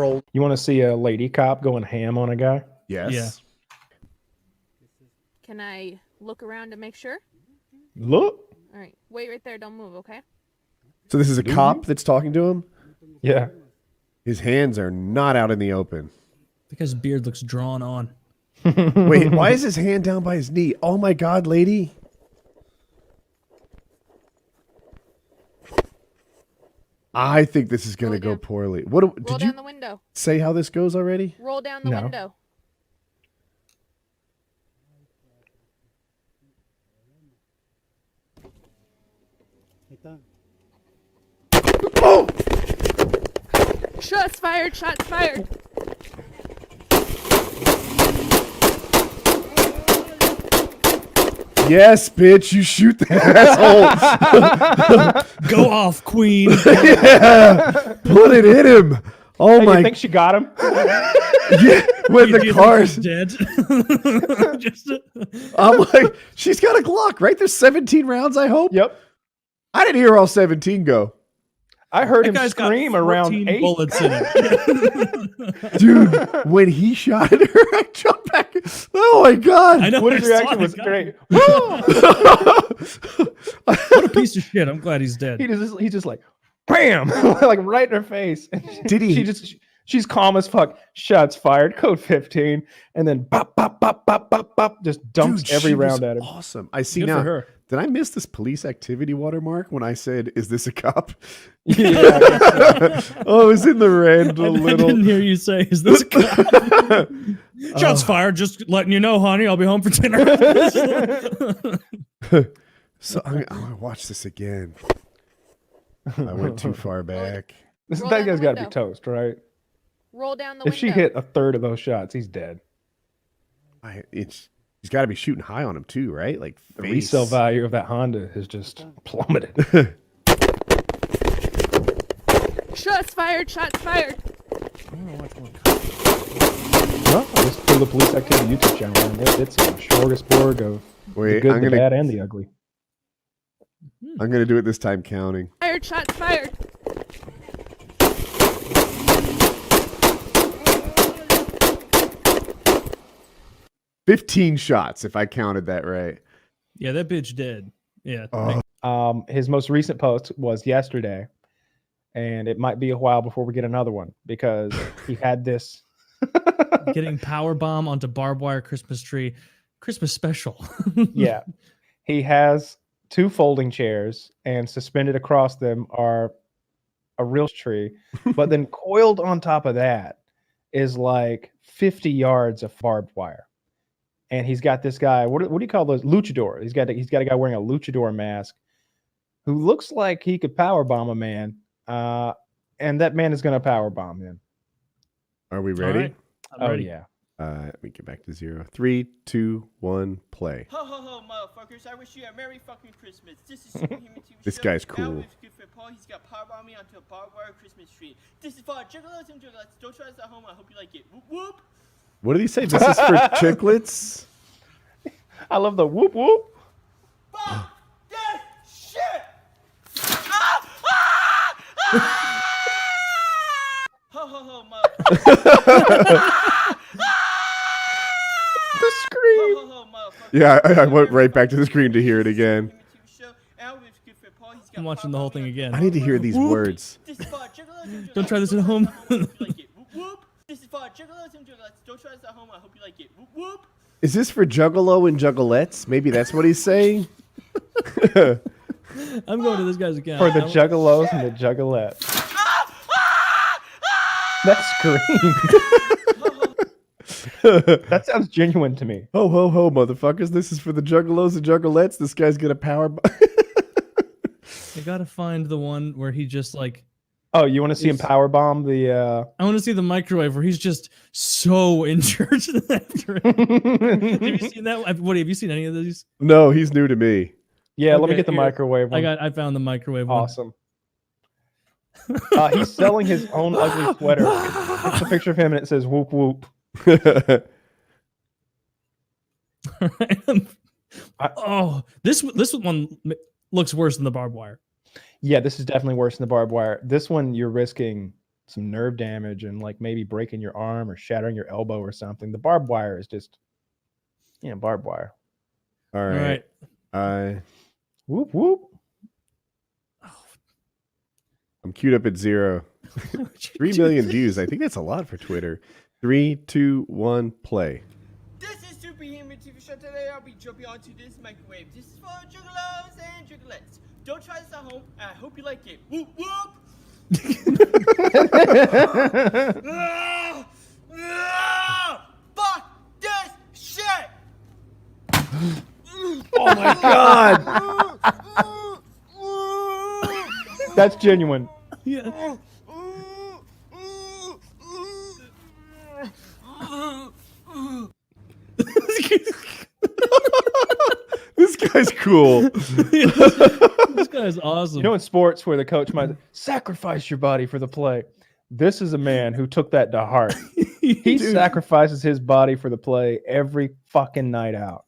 You want to see a lady cop going ham on a guy? Yes. Yeah. Can I look around to make sure? Look. All right. Wait right there. Don't move, okay? So this is a cop that's talking to him? Yeah. His hands are not out in the open. Because beard looks drawn on. Wait, why is his hand down by his knee? Oh my God, lady. I think this is going to go poorly. What Roll did down you the window. say how this goes already? Roll down the No. window. Oh! Shots fired. Shots fired. Yes, bitch, you shoot that asshole. Go off, queen. Yeah, put it in him. Oh Hey, my! you think she got him? Yeah, when Do the you think car's he's dead. Just, I'm like, she's got a Glock, right? There's 17 rounds, I hope. Yep. I didn't hear all 17 go. I heard that him guy's got scream around 14 8. bullets in it. Dude, when he shot at her, I jumped back. Oh my God. I know. Woody's I saw reaction it, was God. great. What a piece of shit. I'm glad he's dead. He's just like, bam, like right in her face. Did he? She's calm as fuck. Shots fired. Code 15, and then bop bop bop bop bop bop. Just dumps Dude, every she was round at him. Awesome. I see Good now. for her. Did I miss this police activity watermark when I said, "Is this a cop?" Yeah. Oh, it was in the red a I little. didn't hear you say, is this a cop? Shots fired. Just letting you know, honey. I'll be home for dinner. So I'm gonna watch this again. I went too far back. Roll That down guy's the got to be window. toast, right? Roll down the If window. she hit a third of those shots, he's dead. He's got to be shooting high on him too, right? Like The face. resale value of that Honda has just plummeted. Shots fired. Shots fired. Well, just go to the police activity YouTube channel, and it's a smorgasbord of the Wait, good, the bad, and the ugly. I'm gonna do it this time, counting. Fired. Shots fired. $15 shots, if I counted that right. Yeah, that bitch dead. Yeah. Oh. His most recent post was yesterday, and it might be a while before we get another one because he had this. Getting power bomb onto barbed wire Christmas tree. Christmas special. Yeah, he has 2 folding chairs, and suspended across them are a real tree, but then coiled on top of that is like 50 yards of barbed wire. And he's got this guy. What do you call those? Luchador. He's got a guy wearing a luchador mask who looks like he could power bomb a man. And that man is going to power bomb him. Are we ready? right. I'm Oh ready. yeah. Let me get back to 0. 3, 2, 1, play. Ho ho ho, motherfuckers! I wish you a Merry fucking Christmas. This is Superhuman TV This Show. guy's Now cool. with good friend Paul, he's got power bombing onto a barbed wire Christmas tree. This is for juggalos and juggalettes. Don't try this at home. I hope you like it. Whoop whoop. What did he say? This is for chiclets? I love the whoop whoop. Fuck this shit! Ho ho ho, motherfuckers! The scream. Ho ho ho, motherfuckers! Yeah, I went right back to the screen to hear it again. I'm watching the whole thing again. I need to hear these words. This is for juggalos and Don't try this at juggalettes. home. I hope you like it. Whoop whoop. This is for juggalos and juggalettes. Don't try this at home. I hope you like it. Whoop whoop. Is this for juggalo and juggalettes? Maybe that's what he's saying? I'm going to this guy's account. For the juggalos and the juggalettes. That scream. That sounds genuine to me. Ho, ho, ho, motherfuckers. This is for the juggalos and juggalettes. This guy's going to power... I gotta find the one where he just like. Oh, you want to see him power bomb the? I want to see the microwave where he's just so injured after it. Have you seen that? Woody, have you seen any of these? No, he's new to me. Yeah, let me Okay, get the here. microwave one. I found the microwave one. Awesome. He's selling his own ugly sweater. It's a picture of him and it says whoop whoop. Oh, this one looks worse than the barbed wire. Yeah, this is definitely worse than the barbed wire. This one you're risking some nerve damage and like maybe breaking your arm or shattering your elbow or something. The barbed wire is just, barbed wire. All All right. right. Whoop whoop. I'm queued up at 0. 3 million views. I think that's a lot for Twitter. 3, 2, 1, play. This is Superhuman TV Show. Today I'll be jumping onto this microwave. This is for juggalos and juggalettes. Don't try this at home. I hope you like it. Whoop whoop. Fuck this shit. Oh my god! That's genuine. Yeah. This guy's cool. This guy's awesome. You know, in sports where the coach might sacrifice your body for the play, this is a man who took that to heart. He sacrifices his body for the play every fucking night out.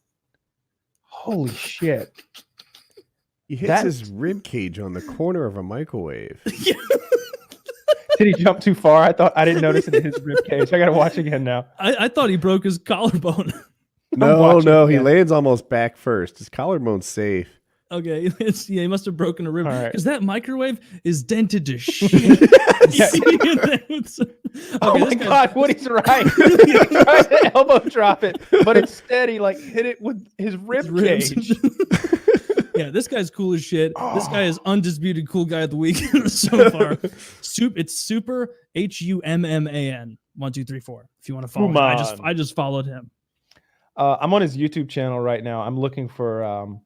Holy shit. He hits his rib cage on the corner of a microwave. Did he jump too far? I didn't notice it in his rib cage. I gotta watch again now. I thought he broke his collarbone. No, he again. lands almost back first. His collarbone's safe. Okay, he must have broken a rib All right. because that microwave is dented to shit. Yeah. Oh my god, Woody's right. He tried to elbow drop it, but instead he like hit it with his rib Ribs. cage. Yeah, this guy's cool as shit. This guy is undisputed cool guy of the week so far. It's super HUMMAN 1 2 3 4. If you want to follow him. I just followed him. I'm on his YouTube channel right now. I'm looking for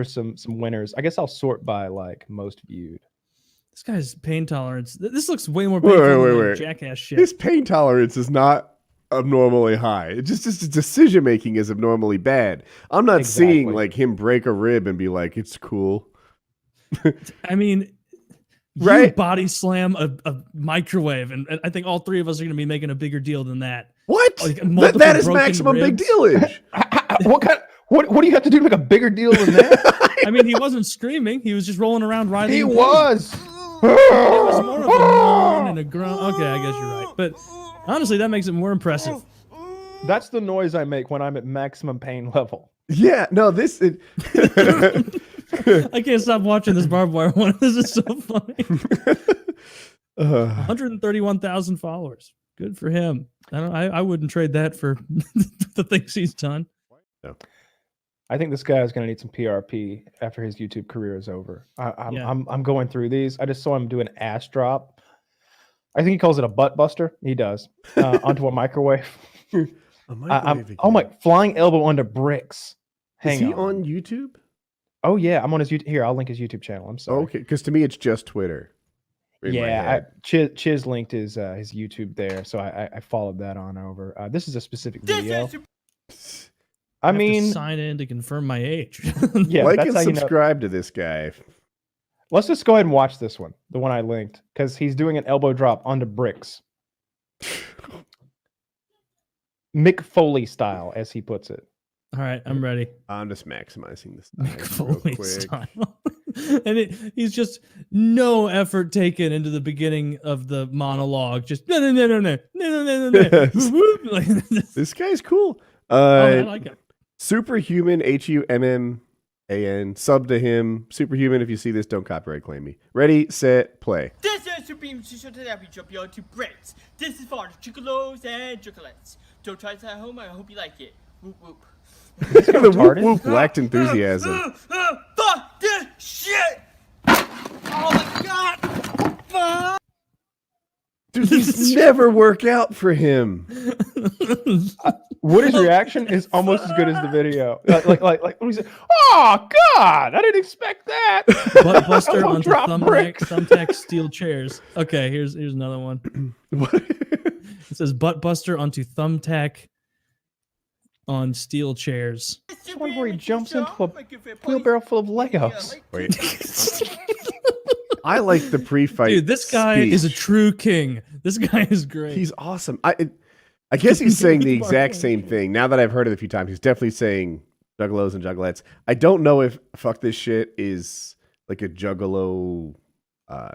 some winners. I guess I'll sort by like most viewed. This guy's pain tolerance. This looks way more painful than wait. jackass shit. His pain tolerance is not abnormally high. It just his decision making is abnormally bad. I'm not seeing like him break a rib and be like, it's cool. I mean, Right? you body slam a microwave, and I think all three of us are going to be making a bigger deal than that. What? Like, That multiple is broken maximum big ribs. dealage. What do you have to do to make a bigger deal than that? I mean, he wasn't screaming; he was just rolling around riding. He a was. It was more of a moan and a grunt. Okay, I guess you're right, but honestly, that makes it more impressive. That's the noise I make when I'm at maximum pain level. Yeah, no, this. I can't stop watching this barbed wire one. This is so funny. 131,000 followers. Good for him. I wouldn't trade that for the things he's done. No. I think this guy is going to need some PRP after his YouTube career is over. I'm going through these. I just saw him do an ass drop. I think he calls it a butt buster. He does onto a microwave. Oh my! Flying elbow onto bricks. Is he on YouTube? Oh yeah, I'm on his YouTube. Here, I'll link his YouTube channel. I'm sorry. Okay, because to me it's just Twitter. Yeah, Chiz linked his YouTube there, so I followed that on over. This is a specific video. I mean, to sign in to confirm my age. Yeah, like that's and how you know. subscribe to this guy. Let's just go ahead and watch this one, the one I linked, because he's doing an elbow drop onto bricks, Mick Foley style, as he puts it. All right, I'm ready. I'm just maximizing this Mick real Foley quick. style. And he's just no effort taken into the beginning of the monologue. Just no. Yes. This guy's cool. I like it. Superhuman, HUMMAN. Sub to him. Superhuman, if you see this, don't copyright claim me. Ready, set, play. This is Superhuman TV Show. Today I'll be jumping onto bricks. This is for juggalos and juggalettes. Don't try this at home. I hope you like it. Whoop whoop. The whoop whoop lacked enthusiasm. Fuck this shit! Oh my god! Fuck! Dude, these never work out for him. Woody's reaction is almost as good as the video. Like when he said, "Oh God, I didn't expect that." Butt buster Elbow onto drop bricks. thumbtack steel chairs. Okay, here's another one. It says butt buster onto thumbtack on steel chairs. This one where he jumps into a wheelbarrow full of Legos. Wait. I like the pre-fight. Dude, this guy is a true king. This guy is great. He's awesome. I guess he's saying the exact same thing. Now that I've heard it a few times, he's definitely saying juggalos and juggalettes. I don't know if fuck this shit is like a juggalo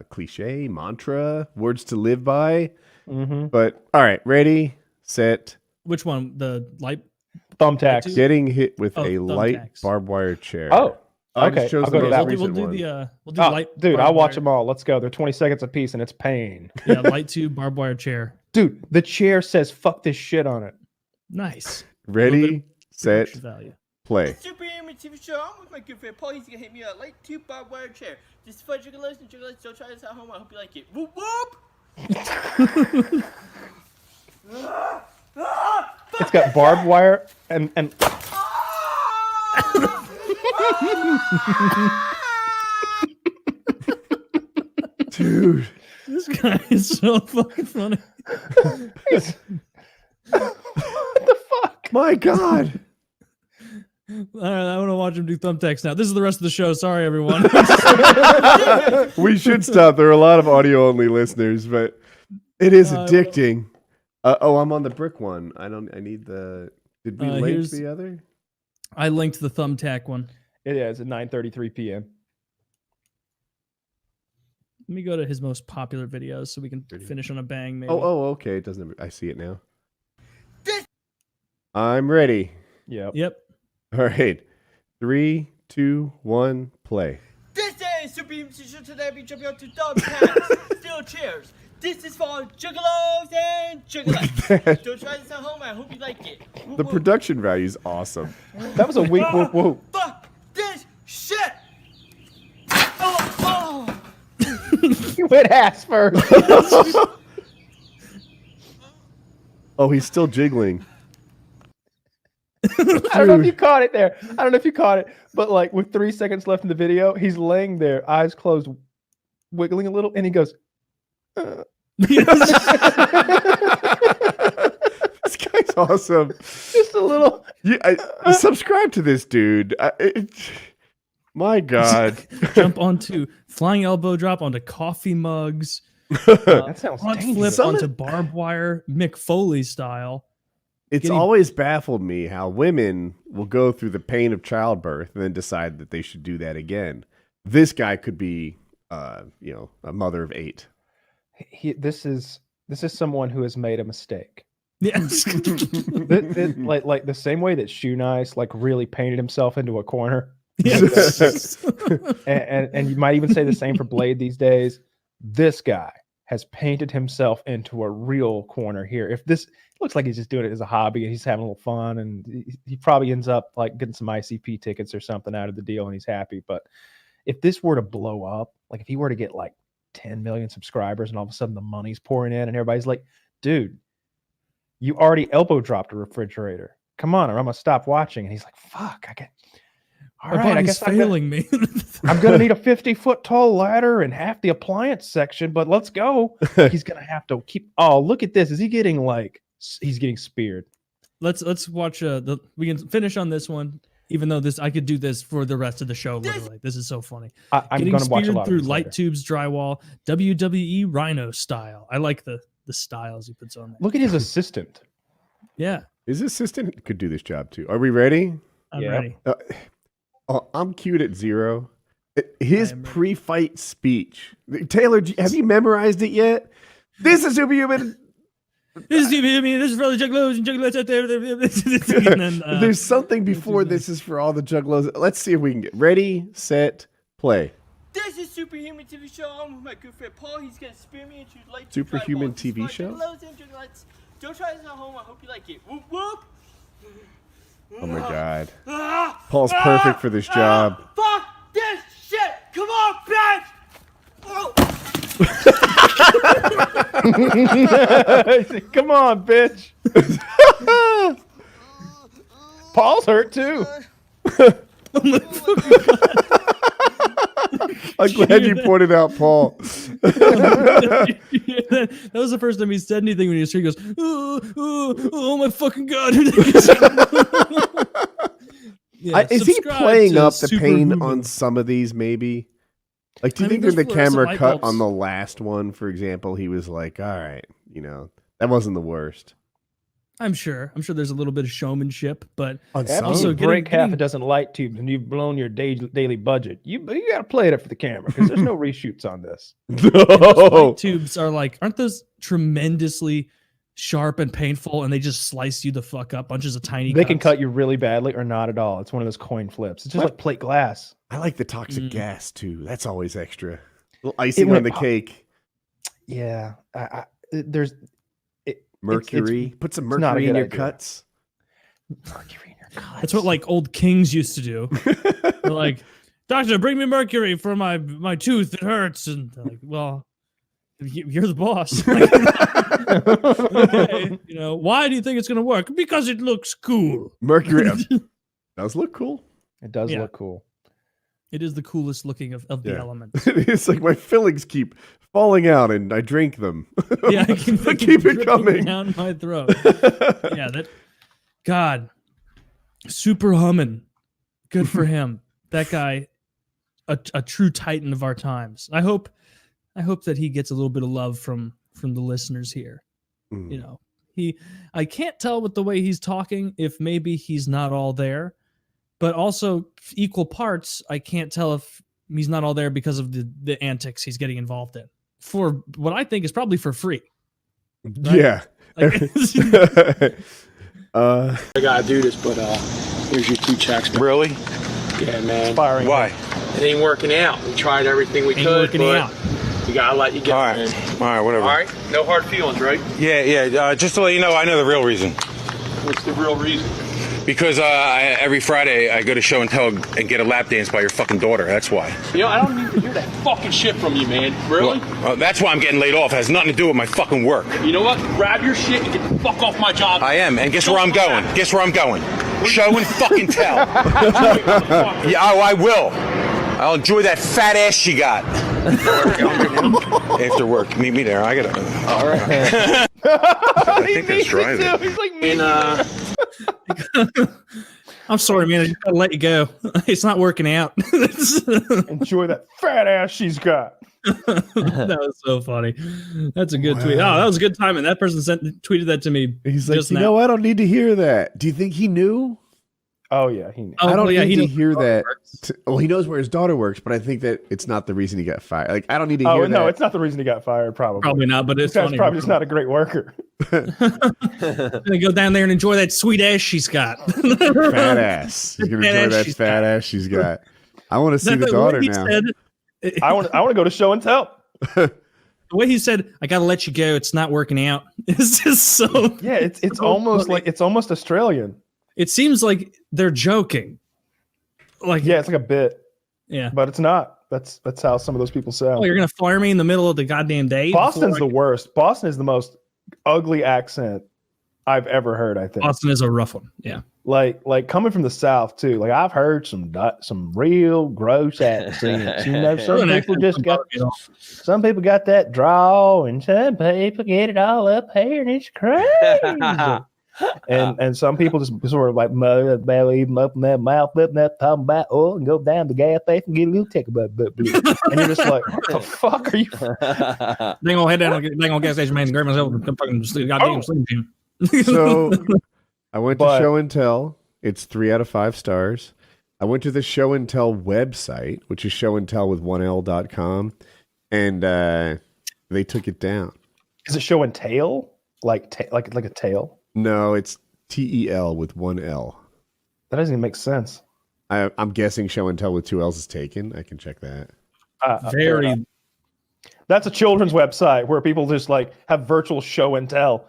cliche, mantra, words to live by. Mm-hmm. But all right, ready, set. Which one? The light? Thumbtacks. Getting hit with a thumbtacks. light barbed wire chair. Oh, I okay. just chose I'll the go to most that one. recent We'll one. do light. Dude, barbed I'll watch wire. them all. Let's go. They're 20 seconds a piece, and it's pain. Yeah, light tube barbed wire chair. Dude, the chair says "fuck this shit" on it. Nice. Ready, set, Production value. play. It's Superhuman TV show. I'm with my good friend Paul. He's gonna hit me a light tube barbed wire chair. This is for juggalos and juggalettes. Don't try this at home. I hope you like it. Whoop whoop! It's got barbed wire and Dude. This guy is so fucking funny. what the fuck? My God. All right, I want to watch him do thumbtacks now. This is the rest of the show. Sorry, everyone. We should stop. There are a lot of audio only listeners, but it is addicting. I'm on the brick one. I need the. Did we link the other? I linked the thumbtack one. It is at 9:33 p.m. Let me go to his most popular videos so we can finish on a bang. Maybe. Okay. It doesn't. I see it now. I'm ready. Yep. All right. 3, 2, 1, play. This is Superhuman TV show. Today I'll be jumping onto thumbtacks, steel chairs. This is for juggalos and juggalettes. Don't try this at home. I hope you like it. Whoop, The whoop. production value is awesome. That was a weak whoop whoop. Fuck this shit! Oh! You went ass first. Oh, he's still jiggling. I don't know if you caught it there. I don't know if you caught it, but like with 3 seconds left in the video, he's laying there, eyes closed, wiggling a little, and he goes. This guy's awesome. Just a little. Subscribe to this dude. My God. Jump onto flying elbow drop onto coffee mugs. That sounds Front dangerous. flip onto barbed wire, Mick Foley style. It's always baffled me how women will go through the pain of childbirth and then decide that they should do that again. This guy could be, a mother of 8. This is someone who has made a mistake. Yes. like the same way that Shoe Nice like really painted himself into a corner. Yes. and you might even say the same for Blade these days. This guy has painted himself into a real corner here. If this looks like he's just doing it as a hobby and he's having a little fun, and he probably ends up like getting some ICP tickets or something out of the deal and he's happy. But if this were to blow up, like if he were to get like 10 million subscribers and all of a sudden the money's pouring in and everybody's like, dude, you already elbow dropped a refrigerator. Come on, or I'm gonna stop watching. And he's like, fuck, I guess failing me. I'm gonna need a 50-foot tall ladder and half the appliance section, but let's go. He's gonna have to keep. Oh, look at this. Is he getting like? He's getting speared. Let's watch. We can finish on this one. Even though I could do this for the rest of the show. Literally, this is so funny. I'm getting gonna watch a speared lot through of these light later. tubes, drywall, WWE Rhino style. I like the styles he puts on there. Look at his assistant. Yeah, His assistant could do this job too. Are we ready? I'm Yeah. ready. I'm cute at 0. His I am ready. pre-fight speech. Taylor, have you memorized it yet? This is Superhuman. This is for the juggalos and juggalettes out there. And then, There's something before this is for all the juggalos. Let's see if we can get ready, set, play. This is Superhuman TV show. I'm with my good friend Paul. He's gonna spear me into light Superhuman drywall. This is TV for show? juggalos and juggalettes. Don't try this at home. I hope you like it. Whoop whoop. Oh my God. Paul's perfect for this job. Fuck this shit! Come on, bitch! Oh. Come on, bitch. Paul's hurt too. I'm glad you pointed out Paul. That was the first time he said anything when he was here. He goes, oh my fucking God. Yeah, Is he subscribe playing to up the pain Superhuman. on some of these, maybe? Like, do you I mean, think when those the fluorescent camera light cut bulbs- on the last one, for example, he was like, all right, that wasn't the worst. I'm sure there's a little bit of showmanship, but On After Also you getting- break half a getting- dozen light tubes and you've blown your daily budget, you got to play it up for the camera because there's no reshoots on this. those light tubes are like, aren't those tremendously sharp and painful, and they just slice you the fuck up, bunches of tiny They can cuts? cut you really badly or not at all. It's one of those coin flips. It's just like plate glass. I like the toxic Mm. gas too. That's always extra. A little icing went on the pop- cake. Yeah, there's Mercury. Put some it's not a mercury in good your idea. cuts. mercury in your cuts. That's what like old kings used to do. They're like, doctor, bring me mercury for my tooth. It hurts. And they're like, well, you're the boss. Okay. You know, why do you think it's gonna work? Because it looks cool. Mercury does look cool. It does Yeah. look cool. It is the coolest looking of the Yeah. elements. It's like my fillings keep falling out and I drink them. Yeah, I can But keep it dripping coming. down my throat. Yeah, that God, super humming. Good for him. That guy, a true titan of our times. I hope that he gets a little bit of love from the listeners here. Mm. You know, I can't tell with the way he's talking if maybe he's not all there, but also equal parts, I can't tell if he's not all there because of the antics he's getting involved in for what I think is probably for free. Yeah. Like, I gotta do this, but here's your 2 checks. Really? Yeah, man. Firing. Why? It ain't working out. We tried everything we Ain't could, working but out. we gotta let you go, All right. man. All right, whatever. All right? No hard feelings, right? Yeah. Just to let you know, I know the real reason. What's the real reason? Because every Friday I go to show and tell and get a lap dance by your fucking daughter. That's why. You know, I don't need to hear that fucking shit from you, man. Really? That's why I'm getting laid off. It has nothing to do with my fucking work. You know what? Grab your shit and get the fuck off my job. I am, and guess where I'm going? Guess where I'm going? Show and fucking tell. Yeah, oh, I will. I'll enjoy that fat ass she got. After work, meet me there. I gotta. All right. I think that's driving. He's like, And, I'm sorry, man. I just gotta let you go. It's not working out. enjoy that fat ass she's got. That was so funny. That's a good tweet. Oh, that was a good time. And that person tweeted that to me. He's like, just you now. know, I don't need to hear that. Do you think he knew? Oh yeah, he knew. Oh, I don't well, yeah, need he to knows hear where that. it works. Well, he knows where his daughter works, but I think that it's not the reason he got fired. Like, I don't need to Oh hear no, that. it's not the reason he got fired. Probably. Probably not, but This it's guy's funny. probably just not a great worker. Gonna go down there and enjoy that sweet ass she's got. Fat ass. He's gonna Fat enjoy ass that she's fat got. ass she's got. I want to see the The way daughter he now. said- I want to go to show and tell. the way he said, "I gotta let you go. It's not working out." It's just so. Yeah, it's so almost funny. like it's almost Australian. It seems like they're joking. Like, Yeah, it's like a bit, yeah. but it's not. That's how some of those people sound. Oh, you're gonna fire me in the middle of the goddamn day? Boston's the before worst. Boston is the most ugly accent I've ever heard. I think. Boston is a rough one. Yeah. Like coming from the South too. Like I've heard some real gross accents. You know, some people just got that drawl, and some people get it all up here, and it's crazy. and some people just sort of like mother belly open that mouth up and that talking about oil and go down the gas station and get a little tick about and you're just like, what the fuck are you? They gonna head down to the gas station, man, and grab myself a fucking goddamn Slim Jim. So I went to But- Show and Tell. It's 3 out of 5 stars. I went to the Show and Tell website, which is showandtell.com, and they took it down. Is it show and tail? Like a tail? No, it's TEL with 1 L. That doesn't even make sense. I'm guessing Show and Tell with 2 L's is taken. I can check that. Fair enough. Very. That's a children's website where people just like have virtual show and tell.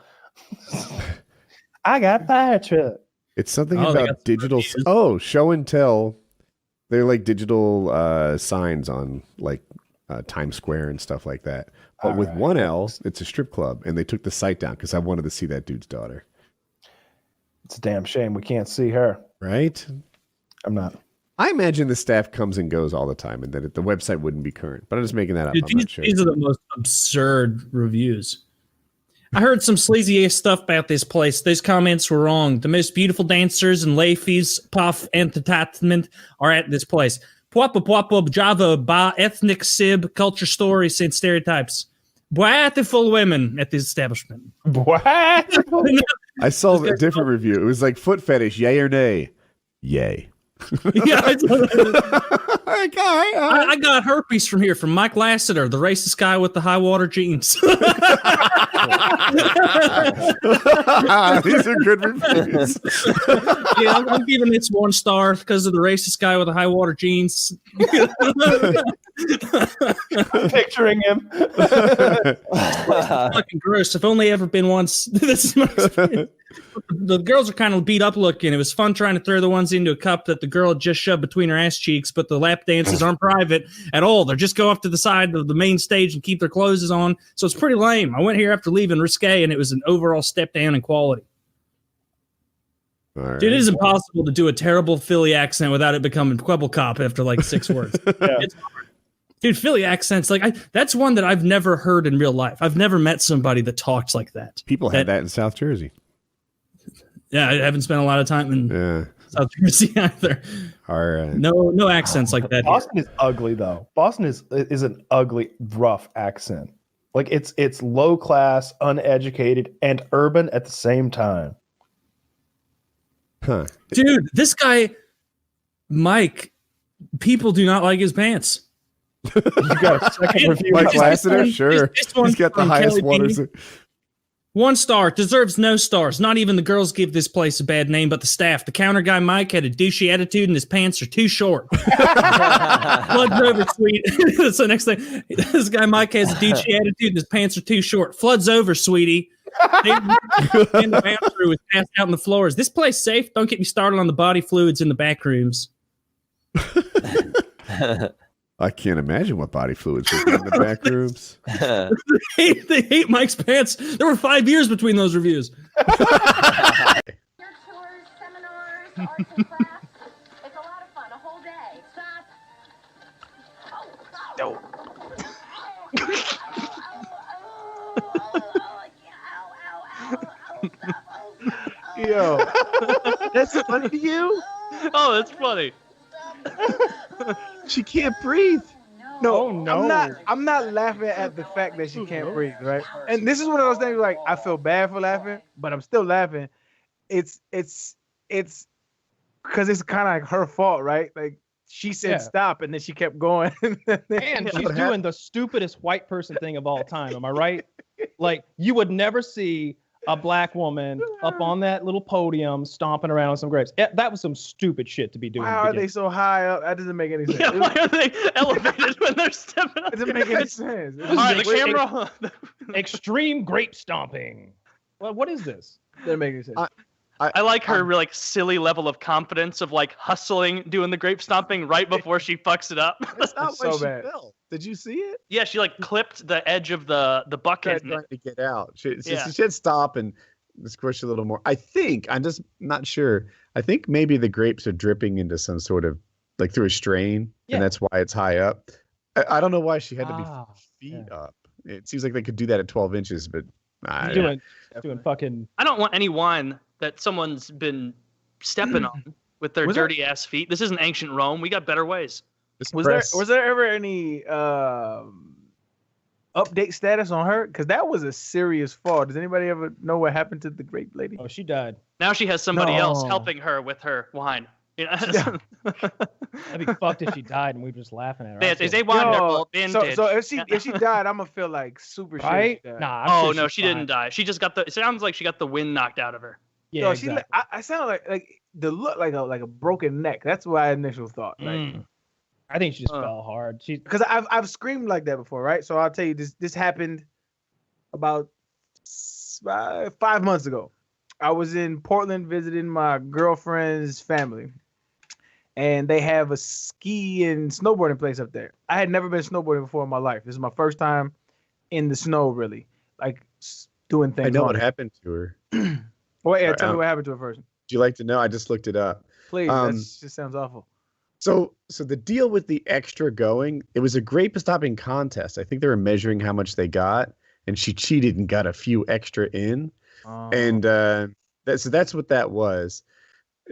I got fire truck. It's something Oh, they got about some digital. reviews. Oh, Show and Tell. They're like digital signs on like Times Square and stuff like that. But with Alright. 1 L, it's a strip club, and they took the site down because I wanted to see that dude's daughter. It's a damn shame we can't see her. Right? I'm not. I imagine the staff comes and goes all the time, and that the website wouldn't be current. But I'm just making that up. Dude, I'm not sure. these are the most absurd reviews. I heard some sleazy ass stuff about this place. Those comments were wrong. The most beautiful dancers and ladies, puff entertainment are at this place. Pwapa Java ba ethnic sib culture stories and stereotypes. Beautiful women at this establishment. What? I saw a different review. It was like foot fetish, yay or nay? Yay. Yeah, I got herpes from here from Mike Lassiter, the racist guy with the high water jeans. These are good reviews. Yeah, I'm giving it 1 star because of the racist guy with the high water jeans. Picturing him. Fucking gross. I've only ever been once. This is my experience. The girls are kind of beat up looking. It was fun trying to throw the ones into a cup that the girl had just shoved between her ass cheeks, but the lap dances aren't private at all. They just go off to the side of the main stage and keep their clothes on. So it's pretty lame. I went here after leaving Risque, and it was an overall step down in quality. Right. Dude, it is impossible to do a terrible Philly accent without it becoming Quibble Cop after like 6 words. Yeah. It's hard. Dude, Philly accents, that's one that I've never heard in real life. I've never met somebody that talks like that. People had that in South Jersey. Yeah, I haven't spent a lot of time in South Jersey either. All right. No accents like that. Boston is ugly though. Boston is an ugly, rough accent. Like it's low class, uneducated, and urban at the same time. Huh. Dude, this guy, Mike, people do not like his pants. You got a second review. Mike about Lassiter? Sure. This one's He's got the from highest Kelly waters. Beanie. 1 star, deserves no stars. Not even the girls give this place a bad name, but the staff. The counter guy, Mike, had a douchey attitude and his pants are too short. Flood's over, sweet. So next thing, this guy, Mike, has a douchey attitude and his pants are too short. Flood's over, sweetie. In the bathroom is passed out on the floors. This place safe? Don't get me started on the body fluids in the back rooms. I can't imagine what body fluids would be in the back rooms. They hate Mike's pants. There were 5 years between those reviews. Your tours, seminars, arts and crafts. It's a lot of fun, a whole day. Stop. Yo, that's funny to you? Oh, that's funny. She can't breathe. No, Oh, no. I'm not laughing at the fact that she can't breathe, right? And this is one of those things like I feel bad for laughing, but I'm still laughing. It's because it's kind of like her fault, right? Like she said Yeah. stop, and then she kept going. And she's doing the stupidest white person thing of all time. Am I right? Like, you would never see a black woman up on that little podium stomping around on some grapes. That was some stupid shit to be doing. Why are they so high up? That doesn't make any sense. Yeah, why are they elevated when they're stepping up? It doesn't make any sense. All right, the camera. Extreme grape stomping. Well, what is this? Doesn't make any sense. I like her like silly level of confidence of like hustling, doing the grape stomping right before she fucks it up. That's not So what she bad. felt. Did you see it? Yeah, she like clipped the edge of the bucket. Trying to get out. She Yeah. should stop and squish a little more. I think, I'm just not sure. I think maybe the grapes are dripping into some sort of, like through a strain, Yeah. and that's why it's high up. I don't know why she had to Ah, be feet up. It seems like they could do that at 12 inches, but doing fucking. I don't want any wine that someone's been stepping on with their Was there- dirty ass feet. This isn't ancient Rome. We got better ways. Was there ever any update status on her? Because that was a serious fall. Does anybody ever know what happened to the grape lady? Oh, she died. Now she has somebody else No. helping her with her wine. You know? That'd be fucked if she died and we were just laughing at her. They say wonderful vintage. So if she died, I'm gonna feel like super right? shit. Nah. I'm Oh sure no, she's she fine. didn't die. She just got the. It sounds like she got the wind knocked out of her. Yeah, Yo, exactly. I sound like the look like a broken neck. That's my initial thought. Like, Mm. I think she just fell hard. She. because I've screamed like that before, right? So I'll tell you this happened about 5 months ago. I was in Portland visiting my girlfriend's family, and they have a ski and snowboarding place up there. I had never been snowboarding before in my life. This is my first time in the snow, really, like doing things. I know on what it. happened to her. Well, yeah, Sorry, tell me what happened to her first. Would you like to know? I just looked it up. Please, that just sounds awful. So the deal with the extra going, it was a grape stopping contest. I think they were measuring how much they got, and she cheated and got a few extra in. And that's what that was.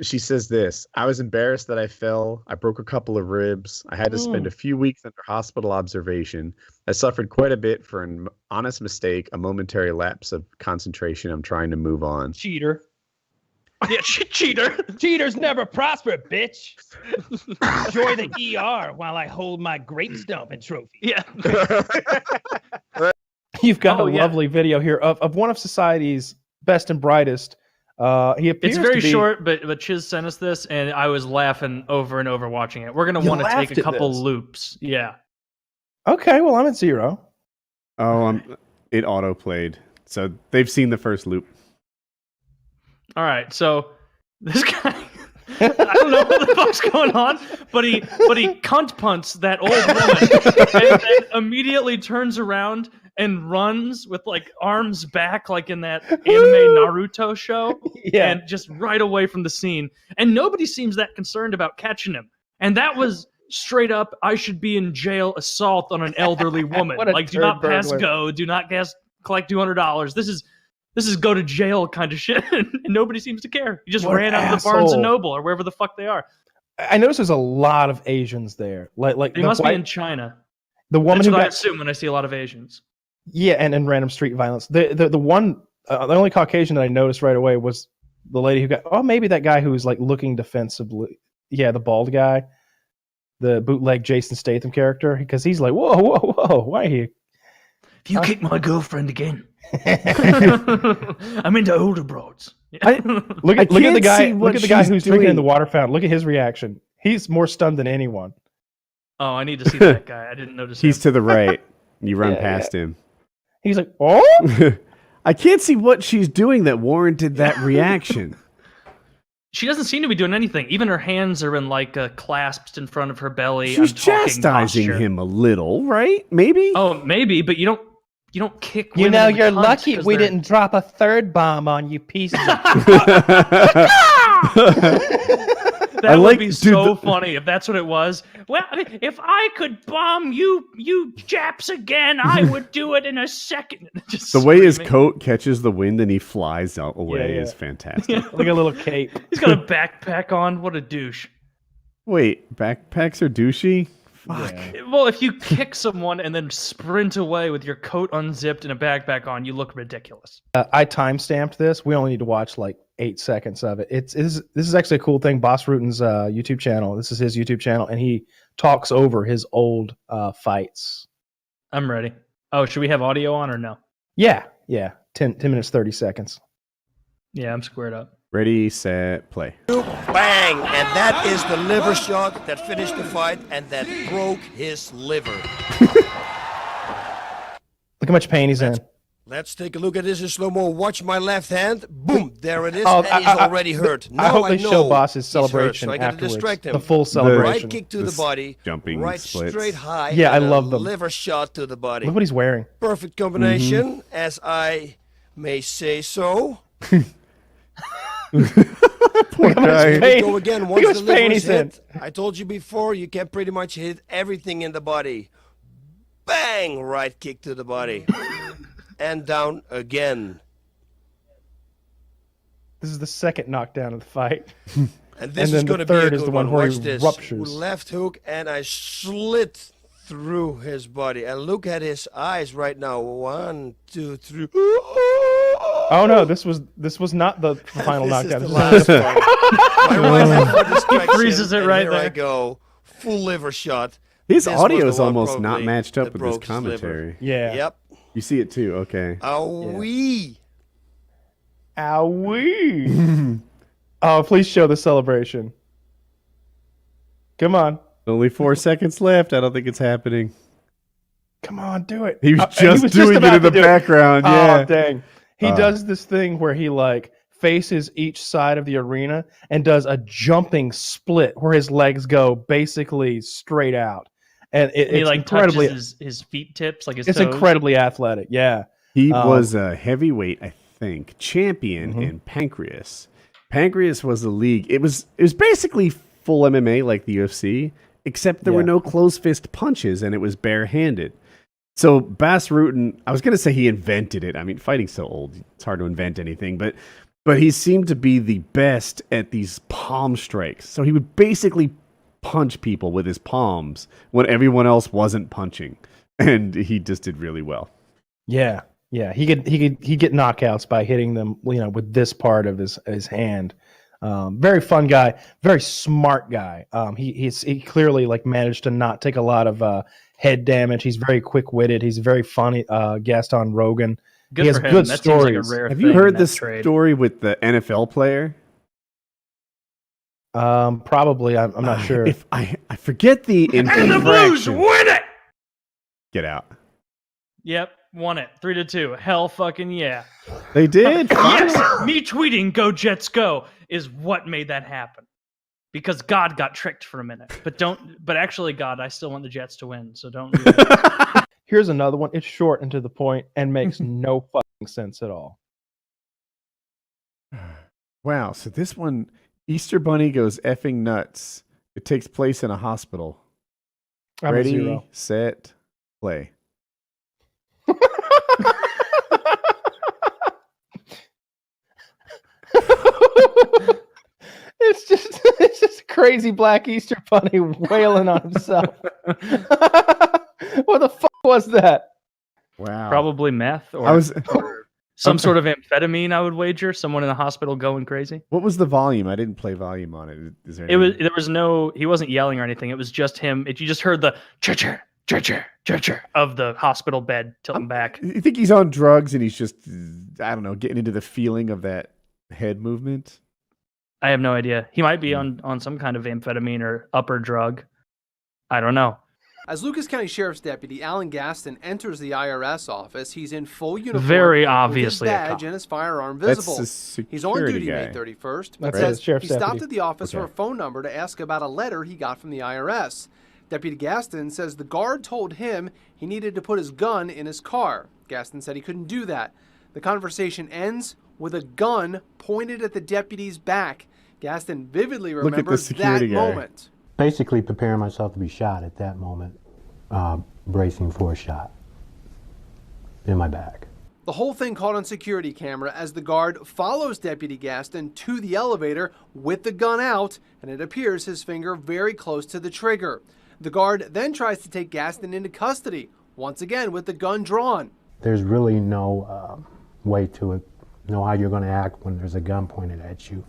She says this: I was embarrassed that I fell. I broke a couple of ribs. I had to spend a few weeks under hospital observation. I suffered quite a bit for an honest mistake, a momentary lapse of concentration. I'm trying to move on. Cheater. Yeah, cheater. Cheaters never prosper, bitch. Enjoy the ER while I hold my grape stomping trophy. Yeah. You've got Oh, a yeah. lovely video here of one of society's best and brightest. He appears It's very to be, short, but Chiz sent us this, and I was laughing over and over watching it. We're gonna You want to laughed take a at couple this. loops. Yeah. Okay, well, I'm at 0. Oh, it auto played. So they've seen the first loop. All right. So this guy, I don't know what the fuck's going on, but he cunt punts that old woman, and then immediately turns around and runs with like arms back, like in that anime Naruto show, Yeah. and just right away from the scene. And nobody seems that concerned about catching him. And that was straight up, I should be in jail assault on an elderly woman. What a Like, do not turd pass burglar. go, do not collect $200. This is go to jail kind of shit, and nobody seems to care. He just What an ran out of the Barnes asshole. and Noble or wherever the fuck they are. I noticed there's a lot of Asians there. Like They the must be white- in China. the woman That's who what I got assume when I see a lot of Asians. yeah, and random street violence. The one the only Caucasian that I noticed right away was the lady who got maybe that guy who was like looking defensively. Yeah, the bald guy, the bootleg Jason Statham character, because he's like, whoa, why are you? If you kick my girlfriend again, I'm into older broads. Look at the can't guy. see Look what at the guy she's who's drinking in the doing. water fountain. Look at his reaction. He's more stunned than anyone. Oh, I need to see that guy. I didn't notice He's him. to the right. You run Yeah, past him. He's like, oh, I can't see what she's doing that warranted that reaction. She doesn't seem to be doing anything. Even her hands are in like clasped in front of her belly. She's I'm talking chastising posture. him a little, right? Maybe. Oh, maybe, but you don't kick. you women know, in the you're cunt lucky 'cause we they're- didn't drop a third bomb on you pieces of That I would like- be dude, so funny if that's what it was. Well, if I could bomb you Japs again, I would do it in a second. Just The way his screaming. coat catches the wind and he flies out away Yeah. is fantastic. like a little cape. He's got a backpack on. What a douche. Wait, backpacks are douchey? Fuck. Well, if you kick someone and then sprint away with your coat unzipped and a backpack on, you look ridiculous. I timestamped this. We only need to watch like 8 seconds of it. This is actually a cool thing. Boss Rutan's YouTube channel. This is his YouTube channel, and he talks over his old fights. I'm ready. Oh, should we have audio on or no? Yeah. 10 minutes, 30 seconds. Yeah, I'm squared up. Ready, set, play. Bang! And that is the liver shot that finished the fight and that broke his liver. Look how much pain he's in. Let's take a look at this in slow-mo. Watch my left hand. Boom! There it is. Oh, and he's already hurt. I Now hope they show know Boss's he's hurt, celebration so I gotta afterwards. distract him. The full Right celebration. kick to the This body. jumping Right splits. straight high. Yeah, I and a love them. liver shot to the body. Look what he's wearing. Perfect combination, as I may say so. Poor Look how much guy. pain. Go again. Look Once how the much pain liver is he's in. hit, I told you before, you can pretty much hit everything in the body. Bang! Right kick to the body. And down again. This is the second knockdown of the fight. And this then is the going to be a third good is the one one. where Watch he this. ruptures. Left hook, and I slit through his body. And look at his eyes right now. 1, 2, 3. Oh no, this was not the final This is knockdown. the This is last one. My right hand for distraction, freezes it and right here I there. go. Full liver shot. His This was audio the is one almost not probably matched that up with his broke his liver. commentary. yeah. Yep. You see it too, okay. Wee. Owie. Oh, please show the celebration. Come on. Only 4 seconds left. I don't think it's happening. Come on, do it. He was And just doing it about in the to do background, Oh, yeah. dang. He does this thing where he like faces each side of the arena and does a jumping split where his legs go basically straight out. And And he it's like incredibly touches his feet tips, like his it's toes. incredibly athletic. Yeah. He was a heavyweight, I think, champion Mm-hmm. in Pancreas. Pancreas was the league. It was basically full MMA like the UFC, except there were Yeah. no closed fist punches and it was barehanded. So Bas Rutten, I was going to say he invented it. I mean, fighting's so old, it's hard to invent anything, but But he seemed to be the best at these palm strikes. So he would basically punch people with his palms when everyone else wasn't punching. And he just did really well. Yeah. He could get knockouts by hitting them, with this part of his hand. Very fun guy, very smart guy. He clearly managed to not take a lot of head damage. He's very quick-witted. He's very funny guest on Rogan. Good he has for him. good That stories. seems like a rare Have thing you heard in this that trade. story with the NFL player? Probably. I'm not sure. If I forget the And the Blues infraction. win it! Get out. Yep, won it. 3-2. Hell fucking yeah. They did. Yes, me tweeting "Go Jets Go" is what made that happen. Because God got tricked for a minute. But actually, God, I still want the Jets to win, so don't do that. Here's another one. It's short and to the point and makes no fucking sense at all. Wow. So this one, Easter Bunny goes effing nuts. It takes place in a hospital. I'm a Ready, zero. set, play. It's just a crazy black Easter bunny wailing on himself. What the fuck was that? Wow. Probably meth or, or some sort of amphetamine, I would wager. Someone in the hospital going crazy. What was the volume? I didn't play volume on it. Is there There was no, he wasn't yelling or anything. It was just him. You just heard the churcher of the hospital bed tilting back. You think he's on drugs and he's just, I don't know, getting into the feeling of that head movement? I have no idea. He might be on some kind of amphetamine or upper drug. I don't know. As Lucas County Sheriff's Deputy Alan Gaston enters the IRS office, he's in full uniform, Very obviously with a his badge cop. and his firearm That's visible. a He's on security duty guy. May 31st, but That's says it, Sheriff's he stopped deputy. at the office for Okay. a phone number to ask about a letter he got from the IRS. Deputy Gaston says the guard told him he needed to put his gun in his car. Gaston said he couldn't do that. The conversation ends with a gun pointed at the deputy's back. Gaston vividly Look at the remembers that security guy. moment. Basically preparing myself to be shot at that moment, bracing for a shot in my back. The whole thing caught on security camera as the guard follows Deputy Gaston to the elevator with the gun out, and it appears his finger very close to the trigger. The guard then tries to take Gaston into custody, once again with the gun drawn. There's really no way to know how you're going to act when there's a gun pointed at you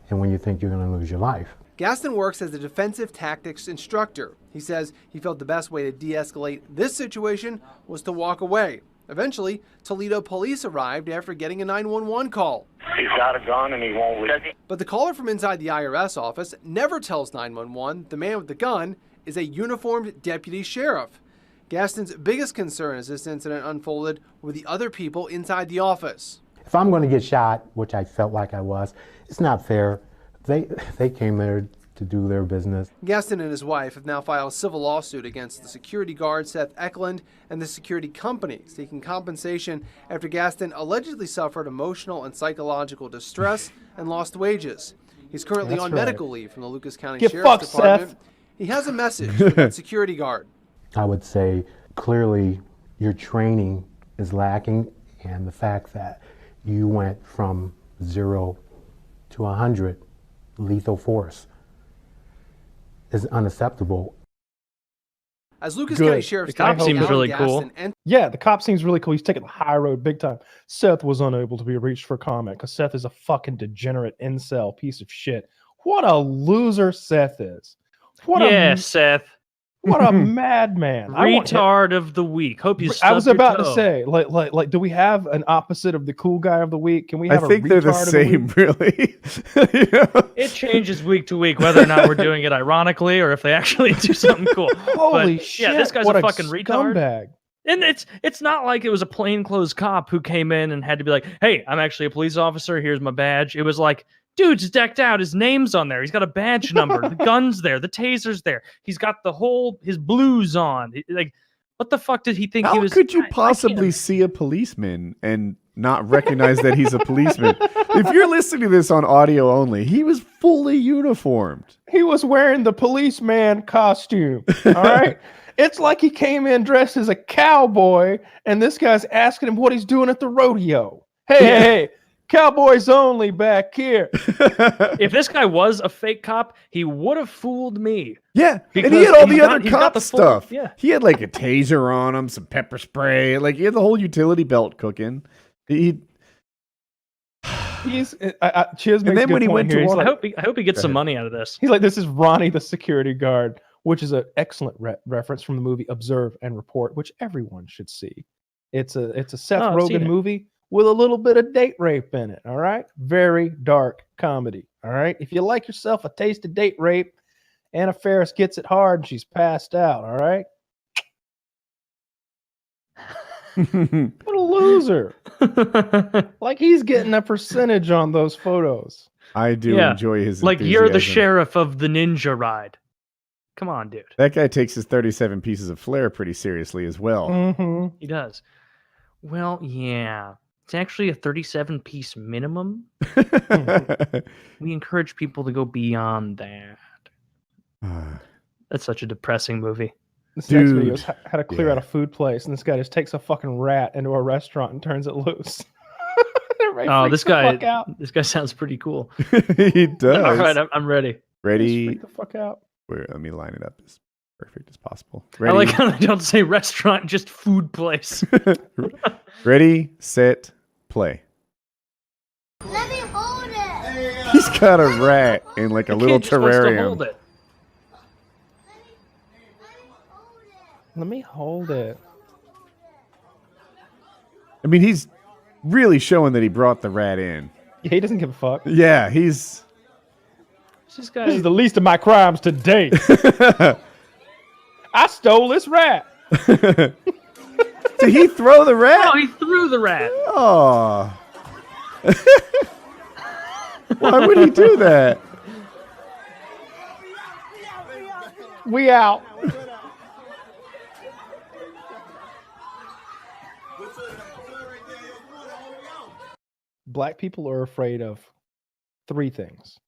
and when you think you're going to lose your life. Gaston works as a defensive tactics instructor. He says he felt the best way to de-escalate this situation was to walk away. Eventually, Toledo police arrived after getting a 911 call. He's got a gun and he won't leave. But the caller from inside the IRS office never tells 911 the man with the gun is a uniformed deputy sheriff. Gaston's biggest concern as this incident unfolded were the other people inside the office. If I'm going to get shot, which I felt like I was, it's not fair. They came there to do their business. Gaston and his wife have now filed a civil lawsuit against the security guard Seth Eklund and the security company, seeking compensation after Gaston allegedly suffered emotional and psychological distress and lost wages. He's currently That's on right. medical leave from the Lucas County Get Sheriff's fucked, Department. Seth. He has a message for that security guard. I would say clearly your training is lacking, and the fact that you went from 0 to 100 lethal force is unacceptable. As Lucas Good. County Sheriff's The cop Deputy seems Alan really Gaston cool. Yeah, the cop seems really cool. He's taking the high road big time. Seth was unable to be reached for comment because Seth is a fucking degenerate incel piece of shit. What a loser Seth is. Seth. What a madman. I want him- Retard of the week. Hope you I was stubbed your about to toe. say, like, do we have an opposite of the cool guy of the week? Can we I have think a they're the retard of same, week? really. You know? It changes week to week whether or not we're doing it ironically or if they actually do something cool. Holy But, shit! Yeah, this guy's what a fucking retard. scumbag. And it's not like it was a plainclothes cop who came in and had to be like, "Hey, I'm actually a police officer. Here's my badge." It was like, dude's decked out. His name's on there. He's got a badge number. The gun's there. The taser's there. He's got his blues on. Like, what the fuck did he think he How was? could you I possibly can't- see a policeman and not recognize that he's a policeman? If you're listening to this on audio only, he was fully uniformed. He was wearing the policeman costume. All right. It's like he came in dressed as a cowboy, and this guy's asking him what he's doing at the rodeo. Hey, Cowboys only back here. If this guy was a fake cop, he would have fooled me. Yeah, and Because he had all he's the other he's got cop full- stuff. yeah. He had like a taser on him, some pepper spray. Like he had the whole utility belt cooking. He's Chiz makes and then a when good he point went here. to He's all like, I hope he gets Go some ahead. money out of this. he's like, this is Ronnie the security guard, which is an excellent reference from the movie Observe and Report, which everyone should see. It's a Seth Oh, I've seen Rogen it. movie with a little bit of date rape in it. All right, very dark comedy. All right, if you like yourself a taste of date rape, Anna Faris gets it hard and she's passed out. All right, what a loser! Like he's getting a percentage on those photos. I do Yeah, enjoy his like you're the enthusiasm. sheriff of the ninja ride. Come on, dude. That guy takes his 37 pieces of flair pretty seriously as well. Mm-hmm. He does. Well, yeah. It's actually a 37-piece minimum. We encourage people to go beyond that. That's such a depressing movie. This next video Dude, is how to clear out a food place, and this guy just takes a fucking rat into a restaurant and turns it loose. Everybody Oh, freaks this the guy. fuck out. This guy sounds pretty cool. He does. All right, I'm ready. Ready? Freak the fuck out. Wait, let me line it up as perfect as possible. I Ready? like how they don't say restaurant, just food place. Ready, set, play. Let me hold it. He's got a rat in like a little Kid just wants to terrarium. hold it. Let me hold it. I mean, he's really showing that he brought the rat in. Yeah, he doesn't give a fuck. Yeah, he's. This guy. This is the least of my crimes to date. I stole this rat. Did he throw the rat? Oh, he threw the rat. Oh. Why would he do that? We out. Black people are afraid of three things: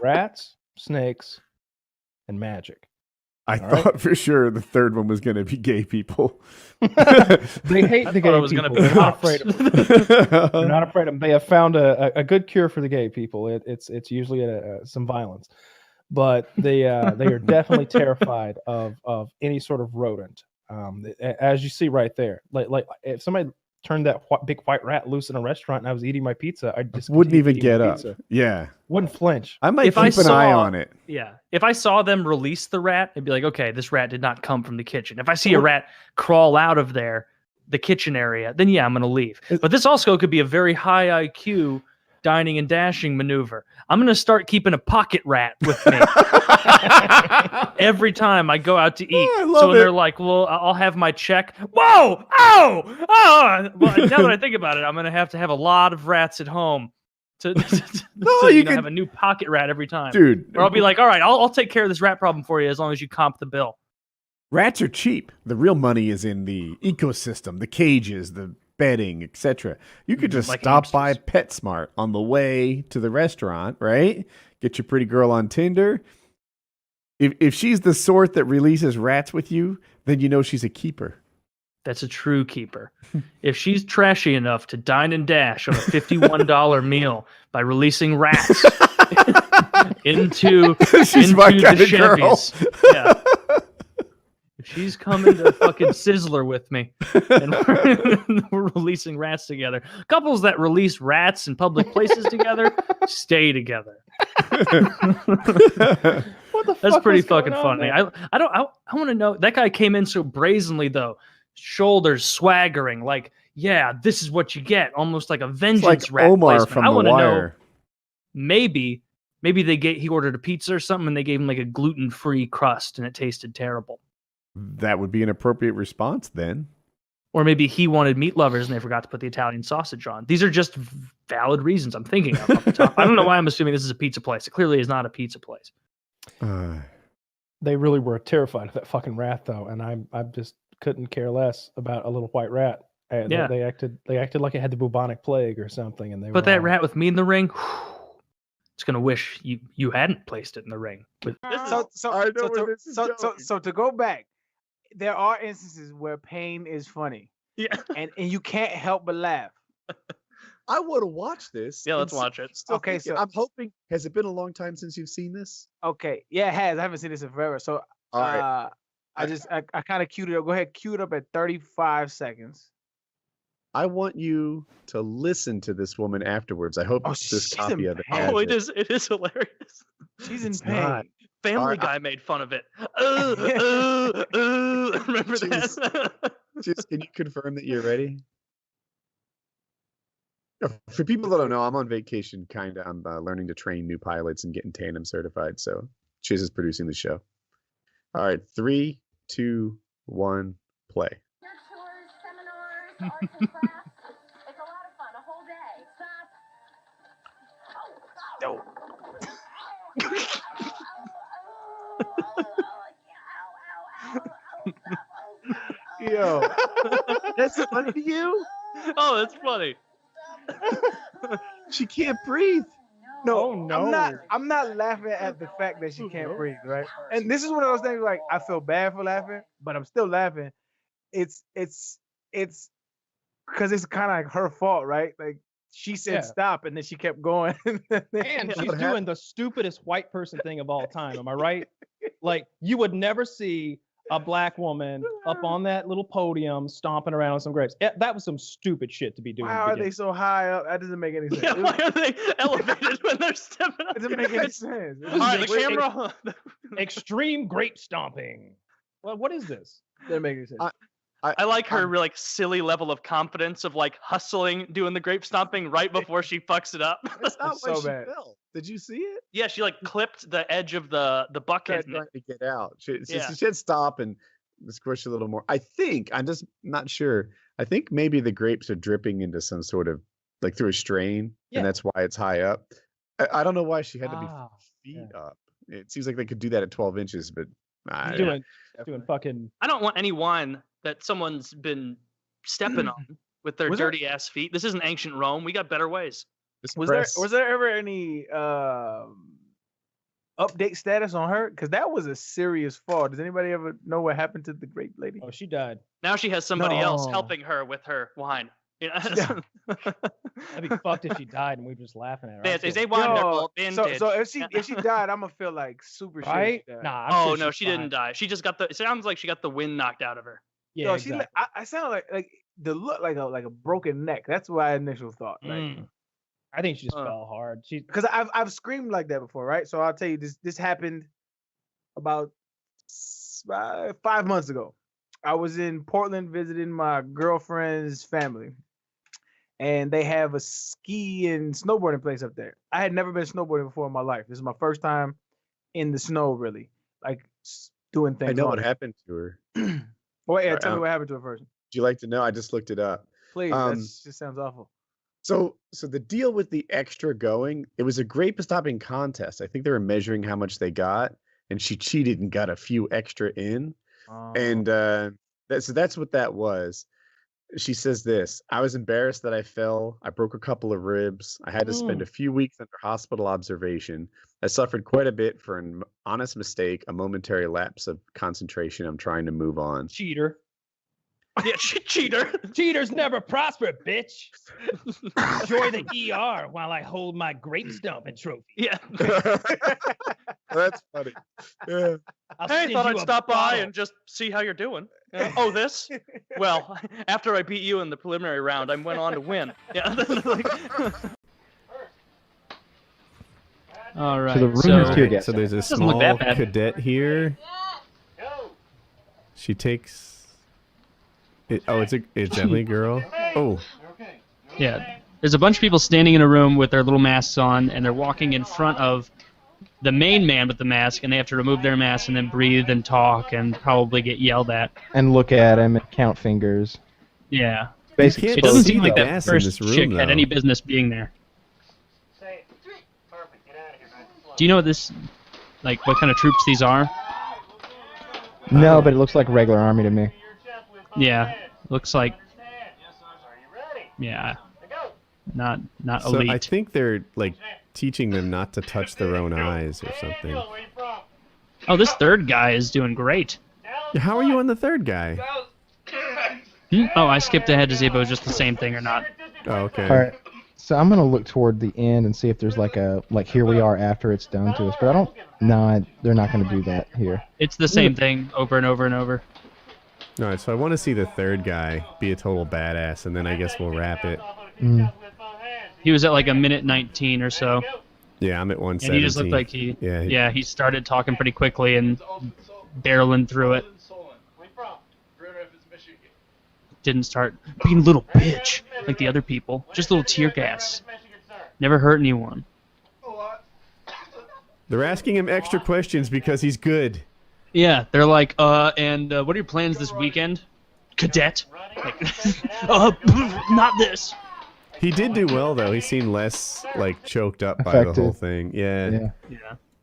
rats, snakes, and magic. I All right? thought for sure the third one was going to be gay people. They hate the thought gay it was people. gonna be They're not cops. afraid of them. They're not afraid of them. They have found a good cure for the gay people. It's usually some violence, but they are definitely terrified of any sort of rodent. As you see right there, like if somebody turned that big white rat loose in a restaurant and I was eating my pizza, I just Wouldn't continue even eating my get up. pizza. Yeah. Wouldn't flinch. I might If keep I an eye saw- on it. Yeah. If I saw them release the rat, I'd be like, okay, this rat did not come from the kitchen. If I see a rat crawl out of there, the kitchen area, then yeah, I'm going to leave. But this also could be a very high IQ dining and dashing maneuver. I'm going to start keeping a pocket rat with me every time I go out to eat. I love So when it. they're like, well, I'll have my check. Whoa! Oh! Oh! Well, now that I think about it, I'm going to have a lot of rats at home to, No, you could- have a new pocket rat every time. Dude. Or I'll be like, all right, I'll take care of this rat problem for you as long as you comp the bill. Rats are cheap. The real money is in the ecosystem, the cages, the bedding, etc. You could just Like stop by hamsters. PetSmart on the way to the restaurant, right? Get your pretty girl on Tinder. If she's the sort that releases rats with you, then you know she's a keeper. That's a true keeper. If she's trashy enough to dine and dash on a $51 meal by releasing rats into She's my the kind of girl. Chevys, yeah. If she's coming to fucking Sizzler with me and we're releasing rats together, couples that release rats in public places together stay together. What the That's fuck pretty was going fucking on funny. there? I want to know, that guy came in so brazenly though, shoulders swaggering, like, yeah, this is what you get, almost like a It's vengeance like rat Omar placement. from I The want to know, Wire. maybe he ordered a pizza or something and they gave him like a gluten-free crust and it tasted terrible. That would be an appropriate response then. Or maybe he wanted meat lovers and they forgot to put the Italian sausage on. These are just valid reasons I'm thinking of off the top. I don't know why I'm assuming this is a pizza place. It clearly is not a pizza place. They really were terrified of that fucking rat though, and I just couldn't care less about a little white rat. Yeah. They acted like it had the bubonic plague or something, and they But were that all- rat with me in the ring, it's gonna wish you hadn't placed it in the ring. With So to go back, there are instances where pain is funny. Yeah. And you can't help but laugh. I want to watch this. Yeah, let's and watch it. still Okay, thinking- so- I'm hoping. Has it been a long time since you've seen this? Okay, yeah, it has. I haven't seen this in forever. So, All right. I kind of queued it up. Go ahead, cue it up at 35 seconds. I want you to listen to this woman afterwards. I hope this she's copy in of it. pain. has Oh, it is hilarious. She's in It's pain. not. Family Alright, Guy made fun of it. Remember Jeez. that? Just can you confirm that you're ready? For people that don't know, I'm on vacation, kind of. I'm learning to train new pilots and getting tandem certified. So Chiz is producing the show. All right, 3, 2, 1, play. Your chores, seminars, arts and crafts. It's a lot of fun, a whole day. Yo, That's funny to you? Oh, that's funny. She can't breathe. no, Oh, no. I'm not laughing at the fact that she can't breathe, right? And this is one of those things like I feel bad for laughing, but I'm still laughing. It's because it's kind of like her fault, right? Like she said Yeah. stop, and then she kept going. And she's doing the stupidest white person thing of all time. Am I right? Like, you would never see a black woman up on that little podium stomping around on some grapes. That was some stupid shit to be doing. Why are they so high up? That doesn't make any sense. Yeah, why are they elevated when they're stepping up? It doesn't make any sense. All right, the camera. Extreme grape stomping. Well, what is this? Doesn't make any sense. I like her like silly level of confidence of like hustling, doing the grape stomping right before she fucks it up. That's not why so she bad. fell. Did you see it? Yeah, she like clipped the edge of the bucket. Trying to get out. She Yeah. should stop and squish a little more. I think, I'm just not sure. I think maybe the grapes are dripping into some sort of like through a strain, Yeah. and that's why it's high up. I don't know why she had to be Ah, feet up. It seems like they could do that at 12 inches, but doing fucking. I don't want any wine that someone's been stepping on with their Was there- dirty ass feet. This isn't ancient Rome. We got better ways. Was there ever any update status on her? Because that was a serious fall. Does anybody ever know what happened to the great lady? Oh, she died. Now she has somebody else No. helping her with her wine. You know? That'd be fucked if she died and we were just laughing at her. Vintage. I Is feel- they wonderful. So Vintage. if she died, I'm gonna feel like super shit. Right? if she died. Nah. I'm Oh sure no, she's she fine. didn't die. She just got the. It sounds like she got the wind knocked out of her. Yeah, Yo, exactly. I sound like the look like a broken neck. That's my initial thought. Like, Mm. I think she just fell hard. She because I've screamed like that before, right? So I'll tell you this happened about 5 months ago. I was in Portland visiting my girlfriend's family, and they have a ski and snowboarding place up there. I had never been snowboarding before in my life. This is my first time in the snow, really, like doing things. I know on what it. happened to her. Well, yeah, Sorry, tell me what happened to her first. Would you like to know? I just looked it up. Please, that just sounds awful. So the deal with the extra going, it was a grape stopping contest. I think they were measuring how much they got, and she cheated and got a few extra in. And that's what that was. She says this: I was embarrassed that I fell. I broke a couple of ribs. I had to spend a few weeks under hospital observation. I suffered quite a bit for an honest mistake, a momentary lapse of concentration. I'm trying to move on. cheater. Yeah, cheater. Cheaters never prosper, bitch. Enjoy the ER while I hold my grape stomping trophy. Yeah. That's funny. Yeah. I'll Hey, send thought you I'd a stop by bottle. and just see how you're doing. Oh, this? Well, after I beat you in the preliminary round, I went on to win. Yeah. All right. So the room so, is tear gas. So there's a Doesn't look small that bad. cadet here. She takes. It's Emily girl. Oh. Yeah. There's a bunch of people standing in a room with their little masks on, and they're walking in front of the main man with the mask, and they have to remove their mask and then breathe and talk and probably get yelled at. And look at him and count fingers. Yeah. Basic It doesn't exposure. seem like that gas in first this room, chick had though. any business being there. Do you know what this, like, what kind of troops these are? No, but it looks like regular army to me. Yeah. Looks like. Yeah. Not So elite. I think they're like teaching them not to touch their own eyes or something. Oh, this third guy is doing great. How are you on the third guy? Oh, I skipped ahead to see if it was just the same thing or not. Oh, okay. All right. So I'm gonna look toward the end and see if there's like here we are after it's done to us. But I don't. No, they're not gonna do that here. It's the same thing over and over and over. All right, so I want to see the third guy be a total badass, and then I guess we'll wrap it. He was at like a minute 19 or so. Yeah, I'm at 117. And he just looked like he started talking pretty quickly and barreling through it. Didn't start being a little bitch like the other people. Just a little tear gas. Never hurt anyone. They're asking him extra questions because he's good. Yeah, they're like, and what are your plans this weekend, cadet? Like, not this. He did do well though. He seemed less like choked up by the whole thing. Yeah.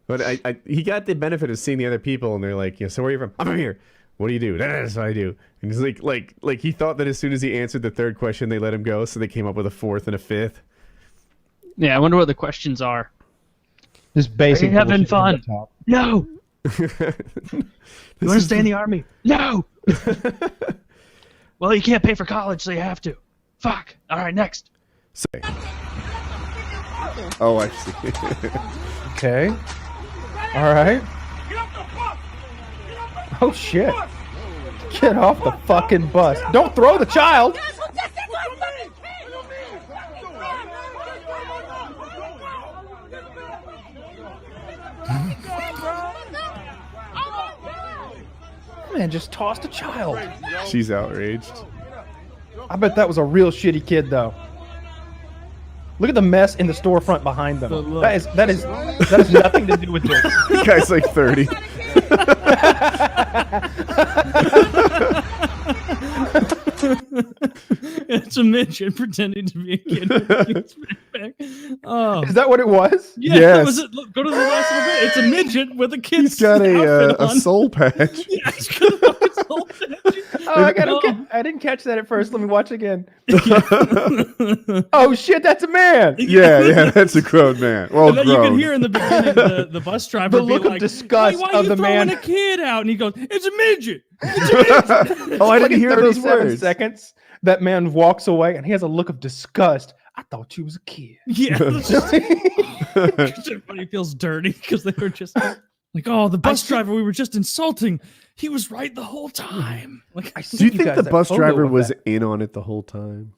But he got the benefit of seeing the other people, and they're like, "Yeah, so where are you from? I'm from here. What do you do? That's what I do." And he's like he thought that as soon as he answered the third question, they let him go, so they came up with a fourth and a fifth. Yeah, I wonder what the questions are. Just basic. Are you having fun? No. You want to stay in the army? No. Well, you can't pay for college, so you have to. Fuck. All right, next. Say. Oh, I see. Okay. All right. Oh shit! Get off the fucking bus! Don't throw the child! Man just tossed a child. She's outraged. I bet that was a real shitty kid though. Look at the mess in the storefront behind them. That has nothing to do with this. The guy's like 30. It's a midget pretending to be a kid. With a kid's backpack. Oh, is that what it was? Yeah, yes. that was it. Look, go to the last little bit. It's a midget with a kid's. He's got outfit a on. soul patch. Yeah, he's got a fucking soul patch. Oh, I didn't catch that at first. Let me watch again. Oh shit, that's a man. Yeah, that's a grown man. Well, and then grown. you can hear in the beginning the bus driver The look be of like, disgust why of are you the throwing man. a kid out? And he goes, "It's a midget. It's a midget." Oh, I Like didn't in hear those 37 words. seconds, that man walks away and he has a look of disgust. I thought you was a kid. Yeah, it's just, everybody feels dirty because they were just like, "Oh, the bus driver we were just insulting. He was right the whole time." Like, Do you think the bus driver was in on it the whole time?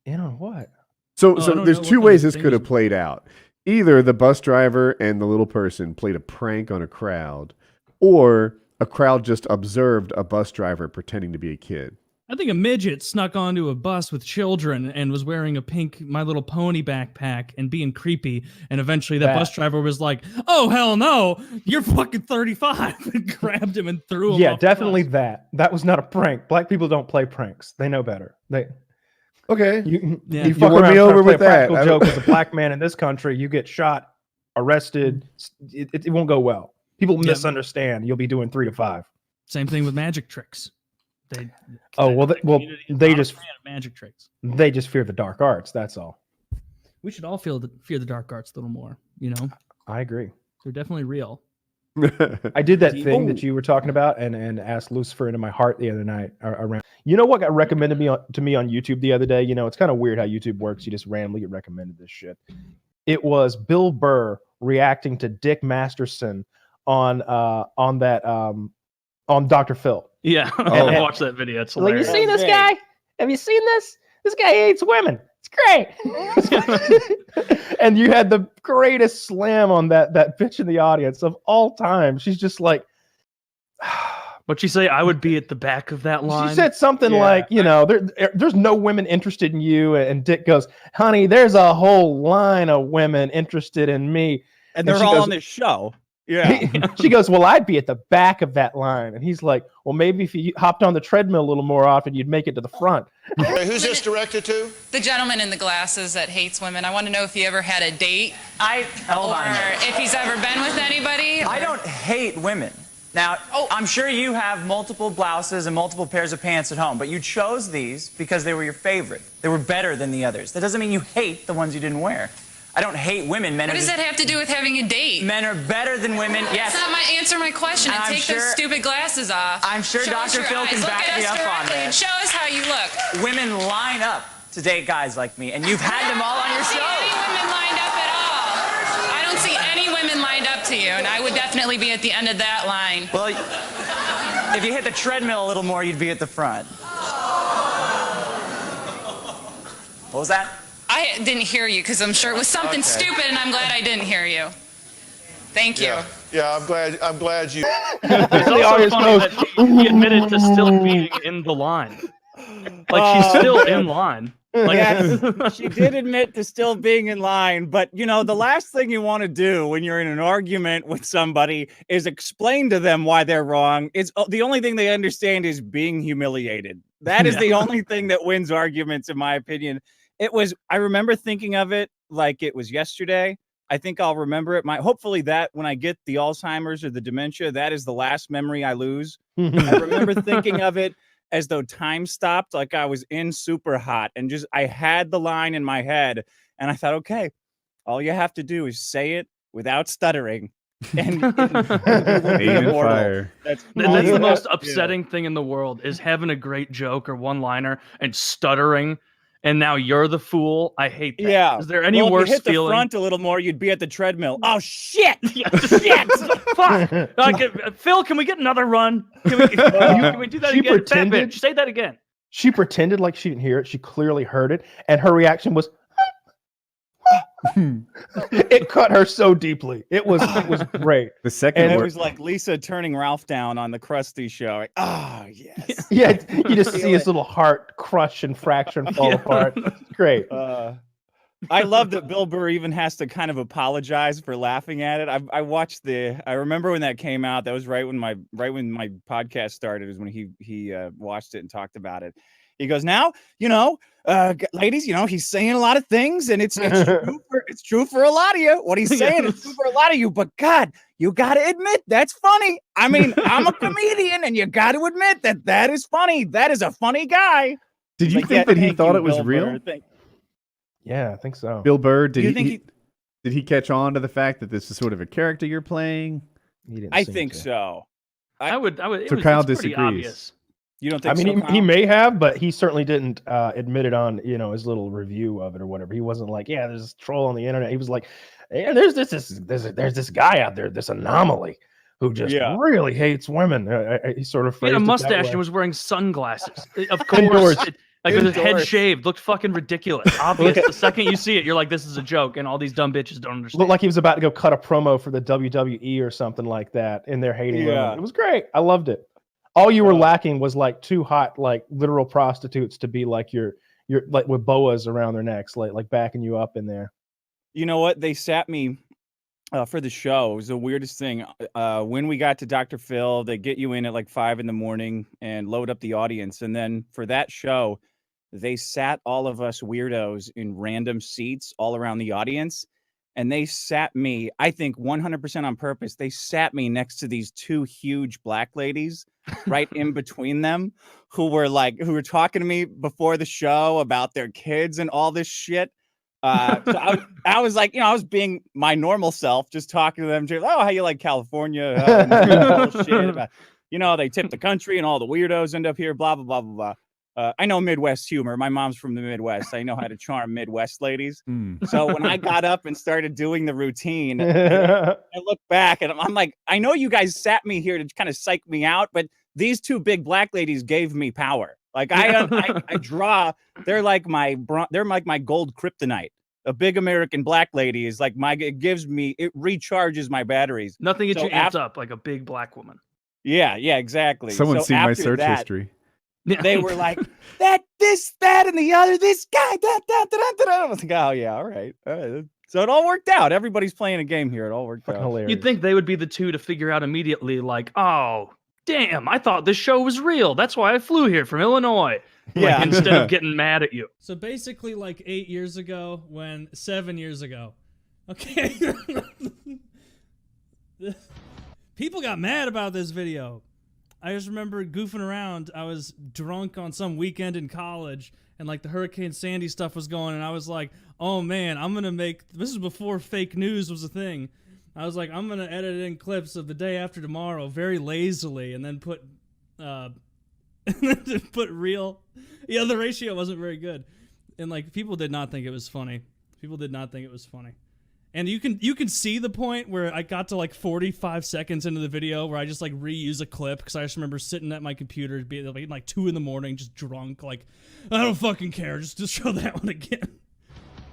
In on what? So I don't there's know two what ways kind of this could have played out. Either the bus driver and the little person played a prank on a crowd, or a crowd just observed a bus driver pretending to be a kid. I think a midget snuck onto a bus with children and was wearing a pink My Little Pony backpack and being creepy. And eventually that bus driver was like, "Oh, hell no, you're fucking 35," and grabbed him and threw him Yeah, off the definitely bus. that. That was not a prank. Black people don't play pranks. They know better. Okay. You Yeah. you fuck won around me trying to over play with a practical that. joke as a black man in this country, you get shot, arrested. It won't go well. People misunderstand. You'll be doing 3 to 5. Same thing with magic tricks. They They just fan of magic tricks. They just fear the dark arts. That's all. We should all fear the dark arts a little more. You know, I agree. they're definitely real. I did that thing that you were talking about and asked Lucifer into my heart the other night around. You know what got recommended to me on YouTube the other day? You know, it's kind of weird how YouTube works. You just randomly get recommended this shit. It was Bill Burr reacting to Dick Masterson on Dr. Phil. Yeah, I'll watch that video. It's Like, you hilarious. seen this guy? Have you seen this? This guy hates women. It's great. And you had the greatest slam on that bitch in the audience of all time. She's just like, What'd she say? I would be at the back of that line. she said something like, you know, there's no women interested in you. And Dick goes, "Honey, there's a whole line of women interested in me." And they're she all goes, on this show. Yeah. She goes, "Well, I'd be at the back of that line." And he's like, "Well, maybe if you hopped on the treadmill a little more often, you'd make it to the front." Who's this directed to? The gentleman in the glasses that hates women. I want to know if he ever had a date. Hold or on. if he's ever been with anybody. I don't hate women. Now, I'm sure you have multiple blouses and multiple pairs of pants at home, but you chose these because they were your favorite. They were better than the others. That doesn't mean you hate the ones you didn't wear. I don't hate women. Men What are does just, that have to do with having a date? Men are better than women. Yes. That's not answer my question and I'm take sure- those stupid glasses off. I'm sure Show us Dr. your Phil eyes. can Look back at me us up on directly and this. show us how you look. Women line up to date guys like me, and you've had them all on your show. Any women lined up at all? I don't see any women lined up to you, and I would definitely be at the end of that line. Well, if you hit the treadmill a little more, you'd be at the front. What was that? I didn't hear you because I'm sure it was something stupid, and I'm glad I didn't hear you. Thank you. Yeah, I'm glad you. It's also funny that he admitted to still being in the line. Like, she's still in line. Like, yes, she did admit to still being in line, but you know, the last thing you want to do when you're in an argument with somebody is explain to them why they're wrong. It's the only thing they understand is being humiliated. That is the only thing that wins arguments, in my opinion. I remember thinking of it like it was yesterday. I think I'll remember it. Hopefully that when I get the Alzheimer's or the dementia, that is the last memory I lose. I remember thinking of it as though time stopped, like I was in Super Hot, and I had the line in my head, and I thought, okay, all you have to do is say it without stuttering. And fire. That's the most upsetting thing in the world, is having a great joke or one-liner and stuttering. And now you're the fool. I hate that. Yeah. Is there any worse worse if you hit feeling? the front a little more, you'd be at the treadmill. Oh shit! Shit! Fuck! Phil, can we get another run? Can we do that She again? pretended- Say that again. She pretended like she didn't hear it. She clearly heard it, and her reaction was. It cut her so deeply. It was great. The second And it word- was like Lisa turning Ralph down on the Krusty show. Like, yes. Yeah, you just see his little heart crush and fracture and fall apart. It's great. I love that Bill Burr even has to kind of apologize for laughing at it. I remember when that came out. That was right when my podcast started. Was when he watched it and talked about it. He goes, now, ladies, he's saying a lot of things, and it's true for a lot of you. What he's saying is true for a lot of you. But God, you got to admit that's funny. I mean, I'm a comedian, and you got to admit that is funny. That is a funny guy. Did you think that he thought it was real? Yeah, I think so. Bill Burr, did he catch on to the fact that this is sort of a character you're playing? I think so. I would. So Kyle disagrees. Obvious. You don't think? I mean, so, he may have, but he certainly didn't admit it on his little review of it or whatever. He wasn't like, yeah, there's this troll on the internet. He was like, yeah, there's this guy out there, this anomaly who just really hates women. He sort of He had a mustache and was wearing sunglasses. Of course, with his head shaved, looked fucking ridiculous. Obvious. The second you see it, you're like, this is a joke, and all these dumb bitches don't understand. Looked like he was about to go cut a promo for the WWE or something like that, and they're hating women. It was great. I loved it. All you were lacking was like two hot, like literal prostitutes to be like your like with boas around their necks, like backing you up in there. You know what? They sat me for the show. It was the weirdest thing. When we got to Dr. Phil, they get you in at like 5 a.m. and load up the audience. And then for that show, they sat all of us weirdos in random seats all around the audience. And they sat me, I think 100% on purpose, they sat me next to these two huge black ladies right in between them who were talking to me before the show about their kids and all this shit. So I was like, I was being my normal self, just talking to them. Oh, how you like California? Bullshit about, they tip the country and all the weirdos end up here, blah, blah, blah, blah, blah. I know Midwest humor. My mom's from the Midwest. I know how to charm Midwest ladies. So when I got up and started doing the routine, I look back and I'm like, I know you guys sat me here to kind of psych me out, but these two big black ladies gave me power. Like I draw. They're like my gold kryptonite. A big American black lady is like it recharges my batteries. Nothing gets you amped up like a big black woman. Yeah, exactly. Someone's seen my search history. They were like, that, and the other, this guy, I was like, oh, yeah, all right. So it all worked out. Everybody's playing a game here. It all worked out. Hilarious. You'd think they would be the two to figure out immediately, like, oh, damn, I thought this show was real. That's why I flew here from Illinois. Yeah. Instead of getting mad at you. So basically, like 7 years ago. Okay. People got mad about this video. I just remember goofing around. I was drunk on some weekend in college, and like the Hurricane Sandy stuff was going, and I was like, oh man, this is before fake news was a thing. I was like, I'm going to edit in clips of the day after tomorrow very lazily, and then put real. Yeah, the ratio wasn't very good. And like people did not think it was funny. People did not think it was funny. And you can see the point where I got to like 45 seconds into the video where I just like reuse a clip because I just remember sitting at my computer being like 2 a.m, just drunk, like I don't fucking care, just show that one again.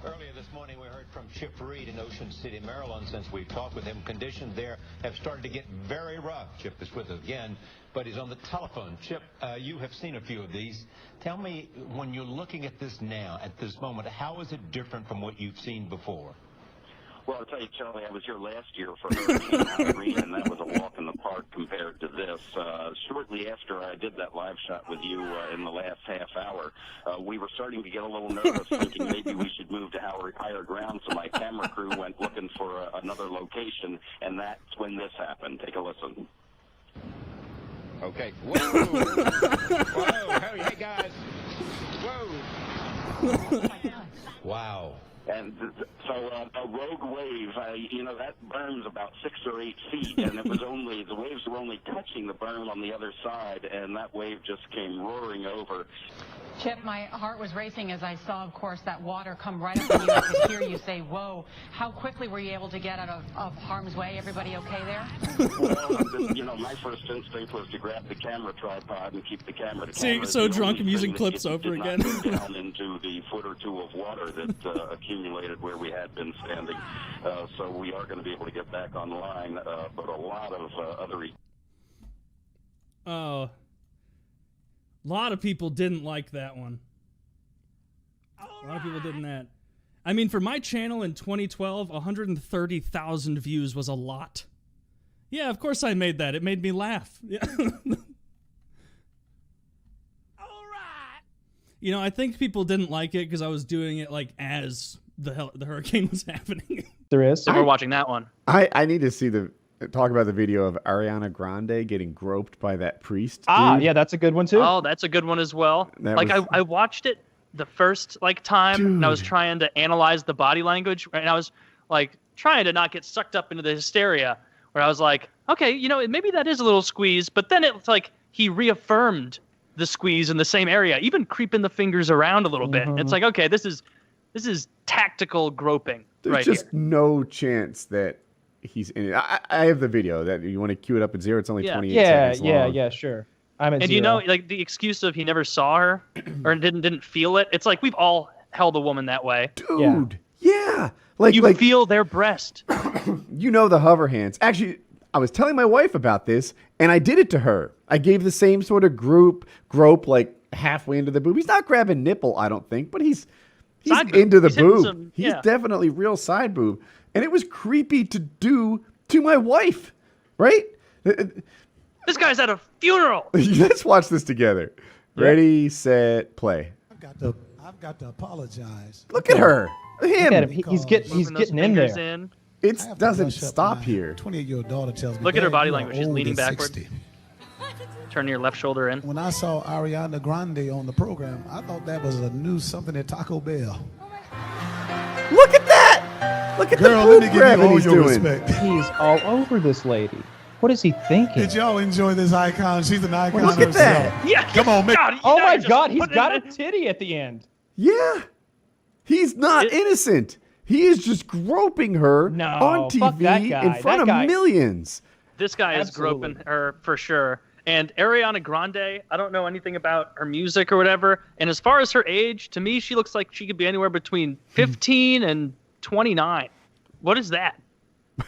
Earlier this morning, we heard from Chip Reed in Ocean City, Maryland. Since we've talked with him, conditions there have started to get very rough. Chip is with us again, but he's on the telephone. Chip, you have seen a few of these. Tell me, when you're looking at this now, at this moment, how is it different from what you've seen before? Well, I'll tell you, Charlie, I was here last year for Hurricane Irene, and that was a walk in the park compared to this. Shortly after I did that live shot with you in the last half hour, we were starting to get a little nervous, thinking maybe we should move to higher ground, so my camera crew went looking for another location, and that's when this happened. Take a listen. Okay. Whoa! Whoa! Hey, guys! Whoa! Wow. And so a rogue wave, that berm's about 6 or 8 feet, and the waves were only touching the berm on the other side, and that wave just came roaring over. Chip, my heart was racing as I saw, of course, that water come right up on you. I could hear you say, whoa. How quickly were you able to get out of harm's way? Everybody okay there? Well, my first instinct was to grab the camera tripod and keep the camera. See, so drunk I'm using clips over again. Down into the foot or two of water that accumulated where we had been standing. So we are going to be able to get back online, but a lot of other... Oh... A lot of people didn't like that one. A lot of people didn't that. I mean, for my channel in 2012, 130,000 views was a lot. Yeah, of course I made that. It made me laugh. Yeah. You know, I think people didn't like it because I was doing it like as the hurricane was happening. There is. So we're watching that one. I need to see talk about the video of Ariana Grande getting groped by that priest. Ah, dude. yeah, that's a good one too. Oh, that's a good one as well. I watched it the first time, and I was trying to analyze the body language, and I was like trying to not get sucked up into the hysteria, where I was like, okay, maybe that is a little squeeze, but then it's like he reaffirmed the squeeze in the same area, even creeping the fingers around a little bit. It's like, okay, this is tactical groping. There's just no chance that he's in it. I have the video that you want to cue it up at 0. It's only 28 seconds long. Yeah, sure. I'm at and 0. Like the excuse of he never saw her or didn't feel it. It's like we've all held a woman that way. Dude, yeah. Like you feel their breast. The hover hands. Actually, I was telling my wife about this, and I did it to her. I gave the same sort of grope like halfway into the boob. He's not grabbing nipple, I don't think, but he's into the boob. He's definitely real side boob. And it was creepy to do to my wife, right? This guy's at a funeral. Let's watch this together. Ready, set, play. I've got to apologize. Look at her. Him. Look at him. He's getting in there. It doesn't stop here. 28-year-old daughter tells me. Look at her body "Dad, you are language. She's old leaning and backward. 60." Turn your left shoulder in. When I saw Ariana Grande on the program, I thought that was something at Taco Bell. Look at that! Look at Girl, the let boob me give you grabbing all he's your doing. respect. He's all over this lady. What is he thinking? Did y'all enjoy this icon? She's an icon Look at herself. that. Yeah, Come on, man. Oh my God, he's got a titty at the end. Yeah. He's not innocent. He is just groping her on fuck that TV guy. in front of millions. This guy is groping her for sure. And Ariana Grande, I don't know anything about her music or whatever. And as far as her age, to me, she looks like she could be anywhere between 15 and 29. What is that?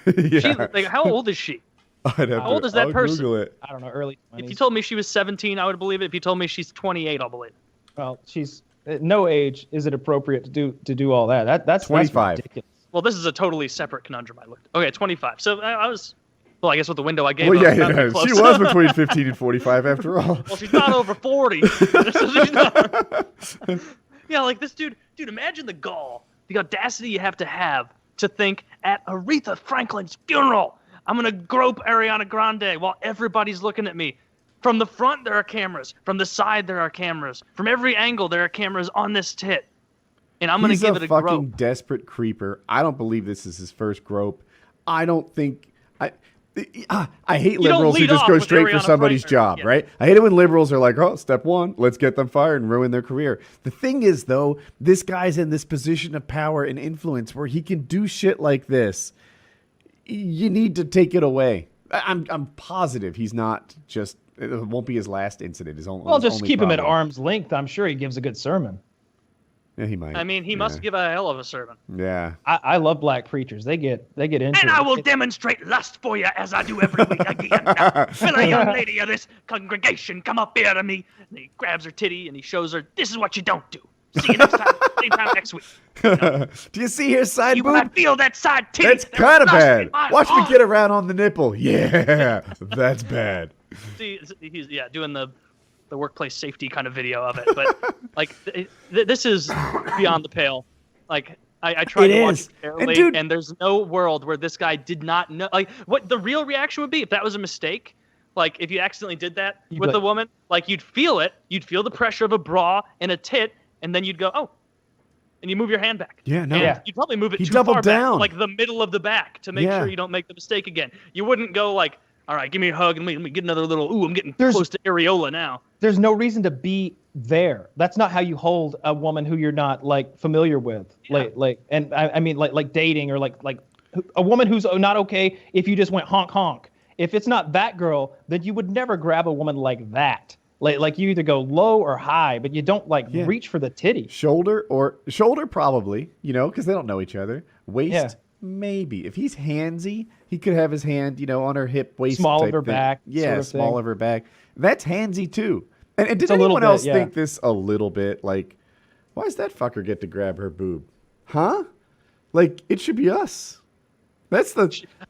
Yeah. How old is she? How old is that person? Google it. I don't know, early 20s. If you told me she was 17, I would believe it. If you told me she's 28, I'll believe it. Well, she's at no age is it appropriate to do all that. That's 25. That's ridiculous. Well, this is a totally separate conundrum I looked. Okay, 25. So I was, well, I guess with the window I gave. Well, her, yeah, she was between 15 and 45 after all. Well, she's not over 40. Yeah, like this dude, imagine the gall, the audacity you have to think at Aretha Franklin's funeral, I'm going to grope Ariana Grande while everybody's looking at me. From the front, there are cameras. From the side, there are cameras. From every angle, there are cameras on this tit. And I'm going to give it a grope. He's a fucking desperate creeper. I don't believe this is his first grope. I don't think... I hate You don't liberals who lead just off go with straight for Ariana somebody's Frankner. job, Yeah. right? I hate it when liberals are like, oh, step one, let's get them fired and ruin their career. The thing is, though, this guy's in this position of power and influence where he can do shit like this. You need to take it away. I'm positive he's not just. It won't be his last incident. His Well, just only keep him at problem. arm's length. I'm sure he gives a good sermon. Yeah, he might. I mean, he must give a hell of a sermon. Yeah. I love black preachers. They get into And it. I will demonstrate lust for you as I do every week again. Now, will a young lady of this congregation come up here to me? And he grabs her titty and he shows her, this is what you don't do. See you next time, same time next week. Do you see his side When I boob? feel that side titty. That's there's kind of lust bad. in my Watch me heart. get around on the nipple. Yeah, that's bad. See, he's doing the workplace safety kind of video of it, but like this is beyond the pale. Like I tried It to watch is. it fairly, And dude- and there's no world where this guy did not know. Like what the real reaction would be if that was a mistake. Like if you accidentally did that You'd with be a woman, like you'd feel it. You'd feel the pressure of a bra and a tit, and then you'd go, oh, and you move your hand back. Yeah, no. And Yeah. you'd probably move it He too doubled far down. back, like the middle of the back, to make Yeah. sure you don't make the mistake again. You wouldn't go like, all right, give me a hug and let me get another little. Ooh, I'm getting close to areola now. There's no reason to be there. That's not how you hold a woman who you're not like familiar with. And I mean like dating or like a woman who's not okay if you just went honk honk. If it's not that girl, then you would never grab a woman like that. Like you either go low or high, but you don't reach for the titty. Shoulder probably, because they don't know each other. Waist, maybe. If he's handsy, he could have his hand, on her hip, waist, Small of type her thing. back, Yeah, sort of small thing. of her back. That's handsy too. And did It's a little anyone else bit, yeah. think this a little bit? Like, why does that fucker get to grab her boob? Huh? Like, it should be us. That's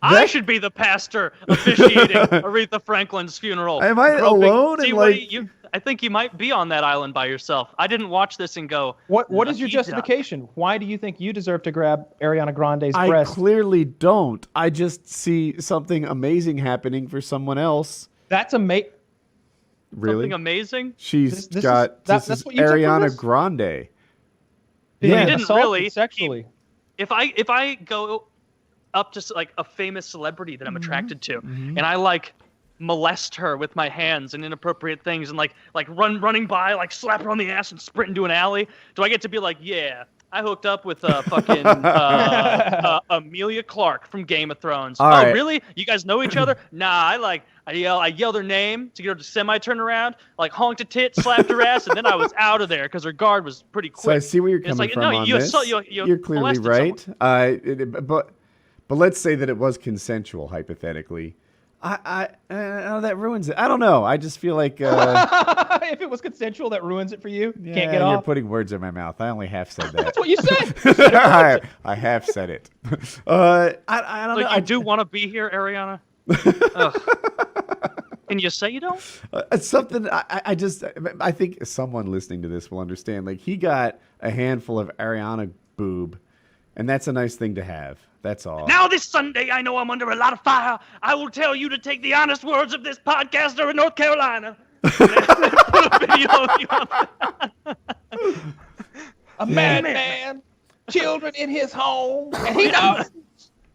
I should be the pastor officiating Aretha Franklin's funeral. Am I alone See and, what like- I think you might be on that island by yourself. I didn't watch this and go. What is your "He done." justification? Why do you think you deserve to grab Ariana Grande's I breast? clearly don't. I just see something amazing happening for someone else. That's amazing. Really? Something amazing. She's This is- got that's this is what you took from Ariana this? Grande. He didn't assaulted really sexually. If I go up to like a famous celebrity that I'm attracted to, and I like molest her with my hands and inappropriate things, and like running by, like slap her on the ass and sprint into an alley, do I get to be like, yeah, I hooked up with fucking Amelia Clark from Game of Thrones? All Oh, right. really? You guys know each other? Nah, I yelled her name to get her to semi-turn around, like honked a tit, slapped her ass, and then I was out of there because her guard was pretty quick. So I see where you're And it's coming like, from no, on you this. assault- you You're clearly molested right. But let's say that it was consensual, hypothetically. That ruins it. I don't know. I just feel like If it was consensual, that ruins it for you. yeah, Can't get you're off. putting words in my mouth. I only half said that. That's what you said. I have said it. I don't So know. you do want to be here, Ariana? Ugh. Can you say you don't? It's something I think someone listening to this will understand. Like, he got a handful of Ariana boob, and that's a nice thing to have. That's all. Now this Sunday, I know I'm under a lot of fire. I will tell you to take the honest words of this podcaster in North Carolina. Put a video of you on- A madman, children in his home, and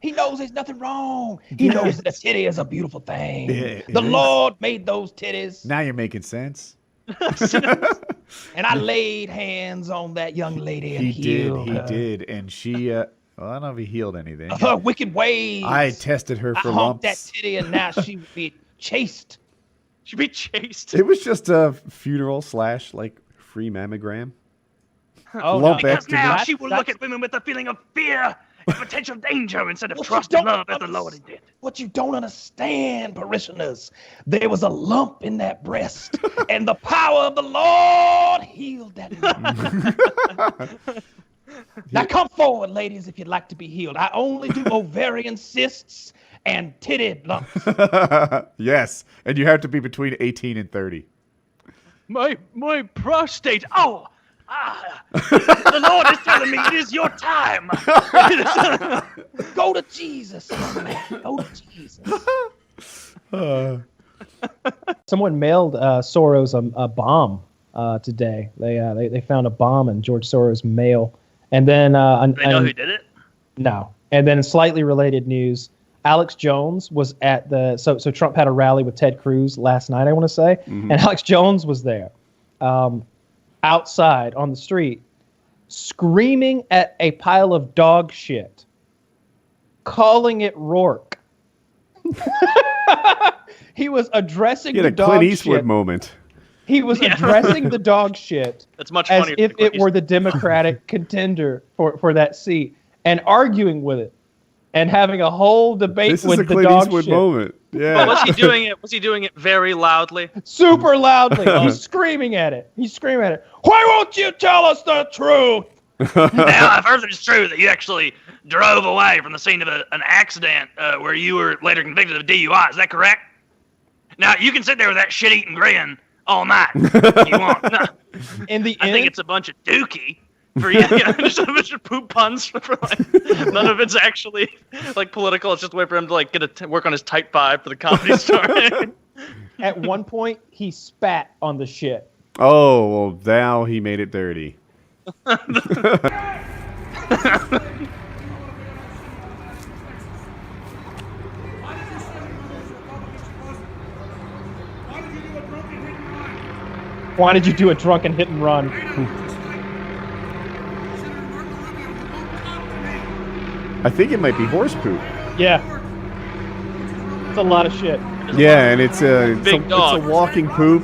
he knows there's nothing wrong. He knows that a titty is a beautiful thing. Yeah, The it is. Lord made those titties, Now you're making sense. and I laid hands on that young lady and healed He her. did, and she. Well, I don't know if he healed anything. Of her wicked ways. I tested her I for honked lumps. that titty, and now she would be chased. She'd be chased. It was just a funeral / like free mammogram. Oh, Lump Because extra. now she will look at women with a feeling of fear and potential danger instead of What you trust and don't love as the Lord did. What you don't understand, parishioners, there was a lump in that breast, and the power of the Lord healed that lump. Now come forward, ladies, if you'd like to be healed. I only do ovarian cysts and titty lumps. Yes, and you have to be between 18 and 30. My prostate. Oh. The Lord is telling me it is your time. Go to Jesus, young man. Go to Jesus. Someone mailed Soros a bomb today. They found a bomb in George Soros' mail, and then Do they know who did it? No. And then in slightly related news, Alex Jones was at the so Trump had a rally with Ted Cruz last night, I want to say, and Alex Jones was there, outside on the street, screaming at a pile of dog shit, calling it Rourke. He was addressing He had the a dog Clint Eastwood shit. moment. He was addressing the dog shit That's much as funnier if than Clint it were the Democratic contender for that seat, and arguing with it, and having a whole debate This is with a the Clint dog Eastwood shit. moment. Yeah. But was he doing it? Was he doing it very loudly? Super loudly. He's screaming at it. He's screaming at it. Why won't you tell us the truth? Now, I've heard it's true that you actually drove away from the scene of an accident where you were later convicted of DUI. Is that correct? Now, you can sit there with that shit-eating grin all night if you want. No. In the I end, think it's a bunch of dookie for you. Just a bunch of poop puns for like none of it's actually like political. It's just a way for him to like get work on his type 5 for the Comedy Store. at one point, he spat on the shit. Oh, well, now he made it dirty. Why did you do a drunken hit and run? I think it might be horse poop. Yeah. It's a lot of shit. Yeah, and it's a Big dog. It's a walking poop.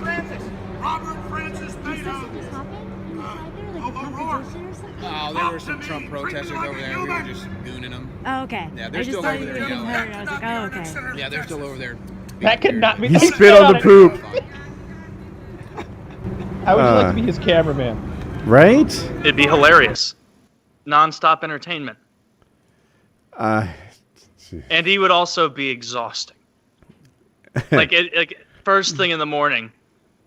Oh, there were some Trump protesters over there. We were just gooning them. Oh, okay. Yeah, I they're just still thought over you there were getting yelling. hurt. I was like, oh, okay. Yeah, they're still over there. That could not be. He spit on the poop. How would you like to be his cameraman? Right? It'd be hilarious. Non-stop entertainment. And he would also be exhausting. like first thing in the morning,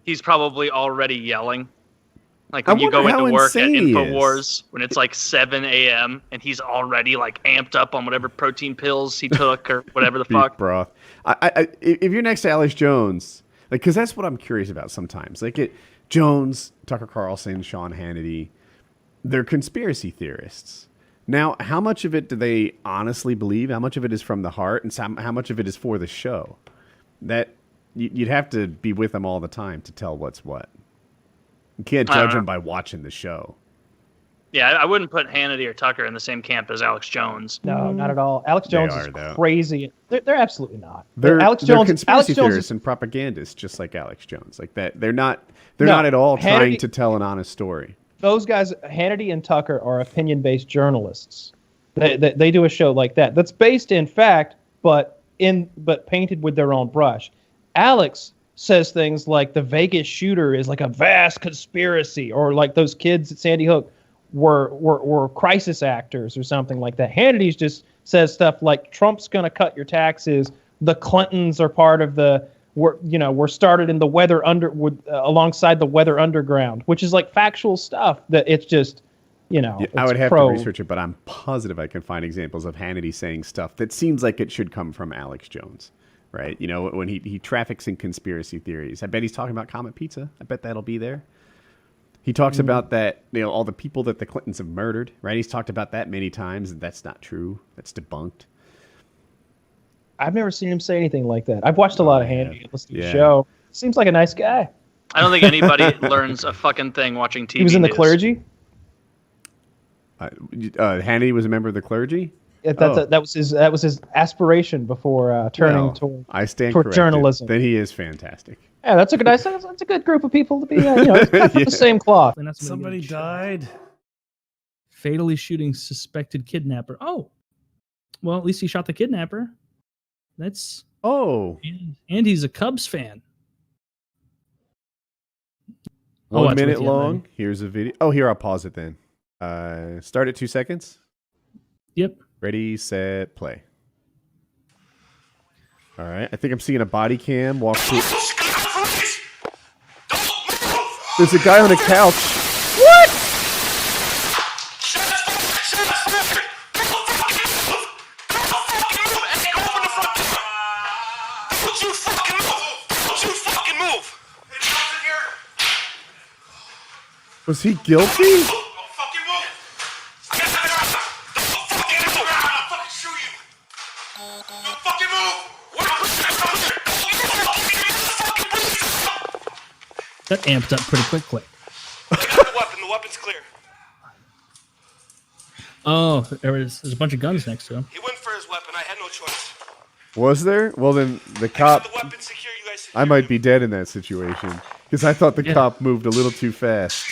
he's probably already yelling. Like when you go into work at InfoWars when it's like 7 a.m. and he's already like amped up on whatever protein pills he took or whatever the Beef fuck. broth. If you're next to Alex Jones, like, because that's what I'm curious about sometimes. Like Jones, Tucker Carlson, Sean Hannity, they're conspiracy theorists. Now, how much of it do they honestly believe? How much of it is from the heart, and how much of it is for the show? That you'd have to be with them all the time to tell what's what. You can't judge them by watching the show. Yeah, I wouldn't put Hannity or Tucker in the same camp as Alex Jones. No, not at all. Alex Jones is crazy. They're absolutely not. They're conspiracy Alex Jones theorists and propagandists, just like Alex Jones. Like that, they're not at all trying to tell an honest story. Those guys, Hannity and Tucker, are opinion-based journalists. They do a show like that that's based in fact, but painted with their own brush. Alex says things like the Vegas shooter is like a vast conspiracy, or like those kids at Sandy Hook were crisis actors or something like that. Hannity's just says stuff like Trump's going to cut your taxes. The Clintons are part of we're started in the weather alongside the weather underground, which is like factual stuff that it's just, I would have to research it, but I'm positive I can find examples of Hannity saying stuff that seems like it should come from Alex Jones, right? When he traffics in conspiracy theories. I bet he's talking about Comet Pizza. I bet that'll be there. He talks about that, all the people that the Clintons have murdered, right? He's talked about that many times, and that's not true. That's debunked. I've never seen him say anything like that. I've watched a lot of Hannity and listened to the show. Seems like a nice guy. I don't think anybody learns a fucking thing watching TV. He was in the news. clergy? Hannity was a member of the clergy? Yeah, that was his aspiration before turning toward journalism. Then he is fantastic. Yeah, that's a good group of people to be. It's cut from the same cloth. Somebody died. Fatally shooting suspected kidnapper. Oh, well, at least he shot the kidnapper. That's and he's a Cubs fan. 1 minute long. Here's a video. Oh, here, I'll pause it then. Start at 2 seconds. Yep. Ready, set, play. All right. I think I'm seeing a body cam walk through. There's a guy on a couch. What? Was he guilty? That amped up pretty quickly. I got the weapon. The weapon's clear. Oh, there's a bunch of guns next to him. He went for his weapon. I had no choice. Was there? Well, then the cop. I might be dead in that situation because I thought the cop moved a little too fast.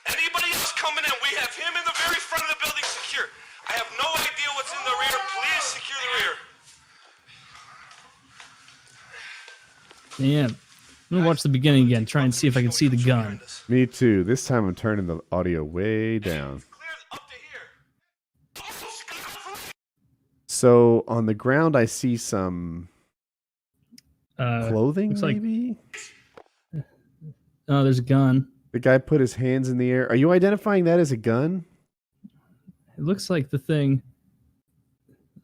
Anybody else coming in? We have him in the very front of the building secure. I have no idea what's in the rear. Please secure the rear. Damn. I'm gonna watch the beginning again, try and see if I can see the gun. Me too. This time I'm turning the audio way down. So on the ground, I see some clothing, looks like- maybe? Oh, there's a gun. The guy put his hands in the air. Are you identifying that as a gun? It looks like the thing.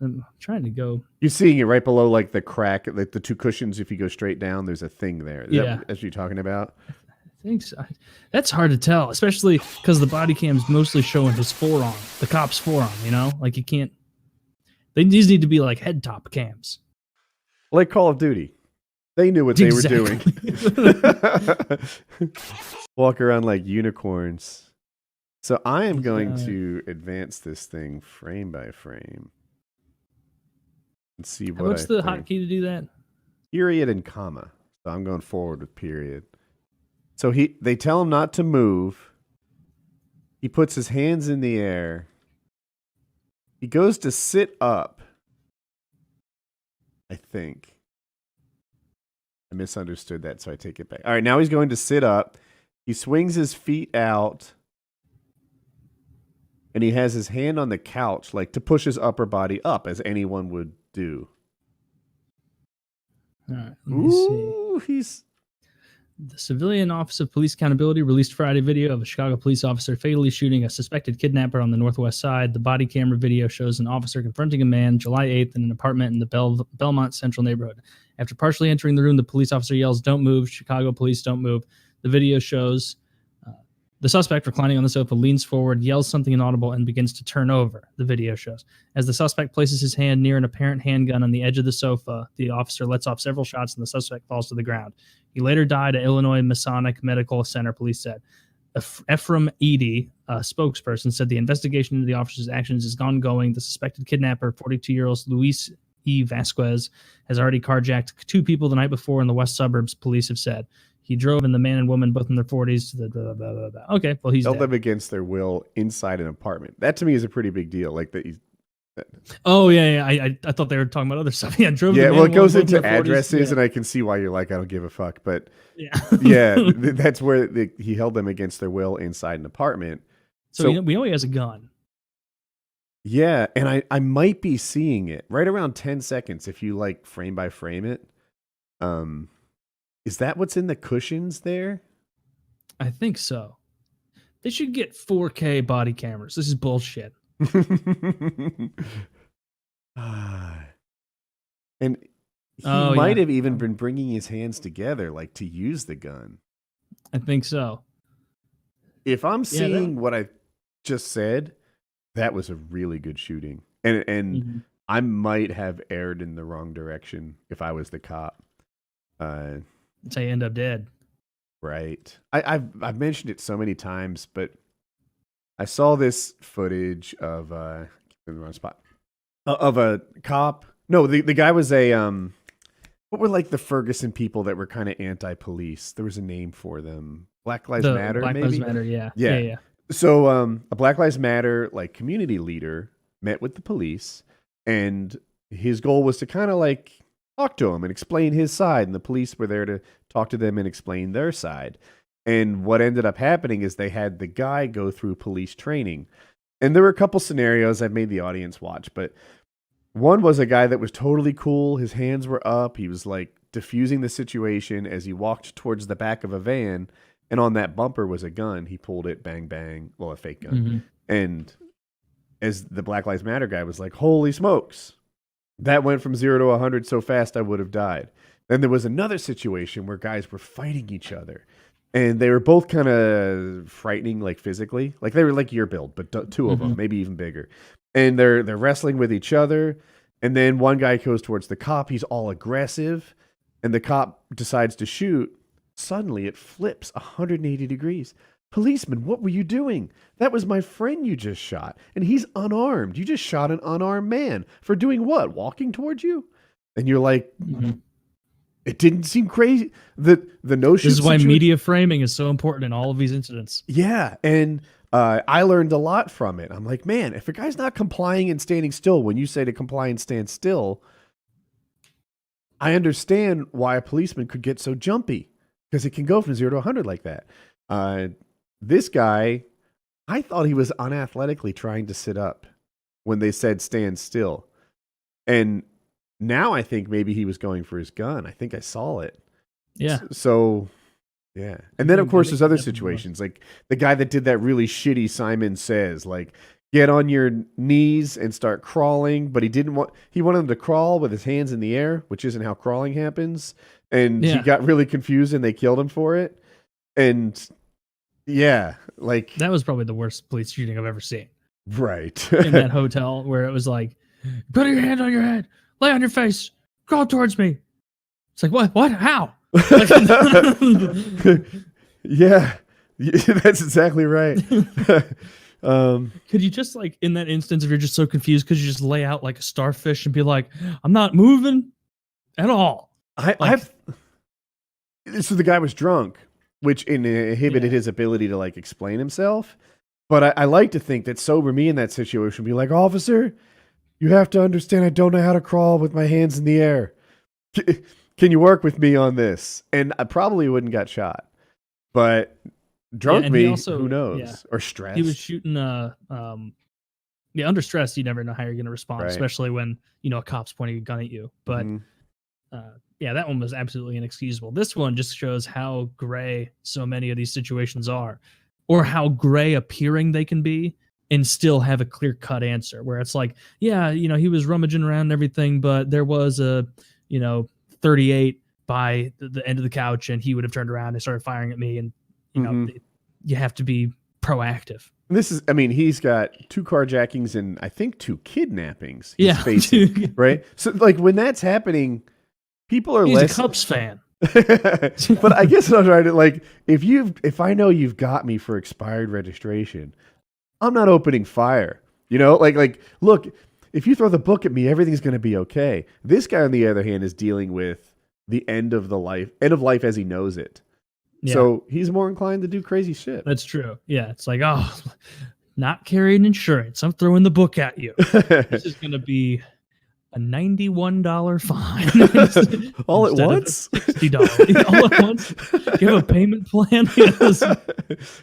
I'm trying to go. You're seeing it right below, like the crack, like the two cushions. If you go straight down, there's a thing there. Is that what you're talking about? I think so. That's hard to tell, especially because the body cam's mostly showing his forearm, the cop's forearm. You know, like you can't. These need to be like head top cams. Like Call of Duty. They knew what they were doing. Walk around like unicorns. So I am going to advance this thing frame by frame. And see what What's the hotkey to do that? Period and comma. So I'm going forward with period. So they tell him not to move. He puts his hands in the air. He goes to sit up. I think. I misunderstood that, so I take it back. All right, now he's going to sit up. He swings his feet out. And he has his hand on the couch, like to push his upper body up, as anyone would do. All right, let me see. The Civilian Office of Police Accountability released Friday video of a Chicago police officer fatally shooting a suspected kidnapper on the Northwest Side. The body camera video shows an officer confronting a man July 8th in an apartment in the Belmont Central neighborhood. After partially entering the room, the police officer yells, "Don't move, Chicago police, don't move." The video shows the suspect reclining on the sofa leans forward, yells something inaudible, and begins to turn over, the video shows. As the suspect places his hand near an apparent handgun on the edge of the sofa, the officer lets off several shots and the suspect falls to the ground. He later died at Illinois Masonic Medical Center, police said. Ephraim Edie, a spokesperson, said the investigation into the officer's actions is ongoing. The suspected kidnapper, 42-year-old Luis E. Vasquez, has already carjacked 2 people the night before in the west suburbs, police have said. He drove in the man and woman, both in their 40s. To the blah, blah, blah, blah. Okay, well, he's Held dead. them against their will inside an apartment. That to me is a pretty big deal. Like that. Oh yeah. I thought they were talking about other stuff. Yeah, drove. Yeah, the man well, it and goes woman, both in into their 40s. addresses, Yeah. and I can see why you're like, I don't give a fuck. But yeah, that's where he held them against their will inside an apartment. So we know he has a gun. Yeah, and I might be seeing it right around 10 seconds if you like frame by frame it. Is that what's in the cushions there? I think so. They should get 4K body cameras. This is bullshit. And he might have even been bringing his hands together, like to use the gun. I think so. If I'm seeing what I just said, that was a really good shooting. And I might have erred in the wrong direction if I was the cop. That's how you end up dead. Right. I've mentioned it so many times, but I saw this footage of in the wrong spot of a cop. No, the guy was a what were like the Ferguson people that were kind of anti-police? There was a name for them. Black Lives Matter. Black maybe? Lives Matter. Yeah. So a Black Lives Matter like community leader met with the police, and his goal was to kind of like talk to him and explain his side, and the police were there to talk to them and explain their side. And what ended up happening is they had the guy go through police training. And there were a couple scenarios I've made the audience watch, but one was a guy that was totally cool. His hands were up. He was like diffusing the situation as he walked towards the back of a van, and on that bumper was a gun. He pulled it, bang, bang. Well, a fake gun. Mm-hmm. And as the Black Lives Matter guy was like, holy smokes. That went from 0 to 100 so fast I would have died. Then there was another situation where guys were fighting each other. And they were both kind of frightening, like physically. Like they were like your build, but 2 of them, maybe even bigger. And they're wrestling with each other. And then one guy goes towards the cop. He's all aggressive. And the cop decides to shoot. Suddenly, it flips 180 degrees. Policeman, what were you doing? That was my friend you just shot. And he's unarmed. You just shot an unarmed man. For doing what? Walking towards you? And you're like, it didn't seem crazy. The notion. This is why media framing is so important in all of these incidents. Yeah. And I learned a lot from it. I'm like, man, if a guy's not complying and standing still when you say to comply and stand still, I understand why a policeman could get so jumpy because it can go from 0 to 100 like that. This guy, I thought he was unathletically trying to sit up when they said stand still. And now I think maybe he was going for his gun. I think I saw it. Yeah. So, yeah. And then, of course, there's other situations. Like the guy that did that really shitty Simon Says, like, get on your knees and start crawling. But he wanted him to crawl with his hands in the air, which isn't how crawling happens. And he got really confused and they killed him for it. And yeah, like that was probably the worst police shooting I've ever seen. Right. In that hotel where it was like, put your hand on your head, lay on your face, crawl towards me. It's like, what? How? Yeah, that's exactly right. Could you just like in that instance, if you're just so confused, could you just lay out like a starfish and be like, I'm not moving at all? So the guy was drunk, which inhibited his ability to like explain himself. But I like to think that sober me in that situation would be like, officer, you have to understand I don't know how to crawl with my hands in the air. Can you work with me on this? And I probably wouldn't got shot. But drunk me, who knows? Yeah. Or stressed. He was shooting under stress, you never know how you're going to respond, especially when, a cop's pointing a gun at you. But that one was absolutely inexcusable. This one just shows how gray so many of these situations are, or how gray appearing they can be and still have a clear-cut answer where it's like, he was rummaging around and everything, but there was a, 38 by the end of the couch and he would have turned around and started firing at me. And, you have to be proactive. He's got 2 carjackings and I think 2 kidnappings. He's facing, right? So like when that's happening, people are He's less a Cubs fan. But I guess I'm trying to like, if I know you've got me for expired registration, I'm not opening fire. Like look, if you throw the book at me, everything's going to be okay. This guy, on the other hand, is dealing with the end of life as he knows it. Yeah. So he's more inclined to do crazy shit. That's true. Yeah. It's like, not carrying insurance. I'm throwing the book at you. This is going to be a $91 fine. All at once? $60. All at once? You have a payment plan?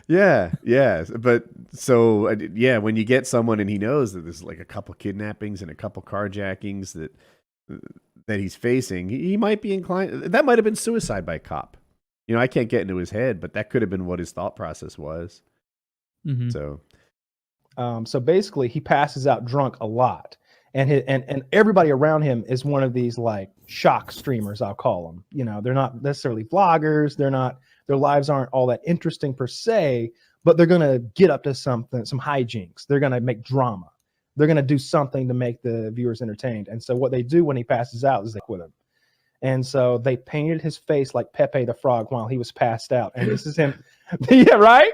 Yeah. But so, when you get someone and he knows that there's like a couple kidnappings and a couple carjackings that he's facing, he might be inclined. That might have been suicide by cop. I can't get into his head, but that could have been what his thought process was. Mm-hmm. So basically, he passes out drunk a lot. And everybody around him is one of these like shock streamers, I'll call them. They're not necessarily vloggers. Their lives aren't all that interesting per se, but they're going to get up to some hijinks. They're going to make drama. They're going to do something to make the viewers entertained. And so what they do when he passes out is they with him. And so they painted his face like Pepe the Frog while he was passed out. And this is him. Yeah, right?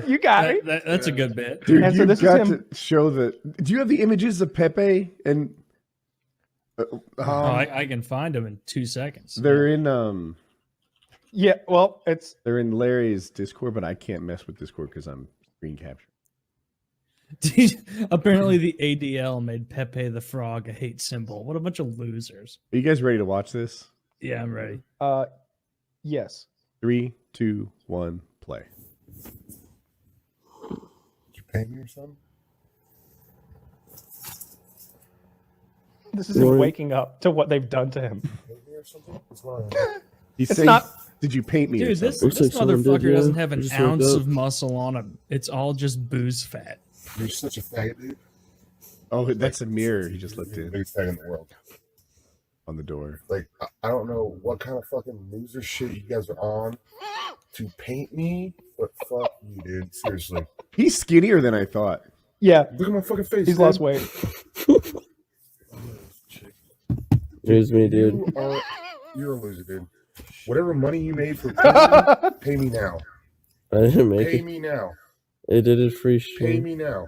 You got it. That's a good bit. Dude, and so this got is him. To show do you have the images of Pepe? And I can find them in 2 seconds. They're in yeah, well, they're in Larry's Discord, but I can't mess with Discord because I'm screen captured. Apparently the ADL made Pepe the Frog a hate symbol. What a bunch of losers. Are you guys ready to watch this? Yeah, I'm ready. Yes. 3, 2, 1, play. Did you pay me or something? This is him waking up to what they've done to him. What's going on? He's saying, did you paint me? Dude, this motherfucker doesn't have an ounce of muscle on him. It's all just booze fat. You're such a faggot, dude. Oh, that's a mirror he just looked in. Biggest faggot in the world. On the door. Like, I don't know what kind of fucking loser shit you guys are on to paint me, but fuck you, dude. Seriously. He's skinnier than I thought. Yeah. Look at my fucking face. He's lost weight. It was me, dude. You're a loser, dude. Whatever money you made for pay me now. I didn't make Pay it. me now. It did it free Pay stream. me now.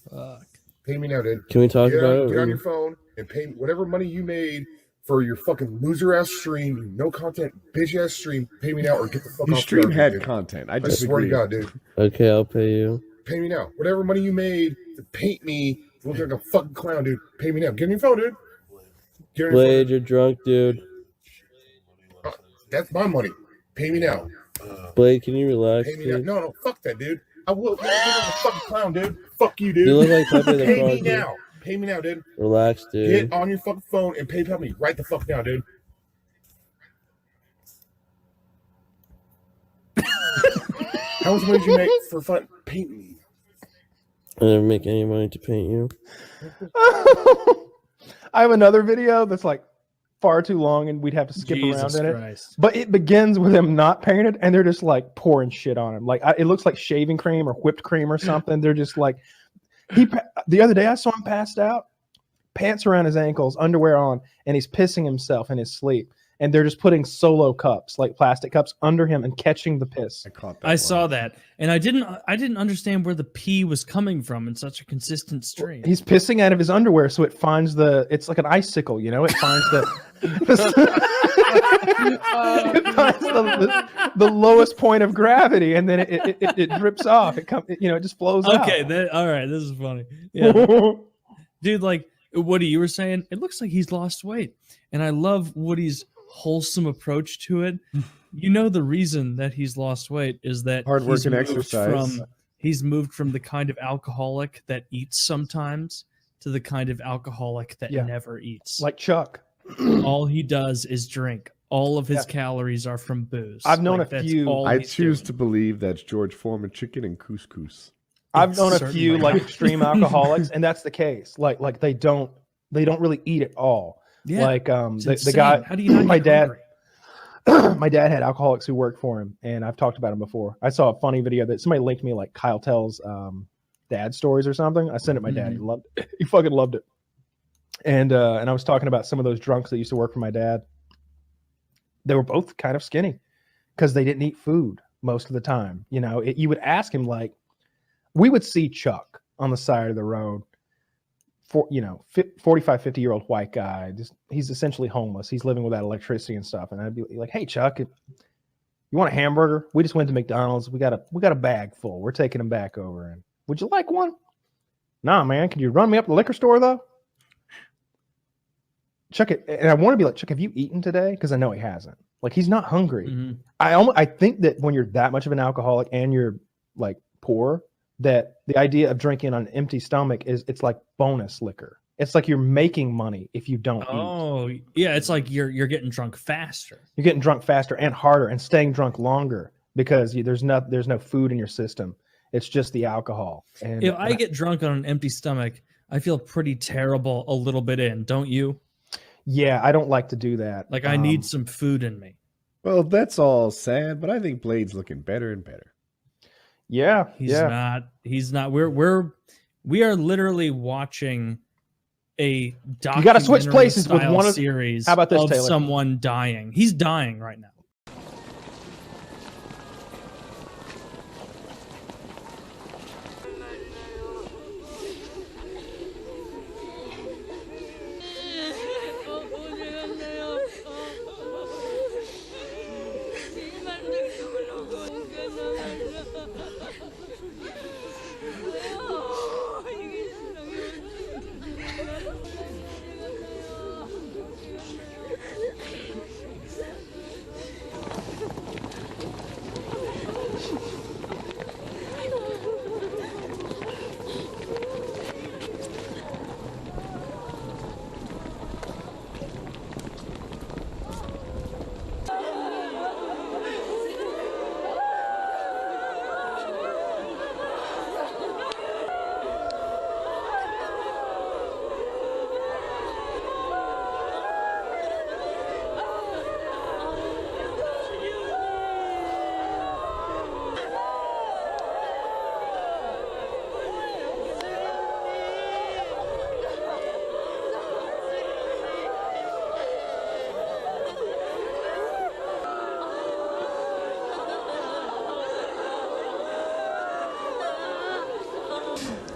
Fuck. Pay me now, dude. Can we talk about it? Get on your phone and pay me whatever money you made for your fucking loser ass stream, you no content bitch ass stream. Pay me now or get the fuck Your off. stream the had dude. content. I I just swear to God, dude. Okay, I'll pay you. Pay me now. Whatever money you made to paint me to look like a fucking clown, dude. Pay me now. Get on your phone, dude. Get on your Blade, you're drunk, dude. phone. That's my money. Pay me now. Blade, can you relax, Pay me now. dude? No, fuck that, dude. I will. You're like a fucking clown, dude. Fuck you, dude. You look like Pepe the Pay Frog, me dude. now. Pay me now, dude. Relax, dude. Get on your fucking phone and PayPal me right the fuck now, dude. How much money did you make for fun painting me? I didn't make any money to paint you. I have another video that's like far too long and we'd have to skip Jesus around in Christ. it. But it begins with him not painted and they're just like pouring shit on him. Like it looks like shaving cream or whipped cream or something. They're just like the other day I saw him passed out, pants around his ankles, underwear on, and he's pissing himself in his sleep. And they're just putting solo cups, like plastic cups, under him and catching the piss. I saw that, and I didn't understand where the pee was coming from in such a consistent stream. He's pissing out of his underwear, so it finds it's like an icicle, you know? It finds the lowest point of gravity, and then it drips off. It comes, it just flows out. Okay, all right, this is funny. Yeah, dude, like Woody, you were saying, it looks like he's lost weight, and I love Woody's wholesome approach to it. You know, the reason that he's lost weight is that Hard work and exercise. He's moved from the kind of alcoholic that eats sometimes to the kind of alcoholic that never eats. Like Chuck. All he does is drink. All of his calories are from booze. I've known a few. I choose to believe that's George Foreman chicken and couscous. I've known a few like extreme alcoholics, and that's the case. Like they don't really eat at all. Yeah, like the guy. How do you not my get dad. hungry? My dad had alcoholics who worked for him, and I've talked about him before. I saw a funny video that somebody linked me, like Kyle tells dad stories or something. I sent it to my dad. He loved it. He fucking loved it. And I was talking about some of those drunks that used to work for my dad. They were both kind of skinny because they didn't eat food most of the time. You would ask him, like, we would see Chuck on the side of the road. 45, 50-year-old white guy. He's essentially homeless. He's living without electricity and stuff. And I'd be like, "Hey, Chuck, you want a hamburger? We just went to McDonald's. We got a bag full. We're taking them back over. And would you like one? Nah, man. Can you run me up the liquor store though?" Chuck, and I want to be like, "Chuck, have you eaten today?" Because I know he hasn't. Like, he's not hungry. Mm-hmm. I think that when you're that much of an alcoholic and you're like poor, that the idea of drinking on an empty stomach it's like bonus liquor. It's like you're making money if you don't eat. Oh, yeah, it's like you're getting drunk faster. You're getting drunk faster and harder and staying drunk longer because there's no food in your system. It's just the alcohol. And if I get drunk on an empty stomach, I feel pretty terrible a little bit in, don't you? Yeah, I don't like to do that. Like I need some food in me. Well, that's all sad, but I think Blade's looking better and better. Yeah, He's not. We are literally watching a documentary. You got to switch places with one of series. How about this, of Taylor? Someone dying. He's dying right now.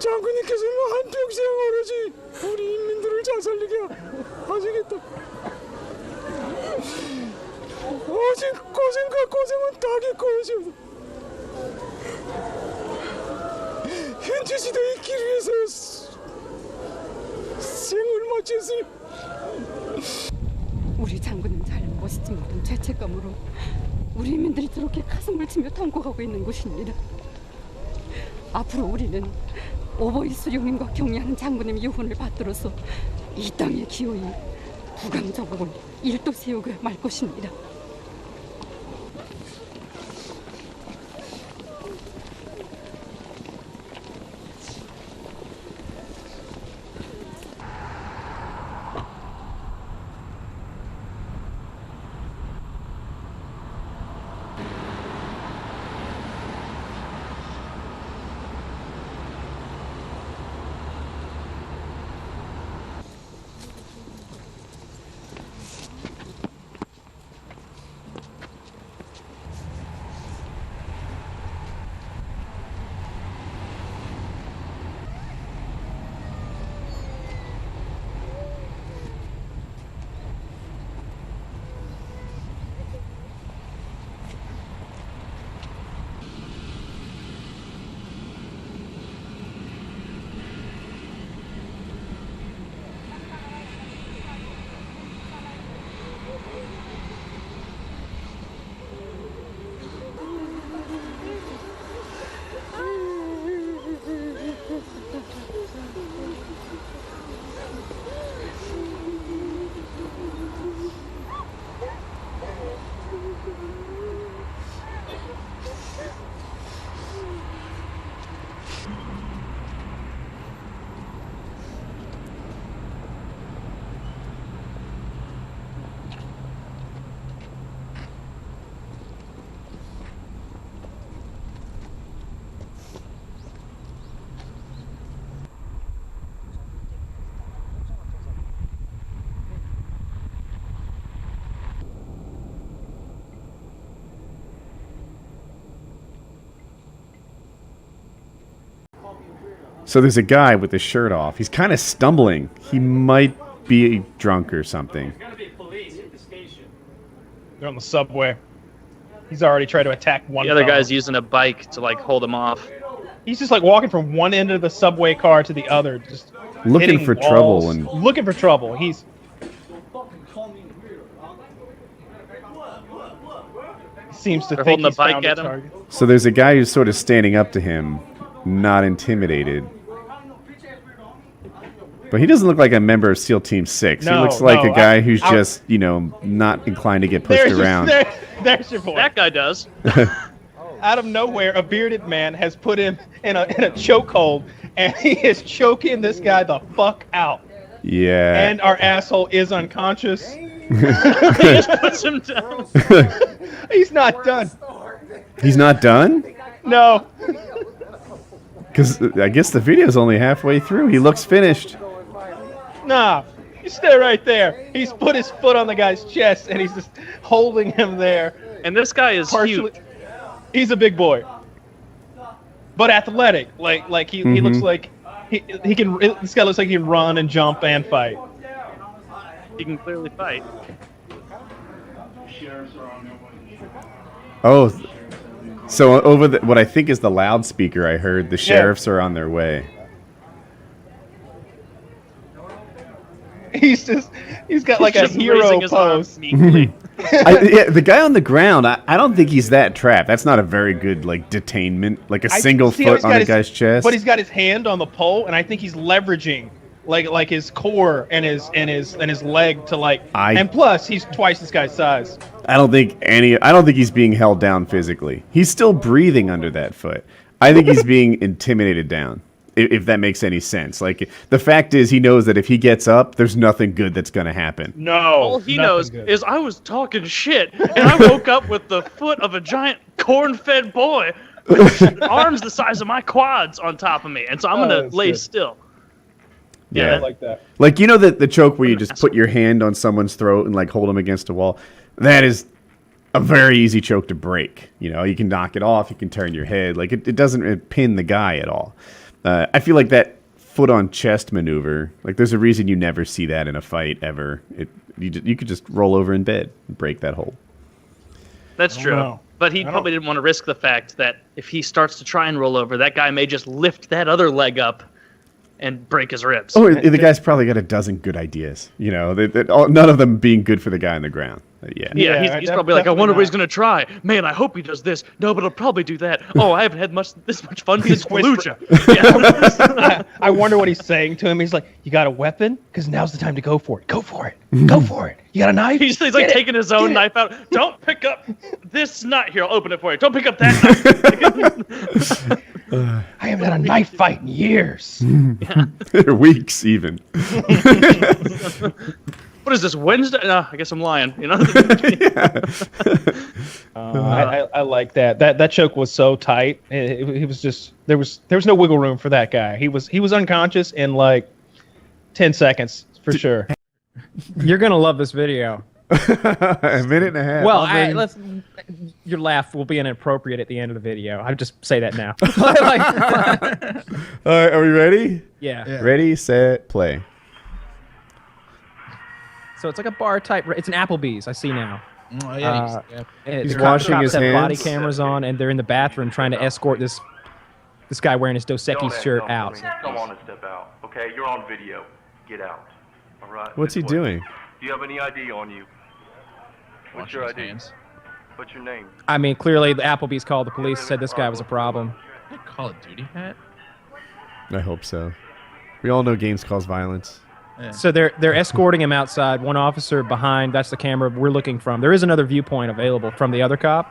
장군님께서는 한평생 오로지 우리 인민들을 잘 살리게 하시겠다. 오직 고생과 고생은 닭의 것이오다. 현재 시대의 길 위에서 생을 마쳤으니 우리 장군님 잘못이지 못한 죄책감으로 우리 인민들이 저렇게 가슴을 치며 통곡하고 있는 것입니다. 앞으로 우리는 오버이 수령님과 경례하는 장군님의 유언을 받들어서 이 땅에 기어이 부강자복을 일도 세우고 말 것입니다. So there's a guy with his shirt off. He's kind of stumbling. He might be drunk or something. They're on the subway. He's already tried to attack one. The other fellow. guy's using a bike to like hold him off. He's just like walking from one end of the subway car to the other, just Looking hitting for walls, trouble and looking for trouble. He seems to They're think holding the he's bike found a at him. target. so there's a guy who's sort of standing up to him, not intimidated. But he doesn't look like a member of SEAL Team 6. He No, looks like no, a guy I- who's I- just, you know, not inclined to get pushed around. There's your boy. That guy does. Out of nowhere, a bearded man has put him in a chokehold, and he is choking this guy the fuck out. Yeah. And our asshole is unconscious. He just puts him down. He's not done. He's not done? No. Because I guess the video's only halfway through. He looks finished. Nah. You stay right there. He's put his foot on the guy's chest, and he's just holding him there. And this guy is huge. He's a big boy, but athletic. Like he looks like he can. This guy looks like he can run and jump and fight. He can clearly fight. Oh, so over what I think is the loudspeaker, I heard the sheriffs are on their way. He's got like a hero pose. Yeah, the guy on the ground, I don't think he's that trapped. That's not a very good like detainment, like a single foot on a guy's chest. But he's got his hand on the pole, and I think he's leveraging like his core and his leg to like. And plus, he's twice this guy's size. I don't think he's being held down physically. He's still breathing under that foot. I think he's being intimidated down. If that makes any sense. Like, the fact is, he knows that if he gets up, there's nothing good that's going to happen. No. All he knows is I was talking shit, and I woke up with the foot of a giant corn-fed boy with arms the size of my quads on top of me, and so I'm going to lay still. Yeah. I like that. Like, you know the choke where you just put your hand on someone's throat and, like, hold them against a wall? That is a very easy choke to break. You know, you can knock it off, you can turn your head. Like, it doesn't pin the guy at all. I feel like that foot on chest maneuver, like there's a reason you never see that in a fight ever. You could just roll over in bed and break that hold. That's true. know. But he probably didn't want to risk the fact that if he starts to try and roll over, that guy may just lift that other leg up and break his ribs. Oh, the guy's probably got a dozen good ideas. You know, none of them being good for the guy on the ground. Yeah, he's probably like, I wonder what he's gonna try. Man, I hope he does this. No, but he'll probably do that. Oh, I haven't had this much fun since Fallujah. I wonder what he's saying to him. He's like, "You got a weapon? Because now's the time to go for it. Go for it. Go for it. You got a knife? He's like taking his own knife out. Don't pick up this knife. Here, I'll open it for you. Don't pick up that knife. I haven't had a knife fight in years. Weeks even. What is this, Wednesday? No, I guess I'm lying. You know. I like that. That choke was so tight. It was just there was no wiggle room for that guy. He was unconscious in like 10 seconds for sure. You're gonna love this video. A minute and a half. Well, your laugh will be inappropriate at the end of the video. I just say that now. All right, are we ready? Yeah. Ready, set, play. So it's like a bar type. It's an Applebee's. I see now. Oh, yeah, He's washing his hands. Body cameras on, and they're in the bathroom trying to escort this guy wearing his Dos Equis shirt out. Come on and step out. Okay, you're on video. Get out. All right. What's he doing? Do you have any ID on you? What's your ID? What's your name? I mean, clearly the Applebee's called the police, said this guy was a problem. Call of Duty hat? I hope so. We all know games cause violence. Yeah. So they're escorting him outside. One officer behind. That's the camera we're looking from. There is another viewpoint available from the other cop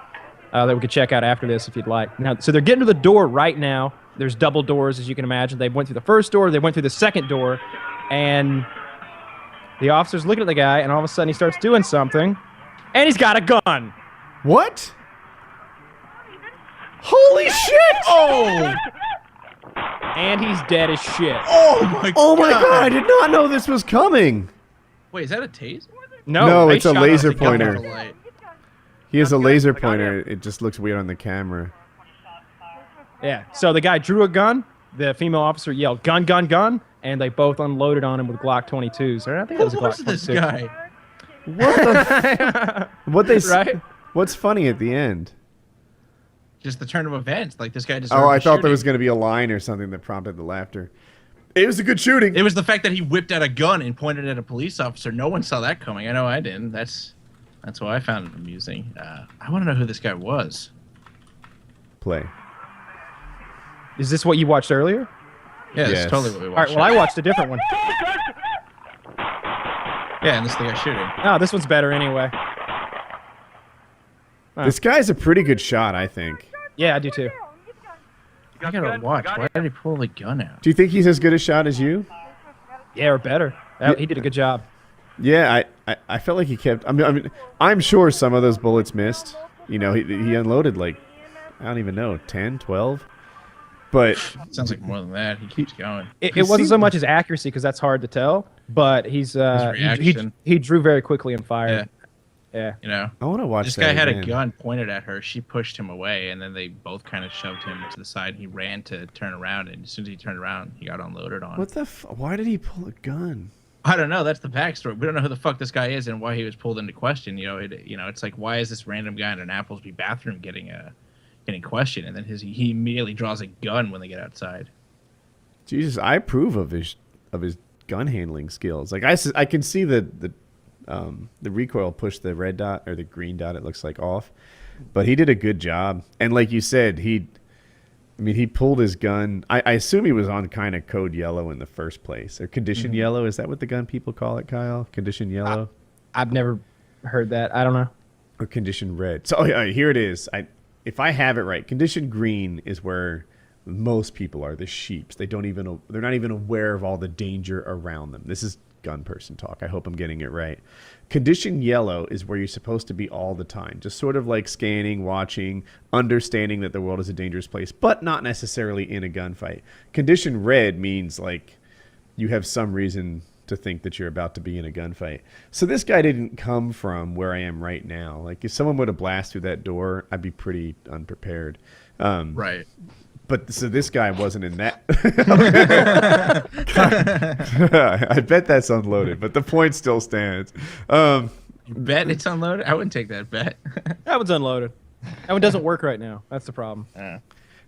that we could check out after this if you'd like. Now, so they're getting to the door right now. There's double doors, as you can imagine. They went through the first door. They went through the second door, and the officer's looking at the guy, and all of a sudden he starts doing something, and he's got a gun. What? Holy shit! Oh! And he's dead as shit. Oh my god! I did not know this was coming. Wait, is that a taser? No, it's a shot laser off the gun. pointer. He has a laser pointer. It just looks weird on the camera. Yeah. So the guy drew a gun. The female officer yelled, "Gun, gun, gun!" And they both unloaded on him with Glock 22s. Or I think that was a Glock 22. Who's this guy? What they right? What's funny at the end? Just the turn of events. Like this guy just. Oh, I thought there was going to be a line or something that prompted the laughter. It was a good shooting. It was the fact that he whipped out a gun and pointed at a police officer. No one saw that coming. I know I didn't. That's why I found it amusing. I want to know who this guy was. Play. Is this what you watched earlier? Yeah, this is totally what we watched. All right, well, I watched a different one. Yeah, and this is the guy shooting. No, this one's better anyway. This guy's a pretty good shot, I think. Yeah, I do too. I gotta watch. Why did he pull the gun out? Do you think he's as good a shot as you? Yeah, or better. He did a good job. Yeah, I felt like he kept. I mean, I'm sure some of those bullets missed. You know, he unloaded like, I don't even know, 10, 12. But sounds like more than that. He keeps going. It wasn't so much his accuracy because that's hard to tell, but he's he drew very quickly and fired. Yeah. You know, I want to watch. This guy had a gun pointed at her. She pushed him away, and then they both kind of shoved him to the side. He ran to turn around, and as soon as he turned around, he got unloaded on. What the? Why did he pull a gun? I don't know. That's the backstory. We don't know who the fuck this guy is and why he was pulled into question. You know, it's like, why is this random guy in an Applebee bathroom getting questioned? And then he immediately draws a gun when they get outside. Jesus, I approve of his gun handling skills. Like I can see the recoil push the red dot or the green dot, it looks like, off, but he did a good job. And like you said, he pulled his gun. I assume he was on kind of code yellow in the first place, or condition yellow. Is that what the gun people call it, Kyle? Condition yellow? I've never heard that. I don't know. Or condition red. So here it is. If I have it right, condition green is where most people are, the sheeps. They're not even aware of all the danger around them. This is gun person talk. I hope I'm getting it right. Condition yellow is where you're supposed to be all the time, just sort of like scanning, watching, understanding that the world is a dangerous place, but not necessarily in a gunfight. Condition red means like you have some reason to think that you're about to be in a gunfight. So this guy didn't come from where I am right now. Like if someone would have blasted through that door, I'd be pretty unprepared. Right. But so this guy wasn't in that. I bet that's unloaded, but the point still stands. You bet it's unloaded? I wouldn't take that bet. That one's unloaded. That one doesn't work right now. That's the problem.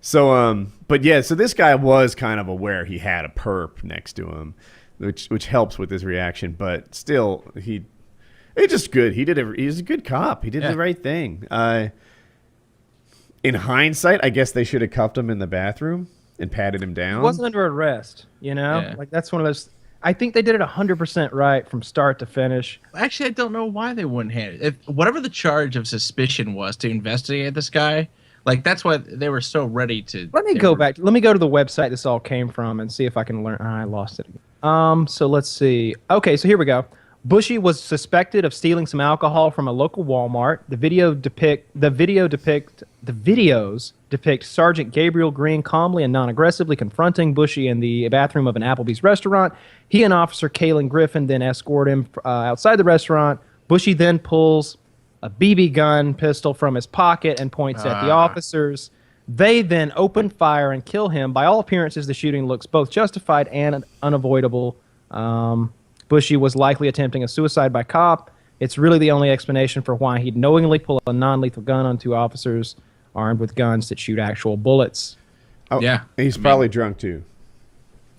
So, but yeah, so this guy was kind of aware he had a perp next to him, which helps with his reaction. But still, it's just good. He's a good cop. He did the right thing. In hindsight, I guess they should have cuffed him in the bathroom and patted him down. He wasn't under arrest, you know? Yeah. Like, that's one of those... I think they did it 100% right from start to finish. Actually, I don't know why they wouldn't hand it. Whatever the charge of suspicion was to investigate this guy, like, that's why they were so ready to... Let me go back. Let me go to the website this all came from and see if I can learn... I lost it again. So let's see. Okay, so here we go. Bushy was suspected of stealing some alcohol from a local Walmart. The videos depict Sergeant Gabriel Green calmly and non-aggressively confronting Bushy in the bathroom of an Applebee's restaurant. He and Officer Kalen Griffin then escort him outside the restaurant. Bushy then pulls a BB gun pistol from his pocket and points at the officers. They then open fire and kill him. By all appearances, the shooting looks both justified and unavoidable. Bushy was likely attempting a suicide by cop. It's really the only explanation for why he'd knowingly pull a non-lethal gun on two officers armed with guns that shoot actual bullets. Oh, yeah. He's probably drunk, too.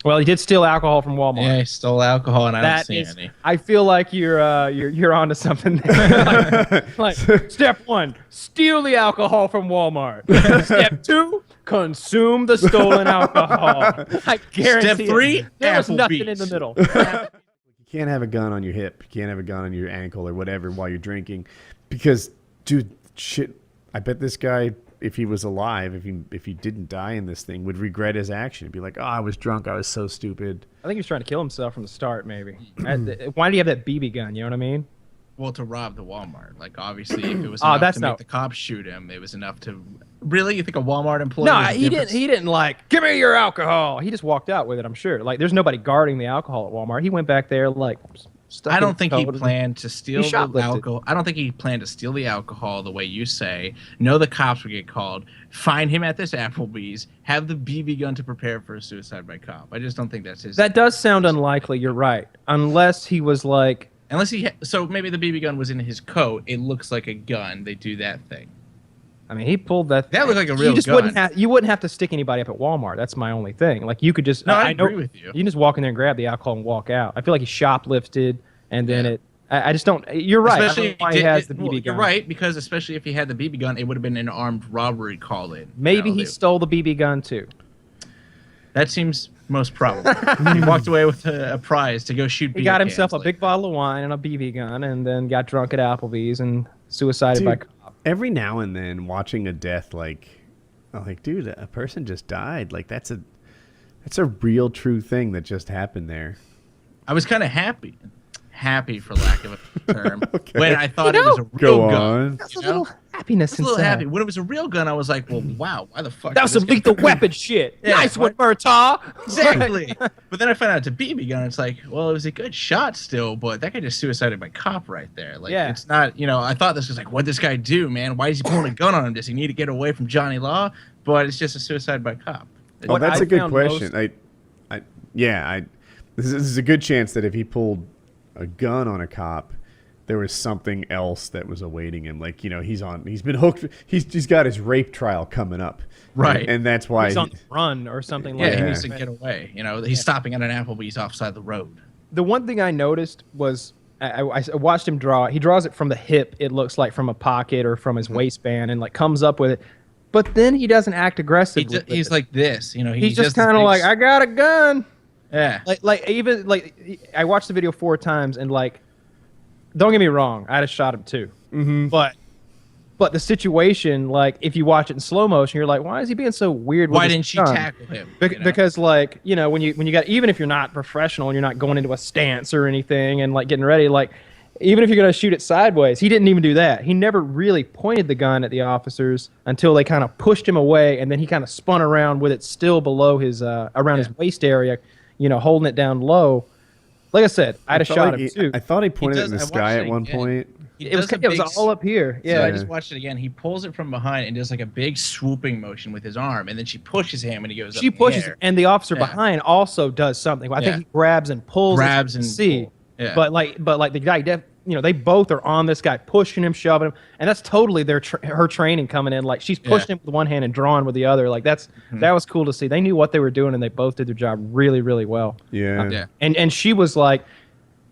Well, he did steal alcohol from Walmart. Yeah, he stole alcohol, and I don't see any. I feel like you're onto something there. like, step 1, steal the alcohol from Walmart. Step 2, consume the stolen alcohol. I guarantee Step 3, there was Applebee's. nothing in the middle. You can't have a gun on your hip. You can't have a gun on your ankle or whatever while you're drinking, because, dude, shit. I bet this guy, if he was alive, if he didn't die in this thing, would regret his action. He'd be like, "Oh, I was drunk. I was so stupid." I think he was trying to kill himself from the start. Maybe. Why did he have that BB gun? You know what I mean? Well, to rob the Walmart. Like, obviously, if it was enough to make the cops shoot him, it was enough to... Really? You think a Walmart employee... No, he didn't like, give me your alcohol. He just walked out with it, I'm sure. Like, there's nobody guarding the alcohol at Walmart. He went back there, like... I don't think he planned to steal the alcohol. I don't think he planned to steal the alcohol the way you say. Know the cops would get called. Find him at this Applebee's. Have the BB gun to prepare for a suicide by cop. I just don't think that's his... That does sound unlikely. You're right. Unless he was like... So maybe the BB gun was in his coat. It looks like a gun. They do that thing. I mean, he pulled that. That looked like a real gun. You wouldn't have to stick anybody up at Walmart. That's my only thing. Like, you could just... No, I agree with you. You can just walk in there and grab the alcohol and walk out. I feel like he shoplifted, and then I just don't... You're right. Especially why he has the BB gun. You're right, because especially if he had the BB gun, it would have been an armed robbery call-in. Maybe he stole the BB gun, too. That seems most probable. He walked away with a prize to go shoot. He got himself a big bottle of wine and a BB gun, and then got drunk at Applebee's and suicided by cop. Every now and then, watching a death dude, a person just died. Like, that's a real true thing that just happened there. I was kind of happy for lack of a term, when I thought it was a real gun. That's a little happiness a little inside. happy. When it was a real gun, I was like, well, wow, why the fuck? That was some lethal weapon shit. Yeah, nice one, Murtaugh. Exactly. But then I found out it's a BB gun. It's like, well, it was a good shot still, but that guy just suicided by cop right there. Like, it's not, I thought this was like, what'd this guy do, man? Why is he pulling a gun on him? Does he need to get away from Johnny Law? But it's just a suicide by cop. Oh, that's a good question. This is a good chance that if he pulled a gun on a cop, there was something else that was awaiting him. Like, he's been hooked. He's got his rape trial coming up. Right. And that's why he's on the run or something like that. Yeah, he needs to get away. He's stopping at an Applebee's offside the road. The one thing I noticed was I watched him draw. He draws it from the hip. It looks like from a pocket or from his waistband, and like comes up with it. But then he doesn't act aggressive. He's like this. He's just kind of like, I got a gun. Yeah. Like I watched the video 4 times, and like, don't get me wrong, I'd have shot him too. Mm-hmm. But the situation, like, if you watch it in slow motion, you're like, why is he being so weird? Why didn't she tackle him? Because, like, when you got, even if you're not professional and you're not going into a stance or anything and like getting ready, like, even if you're gonna shoot it sideways, he didn't even do that. He never really pointed the gun at the officers until they kind of pushed him away, and then he kind of spun around with it still below his around his waist area, holding it down low. Like I said, I'd have shot him too. I thought he pointed it in the sky at one point. He It was does a it was big all up here. So Yeah. I just watched it again. He pulls it from behind and does like a big swooping motion with his arm, and then she pushes him, and he goes. She up in pushes, the air. and the officer Yeah. behind also does something. I think Yeah. he grabs and pulls. Grabs and and see. pull. Yeah. But like the guy, they both are on this guy, pushing him, shoving him, and that's totally her training coming in. Like she's pushing him with one hand and drawing with the other. Like that was cool to see. They knew what they were doing, and they both did their job really, really well. Yeah. And she was like,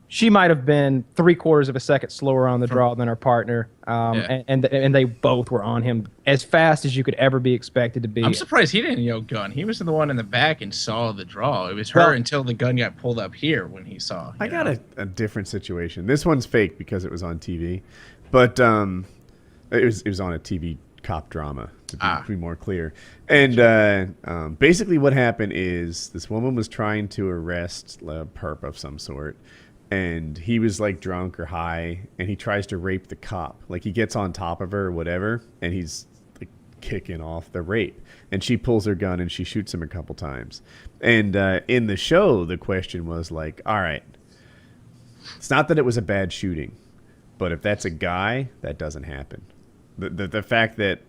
she might have been 3/4 of a second slower on the draw than her partner. And they both were on him as fast as you could ever be expected to be. I'm surprised he didn't yell gun. He was the one in the back and saw the draw. It was her until the gun got pulled up here when he saw. I got a different situation. This one's fake because it was on TV, but it was on a TV cop drama to be more clear. And basically, what happened is this woman was trying to arrest a perp of some sort. And he was like drunk or high, and he tries to rape the cop. Like he gets on top of her or whatever, and he's like kicking off the rape. And she pulls her gun and she shoots him a couple times. And in the show, the question was like, all right, it's not that it was a bad shooting, but if that's a guy, that doesn't happen. The fact that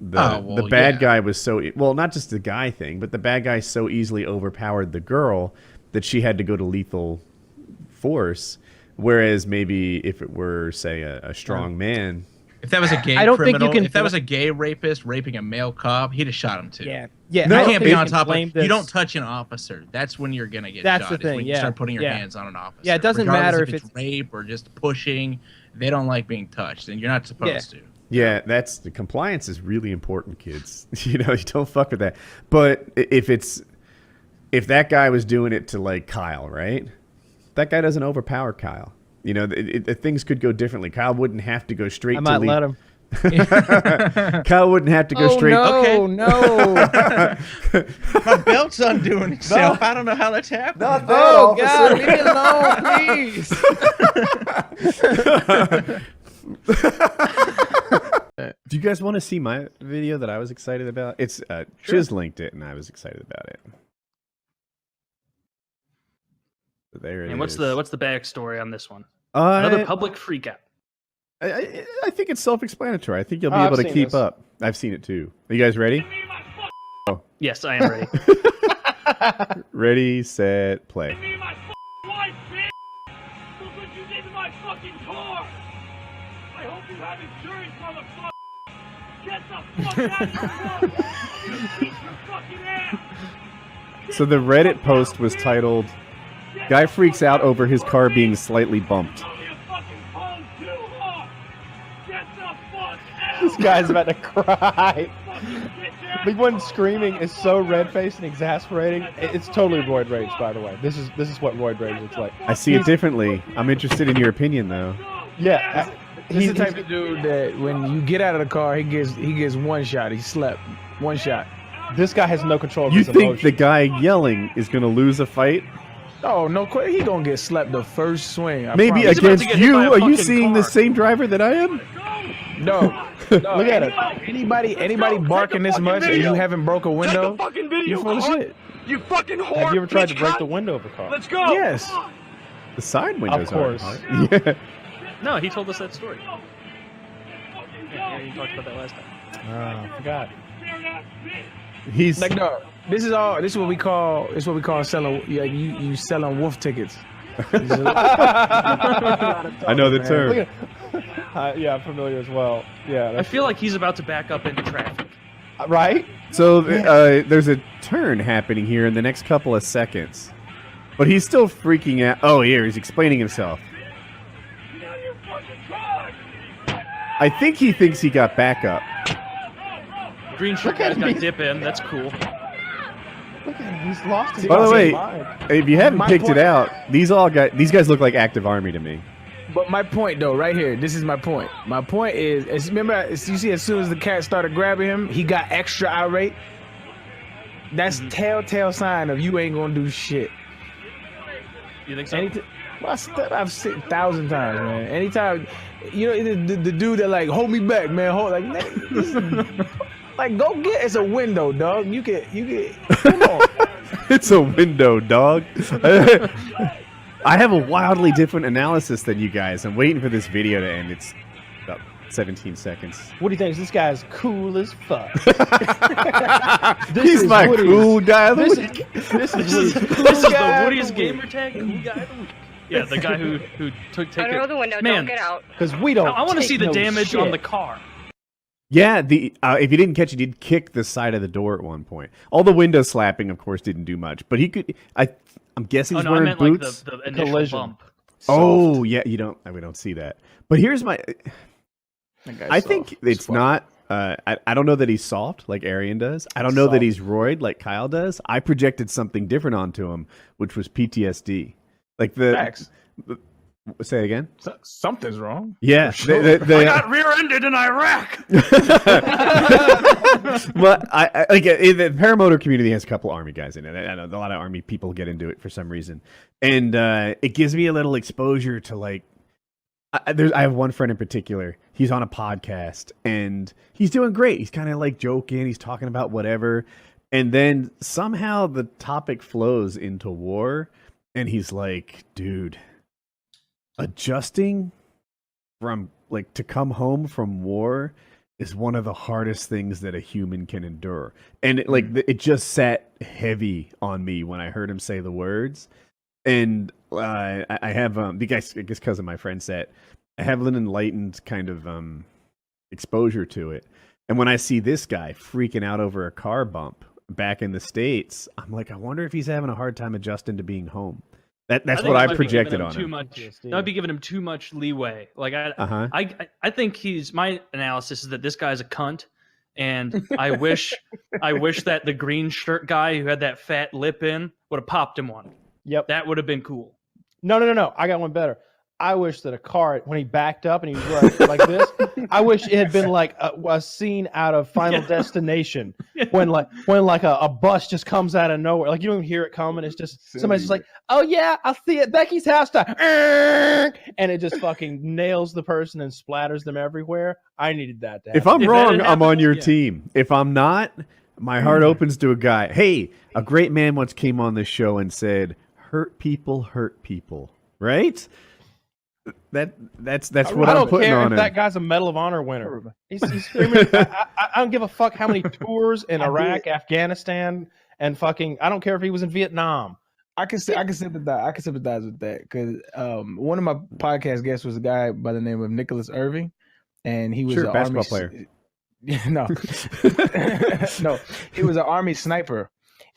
the bad guy was so not just the guy thing, but the bad guy so easily overpowered the girl that she had to go to lethal force, whereas maybe if it were, say, a strong man, if that was a gay criminal, if that was a gay rapist raping a male cop, he'd have shot him too. Yeah. You can't be on top of. You don't touch an officer. That's when you're gonna get That's shot. the thing. When you start putting your hands on an officer. Yeah, it doesn't Regardless matter if if it's rape or just pushing. They don't like being touched, and you're not supposed to. Yeah, that's the compliance is really important, kids. You don't fuck with that. But if that guy was doing it to like Kyle, right? That guy doesn't overpower Kyle. Things could go differently. Kyle wouldn't have to go straight. I might let him. Kyle wouldn't have to go straight. No, no. My belt's undoing itself. I don't know how that's happening. Not that, Oh officer. God, leave me alone, please. Do you guys want to see my video that I was excited about? It's Chiz linked it, and I was excited about it. There it And what's is. the backstory on this one? Another public freakout. I think it's self-explanatory. I think you'll be Oh, able I've to seen keep this. up. I've seen it too. Are you guys ready? Yes, I am ready. Ready, set, play. Wife, bitch! Look what you did to my fucking car! I hope you have insurance, motherfucker! Get the fuck out of the car! You beat your fucking ass! So the Reddit post was titled, "Guy freaks out over his car being slightly bumped." This guy's about to cry. The one screaming is so red-faced and exasperating. It's totally roid rage, by the way. This is what roid rage looks like. I see it differently. I'm interested in your opinion, though. Yeah, He's the type of dude that when you get out of the car, he gets one shot. He slept one shot. This guy has no control of You his think emotions. the guy yelling is going to lose a fight? Oh no, he gonna get slept the first swing. I Maybe promise. against you? Are you seeing the same driver that I am? No. Look at it. Anybody barking this much and you haven't broke a window? Fucking video, You're full of cunt. shit. You fucking whore! Have you ever tried to bitch break cunt. the window of a car? Let's go! Yes. The side windows Of course. aren't hard. Yeah. No, he told us that story. Yeah, you talked about that last time. I forgot. He's like, no. This is what we call selling. Yeah, you selling wolf tickets. I know the term. Yeah, I'm familiar as well. Yeah, I feel like he's about to back up into traffic. Right? So there's a turn happening here in the next couple of seconds. But he's still freaking out. Oh, here, he's explaining himself. I think he thinks he got backup. Green shirt guy's got dip in. That's cool. Look at him. He's lost his By the way, mind. if you haven't My picked point- it out, these guys look like active army to me. But my point, though, right here, this is my point. My point is remember, you see, as soon as the cat started grabbing him, he got extra irate. That's telltale sign of you ain't gonna do shit. You think so? I've said 1,000 times, man. Anytime, the dude that like hold me back, man. Like go get. It's a window, dog. You get. Come on. It's a window, dog. I have a wildly different analysis than you guys. I'm waiting for this video to end. It's about 17 seconds. What do you think? This guy's cool as fuck. He's my cool guy of the week. This is the Woody's gamer tag cool guy of the week. Yeah, the guy who took take Roll the window. Man, Don't get out. Because we don't. I want to see the no damage shit. on the car. Yeah, if you didn't catch it, he'd kick the side of the door at one point. All the window slapping, of course, didn't do much, but he could. I'm guessing he's I wearing meant boots. like the initial collision. bump. Oh yeah, we don't see that. But here's my. I think it's not. I don't know that he's soft like Arian does. I don't know that he's roid like Kyle does. I projected something different onto him, which was PTSD. Like Facts. Say again. Something's wrong. Yeah, I got rear-ended in Iraq. Well, I like the paramotor community has a couple Army guys in it. I know a lot of Army people get into it for some reason, and it gives me a little exposure to like. I have one friend in particular. He's on a podcast and he's doing great. He's kind of like joking. He's talking about whatever, and then somehow the topic flows into war, and he's like, "Dude, adjusting from like to come home from war is one of the hardest things that a human can endure." And it just sat heavy on me when I heard him say the words. And I have the guys, I guess, because of my friend set, I have an enlightened kind of exposure to it. And when I see this guy freaking out over a car bump back in the States, I'm like, I wonder if he's having a hard time adjusting to being home. That's what I projected on him. That would be giving him too much leeway. Like I think my analysis is that this guy's a cunt, and I wish that the green shirt guy who had that fat lip in would have popped him one. Yep, that would have been cool. No. I got one better. I wish that a car, when he backed up and he was like this, I wish it had been like a scene out of Final Destination when a bus just comes out of nowhere. Like you don't even hear it coming. It's just somebody's just like, oh yeah, I see it. Becky's house time. And it just fucking nails the person and splatters them everywhere. I needed that to happen. If I'm wrong, I'm on your team. If I'm not, my heart opens to a guy. Hey, a great man once came on this show and said, hurt people, right? That's what I'm putting on him. That guy's a Medal of Honor winner. He's screaming. I don't give a fuck how many tours in Iraq, Afghanistan, and fucking. I don't care if he was in Vietnam. I can sympathize. I can sympathize with that because one of my podcast guests was a guy by the name of Nicholas Irving, and he was a basketball player. No, no, he was an Army sniper.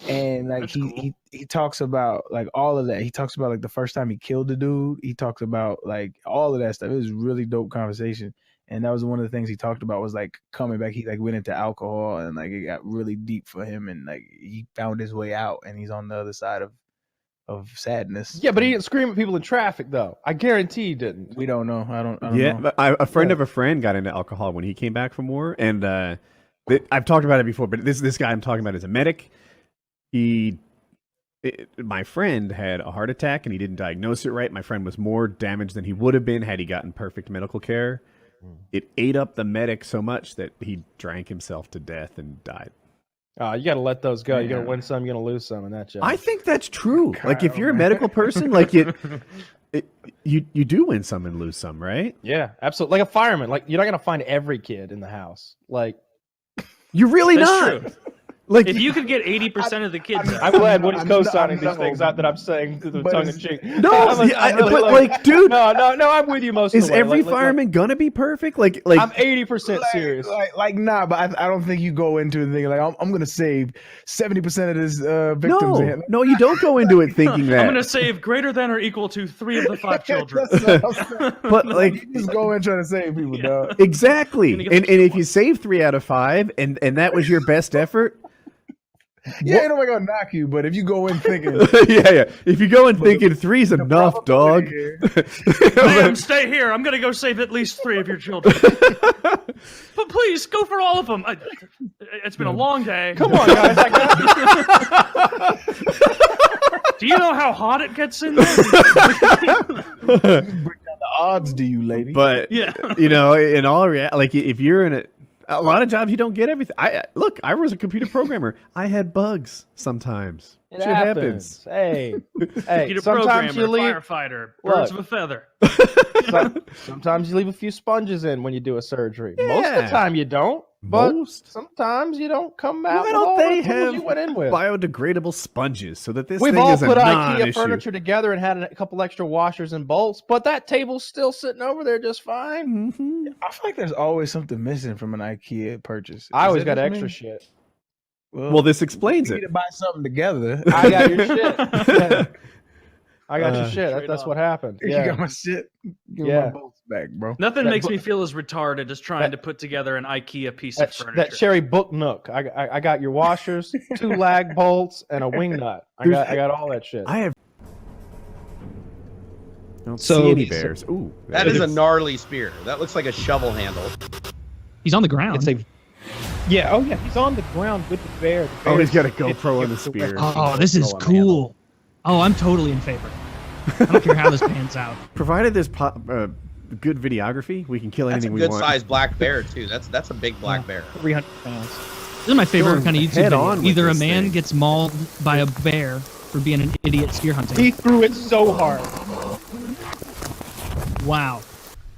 And like he talks about like all of that. He talks about like the first time he killed the dude. He talks about like all of that stuff. It was a really dope conversation. And that was one of the things he talked about was like coming back. He like went into alcohol and like it got really deep for him and like he found his way out and he's on the other side of sadness. Yeah, but he didn't scream at people in traffic though. I guarantee he didn't. We don't know. I don't yeah, know. But a friend of a friend got into alcohol when he came back from war, and I've talked about it before. But this guy I'm talking about is a medic. My friend had a heart attack and he didn't diagnose it right. My friend was more damaged than he would have been had he gotten perfect medical care. It ate up the medic so much that he drank himself to death and died. You got to let those go. You're gonna win some, you're gonna lose some in that job. I think that's true. Like if you're a medical person, like you do win some and lose some, right? Yeah, absolutely. Like a fireman, like you're not gonna find every kid in the house. Like you're really That's not. true. Like if you could get 80% of the kids, I'm glad Woody's co-signing these things out that I'm saying to the tongue in cheek. No, dude. No, I'm with you most of Is the way. every fireman gonna be perfect? Like I'm 80% serious. Nah, but I don't think you go into it thinking like I'm gonna save 70% of this victims. No, you don't go into it thinking that. I'm going to save greater than or equal to 3 of the 5 children. But like, you just go in trying to save people, dog. Exactly. And if you save 3 out of 5, and that was your best effort. Yeah, ain't nobody gonna knock you, but if you go in thinking, yeah, if you go in thinking 3's enough, dog. Ma'am, stay here. I'm gonna go save at least 3 of your children. But please go for all of them. It's been a long day. Come on, guys. Do you know how hot it gets in there? Bring down the odds, do you, lady? But you know, in all reality, like if you're in A lot of jobs you don't get everything. Look, I was a computer programmer. I had bugs sometimes. It Shit happens. Hey, Computer sometimes programmer, you leave. firefighter, birds Look. of a feather. Sometimes you leave a few sponges in when you do a surgery. Most of the Yeah. time you don't. But Most. sometimes you don't come out Why with don't all they the tools have you went in with. biodegradable sponges so that this We've thing all is a put non-issue? IKEA furniture together and had a couple extra washers and bolts, but that table's still sitting over there just fine. I feel like there's always something missing from an IKEA purchase. I Is always that got just extra me? shit. Well, this explains we it. need to buy something together. I got your shit. Yeah. I got your Uh, shit. That's what happened. You Yeah. got my shit. Give me Yeah. my bolts back, bro. Nothing That makes book- me feel as retarded as trying to put together an IKEA piece of furniture. That cherry book nook. I got your washers, 2 lag bolts, and a wing nut. I got all that shit. I have. Don't So- see any bears. Ooh, That is a gnarly spear. That looks like a shovel handle. He's on the ground. It's a yeah. Oh yeah. He's on the ground with the bear. The Oh, he's bear's- got a GoPro on the spear. Oh, this is cool. Oh, I'm totally in favor. I don't care how this pans out. Provided there's good videography, we can kill That's a anything we good want. sized black bear too. That's a big black bear. 300 pounds. This is my favorite Going kind of YouTube head video. on with Either a this man thing. gets mauled by a bear for being an idiot steer hunting. He threw it so hard. Wow.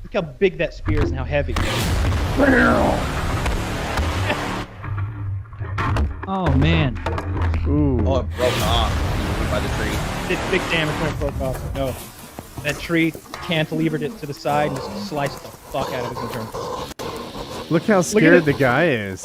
Look how big that spear is and how heavy. Oh man. Ooh. Oh, it broke off by the tree. Did big damage when it broke off. No. That tree cantilevered it to the side and just sliced the fuck out of his internal. Look how scared the guy is.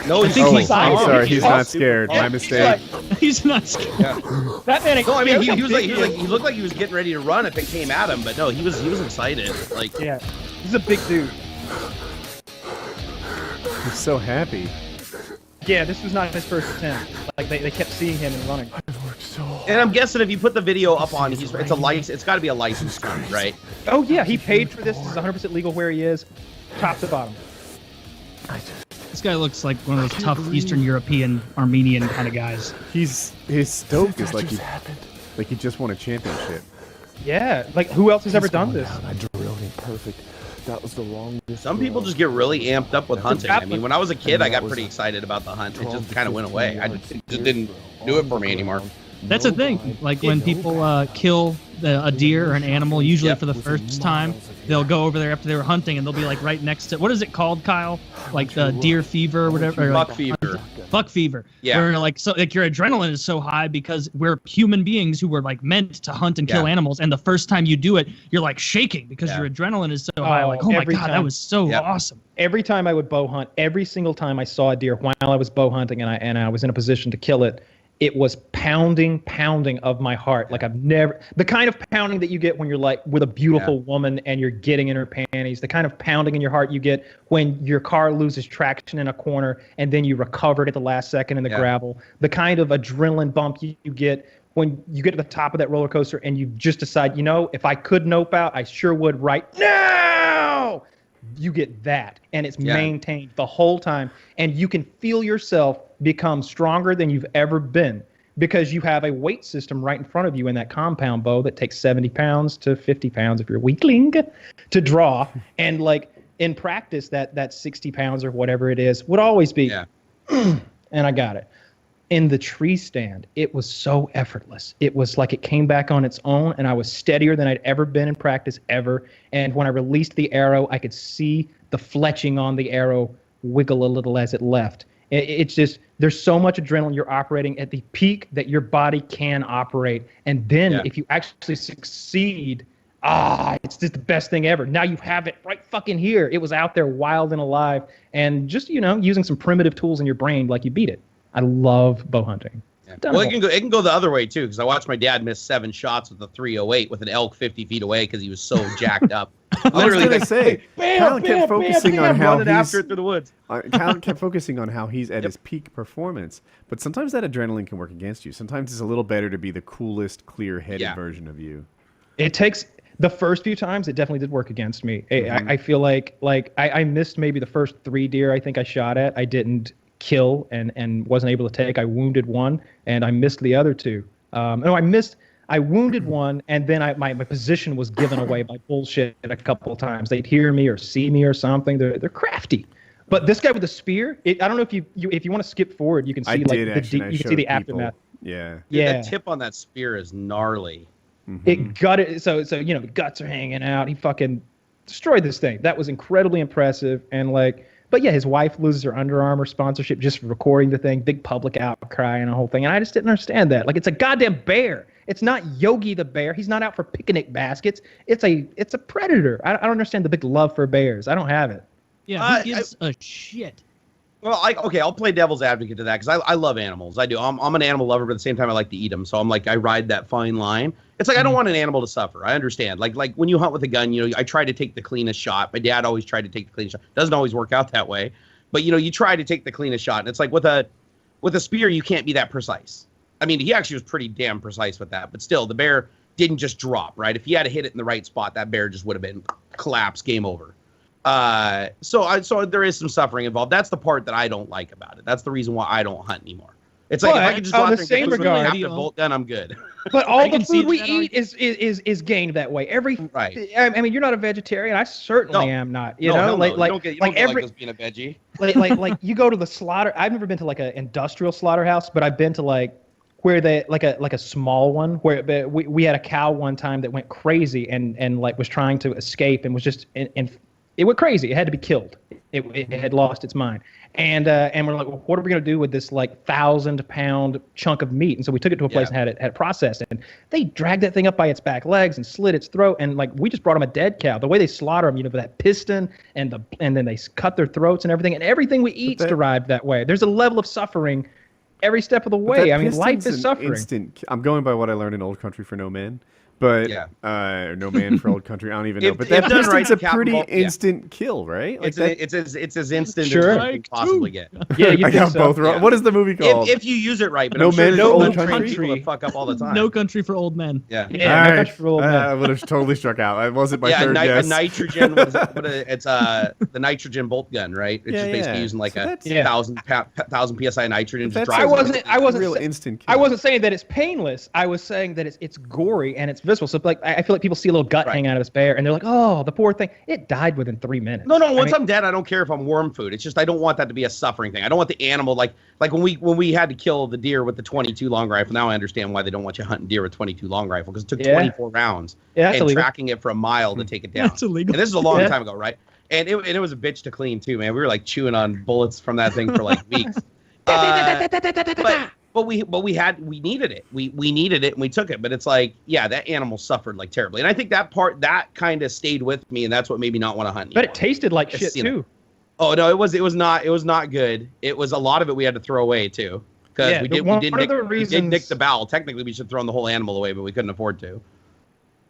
No, I think he's I'm calm. sorry, he's not scared. My mistake. He's not scared. Yeah. That man ain't No, I mean scared. he was like he looked like he was getting ready to run if it came at him, but no, he was excited. Like Yeah. He's a big dude. He's so happy. Yeah, this was not his first attempt. Like they kept seeing him and running. and I'm guessing if you put the video up on it's a license, it's got to be a licensed hunt, right? Oh yeah, he paid for this. This is 100% legal where he is, top to bottom. This guy looks like one of those tough Eastern European, Armenian kind of guys. His stoke is like he just won a championship. Yeah, like who else has ever done this? I drilled him perfect. That was the longest. Some people just get really amped up with hunting. I mean, when I was a kid, And I that got was pretty a excited about the hunt. It 12 just to kind of went 15 away. I yards. just didn't do it for me anymore. That's the thing. Like when people kill a deer or an animal, usually for the first time, they'll go over there after they were hunting and they'll be like right next to, what is it called, Kyle? Like the deer fever or whatever. Or Buck like, fever. Buck fever. Yeah. Where like your adrenaline is so high because we're human beings who were like meant to hunt and kill animals, and the first time you do it, you're like shaking because your adrenaline is so high. Like, oh my every god, that time. was so Yep. awesome. Every time I would bow hunt, every single time I saw a deer while I was bow hunting and I was in a position to kill it, it was pounding of my heart. Like I've never, the kind of pounding that you get when you're like with a beautiful woman and you're getting in her panties, the kind of pounding in your heart you get when your car loses traction in a corner and then you recover it at the last second in the gravel, the kind of adrenaline bump you get when you get to the top of that roller coaster and you just decide, you know, if I could nope out, I sure would right now. You get that, and it's maintained the whole time, and you can feel yourself become stronger than you've ever been because you have a weight system right in front of you in that compound bow that takes 70 pounds to 50 pounds if you're a weakling to draw, and like in practice that 60 pounds or whatever it is would always be and I got it. In the tree stand, it was so effortless. It was like it came back on its own, and I was steadier than I'd ever been in practice ever. And when I released the arrow, I could see the fletching on the arrow wiggle a little as it left. It's just, there's so much adrenaline. You're operating at the peak that your body can operate. And then if you actually succeed, it's just the best thing ever. Now you have it right fucking here. It was out there wild and alive. And just, you know, using some primitive tools in your brain, like you beat it. I love bow hunting. Well, it can go the other way too, because I watched my dad miss 7 shots with a 308 with an elk 50 feet away because he was so jacked up. Literally, I was gonna say, Kyle kept focusing on how running after it through the woods. Kyle kept focusing on how he's at his peak performance, but sometimes that adrenaline can work against you. Sometimes it's a little better to be the coolest, clear-headed version of you. It takes the first few times. It definitely did work against me. I feel like I missed maybe the first 3 deer I think I shot at. I didn't kill and wasn't able to take. I wounded one and I missed the other 2. I wounded one and then my position was given away by bullshit a couple of times. They'd hear me or see me or something. They're crafty. But this guy with the spear, I don't know if you want to skip forward, you can see you can see the aftermath. Yeah. Yeah. That tip on that spear is gnarly. It gutted. So the guts are hanging out. He fucking destroyed this thing. That was incredibly impressive. And but yeah, his wife loses her Under Armour sponsorship just for recording the thing. Big public outcry and a whole thing. And I just didn't understand that. It's a goddamn bear. It's not Yogi the bear. He's not out for picnic baskets. It's a predator. I don't understand the big love for bears. I don't have it. Yeah, who gives a shit? Well, I'll play devil's advocate to that because I love animals. I do. I'm an animal lover, but at the same time, I like to eat them. So I ride that fine line. It's I don't want an animal to suffer. I understand. Like when you hunt with a gun, I try to take the cleanest shot. My dad always tried to take the cleanest shot. Doesn't always work out that way, but you try to take the cleanest shot. And it's with a spear, you can't be that precise. I mean, he actually was pretty damn precise with that, but still, the bear didn't just drop, right? If he had to hit it in the right spot, that bear just would have been collapsed, game over. So there is some suffering involved. That's the part that I don't like about it. That's the reason why I don't hunt anymore. It's if I could just go out there and get with a captive bolt gun, I'm good. But all the food we eat is gained that way. Right. I mean, you're not a vegetarian. I certainly am not. You don't get being a veggie. like you go to the slaughter. I've never been to an industrial slaughterhouse, but I've been to where they a small one where we had a cow one time that went crazy and was trying to escape and was just it went crazy. It had to be killed. It had lost its mind. And we're like, well, what are we going to do with this 1,000-pound chunk of meat? And so we took it to a place and had it processed. And they dragged that thing up by its back legs and slit its throat. And we just brought them a dead cow. The way they slaughter them, with that piston and then they cut their throats and everything. And everything we eat's derived that way. There's a level of suffering every step of the way. I mean, life is suffering. I'm going by what I learned in Old Country for No Man. But No Man for Old Country, I don't even know. But that piston's a pretty instant kill, right? It's as instant as you can possibly get. Yeah, I got both wrong. What is the movie called? If you use it right, but No Man for Old Country. People that fuck up all the time. No Country for Old Men. Yeah, No Country for Old Men. I would have totally struck out. I wasn't my third guess. A nitrogen. It's the nitrogen bolt gun, right? It's just basically using a 1,000 psi nitrogen. I wasn't real instant kill. I wasn't saying that it's painless. I was saying that it's gory and it's visceral. So I feel like people see a little gut hang out of this bear and they're like, oh, the poor thing. It died within 3 minutes. No. Once I'm dead, I don't care if I'm worm food. It's just I don't want that to be a suffering thing. I don't want the animal like when we had to kill the deer with the 22 long rifle. Now I understand why they don't want you hunting deer with 22 long rifle because it took 24 rounds and tracking it for a mile to take it down. That's illegal. And this is a long time ago, right? And it was a bitch to clean too, man. We were chewing on bullets from that thing for weeks. But we needed it. We needed it and we took it. But it's that animal suffered terribly. And I think that kind of stayed with me, and that's what made me not want to hunt anymore. But it tasted like shit too. Oh no, it was not good. It was a lot of it we had to throw away too. Because we did nick the bowel. Technically we should throw the whole animal away, but we couldn't afford to.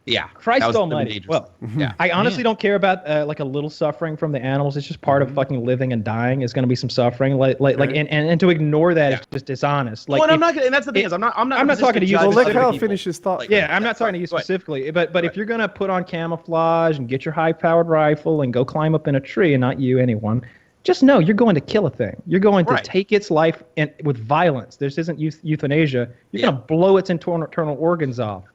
Yeah. Christ almighty. Well, I honestly don't care about a little suffering from the animals. It's just part of fucking living and dying is going to be some suffering. And to ignore that is just dishonest. Well, and that's the thing is I'm not talking to you. Well, let Kyle finish his thought. I'm not talking to you specifically. But if you're going to put on camouflage and get your high-powered rifle and go climb up in a tree, and not you, anyone, just know you're going to kill a thing. You're going to take its life with violence. This isn't euthanasia. You're going to blow its internal organs out.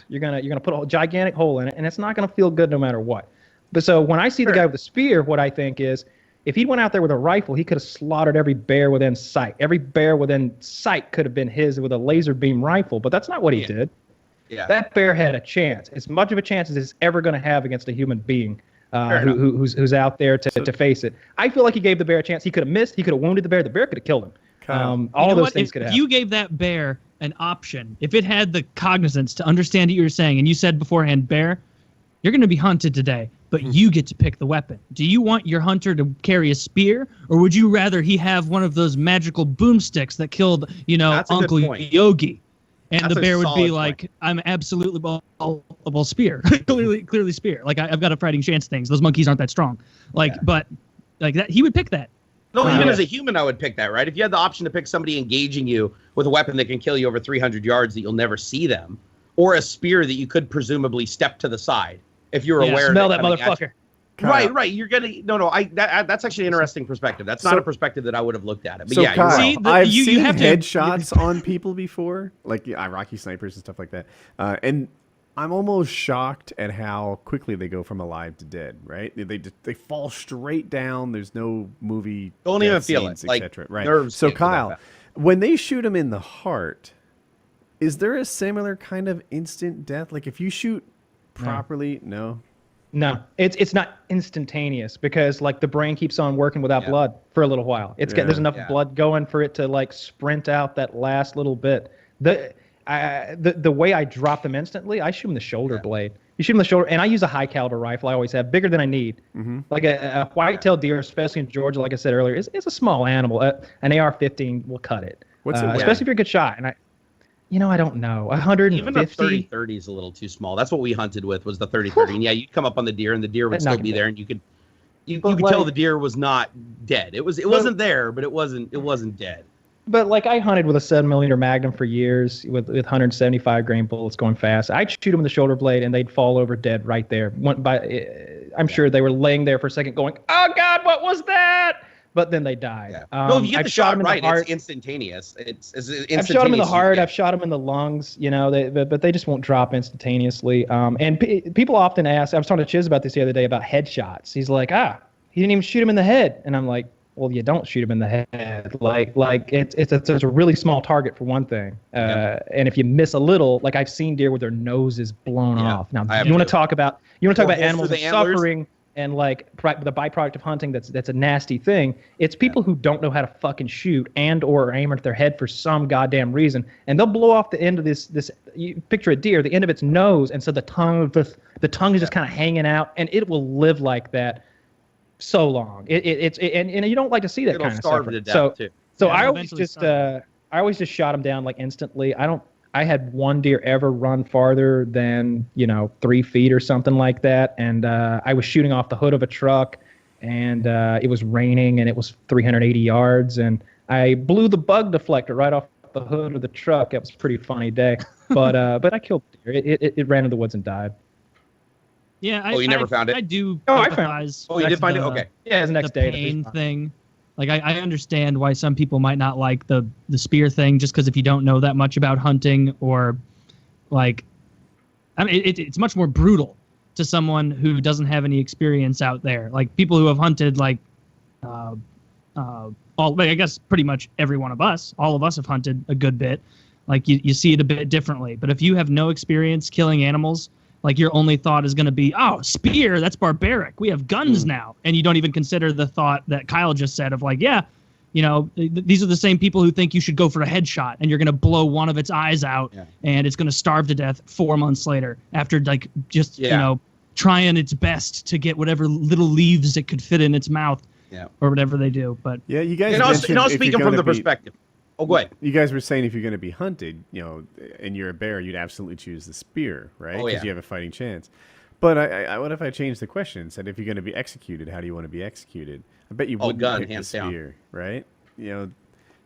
You're gonna put a gigantic hole in it, and it's not gonna feel good no matter what. But so when I see the guy with the spear, what I think is, if he went out there with a rifle, he could have slaughtered every bear within sight. Every bear within sight could have been his with a laser beam rifle, but that's not what he did. Yeah. That bear had a chance, as much of a chance as it's ever gonna have against a human being who's out there to face it. I feel like he gave the bear a chance. He could have missed. He could have wounded the bear. The bear could have killed him. All those things could happen. If you gave that bear an option, if it had the cognizance to understand what you're saying, and you said beforehand, bear, you're going to be hunted today, but you get to pick the weapon. Do you want your hunter to carry a spear, or would you rather he have one of those magical boomsticks that killed, Uncle Yogi? And the bear would be like, I'm absolutely spear. clearly spear. I've got a fighting chance things. Those monkeys aren't that strong. But that he would pick that. No, even as a human, I would pick that, right? If you had the option to pick somebody engaging you with a weapon that can kill you over 300 yards that you'll never see them, or a spear that you could presumably step to the side if you're aware. Smell that motherfucker. Right. You're gonna that's actually an interesting perspective. That's not a perspective that I would have looked at it. But Kyle, see, I've seen headshots on people before, Iraqi snipers and stuff like that, and I'm almost shocked at how quickly they go from alive to dead. Right? They fall straight down. There's no movie. Don't even feel scenes, it. Like etc. Right. nerves. So can't go that Kyle, fast. when they shoot him in the heart, is there a similar kind of instant death? Like if you shoot properly, no. No, it's not instantaneous because like the brain keeps on working without blood for a little while. There's enough blood going for it to like sprint out that last little bit. The way I drop them instantly, I shoot them the shoulder blade. You shoot them the shoulder, and I use a high caliber rifle. I always have bigger than I need. Like a white-tailed deer, especially in Georgia, like I said earlier, is a small animal. An AR-15 will cut it. Especially if you're a good shot. And I don't know. 150. Even the 30-30 is a little too small. That's what we hunted with, was the 30-30. And yeah, you'd come up on the deer, and the deer would still be there, and you could tell the deer was not dead. It wasn't there, but it wasn't dead. But like I hunted with a 7mm Magnum for years with 175 grain bullets going fast. I'd shoot them in the shoulder blade, and they'd fall over dead right there. I'm sure they were laying there for a second, going, "Oh God, what was that?" But then they died. No, if you get I've the shot shot them in right, the heart. it's instantaneous. It's instantaneous. I've shot them in the heart. I've shot them in the lungs. But they just won't drop instantaneously. And people often ask. I was talking to Chiz about this the other day about headshots. He's like, he didn't even shoot him in the head, and I'm like, well, you don't shoot him in the head. Like it's a really small target for one thing. And if you miss a little, like I've seen deer with their noses blown off. Now, you want to talk about animals suffering and like the byproduct of hunting. That's a nasty thing. It's people who don't know how to fucking shoot and or aim at their head for some goddamn reason, and they'll blow off the end of this. You picture a deer, the end of its nose, and so the tongue is just kind of hanging out, and it will live like that so long. And you don't like to see that kind of stuff. So I always just shot them down like instantly. I had one deer ever run farther than 3 feet or something like that, and I was shooting off the hood of a truck, and it was raining, and it was 380 yards, and I blew the bug deflector right off the hood of the truck. It was a pretty funny day, but I killed the deer. It ran in the woods and died. Yeah. You never found it? I do. I found it. Oh, you did find it? Okay. Yeah, it was the next day. Pain thing. Like I understand why some people might not like the spear thing, just because if you don't know that much about hunting, or like, I mean, it's much more brutal to someone who doesn't have any experience out there. Like people who have hunted, like, I guess pretty much every one of us, all of us have hunted a good bit. Like you see it a bit differently. But if you have no experience killing animals, like your only thought is going to be, oh, spear, that's barbaric. We have guns now. And you don't even consider the thought that Kyle just said of like, these are the same people who think you should go for a headshot and you're going to blow one of its eyes out and it's going to starve to death 4 months later after like just, trying its best to get whatever little leaves it could fit in its mouth or whatever they do. But yeah, you guys speaking from the perspective. Oh, go ahead. You guys were saying if you're going to be hunted, and you're a bear, you'd absolutely choose the spear, right? Because you have a fighting chance. But what if I changed the question and said, if you're going to be executed, how do you want to be executed? I bet you wouldn't pick the spear, right?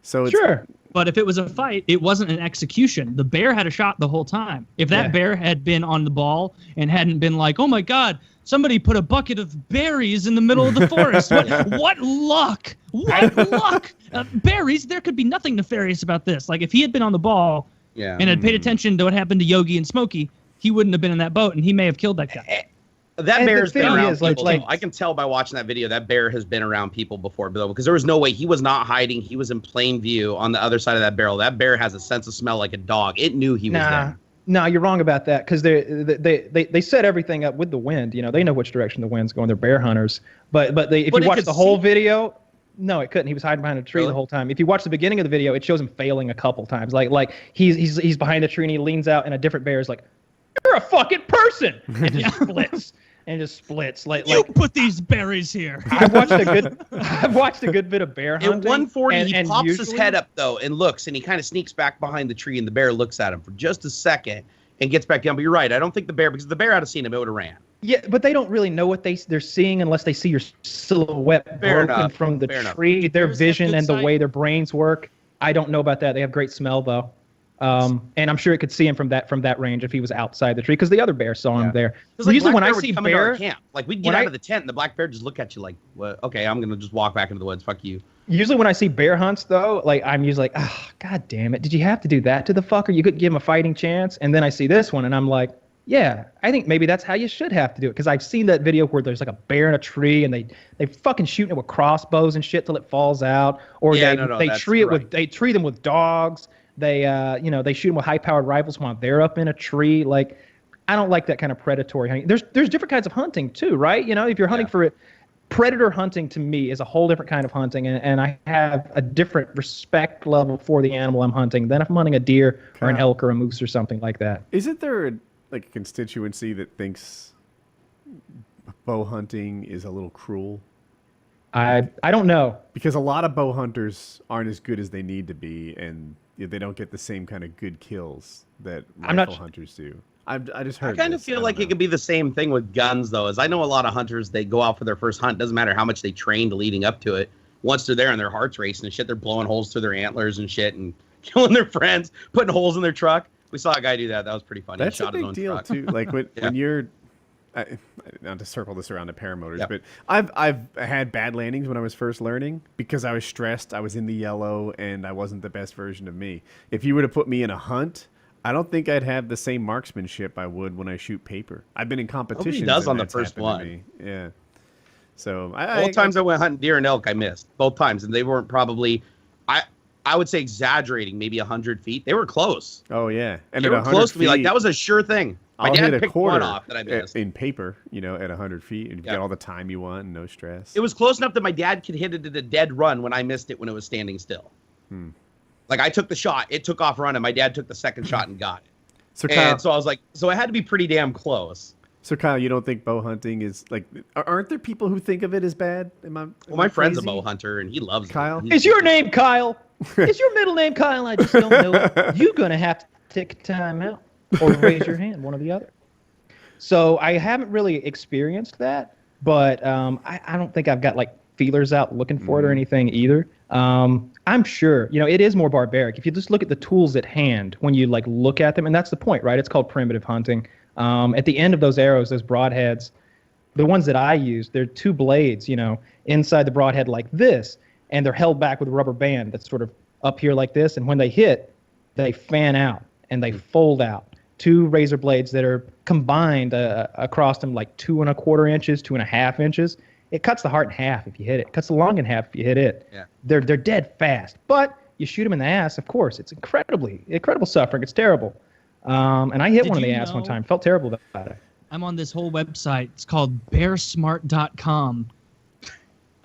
So it's, sure. But if it was a fight, it wasn't an execution. The bear had a shot the whole time. If that bear had been on the ball and hadn't been like, oh my God, somebody put a bucket of berries in the middle of the forest. What luck! What luck! Berries, there could be nothing nefarious about this. Like if he had been on the ball and had paid attention to what happened to Yogi and Smokey, he wouldn't have been in that boat and he may have killed that guy. That bear's been around people. I can tell by watching that video that bear has been around people before, because there was no way he was not hiding. He was in plain view on the other side of that barrel. That bear has a sense of smell like a dog. It knew he was there. No, you're wrong about that, because they set everything up with the wind. They know which direction the wind's going. They're bear hunters. But if you watch the whole video, no, it couldn't. He was hiding behind a tree the whole time. If you watch the beginning of the video, it shows him failing a couple times. Like he's behind the tree and he leans out and a different bear is like, "You're a fucking person," and just splits. And just splits. You put these berries here. I've watched a good bit of bear hunting. At 140, he pops his head up though and looks, and he kind of sneaks back behind the tree, and the bear looks at him for just a second and gets back down. But you're right. I don't think because the bear had seen him, it would have ran. Yeah, but they don't really know what they're seeing unless they see your silhouette broken from the tree. Their vision and the way their brains work. I don't know about that. They have great smell though. And I'm sure it could see him from that range if he was outside the tree, because the other bear saw him there. Usually when I see bear, camp, like we'd get out of the tent and the black bear just look at you like, well, okay, I'm gonna just walk back into the woods. Fuck you. Usually when I see bear hunts though, like I'm usually like, God damn it, did you have to do that to the fucker? You couldn't give him a fighting chance. And then I see this one and I'm like, Yeah, I think maybe that's how you should have to do it. Because I've seen that video where there's like a bear in a tree and they fucking shooting it with crossbows and shit till it falls out. Or they treat them with dogs. They they shoot them with high-powered rifles while they're up in a tree. Like, I don't like that kind of predatory hunting. There's different kinds of hunting too, right? You know, if you're hunting for it, predator hunting to me is a whole different kind of hunting, and I have a different respect level for the animal I'm hunting than if I'm hunting a deer or an elk or a moose or something like that. Isn't there like a constituency that thinks bow hunting is a little cruel? I don't know, because a lot of bow hunters aren't as good as they need to be, and they don't get the same kind of good kills that rifle hunters do. I just heard. I kind of feel like it could be the same thing with guns, though. As I know a lot of hunters, they go out for their first hunt. Doesn't matter how much they trained leading up to it. Once they're there and their heart's racing and shit, they're blowing holes through their antlers and shit and killing their friends, putting holes in their truck. We saw a guy do that. That was pretty funny. That's he shot a his big own deal truck. too. Like when you're, not to circle this around to paramotors, but I've had bad landings when I was first learning because I was stressed. I was in the yellow and I wasn't the best version of me. If you were to put me in a hunt, I don't think I'd have the same marksmanship I would when I shoot paper. I've been in competitions. Nobody does on the first one. Yeah. So both times I went hunting deer and elk, I missed both times, and they weren't probably. I would say exaggerating, maybe 100 feet. They were close. Oh yeah, and they were close to me. Like that was a sure thing. My dad picked one off that I missed in paper. You know, at 100 feet, and you get all the time you want, and no stress. It was close enough that my dad could hit it at a dead run when I missed it when it was standing still. Like I took the shot, it took off running. My dad took the second shot and got it. So Kyle, so I was like, so it had to be pretty damn close. So Kyle, you don't think bow hunting is like? Aren't there people who think of it as bad? Well, my friend's a bow hunter and he loves Kyle. Is your name Kyle? Is your middle name Kyle? I just don't know. You're gonna have to take a time out or raise your hand, one or the other. So I haven't really experienced that, but I don't think I've got like feelers out looking for it or anything either. I'm sure, it is more barbaric. If you just look at the tools at hand when you like look at them, and that's the point, right? It's called primitive hunting. At the end of those arrows, those broadheads, the ones that I use, they're two blades, inside the broadhead like this, and they're held back with a rubber band that's sort of up here like this. And when they hit, they fan out and they fold out. Two razor blades that are combined across them like 2 1/4 inches, 2.5 inches. It cuts the heart in half if you hit it. It cuts the lung in half if you hit it. Yeah. They're dead fast. But you shoot them in the ass, of course. It's incredible suffering. It's terrible. And I hit one in the ass one time. Felt terrible about it. I'm on this whole website. It's called bearsmart.com.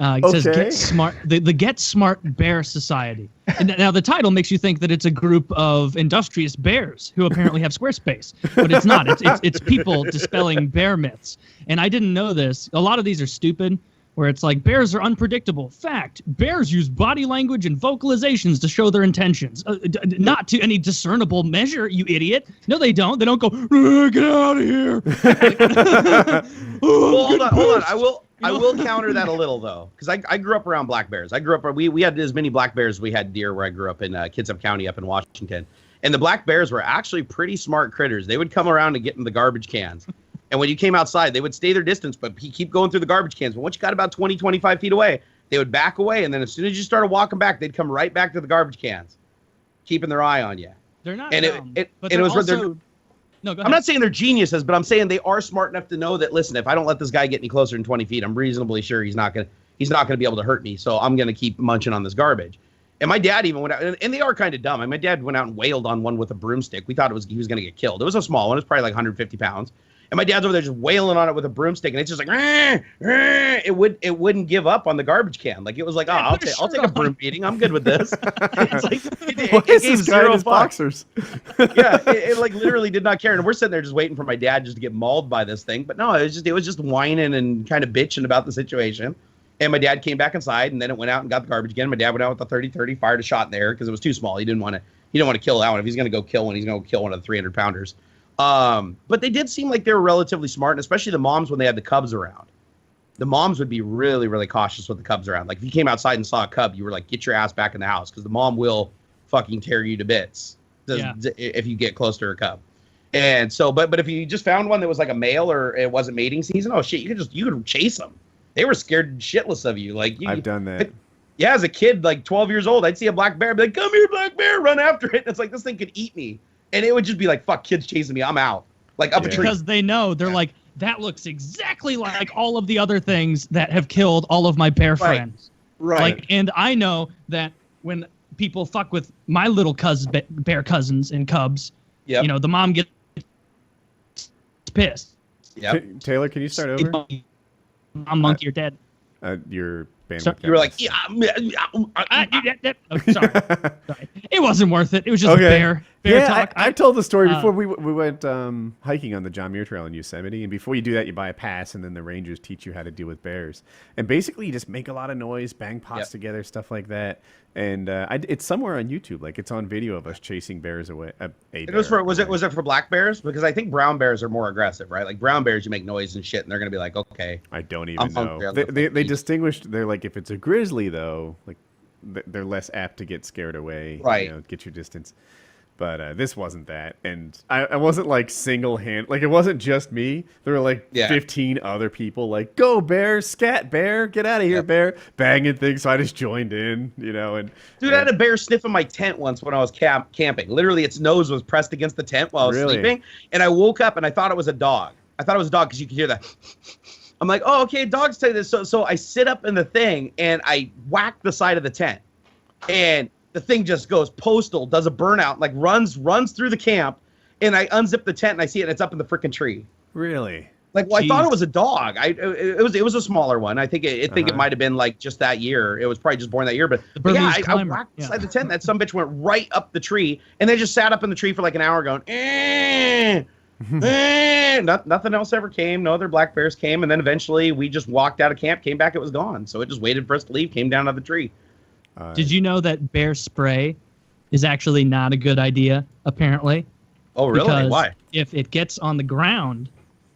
It says Get Smart, the Get Smart Bear Society. And now the title makes you think that it's a group of industrious bears who apparently have Squarespace, but it's not. It's people dispelling bear myths. And I didn't know this. A lot of these are stupid, where it's like bears are unpredictable. Fact: bears use body language and vocalizations to show their intentions, not to any discernible measure. You idiot! No, they don't. They don't go get out of here. Well, hold on. I will counter that a little though, because I grew up around black bears. I grew up we had as many black bears as we had deer where I grew up in Kitsap County up in Washington, and the black bears were actually pretty smart critters. They would come around and get in the garbage cans, and when you came outside, they would stay their distance, but keep going through the garbage cans. But once you got about 20, 25 feet away, they would back away, and then as soon as you started walking back, they'd come right back to the garbage cans, keeping their eye on you. They're not dumb, but it was also... No, go ahead. I'm not saying they're geniuses, but I'm saying they are smart enough to know that, listen, if I don't let this guy get any closer than 20 feet, I'm reasonably sure he's not gonna be able to hurt me. So I'm gonna keep munching on this garbage. And my dad even went out, and they are kind of dumb. I mean, my dad went out and wailed on one with a broomstick. We thought he was gonna get killed. It was a small one. It was probably like 150 pounds. And my dad's over there just wailing on it with a broomstick, and it's just like, it wouldn't give up on the garbage can. Like it was like, I'll take a broom beating. I'm good with this. It's like it gave zero boxers. Yeah, it like literally did not care. And we're sitting there just waiting for my dad just to get mauled by this thing. But no, it was just whining and kind of bitching about the situation. And my dad came back inside, and then it went out and got the garbage again. My dad went out with the 30-30, fired a shot in the air because it was too small. He didn't want to kill that one. If he's going to go kill one, he's going to kill one of the 300-pounders. But they did seem like they were relatively smart, and especially the moms when they had the cubs around. The moms would be really, really cautious with the cubs around. Like if you came outside and saw a cub, you were like, get your ass back in the house, because the mom will fucking tear you to bits if you get close to her cub. And so, but if you just found one that was like a male or it wasn't mating season, oh shit, you could chase them. They were scared shitless of you. Like I've done that. Yeah, as a kid, like 12 years old, I'd see a black bear, be like, come here, black bear, run after it. And it's like, this thing could eat me. And it would just be like, fuck, kids chasing me, I'm out. Like up a tree. Because they know, they're like, that looks exactly like all of the other things that have killed all of my bear friends. Right. Like, and I know that when people fuck with my little bear cousins and cubs, Yep. you know, the mom gets pissed. Yeah. Taylor, can you start over? Mom, monkey, you're dead. Your bandwidth. So- You were like, yeah. Oh, sorry. Sorry. It wasn't worth it. It was just bear talk. I told the story before we went hiking on the John Muir Trail in Yosemite, and before you do that, you buy a pass, and then the rangers teach you how to deal with bears. And basically, you just make a lot of noise, bang pots together, stuff like that. And it's somewhere on YouTube, like it's on video of us chasing bears away. It was for black bears? Because I think brown bears are more aggressive, right? Like brown bears, you make noise and shit, and they're gonna be like, okay. I don't even know. They distinguished. They're like, if it's a grizzly though, like they're less apt to get scared away. Right. You know, get your distance. But this wasn't that, and I wasn't like like it wasn't just me. There were like 15 other people like, go bear, scat bear, get out of here, bear, banging things. So I just joined in, you know. And dude, I had a bear sniffing my tent once when I was camping. Literally, its nose was pressed against the tent while I was sleeping, and I woke up and I thought it was a dog. I thought it was a dog because you could hear that. I'm like, oh, okay, dogs say this. So I sit up in the thing and I whack the side of the tent, and the thing just goes postal, does a burnout, like runs through the camp, and I unzip the tent and I see it, and it's up in the freaking tree. Really? Like, well, I thought it was a dog. It was a smaller one. I think it might have been like just that year. It was probably just born that year. But yeah, I whacked inside the tent. And that sumbitch went right up the tree, and they just sat up in the tree for like an hour going, nothing else ever came. No other black bears came, and then eventually we just walked out of camp, came back, it was gone. So it just waited for us to leave, came down out of the tree. Did you know that bear spray is actually not a good idea, apparently? Oh, really? Because Why? If it gets on the ground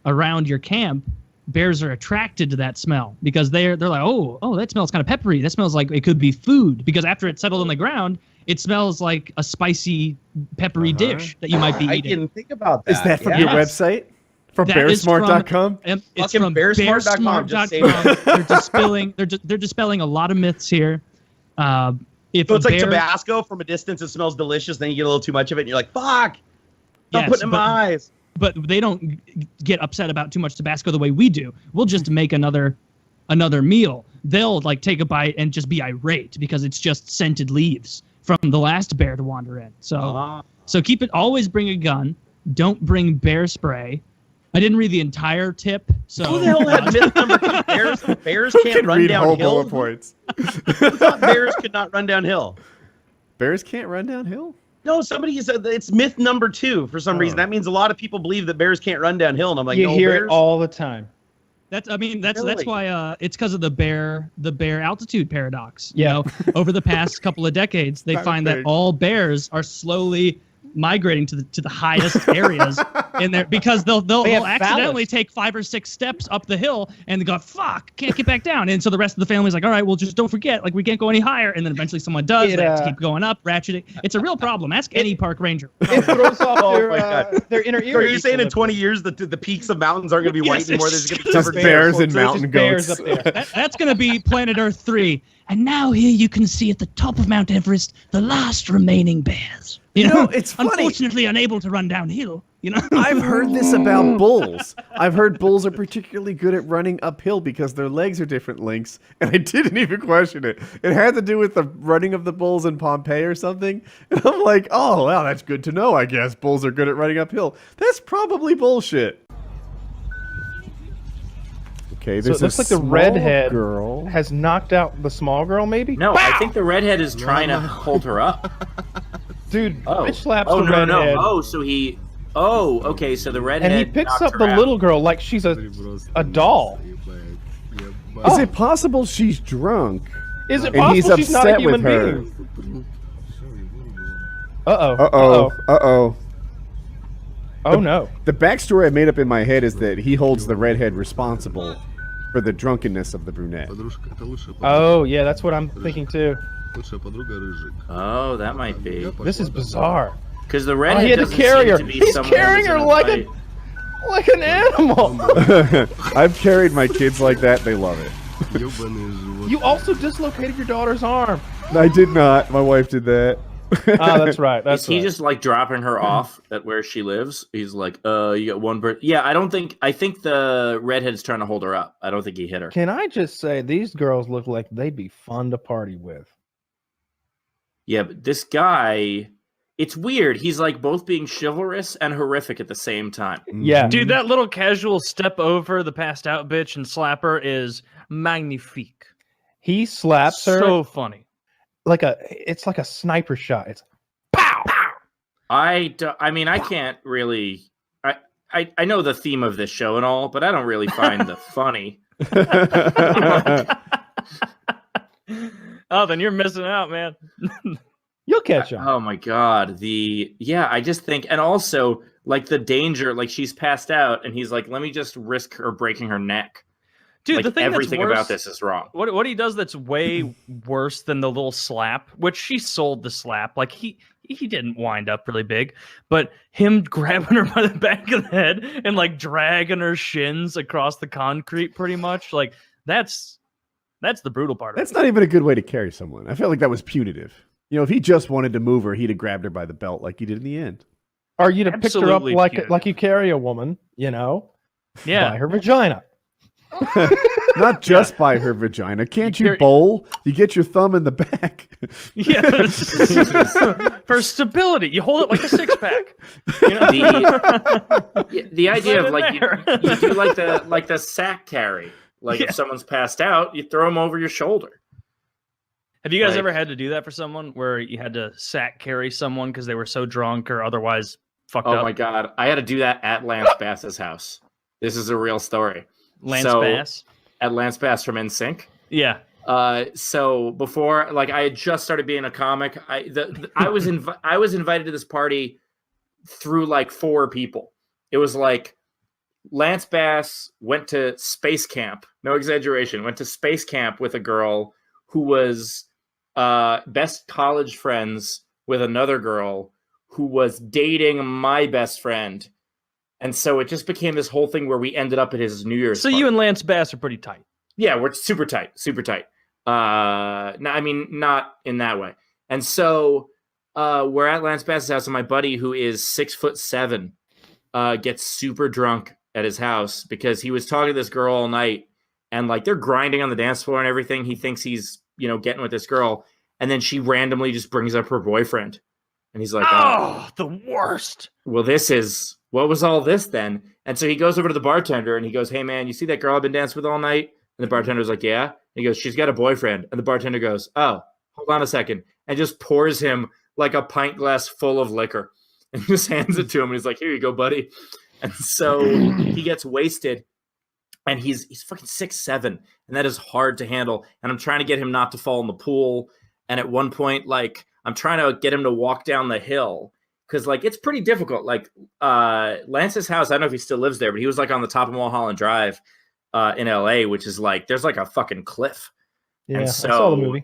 around your camp, bears are attracted to that smell because they're like, oh, that smells kind of peppery. That smells like it could be food, because after it's settled on the ground, it smells like a spicy, peppery dish that you might be eating. I didn't think about that. Is that from your website? From bearsmart.com? It's from bearsmart.com. They're dispelling a lot of myths here. So it's like Tabasco. From a distance, it smells delicious. Then you get a little too much of it, and you're like, "Fuck! Don't put it in my eyes." But they don't get upset about too much Tabasco the way we do. We'll just make another meal. They'll like take a bite and just be irate because it's just scented leaves from the last bear to wander in. So keep it. Always bring a gun. Don't bring bear spray. I didn't read the entire tip. So who the hell had myth number 2? Bears can't run downhill. Points. Who thought bears could not run downhill? Bears can't run downhill? No, somebody said it's myth number 2 for some reason. That means a lot of people believe that bears can't run downhill, and I'm like, you no, hear bears? it all the time. That's why it's because of the bear altitude paradox. Yeah. You know, over the past couple of decades, they find that all bears are slowly migrating to the highest areas in there because they'll accidentally take 5 or 6 steps up the hill and they go, fuck, can't get back down. And so the rest of the family's like, all right, well, just don't forget, like, we can't go any higher. And then eventually someone does. They have to keep going up, ratcheting. It's a real problem. Ask any park ranger. It throws off their inner ear. So are you saying in 20 years the peaks of mountains aren't going to be white anymore? There's going to be just bears and mountain goats. Up there. That's going to be Planet Earth 3. And now here you can see at the top of Mount Everest the last remaining bears. You know, it's funny. Unfortunately unable to run downhill. You know, I've heard this about bulls. I've heard bulls are particularly good at running uphill because their legs are different lengths, and I didn't even question it. It had to do with the running of the bulls in Pompeii or something. And I'm like, oh, well, that's good to know, I guess. Bulls are good at running uphill. That's probably bullshit. Okay, so it looks like the redhead girl has knocked out the small girl, maybe? No, I think the redhead is trying to hold her up. Dude, bitch slaps the redhead. Oh, so he... Oh, okay, so the redhead... And he picks up the little girl like she's a doll. Is it possible she's drunk? Is it and possible he's she's not a upset human with her? being? Uh-oh. Uh-oh. Uh-oh. Oh, no. The backstory I made up in my head is that he holds the redhead responsible for the drunkenness of the brunette. Oh, yeah, that's what I'm thinking, too. Oh, that might be. This is bizarre. Because the redhead he had to carry her. He's carrying her like an animal. I've carried my kids like that. They love it. You also dislocated your daughter's arm. I did not. My wife did that. Oh, that's right. That's Is he right. just like dropping her off at where she lives? He's like, you got one bird. Yeah, I think the redhead's trying to hold her up. I don't think he hit her. Can I just say these girls look like they'd be fun to party with? Yeah, but this guy, it's weird. He's like both being chivalrous and horrific at the same time. Yeah. Dude, that little casual step over the passed out bitch and slap her is magnifique. He slaps her. So funny. It's like a sniper shot. It's I mean, I can't really. I know the theme of this show and all, but I don't really find the funny. Oh, then you're missing out, man. You'll catch him. Oh my god. I just think, and also like the danger, like she's passed out, and he's like, let me just risk her breaking her neck. Dude, like, the thing everything that's worse, about this is wrong. What he does that's way worse than the little slap, which she sold the slap. Like he didn't wind up really big, but him grabbing her by the back of the head and like dragging her shins across the concrete, pretty much. Like that's the brutal part. That's not even a good way to carry someone. I felt like that was punitive. If he just wanted to move her, he'd have grabbed her by the belt like he did in the end. Or you'd have picked her up Absolutely like you carry a woman, Yeah. by her vagina. Not just by her vagina. Can't you bowl? You get your thumb in the back. For stability, you hold it like a six pack. The idea of like you do like the sack carry. Like if someone's passed out, you throw them over your shoulder. Have you guys ever had to do that for someone where you had to sack carry someone because they were so drunk or otherwise fucked up? Oh my god, I had to do that at Lance Bass's house. This is a real story. Lance Bass? At Lance Bass from NSYNC. Yeah. So before, like, I had just started being a comic. I was invited to this party through like 4 people. It was like Lance Bass went to space camp. No exaggeration. Went to space camp with a girl who was best college friends with another girl who was dating my best friend. And so it just became this whole thing where we ended up at his New Year's party. You and Lance Bass are pretty tight. Yeah, we're super tight. No, I mean, not in that way. And so we're at Lance Bass's house, and my buddy, who is 6'7", gets super drunk at his house because he was talking to this girl all night, and like they're grinding on the dance floor and everything. He thinks he's, getting with this girl, and then she randomly just brings up her boyfriend. And he's like, oh, the worst. Well, what was all this then? And so he goes over to the bartender and he goes, hey man, you see that girl I've been dancing with all night? And the bartender's like, yeah. And he goes, she's got a boyfriend. And the bartender goes, oh, hold on a second. And just pours him like a pint glass full of liquor and just hands it to him. And he's like, here you go, buddy. And so he gets wasted, and he's fucking 6'7", and that is hard to handle. And I'm trying to get him not to fall in the pool. And at one point, like, I'm trying to get him to walk down the hill because, like, it's pretty difficult. Like, Lance's house, I don't know if he still lives there, but he was, like, on the top of Mulholland Drive in L.A., which is, like, there's, like, a fucking cliff. Yeah, and so, I saw the movie.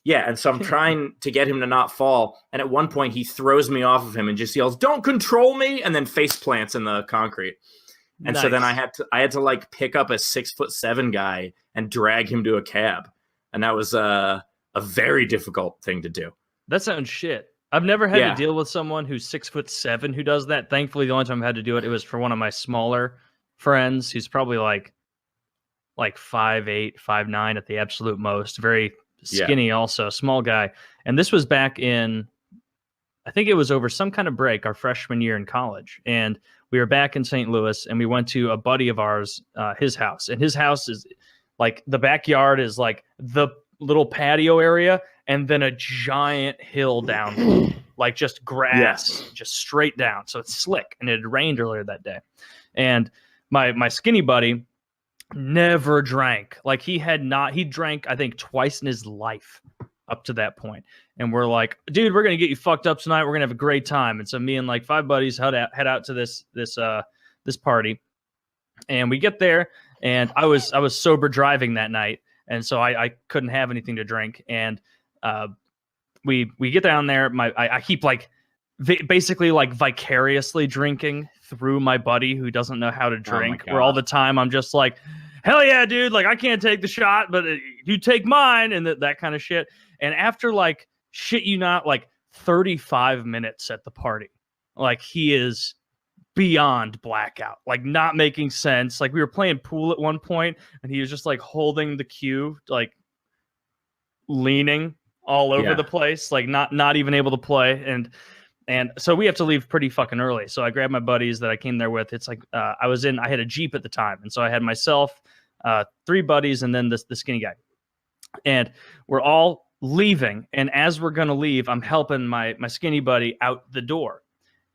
Yeah, and so I'm trying to get him to not fall. And at one point, he throws me off of him and just yells, don't control me, and then face plants in the concrete. And so then I had to, like, pick up a 6'7" guy and drag him to a cab. And that was a very difficult thing to do. That sounds shit. I've never had to deal with someone who's 6'7" who does that. Thankfully, the only time I had to do it, it was for one of my smaller friends who's probably like 5'8", 5'9" at the absolute most. Very skinny, also small guy. And this was back in, I think it was over some kind of break, our freshman year in college. And we were back in St. Louis, and we went to a buddy of ours, his house. And his house is like, the backyard is like the little patio area, and then a giant hill down, like just grass, just straight down. So it's slick, and it had rained earlier that day. And my skinny buddy never drank. Like he drank, I think, twice in his life up to that point. And we're like, dude, we're going to get you fucked up tonight. We're going to have a great time. And so me and like 5 buddies head out to this party. And we get there, and I was sober driving that night. And so I couldn't have anything to drink. And we get down there. I keep like basically like vicariously drinking through my buddy who doesn't know how to drink. Where all the time I'm just like, hell yeah, dude! Like I can't take the shot, but you take mine, and that kind of shit. And after like shit you not, like 35 minutes at the party. Like, he is beyond blackout, like not making sense. Like, we were playing pool at one point and he was just like holding the cue, like leaning all over the place, like not even able to play. And so we have to leave pretty fucking early. So I grabbed my buddies that I came there with. It's like I had a Jeep at the time. And so I had myself, 3 buddies, and then the skinny guy. And we're all leaving. And as we're going to leave, I'm helping my skinny buddy out the door.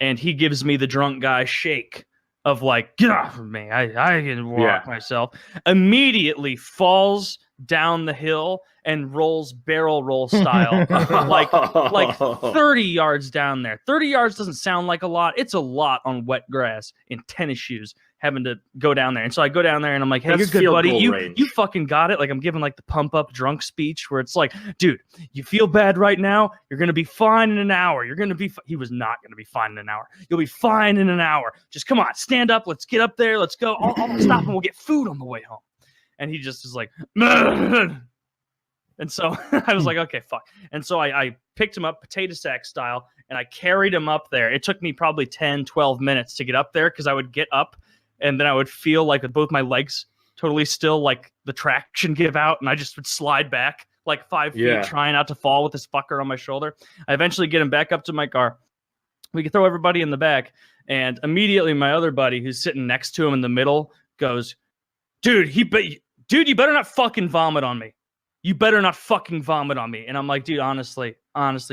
And he gives me the drunk guy shake of like, get off of me. I can walk myself. Immediately falls down the hill and rolls barrel roll style like 30 yards down there. 30 yards doesn't sound like a lot. It's a lot on wet grass in tennis shoes having to go down there. And so I go down there and I'm like, hey, That's you're good, buddy. field goal You fucking got it. Like, I'm giving like the pump up drunk speech where it's like, dude, you feel bad right now. You're going to be fine in an hour. You're going to be, he was not going to be fine in an hour. You'll be fine in an hour. Just come on, stand up. Let's get up there. Let's go. I'll stop and we'll get food on the way home. And he just is like, and so I was like, okay, fuck. And so I picked him up potato sack style and I carried him up there. It took me probably 10, 12 minutes to get up there because I would get up and then I would feel like with both my legs totally still, like the traction give out, and I just would slide back like 5 feet, trying not to fall with this fucker on my shoulder. I eventually get him back up to my car. We could throw everybody in the back, and immediately my other buddy, who's sitting next to him in the middle, goes, dude, you better not fucking vomit on me. You better not fucking vomit on me. And I'm like, dude, honestly,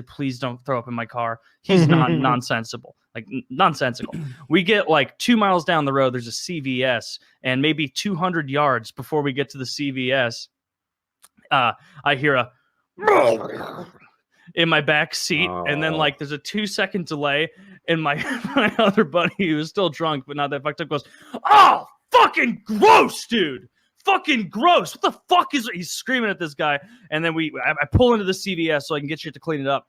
please don't throw up in my car. He's not nonsensical. Like, nonsensical. We get like 2 miles down the road, there's a CVS, and maybe 200 yards before we get to the CVS, I hear a in my back seat, and then like there's a 2-second delay, and my other buddy, who was still drunk but not that fucked up, goes, oh, fucking gross, dude. Fucking gross. What the fuck is he's screaming at this guy? And then I pull into the CVS so I can get shit to clean it up.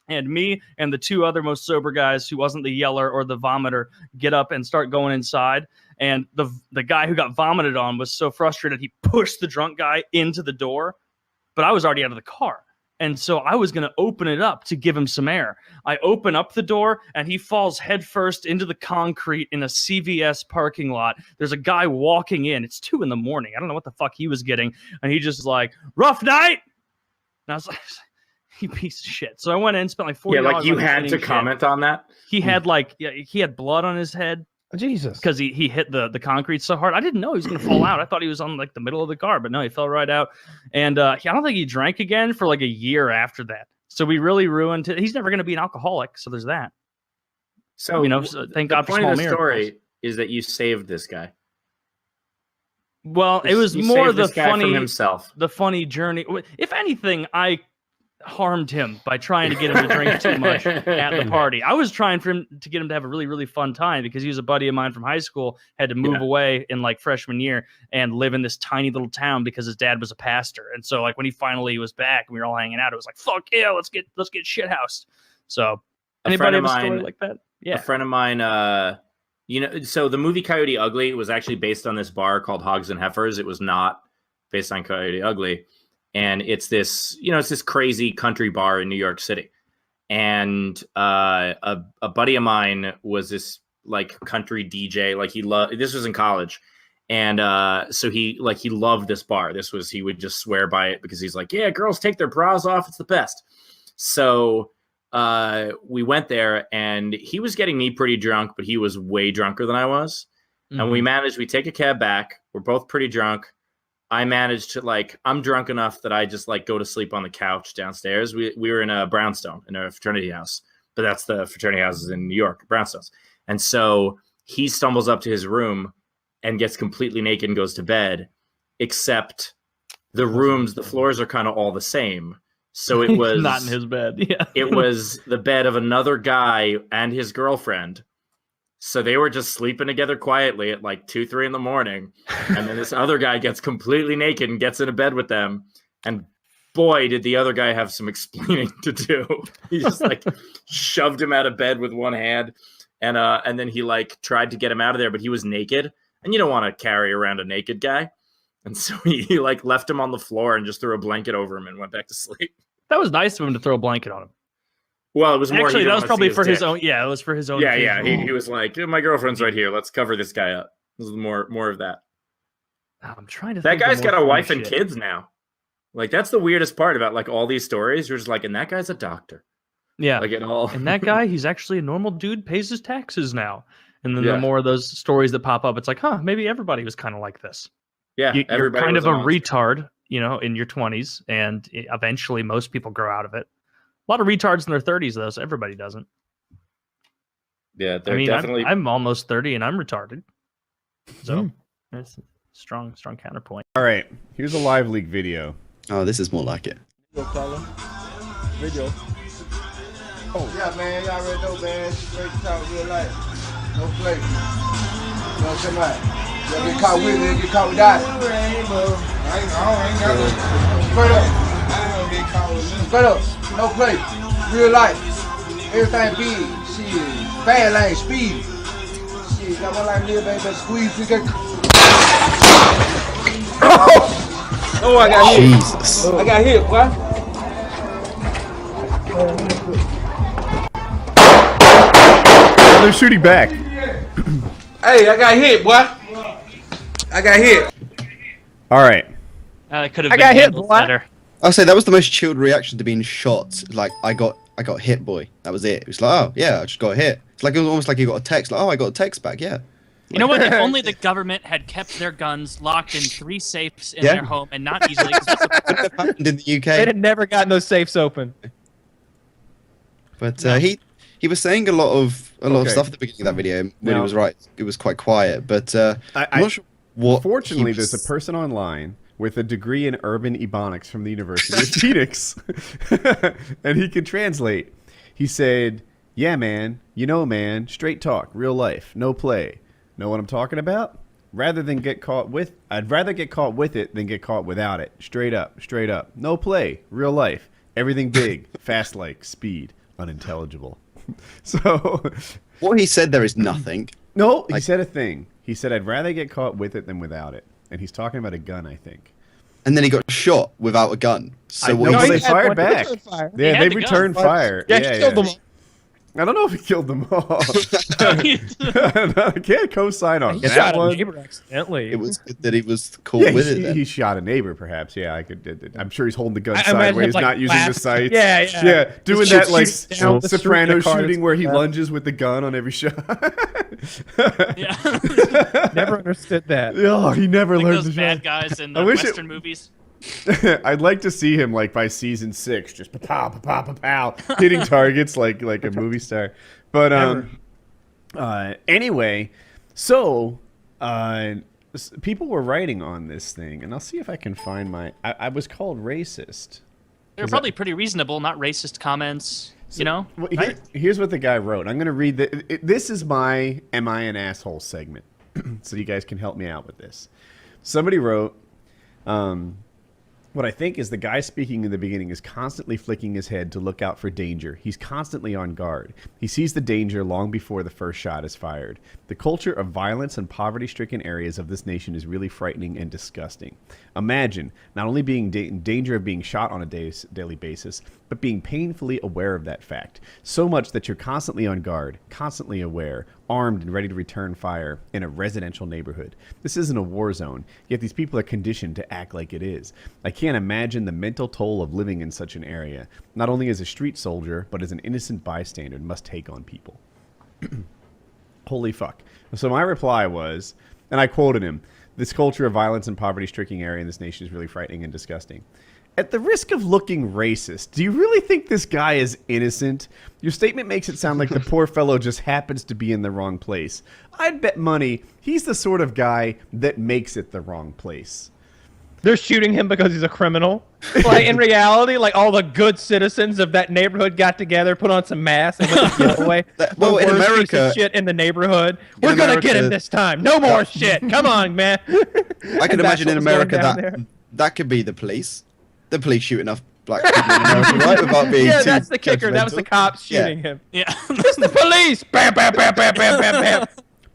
And me and the 2 other most sober guys, who wasn't the yeller or the vomiter, get up and start going inside. And the guy who got vomited on was so frustrated he pushed the drunk guy into the door, but I was already out of the car. And so I was going to open it up to give him some air. I open up the door and he falls headfirst into the concrete in a CVS parking lot. There's a guy walking in. It's 2 a.m. I don't know what the fuck he was getting. And he just like, rough night. And I was like, you piece of shit. So I went in, spent like $40. Yeah, like you had to comment on that. He had he had blood on his head. Jesus. Because he hit the concrete so hard. I didn't know he was going to fall out. I thought he was on like the middle of the car, but no, he fell right out. And I don't think he drank again for like a year after that. So we really ruined it. He's never going to be an alcoholic. So there's that. So, thank God for small miracles. The point of the story is that you saved this guy. Well, it was more the funny himself. The funny journey. If anything, I harmed him by trying to get him to drink too much at the party. I was trying to get him to have a really, really fun time because he was a buddy of mine from high school, had to move away in like freshman year and live in this tiny little town because his dad was a pastor. And so like when he finally was back and we were all hanging out, it was like, fuck yeah, let's get shithoused. So anybody have a story like that? Yeah. A friend of mine, so the movie Coyote Ugly was actually based on this bar called Hogs and Heifers. It was not based on Coyote Ugly. And it's this crazy country bar in New York City. And a buddy of mine was this like country DJ. Like this was in college. And so he loved this bar. He would just swear by it because he's like, yeah, girls take their bras off. It's the best. So we went there and he was getting me pretty drunk, but he was way drunker than I was. Mm-hmm. And we take a cab back. We're both pretty drunk. I managed to I'm drunk enough that I just go to sleep on the couch downstairs. We were in a brownstone in a fraternity house, but that's the fraternity houses in New York, brownstones. And so he stumbles up to his room and gets completely naked and goes to bed, except the floors are kind of all the same. So it was not in his bed. Yeah. It was the bed of another guy and his girlfriend. So they were just sleeping together quietly at 2, 3 in the morning. And then this other guy gets completely naked and gets into bed with them. And boy, did the other guy have some explaining to do. He just shoved him out of bed with one hand. And then he tried to get him out of there, but he was naked. And you don't want to carry around a naked guy. And so he left him on the floor and just threw a blanket over him and went back to sleep. That was nice of him to throw a blanket on him. Well, it was more. Actually, he that didn't was wanna probably see for his dick. own. Yeah, it was for his own. Yeah, yeah. occasion. He was like, my girlfriend's right here. Let's cover this guy up. This is more of that. I'm trying to. That think of guy's more got a funny wife and shit. kids now. Like that's the weirdest part about like all these stories. You're just like, and that guy's a doctor. Yeah, like it all. And that guy, he's actually a normal dude, pays his taxes now. And then Yeah. the more of those stories that pop up, it's like, huh, maybe everybody was kind of like this. Yeah, You're everybody kind was of a a monster. retard, in your 20s, and eventually most people grow out of it. A lot of retards in their 30s, though, so everybody doesn't. Yeah, I they're mean, definitely. I'm almost 30 and I'm retarded. So it's a strong counterpoint. All right, here's a live leak video. Oh, this is more like it. Video. Oh. Yeah, man, y'all already know, man. Straight talk, real life. No play. You know what I'm saying? Like, you get caught with it, get caught without it. I ain't got no. Straight up. I ain't gonna get caught with it. Straight up. No play. Real life. Everything big. Shit. Bad lane, speed. Shit, got one like me, baby. Better squeeze. We got. Oh, I got hit. Jesus. I got hit, boy. Oh, they're shooting back. Hey, I got hit, boy. I got hit. All right. Could have I been got hit, handled boy. better. I'll say that was the most chilled reaction to being shot. Like I got hit, boy. That was it. It was like, oh yeah, I just got hit. It's like it was almost like you got a text. Like, oh, I got a text back. Yeah. You know what? If only the government had kept their guns locked in 3 safes in Yeah. their home and not easily. 'Cause that's a- happened in the UK. They'd have never gotten those safes open. But he was saying a lot of Okay. stuff at the beginning of that video when Now- he was right. It was quite quiet, but I'm not sure what. Fortunately, he was- there's a person online with a degree in urban ebonics from the University of Phoenix, and he can translate. He said, "Yeah, man. Man. Straight talk, real life, no play. Know what I'm talking about? I'd rather get caught with it than get caught without it. Straight up. No play, real life. Everything big, fast like, speed, unintelligible." So, what he said there is nothing. No, he said a thing. He said, "I'd rather get caught with it than without it." And he's talking about a gun, I think. And then he got shot without a gun. So No, what he they said- fired back. Yeah, they returned fire. Yeah, he killed them. I don't know if he killed them all. I can't co-sign on He that shot one. a neighbor accidentally. It was good that he was cool Yeah, with it. he, Then. he shot a neighbor, perhaps. Yeah, I could. I'm sure he's holding the gun I imagine him, sideways, like, not using the laughing. sights. Yeah. doing Just that like shooting down the street soprano in a car shooting where he that's- lunges with the gun on every shot. Never understood that. Oh, he never like learned those the bad shot. guys in I the wish it- Western movies. I'd like to see him like by season 6, just pa pa pa pow, hitting targets like a movie star. But anyway, so people were writing on this thing, and I'll see if I can find my. I was called racist. They're probably pretty reasonable, not racist comments. Well, here's what the guy wrote. I'm going to read this is my "Am I an Asshole" segment, so you guys can help me out with this. Somebody wrote. What I think is the guy speaking in the beginning is constantly flicking his head to look out for danger. He's constantly on guard. He sees the danger long before the first shot is fired. The culture of violence and poverty-stricken areas of this nation is really frightening and disgusting. Imagine not only being in danger of being shot on a daily basis, but being painfully aware of that fact. So much that you're constantly on guard, constantly aware, armed and ready to return fire in a residential neighborhood. This isn't a war zone, yet these people are conditioned to act like it is. I can't imagine the mental toll of living in such an area, not only as a street soldier, but as an innocent bystander must take on people. Holy fuck. So my reply was, and I quoted him, "This culture of violence and poverty-stricken area in this nation is really frightening and disgusting." At the risk of looking racist, do you really think this guy is innocent? Your statement makes it sound like the poor fellow just happens to be in the wrong place. I'd bet money he's the sort of guy that makes it the wrong place. They're shooting him because he's a criminal. Like in reality, like all the good citizens of that neighborhood got together, put on some masks, and went to get away. Well, in worst piece America- of shit in the neighborhood. We're gonna get him America- this time. No more shit. Come on, man. I can And that's imagine in what was going America down that there. that could be the police. The police shooting off black people in America, right? Without being Yeah, too that's the kicker. That was the judgmental. cops Yeah. shooting him. Yeah. It's the police. Bam, bam, bam, bam, bam, bam, bam.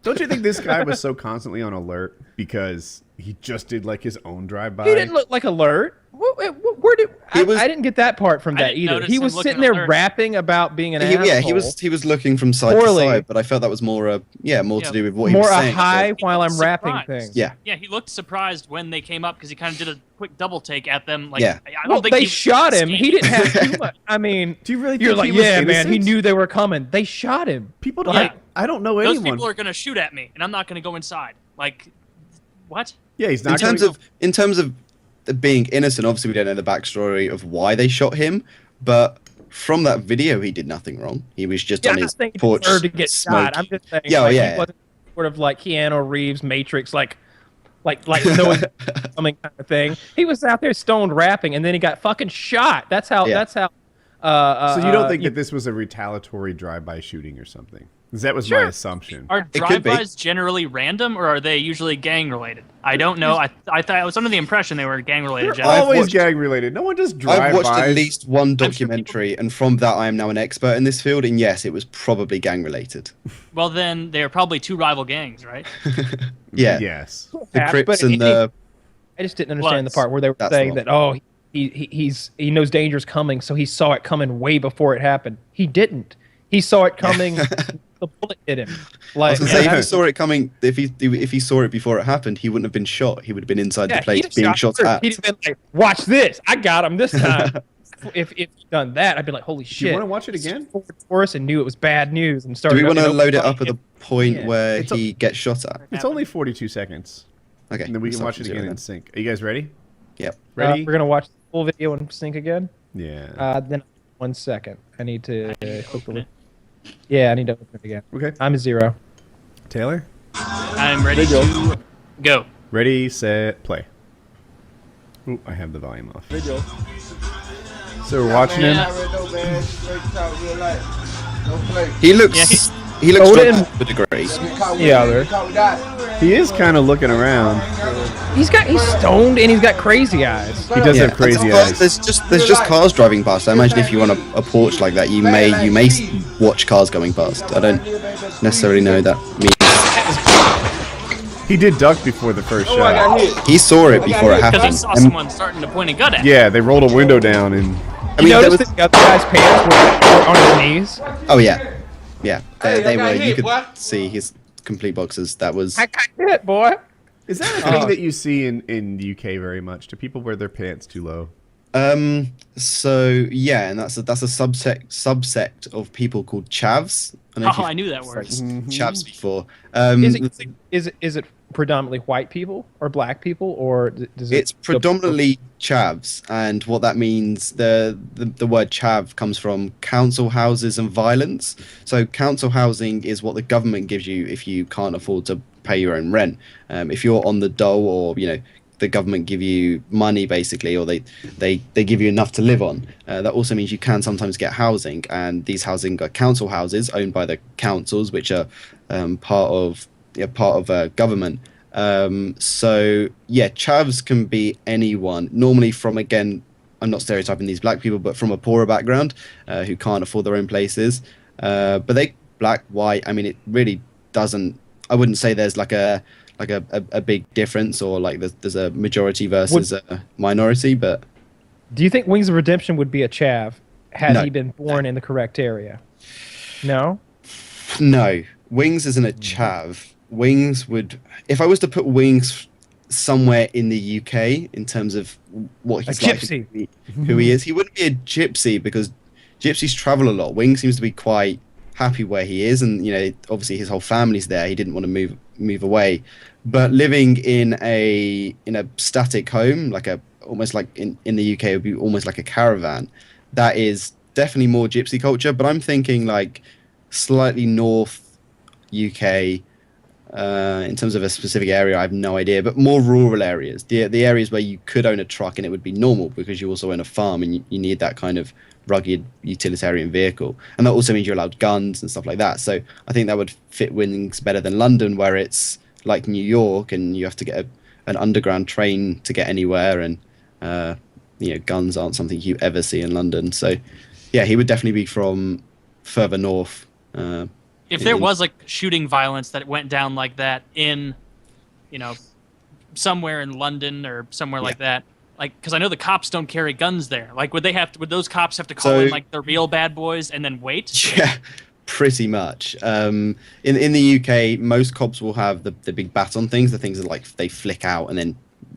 Don't you think this guy was so constantly on alert because he just did like his own drive-by? He didn't look like alert. Where did I didn't get that part from I that didn't either. notice He him was looking sitting at there lyrics. rapping about being an asshole. Yeah, he was looking from side Poorly. to side, but I felt that was more more to do with what he more was a saying. high He while looked I'm rapping surprised. things. Yeah. Yeah, he looked surprised when they came up because he kind of did a quick double take at them. Like, Yeah. I don't Well, think they he was shot him. He didn't have escaping. too much. I mean, Do you really you're think like, he was yeah, man. He innocent? knew they were coming. They shot him. People Yeah. I don't know Those anyone. people are gonna shoot at me, and I'm not gonna go inside. Like, what? Yeah, he's in terms of being innocent, obviously we don't know the backstory of why they shot him, but from that video, he did nothing wrong. He was just on I'm not his saying he porch deserved to get shot. I'm smoking. just saying, Yeah, like, yeah. he wasn't sort of like Keanu Reeves Matrix, like knowing coming kind of thing. He was out there stoned rapping, and then he got fucking shot. That's how. Yeah. That's how. So you don't think that this was a retaliatory drive-by shooting or something? 'Cause that was my assumption. Are drive-bys generally random, or are they usually gang-related? I don't know. I thought I was under the impression they were gang-related. They're always gang-related. No one just I've watched at drive-bys. least one documentary, and from that, I am now an expert in this field. And yes, it was probably gang-related. Well, then they're probably two rival gangs, right? Yeah. Yes. The Crips and the. I just didn't understand the Bloods. part where they were That's the saying one. that he knows danger's coming, so he saw it coming way before it happened. He didn't. He saw it coming. The bullet hit him. I Like, was gonna say, if he saw it coming, if he saw it before it happened, he wouldn't have been shot. He would have been inside the he'd place have being shot first. at. He'd have been like, "Watch this! I got him this time." if he'd done that, I'd be like, "Holy shit!" Do you want to watch it again? For us and knew it was bad news and Do started. we want to you know, load it up at the point Yeah. where It's he gets shot at? It's only 42 seconds. Okay. And then we can so watch it zero again then. in sync. Are you guys ready? Yep. Ready? We're gonna watch the full video in sync again. Yeah. Then 1 second. I need to hopefully. Yeah, I need to open it again. Okay. I'm a 0. Taylor? I'm ready to go. Ready, set, play. Ooh, I have the volume off. So we're watching him. He looks. He looks drunk to a degree. Yeah, He is kind of looking around. he's stoned and he's got crazy eyes. He does have crazy eyes. There's just cars driving past. I imagine if you want a porch like that, you may watch cars going past. I don't necessarily know that means. He did duck before the first shot. He saw it before it Because happened. he saw someone starting to point a gun at him. Yeah, they rolled a window down and. I mean, there notice was, that the other guy's pants were on his knees. oh yeah, yeah. Hey, They I got were. You hit, could boy. see his complete boxes. That was. I got hit, boy. Is that a thing that you see in the UK very much? Do people wear their pants too low? So yeah, and that's a subsect of people called chavs. I don't know if Oh, you've I knew that word. heard Chavs before. Is it predominantly white people or black people or does it? It's predominantly chavs, and what that means, the word chav comes from council houses and violence. So council housing is what the government gives you if you can't afford to pay your own rent. If you're on the dole, or the government give you money basically, or they give you enough to live on. That also means you can sometimes get housing, and these housing are council houses owned by the councils, which are part of government. So yeah, chavs can be anyone, normally from, again, I'm not stereotyping these black people, but from a poorer background, who can't afford their own places. But they, black, white, I mean, it really doesn't, I wouldn't say there's like a big difference, or like there's a majority versus a minority. But do you think Wings of Redemption would be a chav had No. he been born in the correct area? No. no, Wings isn't a chav. Wings would, if I was to put Wings somewhere in the UK in terms of what he's A like, gypsy. who he is, he wouldn't be a gypsy, because gypsies travel a lot. Wings seems to be quite happy where he is, and obviously his whole family's there. He didn't want to move away, but living in a static home, like almost like in the UK, it would be almost like a caravan. That is definitely more gypsy culture, but I'm thinking like slightly north UK. In terms of a specific area, I have no idea, but more rural areas, the areas where you could own a truck and it would be normal, because you also own a farm and you need that kind of rugged utilitarian vehicle, and that also means you're allowed guns and stuff like that. So I think that would fit Wings better than London, where it's like New York and you have to get an underground train to get anywhere, and guns aren't something you ever see in London. So yeah, he would definitely be from further north. If there was like shooting violence that went down like that in, somewhere in London or somewhere like that, Like, because I know the cops don't carry guns there. Like, would those cops have to call in like the real bad boys and then wait? Yeah, pretty much. In the UK, most cops will have the big baton things, the things that like they flick out and then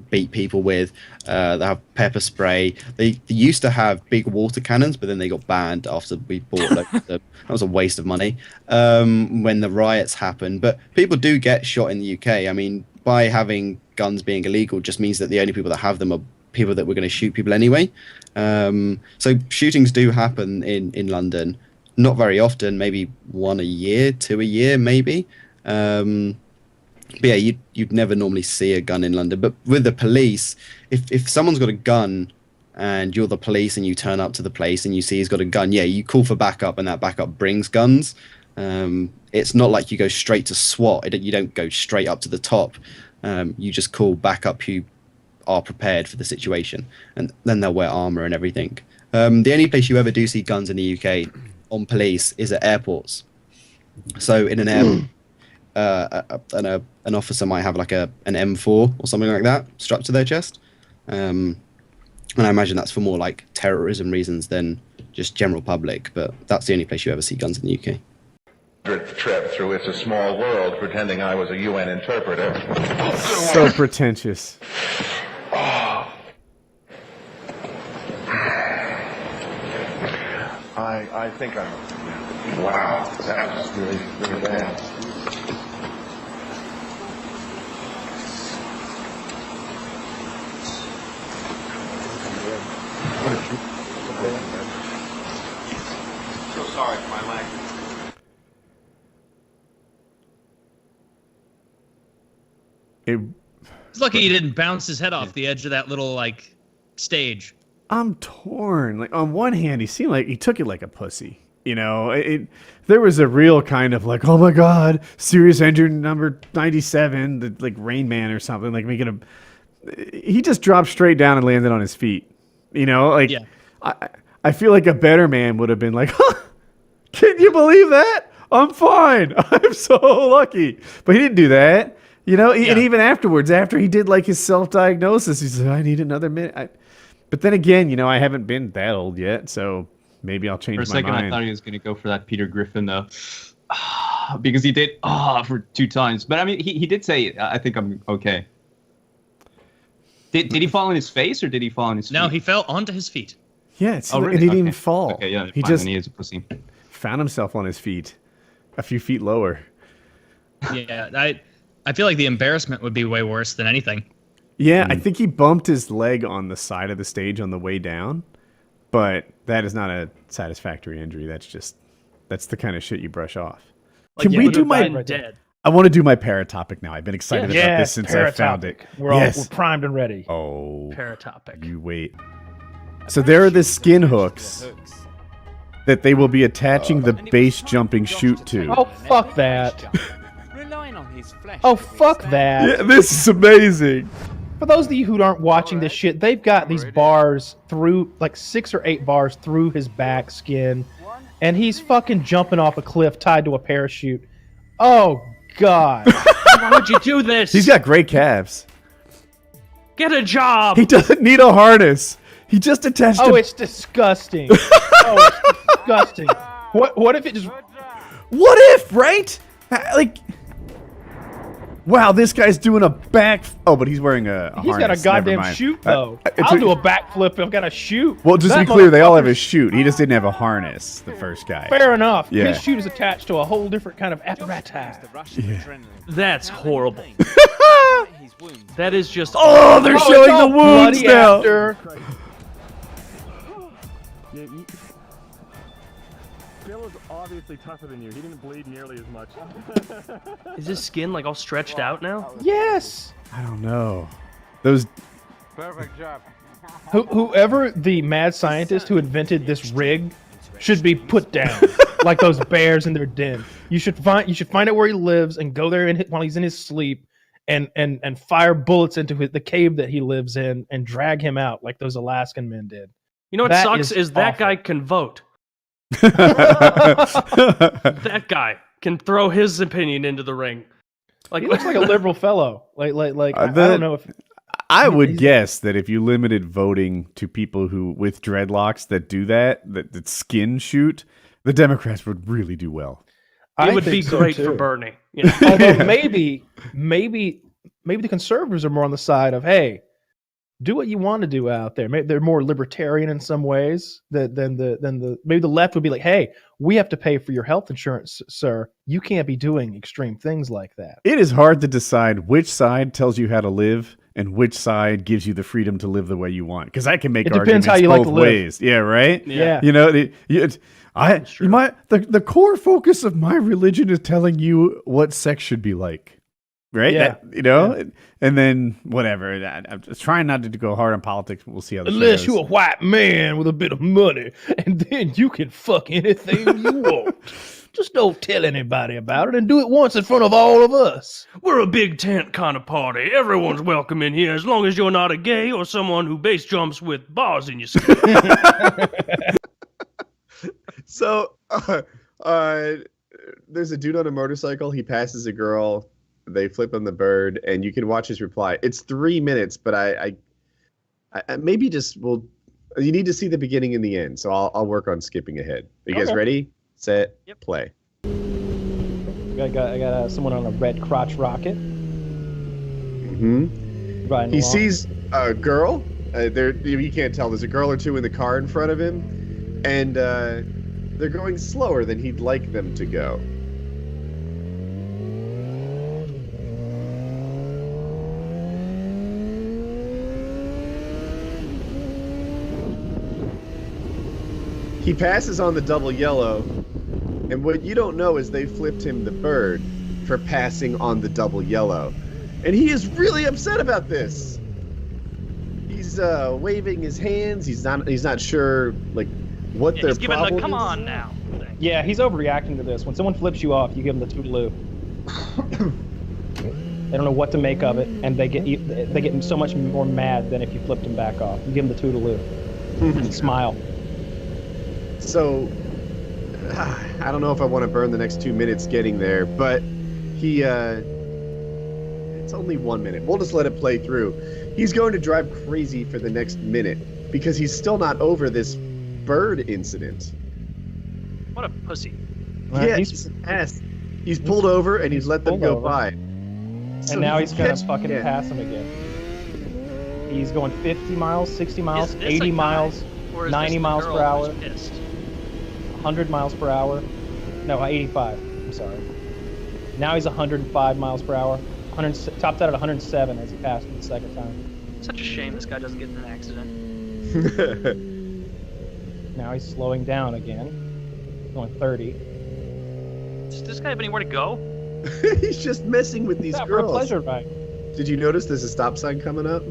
beat people with. They have pepper spray. They used to have big water cannons, but then they got banned after we bought that was a waste of money when the riots happened. But people do get shot in the UK. I mean, by having guns being illegal just means that the only people that have them are people that were going to shoot people anyway. So shootings do happen in London. Not very often, maybe 1 a year, 2 a year, maybe. But yeah, you'd never normally see a gun in London. But with the police, if someone's got a gun and you're the police and you turn up to the place and you see he's got a gun, yeah, you call for backup and that backup brings guns. It's not like you go straight to SWAT. You don't go straight up to the top. You just call backup who are prepared for the situation, and then they'll wear armor and everything. The only place you ever do see guns in the UK on police is at airports. So in an airport, an officer might have like an M4 or something like that strapped to their chest, and I imagine that's for more like terrorism reasons than just general public. But that's the only place you ever see guns in the UK. Trip through It's a Small World pretending I was a UN interpreter. So pretentious. I think I'm... Wow, that was really, really bad. So sorry for my language. It's lucky he didn't bounce his head off the edge of that little like stage. I'm torn. Like on one hand, he seemed like he took it like a pussy. You know, there was a real kind of like, oh my god, serious engine number 97, the, like Rain Man or something. Like making him. He just dropped straight down and landed on his feet. You know, like yeah. I feel like a better man would have been like, huh, can you believe that? I'm fine. I'm so lucky. But he didn't do that. You know, and even afterwards, after he did like his self-diagnosis, he said, I need another minute. But then again, you know, I haven't been that old yet, so maybe I'll change my mind. For a second, I thought he was going to go for that Peter Griffin, though. Because he did, for 2 times. But I mean, he did say, I think I'm okay. Did he fall on his face or did he fall on his feet? No, he fell onto his feet. Yeah, really? He didn't even fall. Okay, yeah, he fine, just then he is a pussy. Found himself on his feet, a few feet lower. Yeah, I feel like the embarrassment would be way worse than anything. Yeah, I think he bumped his leg on the side of the stage on the way down, but that is not a satisfactory injury. That's the kind of shit you brush off. Like, Can we do my dead? I want to do my paratopic now. I've been excited about this since I found it. We're primed and ready. Oh, paratopic. You wait. So there are the skin hooks that they will be attaching the base jumping chute to. Oh, fuck that. Oh, fuck that. Yeah, this is amazing. For those of you who aren't watching this shit, they've got these bars through, like 6 or 8 bars through his back skin, and he's fucking jumping off a cliff tied to a parachute. Oh, God. Why would you do this? He's got great calves. Get a job. He doesn't need a harness. He just attached Oh, it's disgusting. Oh, it's disgusting. What if it just... What if, right? Like... Wow, this guy's doing a back... Oh, but he's wearing a harness. He's got a goddamn chute, though. I'll do a backflip if I've got a chute. Well, just to be clear, they all have a chute. He just didn't have a harness, the first guy. Fair enough. Yeah. His chute is attached to a whole different kind of apparatus. Yeah. That's horrible. That is just... Oh, they're showing the wounds now. After. Bill was obviously tougher than you. He didn't bleed nearly as much. Is his skin like all stretched out now? Yes. I don't know. Those... Perfect job. Whoever the mad scientist who invented this rig should be put down, like those bears in their den. You should find out where he lives and go there while he's in his sleep, and fire bullets into the cave that he lives in and drag him out like those Alaskan men did. You know what That sucks is that awful. guy can vote. That guy can throw his opinion into the ring. Like He looks like a liberal fellow. Like I don't know if I would guess that if you limited voting to people who with dreadlocks that do that skin shoot, the Democrats would really do well. It would be great for Bernie. You know? Although maybe the conservatives are more on the side of, hey, do what you want to do out there. Maybe they're more libertarian in some ways than the maybe the left would be like, hey, we have to pay for your health insurance, sir. You can't be doing extreme things like that. It is hard to decide which side tells you how to live and which side gives you the freedom to live the way you want. Because I can make arguments how you both like to live. ways. Yeah, right? Yeah. You know, the core focus of my religion is telling you what sex should be like. Right? Yeah. And then whatever. I'm just trying not to go hard on politics. We'll see how this Unless goes. you're a white man with a bit of money, and then you can fuck anything you want. Just don't tell anybody about it and do it once in front of all of us. We're a big tent kind of party. Everyone's welcome in here as long as you're not a gay or someone who base jumps with bars in your skin. So, there's a dude on a motorcycle. He passes a girl. They flip on the bird, and you can watch his reply. It's 3 minutes, but I maybe just will. You need to see the beginning and the end, so I'll work on skipping ahead. Are you guys ready? Set. Play. I got someone on a red crotch rocket. Mm-hmm. He sees a girl. You can't tell. There's a girl or two in the car in front of him, and they're going slower than he'd like them to go. He passes on the double yellow, and what you don't know is they flipped him the bird for passing on the double yellow. And he is really upset about this. He's waving his hands. He's not sure like what their he's problem giving the come is. on now. Yeah, he's overreacting to this. When someone flips you off, you give them the toodaloo. They don't know what to make of it, and they get so much more mad than if you flipped them back off. You give them the toodaloo and smile. So, I don't know if I want to burn the next 2 minutes getting there, but it's only 1 minute. We'll just let it play through. He's going to drive crazy for the next minute because he's still not over this bird incident. What a pussy. Yeah, he's pulled over and he's let them go by. And now he's gonna fucking pass him again. He's going 50 miles, 60 miles, 80 miles, 90 miles per hour. 100 miles per hour. No, 85. I'm sorry. Now he's 105 miles per hour. Topped out at 107 as he passed him the second time. Such a shame this guy doesn't get in an accident. Now he's slowing down again. Going 30. Does this guy have anywhere to go? He's just messing with these girls. For a pleasure ride. Did you notice there's a stop sign coming up?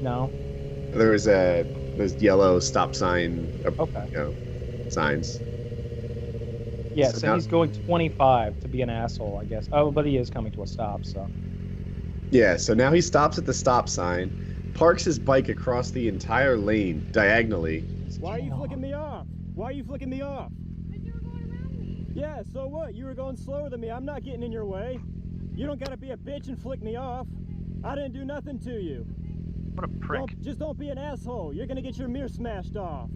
No. There's yellow stop sign. Signs. Yeah, so he's going 25 to be an asshole, I guess. Oh, but he is coming to a stop, so. Yeah, so now he stops at the stop sign, parks his bike across the entire lane diagonally. Why are you flicking me off? Why are you flicking me off? Because you were going around me. Yeah, so what? You were going slower than me. I'm not getting in your way. You don't gotta be a bitch and flick me off. I didn't do nothing to you. What a prick. Just don't be an asshole. You're gonna get your mirror smashed off.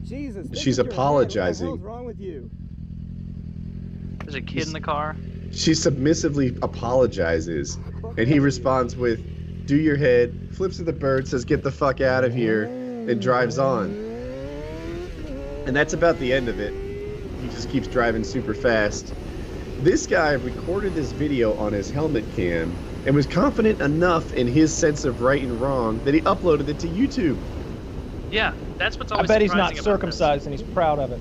Jesus. She's apologizing. What the hell's wrong with you? There's a kid in the car. She submissively apologizes, and he responds with, "Do your head," flips at the bird, says, "Get the fuck out of here," and drives on. And that's about the end of it. He just keeps driving super fast. This guy recorded this video on his helmet cam and was confident enough in his sense of right and wrong that he uploaded it to YouTube. Yeah, that's what's I always bet he's not surprising about circumcised and he's proud of it.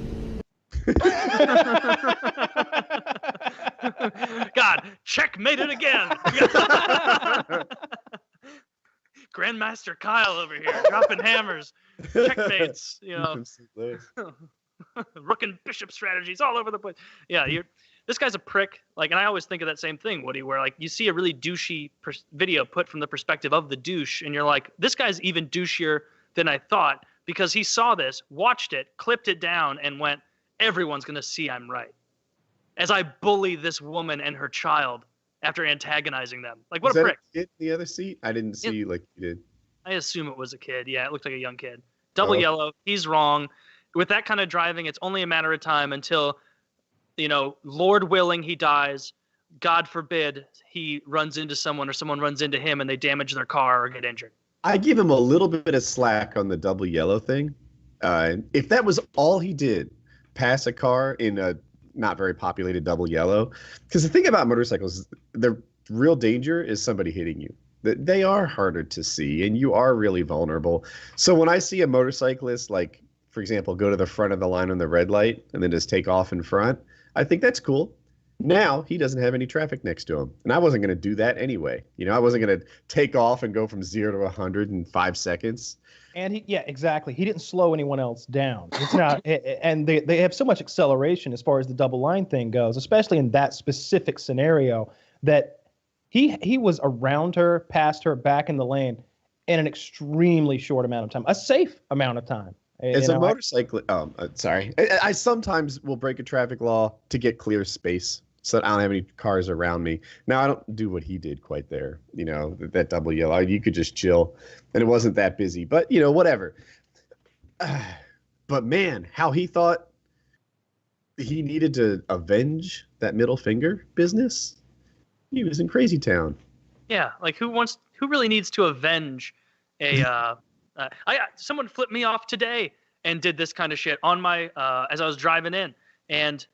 God, checkmated again. Grandmaster Kyle over here dropping hammers, checkmates. You know, rook and bishop strategies all over the place. Yeah, this guy's a prick. Like, and I always think of that same thing, Woody, where like you see a really douchey video put from the perspective of the douche, and you're like, this guy's even douchier than I thought, because he saw this, watched it, clipped it down, and went, everyone's going to see I'm right. As I bully this woman and her child after antagonizing them. Like, what Was a that prick. kid in the other seat? I didn't see like you did. I assume it was a kid. Yeah, it looked like a young kid. Double Oh. yellow. He's wrong. With that kind of driving, it's only a matter of time until, Lord willing, he dies. God forbid he runs into someone or someone runs into him and they damage their car or get injured. I give him a little bit of slack on the double yellow thing. If that was all he did, pass a car in a not very populated double yellow, because the thing about motorcycles, the real danger is somebody hitting you. They are harder to see, and you are really vulnerable. So when I see a motorcyclist, like, for example, go to the front of the line on the red light and then just take off in front, I think that's cool. Now he doesn't have any traffic next to him, and I wasn't going to do that anyway. I wasn't going to take off and go from 0 to 100 in 5 seconds. And exactly. He didn't slow anyone else down. It's not, and they have so much acceleration as far as the double line thing goes, especially in that specific scenario, that he was around her, past her, back in the lane in an extremely short amount of time, a safe amount of time. As a motorcyclist, sorry, I sometimes will break a traffic law to get clear space so that I don't have any cars around me. Now, I don't do what he did quite there, that double yellow. You could just chill, and it wasn't that busy. But, whatever. But, man, how he thought he needed to avenge that middle finger business? He was in Crazy Town. Yeah, like who really needs to avenge a someone flipped me off today and did this kind of shit on my as I was driving in, and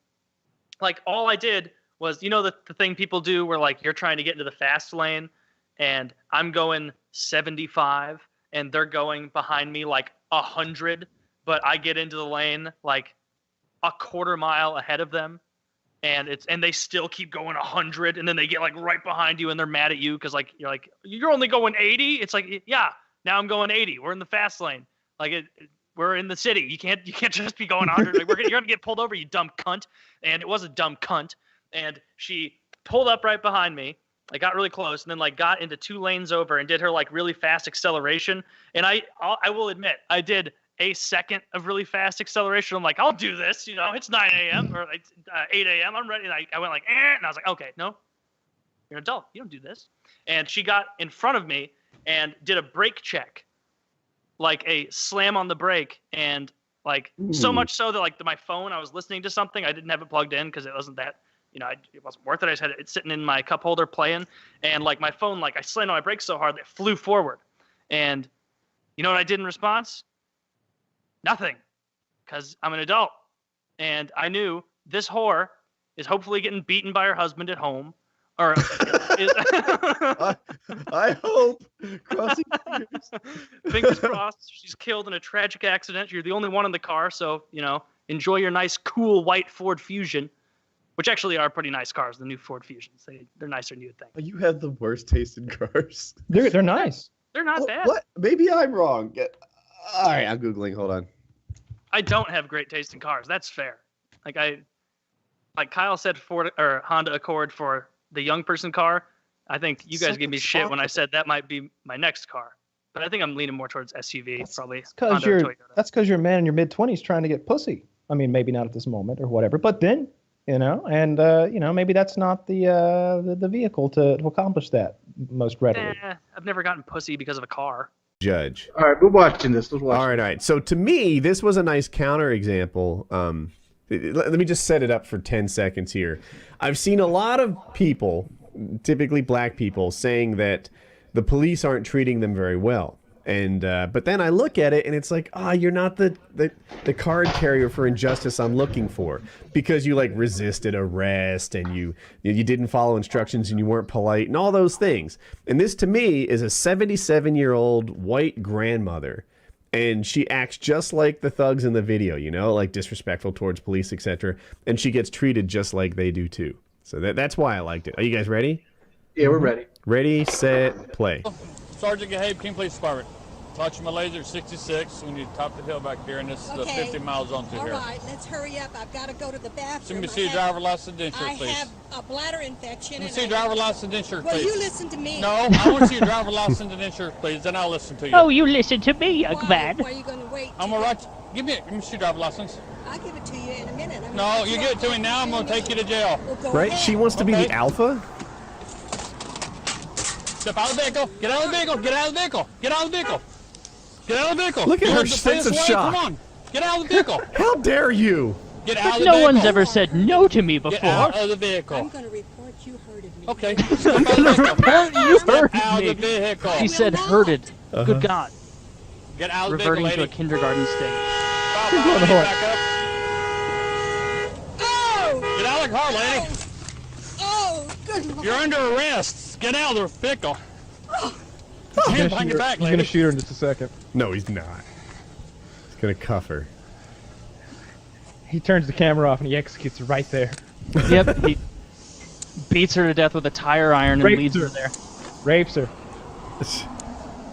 like all I did was the thing people do where like you're trying to get into the fast lane and I'm going 75 and they're going behind me like 100, but I get into the lane like a quarter mile ahead of them. And they still keep going 100, and then they get like right behind you, and they're mad at you because like you're only going 80. It's like, yeah, now I'm going 80. We're in the fast lane. Like we're in the city. You can't just be going 100. Like you're gonna get pulled over, you dumb cunt. And it was a dumb cunt. And she pulled up right behind me. I got really close, and then like got into 2 lanes over and did her like really fast acceleration. And I will admit I did a second of really fast acceleration. I'm like, I'll do this. It's 9 a.m. or like 8 a.m. I'm ready. And I went like, and I was like, okay, no, you're an adult. You don't do this. And she got in front of me and did a brake check, like a slam on the brake. And like, so much so that like my phone, I was listening to something. I didn't have it plugged in because it wasn't that, it wasn't worth it. I just had it sitting in my cup holder playing. And like my phone, like I slammed on my brakes so hard that it flew forward. And you know what I did in response? Nothing, because I'm an adult, and I knew this whore is hopefully getting beaten by her husband at home, or I hope. Crossing fingers. Fingers crossed. She's killed in a tragic accident. You're the only one in the car, so enjoy your nice, cool white Ford Fusion, which actually are pretty nice cars. The new Ford Fusions, they're nicer than you'd think. You have the worst taste in cars. They're nice. They're not bad. What? Maybe I'm wrong. All right, I'm googling. Hold on. I don't have great taste in cars. That's fair. Like Kyle said, Ford or Honda Accord for the young person car. I think you guys gave me shit when I said that might be my next car, but I think I'm leaning more towards SUV, probably. That's because you're a man in your mid-20s trying to get pussy. I mean, maybe not at this moment or whatever, but then maybe that's not the vehicle to accomplish that most readily. I've never gotten pussy because of a car. Judge. All right, we're watching this. Let's watch. All right. So to me, this was a nice counter example. Let me just set it up for 10 seconds here. I've seen a lot of people, typically black people, saying that the police aren't treating them very well. And but then I look at it and it's like, you're not the card carrier for injustice I'm looking for, because you like resisted arrest and you didn't follow instructions and you weren't polite and all those things. And this to me is a 77-year-old white grandmother, and she acts just like the thugs in the video, like disrespectful towards police, etc. And she gets treated just like they do too. So that's why I liked it. Are you guys ready? Yeah, we're ready. Ready, set, play. Sergeant Gahabe, King Police Department. Touching my laser 66 when you top the hill back there, and this is 50 miles onto here. All right, let's hurry up. I've got to go to the bathroom. Let me see your driver license and insurance, please. I have a bladder infection. Let me see your driver license and insurance, please. Well, you listen to me. No, I want to see your driver license and insurance, please. Then I'll listen to you. Oh, you listen to me, young man. Why are you going to wait? I'm gonna write. Give me your driver license. I'll give it to you in a minute. No, you give it to me now. I'm gonna take you to jail. Right? She wants to be the alpha. Step out of the vehicle. Get out of the vehicle. Get out of the vehicle. Get out of the vehicle. Get out of the vehicle. Look at You her want to sense play of this way? shock. Come on. Get out of the vehicle. How dare you? Get out But of the no vehicle. one's ever said no to me before. Get out of the vehicle. I'm going to report you hurted me. Okay. I'm gonna report you Get out hurted of the me. vehicle. She said hurted. Good God. Get out of the Reverting vehicle, to a lady. kindergarten state. Get back up. Get out of the car, lady. Oh, good Lord. You're under arrest. Get out of the vehicle. He's Get gonna, back, he's lady. gonna shoot her in just a second. No, he's not. He's gonna cuff her. He turns the camera off and he executes her right there. Yep, he beats her to death with a tire iron and Rapes leaves her. her there. Rapes her.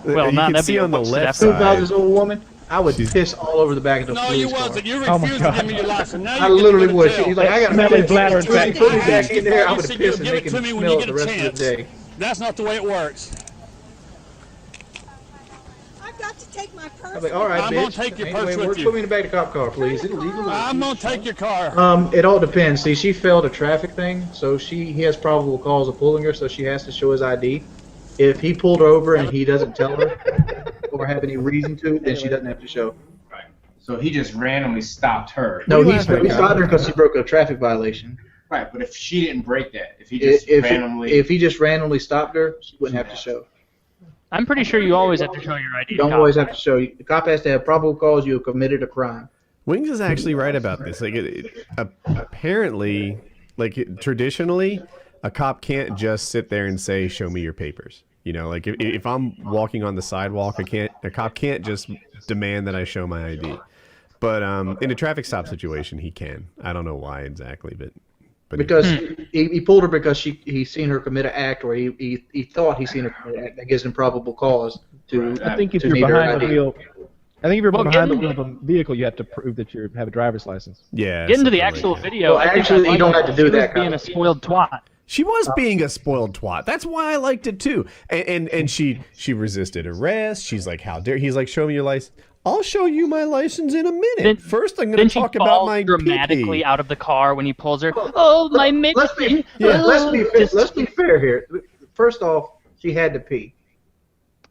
Well, you not can that'd see be a on the what's left that If I was side. this old woman, I would piss all over the back of the No, police you car. wasn't. You Oh my refused to give me God. your license. Now I you're literally gonna would. go to She's jail. like, I got Smelly bladder put me infection. back in there. I'm You gonna said piss you'll and give make it him to me when smell you it get the a rest of chance. the day. That's not the way it works. I've got to take my purse. I'm like, all right, I'm bitch. gonna take your Ain't no purse way with work. you. Put me in the back of the cop car, please. Is it legal? I'm gonna take your car. It all depends. See, she failed a traffic thing, so he has probable cause of pulling her, so she has to show his ID. If he pulled her over and he doesn't tell her or have any reason to, then she doesn't have to show. Right. So he just randomly stopped her. No, he stopped her because she broke a traffic violation. Right, but if she didn't break that, if he just randomly... If he just randomly stopped her, she wouldn't have to show. I'm pretty sure you always have to show your ID. You don't always have to show. The cop has to have probable cause you have committed a crime. Wings is actually right about this. Like, apparently, like traditionally, a cop can't just sit there and say, "Show me your papers." You know, like if I'm walking on the sidewalk, a cop can't just demand that I show my ID. But in a traffic stop situation, he can. I don't know why exactly, but Because he pulled her because he seen her commit an act, or he thought he seen her commit an act that gives him probable cause to. I think if to you're need her behind the ID. wheel, I think if you're Well, behind the getting- wheel of a vehicle, you have to prove that you have a driver's license. yeah. Get into the something like actual that. video. Well, I think actually, I you don't liked have to it. do She was that, being Kyle. a spoiled twat. She was being a spoiled twat. That's why I liked it too. And she resisted arrest. She's like, "How dare?" He's like, "Show me your license." I'll show you my license in a minute. Then- First, I'm going Then to she talk about falls my dramatically pee-pee. out of the car when he pulls her. Oh, my mitt. Let's be fair here. First off, she had to pee.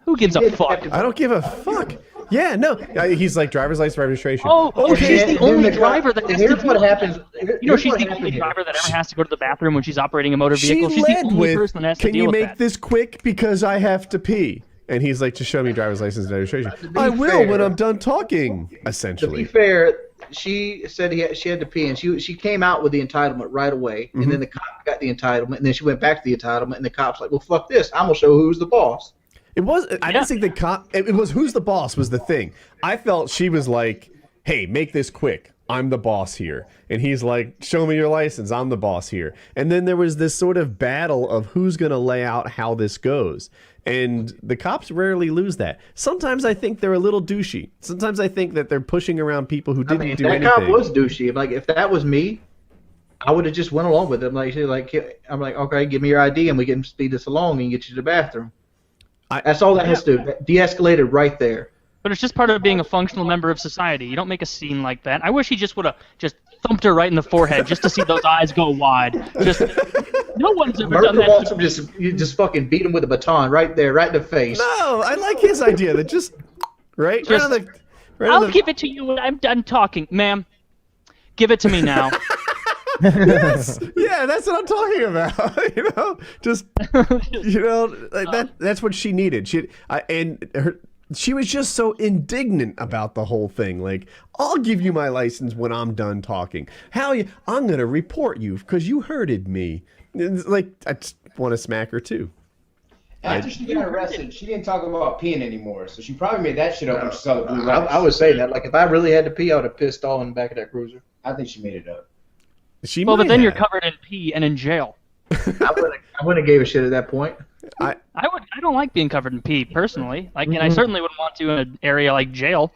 Who gives a fuck? I don't give a fuck. Yeah, no. He's like, driver's license registration. Oh, she's the And only then the driver that has to here's do what it. happens. You know, here's she's what the happened only here. driver that ever has to go to the bathroom when she's operating a motor She vehicle. She's the led only with, person that has to "Can deal you with make that. this quick because I have to pee?" And he's like, "Just show me driver's license and registration." be I will fair- when I'm done talking. To be Essentially, fair, she said she had to pee, and she came out with the entitlement right away, and then the cop got the entitlement, and then she went back to the entitlement, and the cop's like, "Well, fuck this, I'm gonna show who's the boss." it was. I didn't think the cop. It was who's the boss was the thing. I felt she was like, "Hey, make this quick. I'm the boss here." And he's like, "Show me your license. I'm the boss here." And then there was this sort of battle of who's going to lay out how this goes. And the cops rarely lose that. Sometimes I think they're a little douchey. Sometimes I think that they're pushing around people who didn't do that anything. cop was douchey. Like, if that was me, I would have just went along with him. I'm like, okay, give me your ID, and we can speed this along and get you to the bathroom. That's all that has to do. That de-escalated right there. But it's just part of being a functional member of society. You don't make a scene like that. I wish he just would have just thumped her right in the forehead just to see those eyes go wide. Just no one's ever done Merker that. wants him you just fucking beat him with a baton right there, right in the face. No, I like his idea that just right. Just- right on the, right on I'll the, give it to you when I'm done talking, ma'am. Give it to me now. Yes, yeah, that's what I'm talking about. You know, just you know, like that's what she needed. She was just so indignant about the whole thing. Like, "I'll give you my license when I'm done talking. I'm gonna report you because you hurted me." It's like, I just want to smack her too. After she got arrested, she didn't talk about peeing anymore, so she probably made that shit up when she saw the blue lights. I would say that. Like, if I really had to pee, I would have pissed all in the back of that cruiser. I think she made it up. Well, but then you're covered in pee and in jail. I wouldn't have gave a shit at that point. I don't like being covered in pee personally. Like, and I certainly wouldn't want to in an area like jail.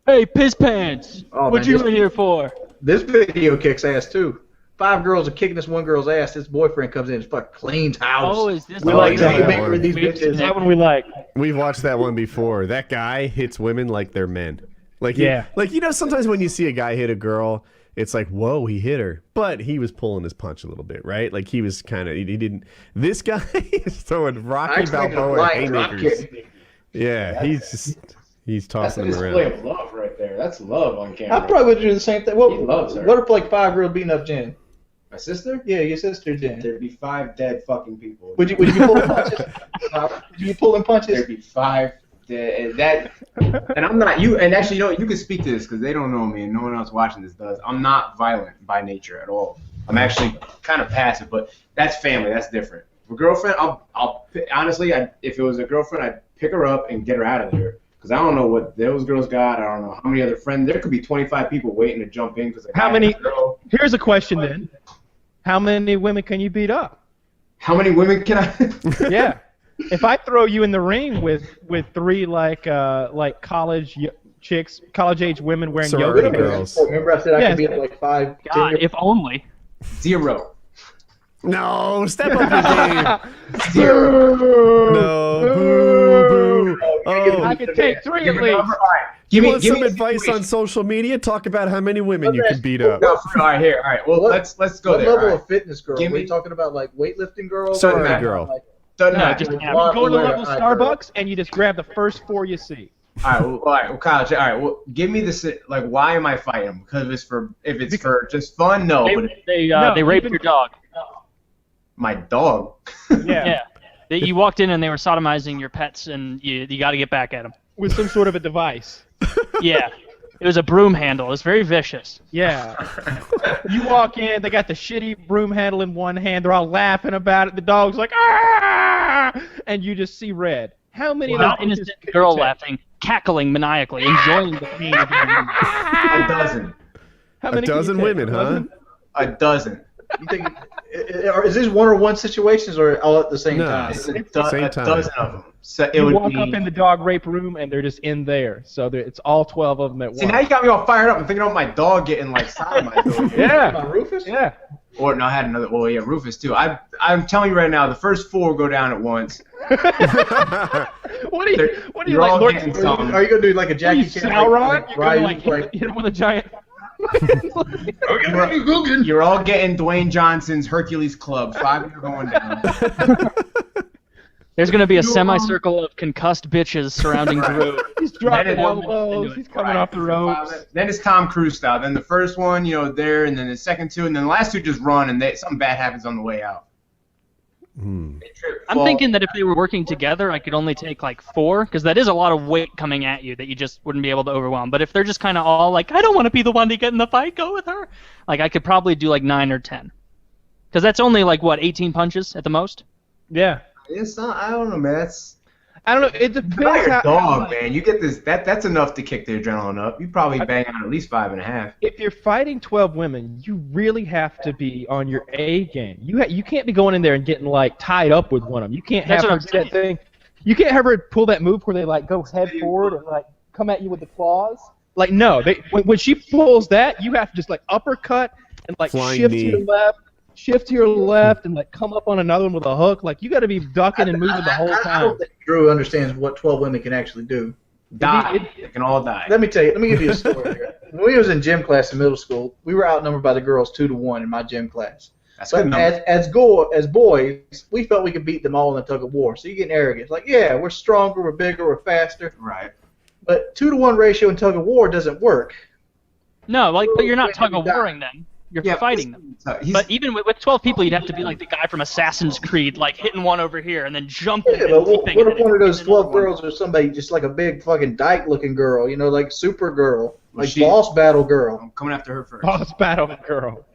Hey, piss pants! Oh, what man, you this- in here for? This video kicks ass too. 5 girls are kicking this one girl's ass. This boyfriend comes in and fucking cleans house. Oh, is this? We like that with these bitches. That one we like. We've watched that one before. That guy hits women like they're men. Like, Yeah. like, you know, sometimes when you see a guy hit a girl it's like, whoa, he hit her. But he was pulling his punch a little bit, right? Like he was kind of, he didn't. This guy is throwing Rocky Balboa haymakers. Yeah, he's tossing them around. That's a display of love right there. That's love on camera. I probably would do the same thing. What, He loves her. What if like 5 girls beating up Jen? My sister? Yeah, your sister Jen. There'd be 5 dead fucking people. Would you be pulling punches? Would you be pulling punches? There'd be 5 dead. And I'm not you. And actually, you can speak to this because they don't know me, and no one else watching this does. I'm not violent by nature at all. I'm actually kind of passive, but that's family. That's different. For a girlfriend, I'll honestly, if it was a girlfriend, I'd pick her up and get her out of there. Because I don't know what those girls got. I don't know how many other friends. There could be 25 people waiting to jump in. How many? Here's a question then. How many women can you beat up? How many women can I? Yeah. If I throw you in the ring with 3 like college chicks, college age women wearing yoga girls. Remember I said I could beat up like 5. God, if only. 0. No, step up your game. 0. No, boo, boo. Oh, I could take 3 at least. Give me some advice on social media. Talk about how many women you can beat up. No, all right, here. All right, well, let's go what there. level All of fitness girl? Give Are we me- talking about like weightlifting girls? Certain or girl. Like, Doesn't No, matter. just You go to the level Starbucks and you just grab the first 4 you see. All right, well, Kyle. All right, well, give me this. Like, why am I fighting? Because if it's for just fun, no. But They raped your dog. my dog. Yeah. You walked in and they were sodomizing your pets, and you got to get back at them. With some sort of a device. Yeah. It was a broom handle. It was very vicious. Yeah. You walk in, they got the shitty broom handle in one hand, they're all laughing about it, the dog's like, ah! And you just see red. How many of Not those innocent bitches could girl you take? laughing, cackling maniacally, enjoying the pain of being human. A dozen. How A many can you dozen take? women, huh? A dozen. you think is these one-on-one situations or all at the same time? It's a Same time. dozen of them. So it You would walk be. up in the dog rape room and they're just in there. So it's all 12 of them at See, once. now you got me all fired up. I'm thinking about my dog getting like sodomized over here. Yeah. Rufus? Yeah. Or no, I had another. Well, yeah, Rufus too. I'm telling you right now, the first 4 go down at once. What do you You're like, all Lord? getting some. Are you gonna do like a Jackie Chan? Sauron? You're gonna like Ryan, hit him with a giant. You're all getting Dwayne Johnson's Hercules Club. 5 of you are going down. There's going to be a semicircle of concussed bitches surrounding Drew. He's dropping Then it- elbows. He's coming off the ropes. Then it's Tom Cruise style. Then the first one, there, and then the second 2, and then the last 2 just run, and something bad happens on the way out. I'm thinking that if they were working together, I could only take like 4, because that is a lot of weight coming at you that you just wouldn't be able to overwhelm. But if they're just kind of all like, I don't want to be the one to get in the fight, go with her. Like, I could probably do like 9 or 10. Because that's only like, 18 punches at the most? Yeah. It's not. I don't know, man. I don't know. It depends. Not your how, dog, man. You get this. That's enough to kick the adrenaline up. You probably bang out at least 5.5. If you're fighting 12 women, you really have to be on your A game. You can't be going in there and getting like tied up with one of them. You can't have That's what her I'm do that saying. thing. You can't have her pull that move where they like go head forward and like come at you with the claws. Like no, when she pulls that, you have to just like uppercut and like Flying shift knee. to your left, and like come up on another one with a hook. Like you got to be ducking and moving the whole I time. don't think Drew understands what 12 women can actually do. Die. They can all die. Let me give you a story here. When we was in gym class in middle school, we were outnumbered by the girls 2-1 in my gym class. That's But good number. as boys, we felt we could beat them all in the tug of war. So you get arrogant. It's like, yeah, we're stronger, we're bigger, we're faster. Right. But 2-1 ratio in tug of war doesn't work. No, but you're not tug of warring then. You're fighting them. But even with 12 people, you'd have to be like the guy from Assassin's Creed, like hitting one over here and then jumping. Yeah, but what if one of those 12 girls or somebody just like a big fucking dyke-looking girl, like Supergirl, like boss battle girl? I'm coming after her first. Boss battle girl.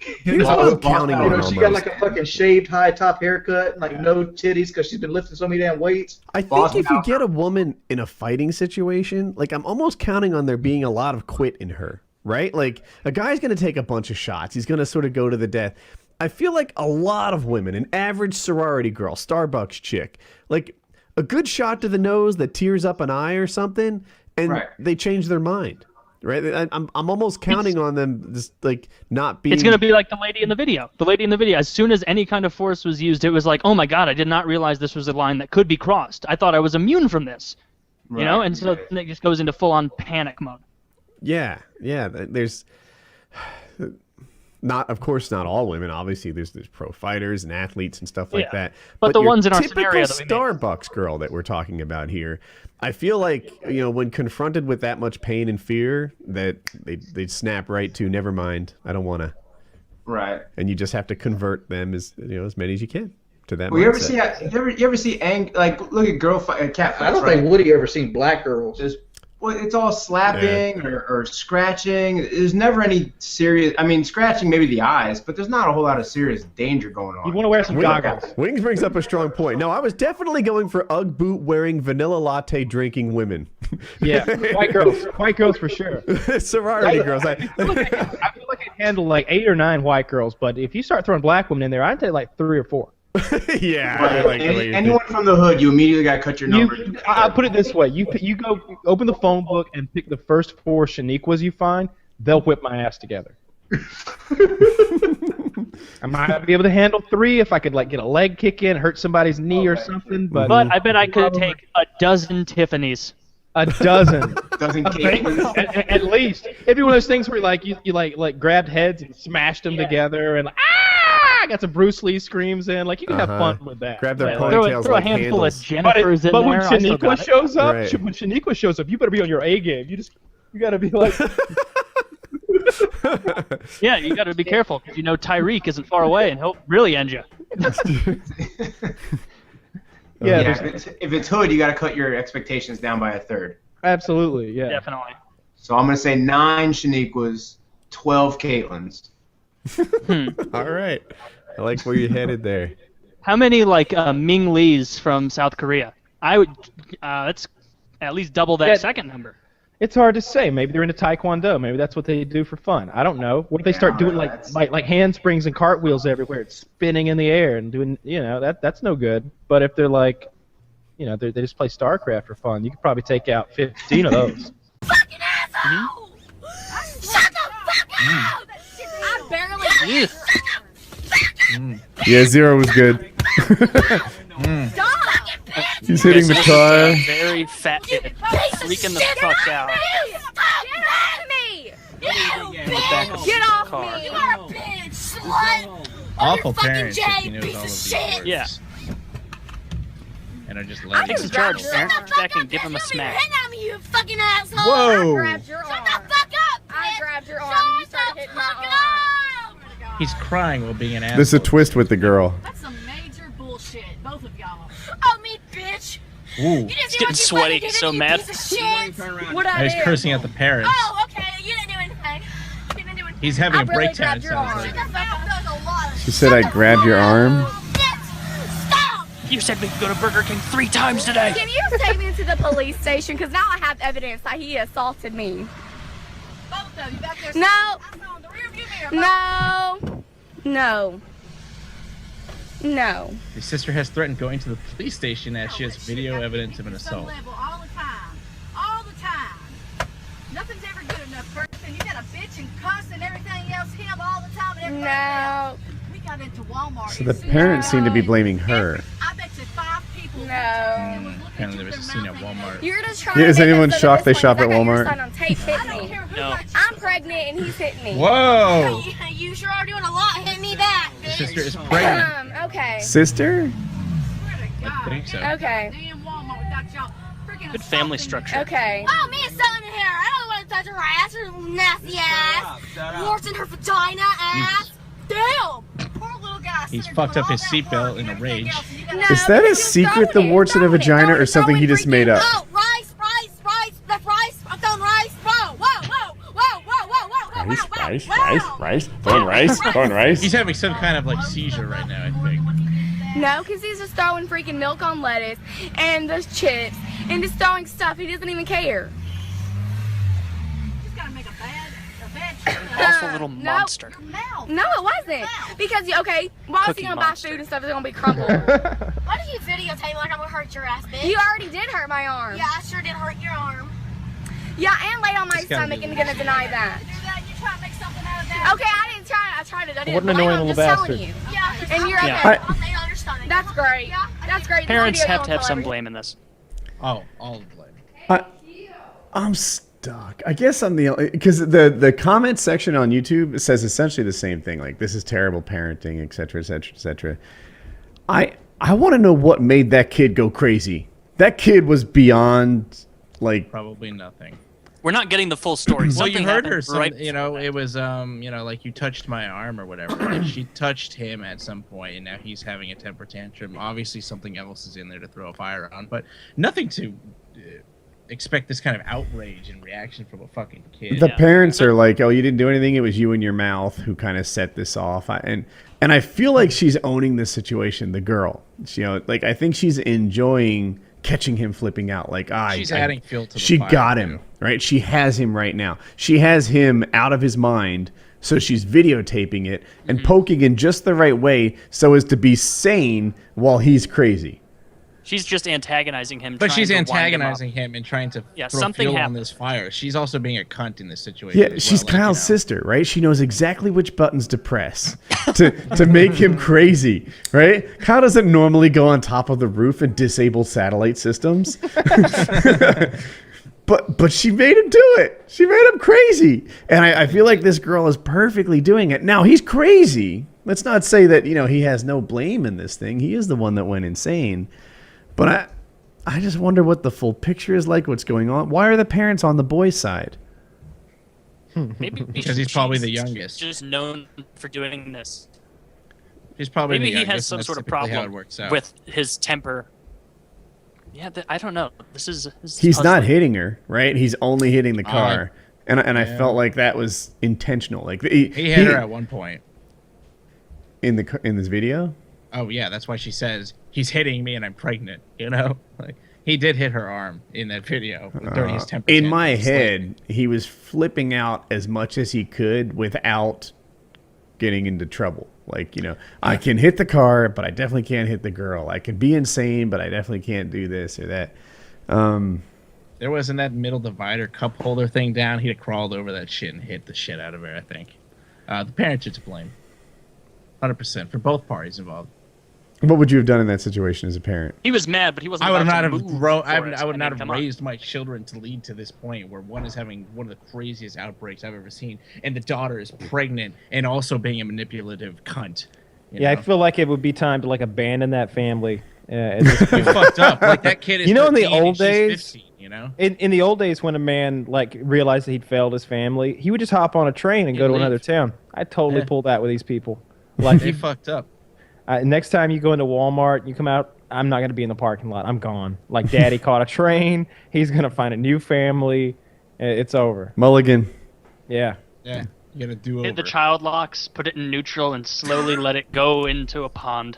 Here's what I'm counting on She got almost. like a fucking shaved high top haircut and like no titties because she's been lifting so many damn weights. I think if you get a woman in a fighting situation, like I'm almost counting on there being a lot of quit in her, right? Like a guy's going to take a bunch of shots. He's going to sort of go to the death. I feel like a lot of women, an average sorority girl, Starbucks chick, like a good shot to the nose that tears up an eye or something, and they change their mind. Right, I'm almost counting on them just like not being. It's gonna be like the lady in the video. The lady in the video. As soon as any kind of force was used, it was like, oh my god, I did not realize this was a line that could be crossed. I thought I was immune from this, and so it just goes into full-on panic mode. Yeah. There's not, of course, not all women. Obviously, there's pro fighters and athletes and stuff like that. But the your ones in our typical scenario that we made. Starbucks girl that we're talking about here, I feel like, you know, when confronted with that much pain and fear, that they'd snap right to, never mind, I don't want to. Right. And you just have to convert them as many as you can to that. Well, you mindset. ever see like look at cat fights? I don't right? think Woody ever seen black girls. Well, it's all slapping or scratching. There's never any serious. I mean, scratching maybe the eyes, but there's not a whole lot of serious danger going on. You want to wear some goggles. Wings brings up a strong point. No, I was definitely going for UGG boot wearing, vanilla latte drinking women. Yeah, white girls for sure. Sorority girls. I feel like I can handle like 8 or 9 white girls, but if you start throwing black women in there, I'd take like 3 or 4. Yeah. Right. Anyone from the hood, you immediately got to cut your number. I'll put it this way: you go open the phone book and pick the first 4 Shaniquas you find. They'll whip my ass together. I might be able to handle 3 if I could like get a leg kick in, hurt somebody's knee or something. But I bet I could take a dozen Tiffany's. A dozen. cake. At least. It'd be one of those things where you like grabbed heads and smashed them together and I got some Bruce Lee screams in. Like you can have fun with that. Grab their Like, ponytails throw a like handful handles. of Jennifers in but there. when I still got Shaniqua it. shows up, Right. when Shaniqua shows up, you better be on your A game. You gotta be like. Yeah, you got to be careful because Tyreek isn't far away and he'll really end you. If it's hood, you got to cut your expectations down by a third. Absolutely, yeah. Definitely. So I'm gonna say 9 Shaniquas, 12 Caitlins. All right. I like where you're headed there. How many Ming Lees from South Korea? I would. That's at least double that second number. It's hard to say. Maybe they're into Taekwondo. Maybe that's what they do for fun. I don't know. What if they start doing like handsprings and cartwheels everywhere? It's spinning in the air and doing that's no good. But if they're like, they just play StarCraft for fun, you could probably take out 15 of those. Fucking asshole! Shut the fuck up! I barely. Yeah, 0 was good. Stop! He's hitting the tire. Very fat kid, freaking the fuck out. Get off me! You bitch! Get off me! You are a bitch, slut! Awful fucking parents Jay, if he knows piece all of of these shit. words. Yeah. And are just I letting Take some charge, parent. Back and give him a smack. Hit on me, you fucking asshole! Whoa. I grabbed your arm. Shut the fuck up! I grabbed your arm and you started hitting my arm. He's crying while being an asshole. There's a twist with the girl. That's some major bullshit, both of y'all. Oh, me, bitch! Ooh. He's getting sweaty, so mad. What I He's did? cursing at the parents. Oh, okay. You didn't do anything. You didn't do anything. He's having I a really breakdown, grabbed it your sounds arm. like. That was a lot of She said I grabbed your arm. You said we could go to Burger King 3 times today. Can you take me to the police station? Because now I have evidence that he assaulted me. Both of you back there. No. No. No. No. His sister has threatened going to the police station as she has video evidence of an assault. All the time. All the time. Nothing's ever good enough, person. You got a bitch and cuss and everything else, him all the time and everything. No. We got into Walmart. So the parents seem to be blaming her. I bet you 5 people. No. Apparently there was a scene at Walmart. You're just trying Yeah, is to make anyone us shocked they this shop way. at I got your Walmart? son on tape hitting me. No. I'm pregnant and he's hitting me. Whoa. You sure are doing a lot. Hit me back. His sister is pregnant. Okay. Sister? I think so. Okay. Good family structure. Okay. Oh, me and son in here. I don't want to touch her ass, her nasty ass. Warts in her vagina ass. Damn. Poor little guy. He's fucked up his seatbelt in a rage. Is that a secret, the warts in a vagina, or something he just made up? Oh, rice. That's rice. I'm throwing rice. Rice, throwing rice. He's having some kind of seizure right now, I think. No, because he's just throwing freaking milk on lettuce and those chips and just throwing stuff. He doesn't even care. He's got to make a bad Awful little monster. No, it wasn't. Because, okay, why is he going to buy food and stuff that's going to be crumbled? Why did you videotape like I'm going to hurt your ass, bitch? You already did hurt my arm. Yeah, I sure did hurt your arm. Yeah, and laid on my stomach and going to deny that. You try to make something out of that? Okay, I didn't try it. I tried it. I didn't. What an annoying little bastard. You. Yeah, and you're Yeah. okay. I'll lay on your stomach. That's great. That's great. Parents This have to video's have some hilarious. blame in this. Oh, all the blame. I'm Doc. I guess I'm the because the comment section on YouTube says essentially the same thing. Like, this is terrible parenting, etc., etc., etc. I want to know what made that kid go crazy. That kid was beyond like probably nothing. We're not getting the full story. Well, you Something heard her. happened right You know, it was you know, like you touched my arm or whatever. Like she touched him at some point, and now he's having a temper tantrum. Obviously, something else is in there to throw a fire on, but nothing to expect this kind of outrage and reaction from a fucking kid. the parents are like, "Oh, you didn't do anything. It was you and your mouth who kind of set this off." And I feel like she's owning this situation. The girl, she, you know, like I think she's enjoying catching him flipping out. Like, she's adding fuel to the she fire, got him, right? She has him right now. She has him out of his mind. So she's videotaping it and poking in just the right way so as to be sane while he's crazy. She's just antagonizing him. But she's trying to wind antagonizing him and trying to throw something fuel on happened. this fire. She's also being a cunt in this situation. Yeah, as she's well. Kyle's sister, right? She knows exactly which buttons to press to make him crazy, right? Kyle doesn't normally go on top of the roof and disable satellite systems. But she made him do it. She made him crazy. And I feel like this girl is perfectly doing it. Now, he's crazy. Let's not say that, you know, he has no blame in this thing. He is the one that went insane. But I just wonder what the full picture is like, what's going on. Why are the parents on the boy's side? Maybe because he's probably the youngest. Just known for doing this. He's probably Maybe the he youngest, has some and that's sort of typically how it problem works out. with his temper. Yeah, I don't know. This is He's not puzzling. hitting her, right? He's only hitting the Oh, car. And I yeah. felt like that was intentional. Like He hit her at one point. in this video. Oh yeah, that's why she says he's hitting me and I'm pregnant. You know, like he did hit her arm in that video during his temper. In tantrum. my It's like- head, he was flipping out as much as he could without getting into trouble. Like, you know, I can hit the car, but I definitely can't hit the girl. I can be insane, but I definitely can't do this or that. There wasn't that middle divider cup holder thing down. He'd have crawled over that shit and hit the shit out of her. I think the parents are to blame, 100% for both parties involved. What would you have done in that situation as a parent? He was mad, but he wasn't. I would about not to have move grown. for I it. would I not mean, come have on. raised my children to lead to this point where one is having one of the craziest outbreaks I've ever seen, and the daughter is pregnant and also being a manipulative cunt. you Yeah, I know? feel like it would be time to like abandon that family. At this point. fucked up. Like that kid is. You know, in the 13 and old she's days, 15, you know. in the old days when a man like realized that he'd failed his family, he would just hop on a train and go to leave. another town. I totally Yeah. pull that with these people. Like They fucked up. Next time you go into Walmart, you come out, I'm not going to be in the parking lot. I'm gone. Like, daddy caught a train. He's going to find a new family. It's over. Mulligan. Yeah. Yeah. You gotta do over. Hit the child locks, put it in neutral, and slowly let it go into a pond.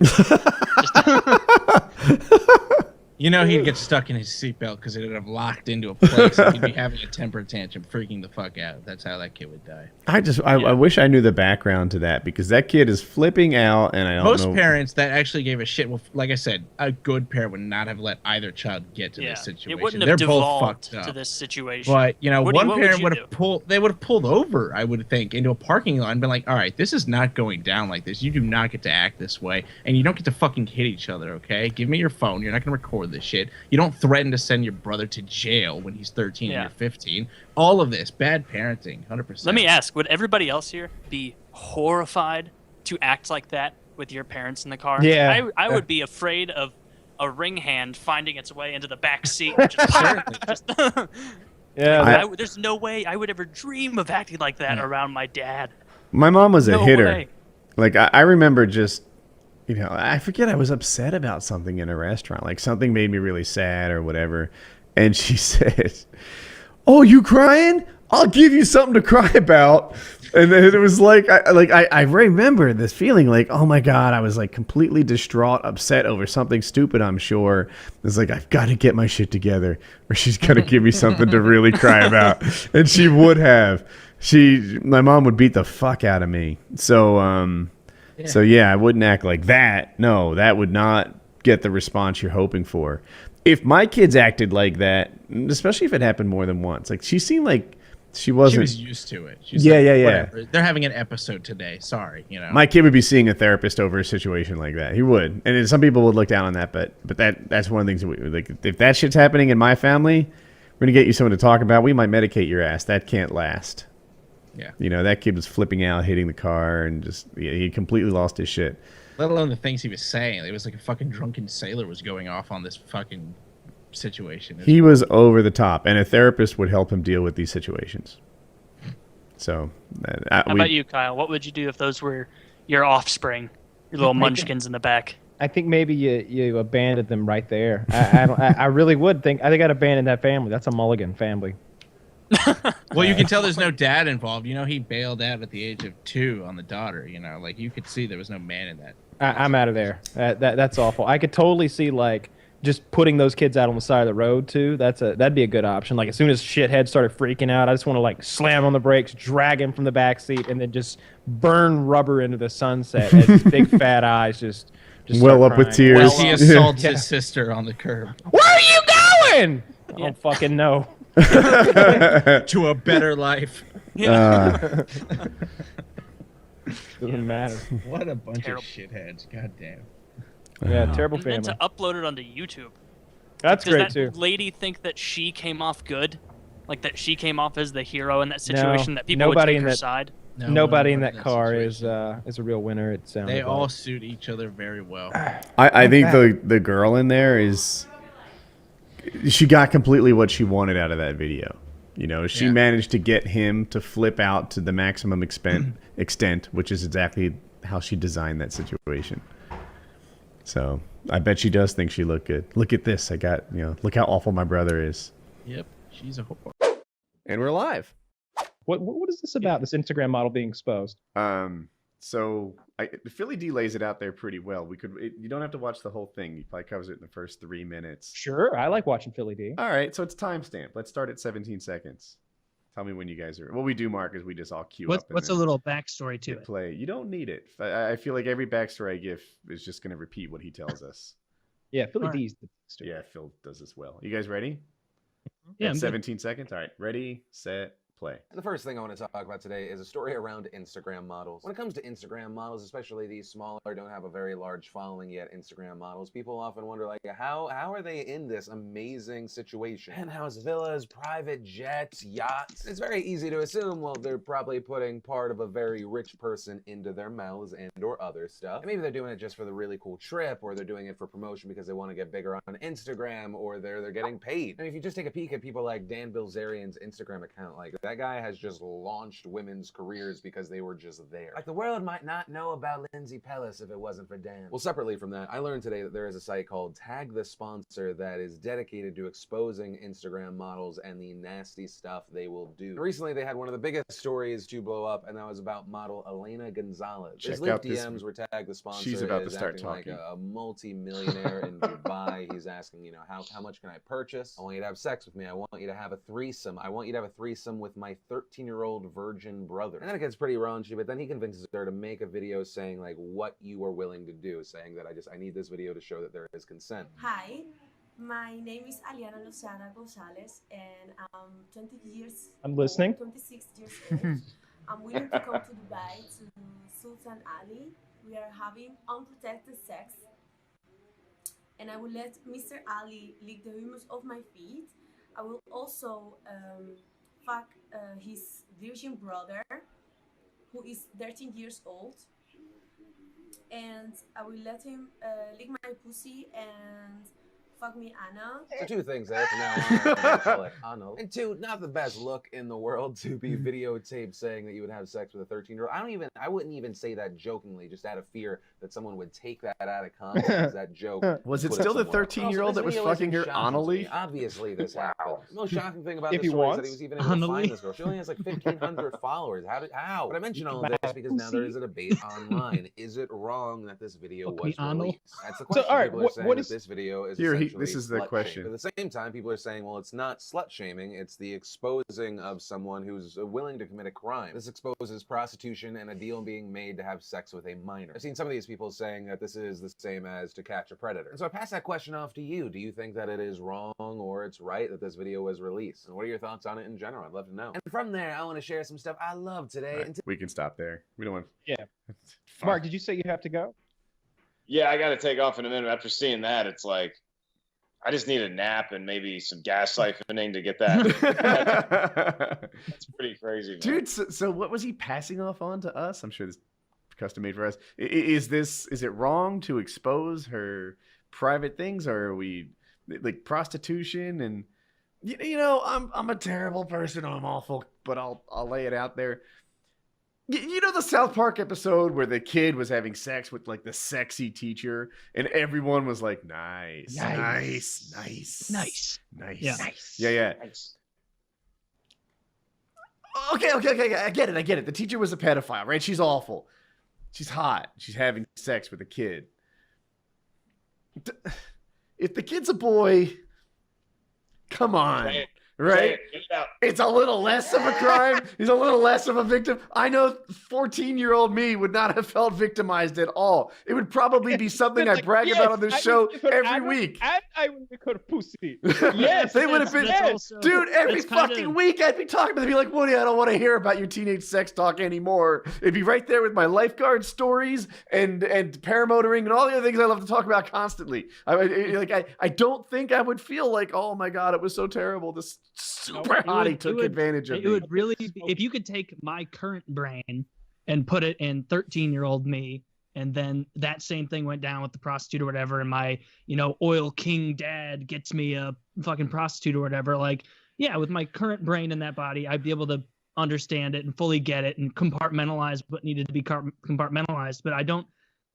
You know he'd get stuck in his seatbelt because it'd have locked into a place and he'd be having a temper tantrum, freaking the fuck out. That's how that kid would die. I wish I knew the background to that because that kid is flipping out and I don't Most know. parents that actually gave a shit, well, like I said, a good parent would not have let either child get to this situation. It wouldn't They're have both devolved fucked up. to this situation. But you know, Woody, one what parent would would you have pulled. They would have pulled over, I would think, into a parking lot and been like, "All right, this is not going down like this. You do not get to act this way, and you don't get to fucking hit each other. Okay, give me your phone. You're not going to record this shit. You don't threaten to send your brother to jail when he's 13 and you're 15. All of this bad parenting, 100%. Let me ask: would everybody else here be horrified to act like that with your parents in the car? Yeah. I would be afraid of a ring hand finding its way into the back seat. And just Yeah. there's no way I would ever dream of acting like that around my dad. My mom was a No hitter. way. Like I remember just, you know, I forget I was upset about something in a restaurant. Like something made me really sad or whatever. And she said, "Oh, you crying? I'll give you something to cry about." And then it was like I remember this feeling like, oh my God, I was like completely distraught, upset over something stupid, I'm sure. It's like, I've got to get my shit together or she's going to give me something to really cry about. And she would have. My mom would beat the fuck out of me. So, So yeah, I wouldn't act like that. No, that would not get the response you're hoping for. If my kids acted like that, especially if it happened more than once, like she seemed like she wasn't. She was used to it. She's Yeah, like, yeah, yeah. whatever. They're having an episode today. Sorry, you know. My kid would be seeing a therapist over a situation like that. He would, and some people would look down on that, but that's one of the things that like if that shit's happening in my family, We're gonna get you someone to talk about. We might medicate your ass. That can't last. Yeah. You know, that kid was flipping out, hitting the car, and just he completely lost his shit. Let alone the things he was saying. It was like a fucking drunken sailor was going off on this fucking situation. He was over the top, and a therapist would help him deal with these situations. So, How about you, Kyle? What would you do if those were your offspring, your little munchkins in the back? I think maybe you abandoned them right there. I really would think. I think I'd abandon that family. That's a Mulligan family. Well, you can tell there's no dad involved. You know, he bailed out at the age of 2 on the daughter. You know, like you could see there was no man in that. I'm out of there. That's awful. I could totally see like just putting those kids out on the side of the road too. That'd be a good option. Like as soon as shithead started freaking out, I just want to like slam on the brakes, drag him from the back seat, and then just burn rubber into the sunset as his big fat eyes just well up with tears. Well, he assaults his sister on the curb. Where are you going? I don't fucking know. To a better life. Doesn't matter. What a bunch of shitheads. God damn. Yeah, terrible And then family. to upload it onto YouTube. That's Does great that too. lady think that she came off good? Like that she came off as the hero in that situation, that people would nobody take in her that side? Nobody in that car is a real winner. It sounds. They all suit each other very well. I think the girl in there she got completely what she wanted out of that video. You know, she managed to get him to flip out to the maximum extent, which is exactly how she designed that situation. So I bet she does think she looked good. Look at this. Look how awful my brother is. Yep, she's a whore. And we're live. What is this about? This Instagram model being exposed? So Philly D lays it out there pretty well. You don't have to watch the whole thing. He probably covers it in the first 3 minutes. Sure, I like watching Philly D. All right, so it's timestamp. Let's start at 17 seconds. Tell me when you guys are. What we do, Mark, is we just all queue up. What's a little backstory to it? Play. You don't need it. I feel like every backstory I give is just going to repeat what he tells us. Yeah, Philly D's the backstory. Yeah, Phil does this well. You guys ready? Yeah, 17 seconds. All right, ready, set, play. The first thing I want to talk about today is a story around Instagram models. When it comes to Instagram models, especially these smaller, don't have a very large following yet Instagram models, people often wonder like, how are they in this amazing situation? Penthouse villas, private jets, yachts. It's very easy to assume, well, they're probably putting part of a very rich person into their mouths and or other stuff. And maybe they're doing it just for the really cool trip, or they're doing it for promotion because they want to get bigger on Instagram, or they're getting paid. I mean, if you just take a peek at people like Dan Bilzerian's Instagram account, like that guy has just launched women's careers because they were just there. Like the world might not know about Lindsay Pellis if it wasn't for Dan. Well, separately from that, I learned today that there is a site called Tag the Sponsor that is dedicated to exposing Instagram models and the nasty stuff they will do. Recently, they had one of the biggest stories to blow up, and that was about model Elena Gonzalez. His leaked DMs were Tag the Sponsor. She's about to start acting talking. like a multi-millionaire in Dubai. He's asking, you know, how much can I purchase? I want you to have sex with me. I want you to have a threesome. I want you to have a threesome with my 13-year-old virgin brother. And then it gets pretty raunchy, but then he convinces her to make a video saying like what you are willing to do, saying that I need this video to show that there is consent. Hi, my name is Aliana Lozada Gonzalez, and I'm 20 years I'm listening. 26 years old. I'm willing to come to Dubai to Sultan Ali. We are having unprotected sex, and I will let Mr. Ali lick the humus of my feet. I will also fuck his virgin brother, who is 13 years old, and I will let him lick my pussy and fuck me Anna. So 2 things there. From now on, I'm gonna call it anal. And 2, not the best look in the world to be videotaped saying that you would have sex with a 13-year-old. I wouldn't even say that jokingly, just out of fear that someone would take that out of context. That joke. Was it still the 13-year-old that was fucking her anally? Obviously, this happened. The most shocking thing about If this he story is wants. that he was even able to find this girl. She only has like 1,500 followers. How? But I mention all of this because now there is a debate online. Is it wrong that this video was released? That's the question. So, all right, People are saying what that is this video is Here, essentially this is the slut question. shaming. But at the same time, people are saying, well, it's not slut shaming, it's the exposing of someone who's willing to commit a crime. This exposes prostitution and a deal being made to have sex with a minor. I've seen some of these people saying that this is the same as To Catch a Predator. And so I pass that question off to you. Do you think that it is wrong or it's right that this video was released? And what are your thoughts on it in general? I'd love to know. And from there, I want to share some stuff I love today. Right, we can stop there. We don't want. Yeah. Mark, did you say you have to go? Yeah, I got to take off in a minute. After seeing that, it's like, I just need a nap and maybe some gas siphoning to get that. That's pretty crazy, man. Dude, so what was he passing off on to us? I'm sure this is custom made for us. Is it wrong to expose her private things, or are we like prostitution? And I'm a terrible person, I'm awful, but I'll lay it out there. You know the South Park episode where the kid was having sex with like the sexy teacher, and everyone was like, nice. Yeah. Nice. Okay. I get it. The teacher was a pedophile, right? She's awful. She's hot. She's having sex with a kid. If the kid's a boy, come on. Right? It's a little less of a crime. He's a little less of a victim. I know 14-year-old me would not have felt victimized at all. It would probably be something I brag about on this show every week. And I would make her pussy. Yes, they would have been. Dude, every fucking week I'd be talking to them. They'd be like, Woody, I don't want to hear about your teenage sex talk anymore. It'd be right there with my lifeguard stories and paramotoring and all the other things I love to talk about constantly. I don't think I would feel like, oh my God, it was so terrible. This super hottie took advantage of me. It would really be, if you could take my current brain and put it in 13-year-old me, and then that same thing went down with the prostitute or whatever, and my, oil king dad gets me a fucking prostitute or whatever, like, yeah, with my current brain in that body, I'd be able to understand it and fully get it and compartmentalize what needed to be compartmentalized. But I don't,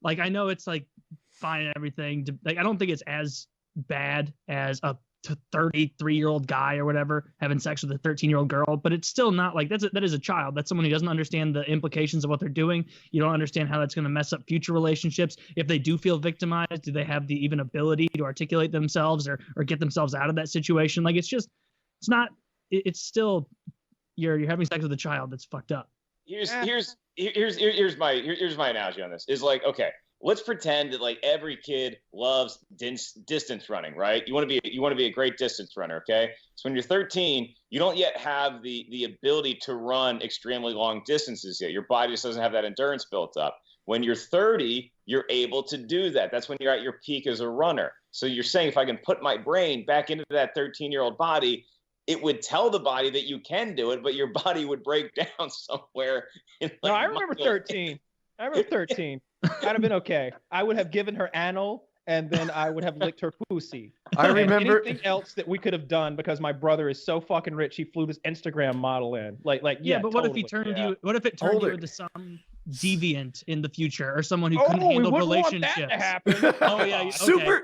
like, I know it's like fine and everything. I don't think it's as bad as a 33-year-old guy or whatever having sex with a 13-year-old girl, but it's still not like that is a child. That's someone who doesn't understand the implications of what they're doing. You don't understand how that's going to mess up future relationships. If they do feel victimized, do they have the even ability to articulate themselves or get themselves out of that situation? Like, it's still you're having sex with a child that's fucked up. Here's my analogy on this is like, okay, let's pretend that like every kid loves distance running, right? You want to be a great distance runner, okay? So when you're 13, you don't yet have the ability to run extremely long distances yet. Your body just doesn't have that endurance built up. When you're 30, you're able to do that. That's when you're at your peak as a runner. So you're saying if I can put my brain back into that 13-year-old body, it would tell the body that you can do it, but your body would break down somewhere. No, I remember 13. I'd have been okay. I would have given her anal, and then I would have licked her pussy. I remember anything else that we could have done because my brother is so fucking rich. He flew this Instagram model in. Like yeah. But what if he turned you? What if it turned you into some deviant in the future, or someone who couldn't we handle wouldn't relationships? Want that to happen. Oh yeah.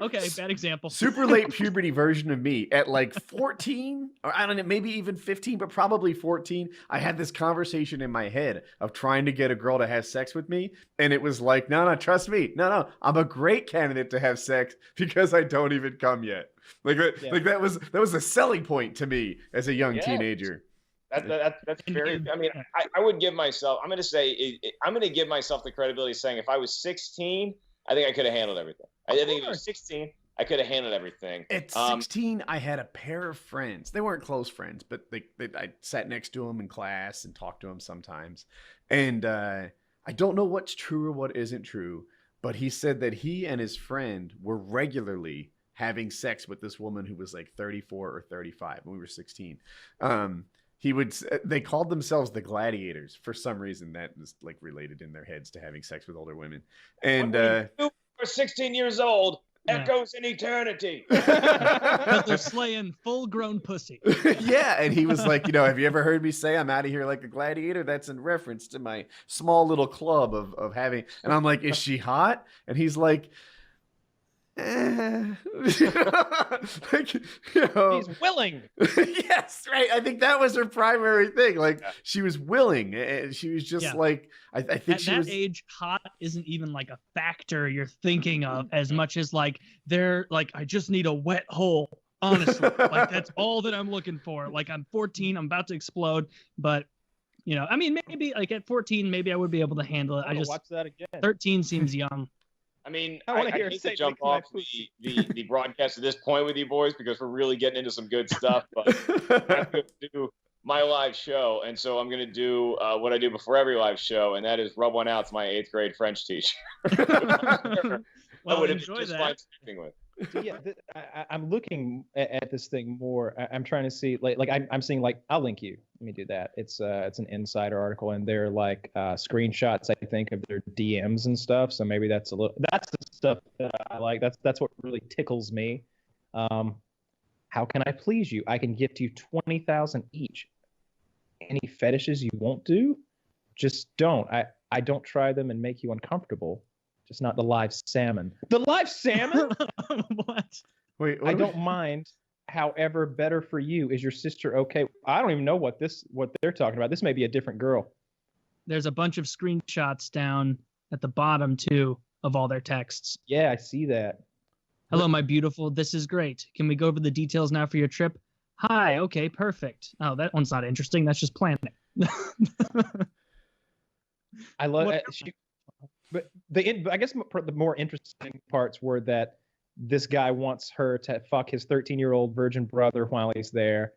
Okay, bad example. Super late puberty version of me at like 14, or I don't know, maybe even 15, but probably 14. I had this conversation in my head of trying to get a girl to have sex with me, and it was like, no, trust me, no, I'm a great candidate to have sex because I don't even come yet. Like that was a selling point to me as a young teenager. That's very. I mean, I would give myself. I'm going to give myself the credibility saying if I was 16, I think I could have handled everything. I think if I was 16, I could have handled everything. At 16, I had a pair of friends. They weren't close friends, but I sat next to them in class and talked to them sometimes. And I don't know what's true or what isn't true, but he said that he and his friend were regularly having sex with this woman who was like 34 or 35 when we were 16. They called themselves the Gladiators for some reason. That was like related in their heads to having sex with older women. And when you are 16 years old, echoes in eternity. Because they're slaying full-grown pussy. Yeah, and he was like, have you ever heard me say I'm out of here like a gladiator? That's in reference to my small little club of having. And I'm like, is she hot? And he's like, He's willing. Yes, right. I think that was her primary thing. Like she was willing, and she was just like, I think at that age, hot isn't even like a factor you're thinking of as much as like they're like, I just need a wet hole. Honestly, like that's all that I'm looking for. Like I'm 14, I'm about to explode, but I mean, maybe like at 14, maybe I would be able to handle it. I just watch that again. 13 seems young. I mean, I hate to jump off the broadcast at this point with you boys because we're really getting into some good stuff. But I'm going to do my live show, and so I'm going to do what I do before every live show, and that is rub one out to my 8th grade French teacher. Well, I would enjoy just that. fine speaking with. So yeah, I'm looking at this thing more. I'm trying to see like I'm seeing like I'll link you. Let me do that. It's an Insider article, and they're like screenshots, I think, of their DMs and stuff. So maybe that's that's the stuff that I like. That's what really tickles me. How can I please you? I can gift you 20,000 each. Any fetishes you won't do, just don't. I don't try them and make you uncomfortable. Just not the live salmon. The live salmon? What? Wait, I don't mind. However, better for you. Is your sister okay? I don't even know what they're talking about. This may be a different girl. There's a bunch of screenshots down at the bottom too of all their texts. Yeah, I see that. Hello, my beautiful. This is great. Can we go over the details now for your trip? Hi. Okay, perfect. Oh, that one's not interesting. That's just planning. I love it. But I guess the more interesting parts were that this guy wants her to fuck his 13-year-old virgin brother while he's there,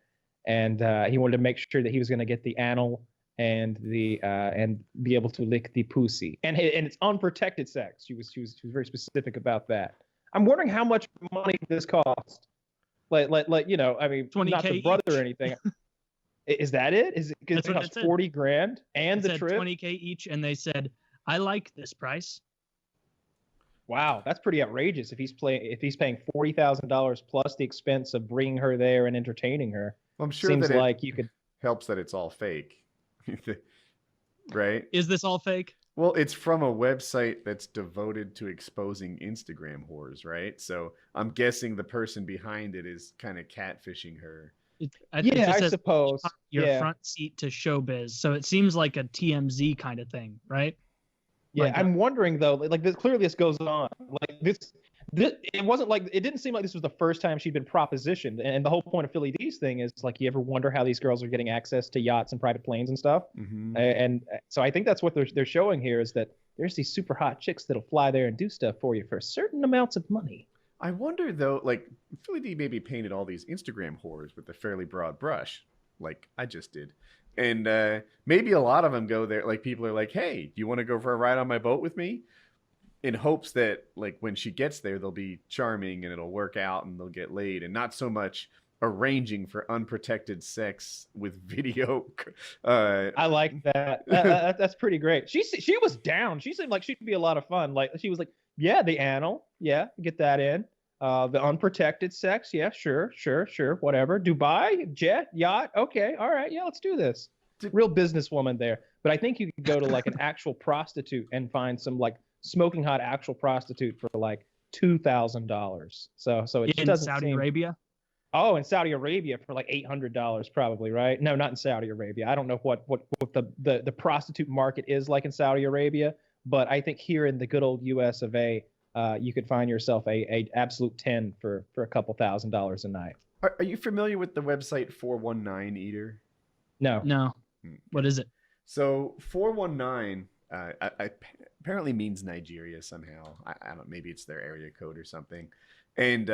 and he wanted to make sure that he was going to get the anal and and be able to lick the pussy, and it's unprotected sex. She was very specific about that. I'm wondering how much money this cost. Like you know, I mean, not the brother or anything. Is that it? Is it because it costs $40,000 and the trip? $20K each, and they said, "I like this price." Wow, that's pretty outrageous. If he's paying $40,000 plus the expense of bringing her there and entertaining her. Well, I'm sure seems that like you could helps that it's all fake, right? Is this all fake? Well, it's from a website that's devoted to exposing Instagram whores, right? So I'm guessing the person behind it is kind of catfishing her. I suppose. Your front seat to showbiz. So it seems like a TMZ kind of thing, right? Yeah, I'm wondering though, like clearly this goes on. Like this it wasn't like, it didn't seem like this was the first time she'd been propositioned. And the whole point of Philly D's thing is like, you ever wonder how these girls are getting access to yachts and private planes and stuff? Mm-hmm. And so I think that's what they're showing here, is that there's these super hot chicks that'll fly there and do stuff for you for certain amounts of money. I wonder though, like Philly D maybe painted all these Instagram whores with a fairly broad brush, like I just did. And maybe a lot of them go there, like people are like, hey, do you want to go for a ride on my boat with me? In hopes that like when she gets there, they'll be charming and it'll work out and they'll get laid, and not so much arranging for unprotected sex with video. I like that. That's pretty great. She was down. She seemed like she'd be a lot of fun. Like she was like, yeah, the anal, yeah, get that in. The unprotected sex, yeah, sure, whatever. Dubai, jet, yacht, okay, all right, yeah, let's do this. Real businesswoman there. But I think you could go to like an actual prostitute and find some like smoking hot actual prostitute for like $2,000. So it in doesn't Saudi seem... Arabia. Oh, in Saudi Arabia for like $800 probably, right? No, not in Saudi Arabia. I don't know what the prostitute market is like in Saudi Arabia, but I think here in the good old U.S. of A. You could find yourself a absolute 10 for a couple $1,000s a night. Are you familiar with the website 419 Eater? No. What is it? So 419 apparently means Nigeria somehow. I don't. Maybe it's their area code or something. And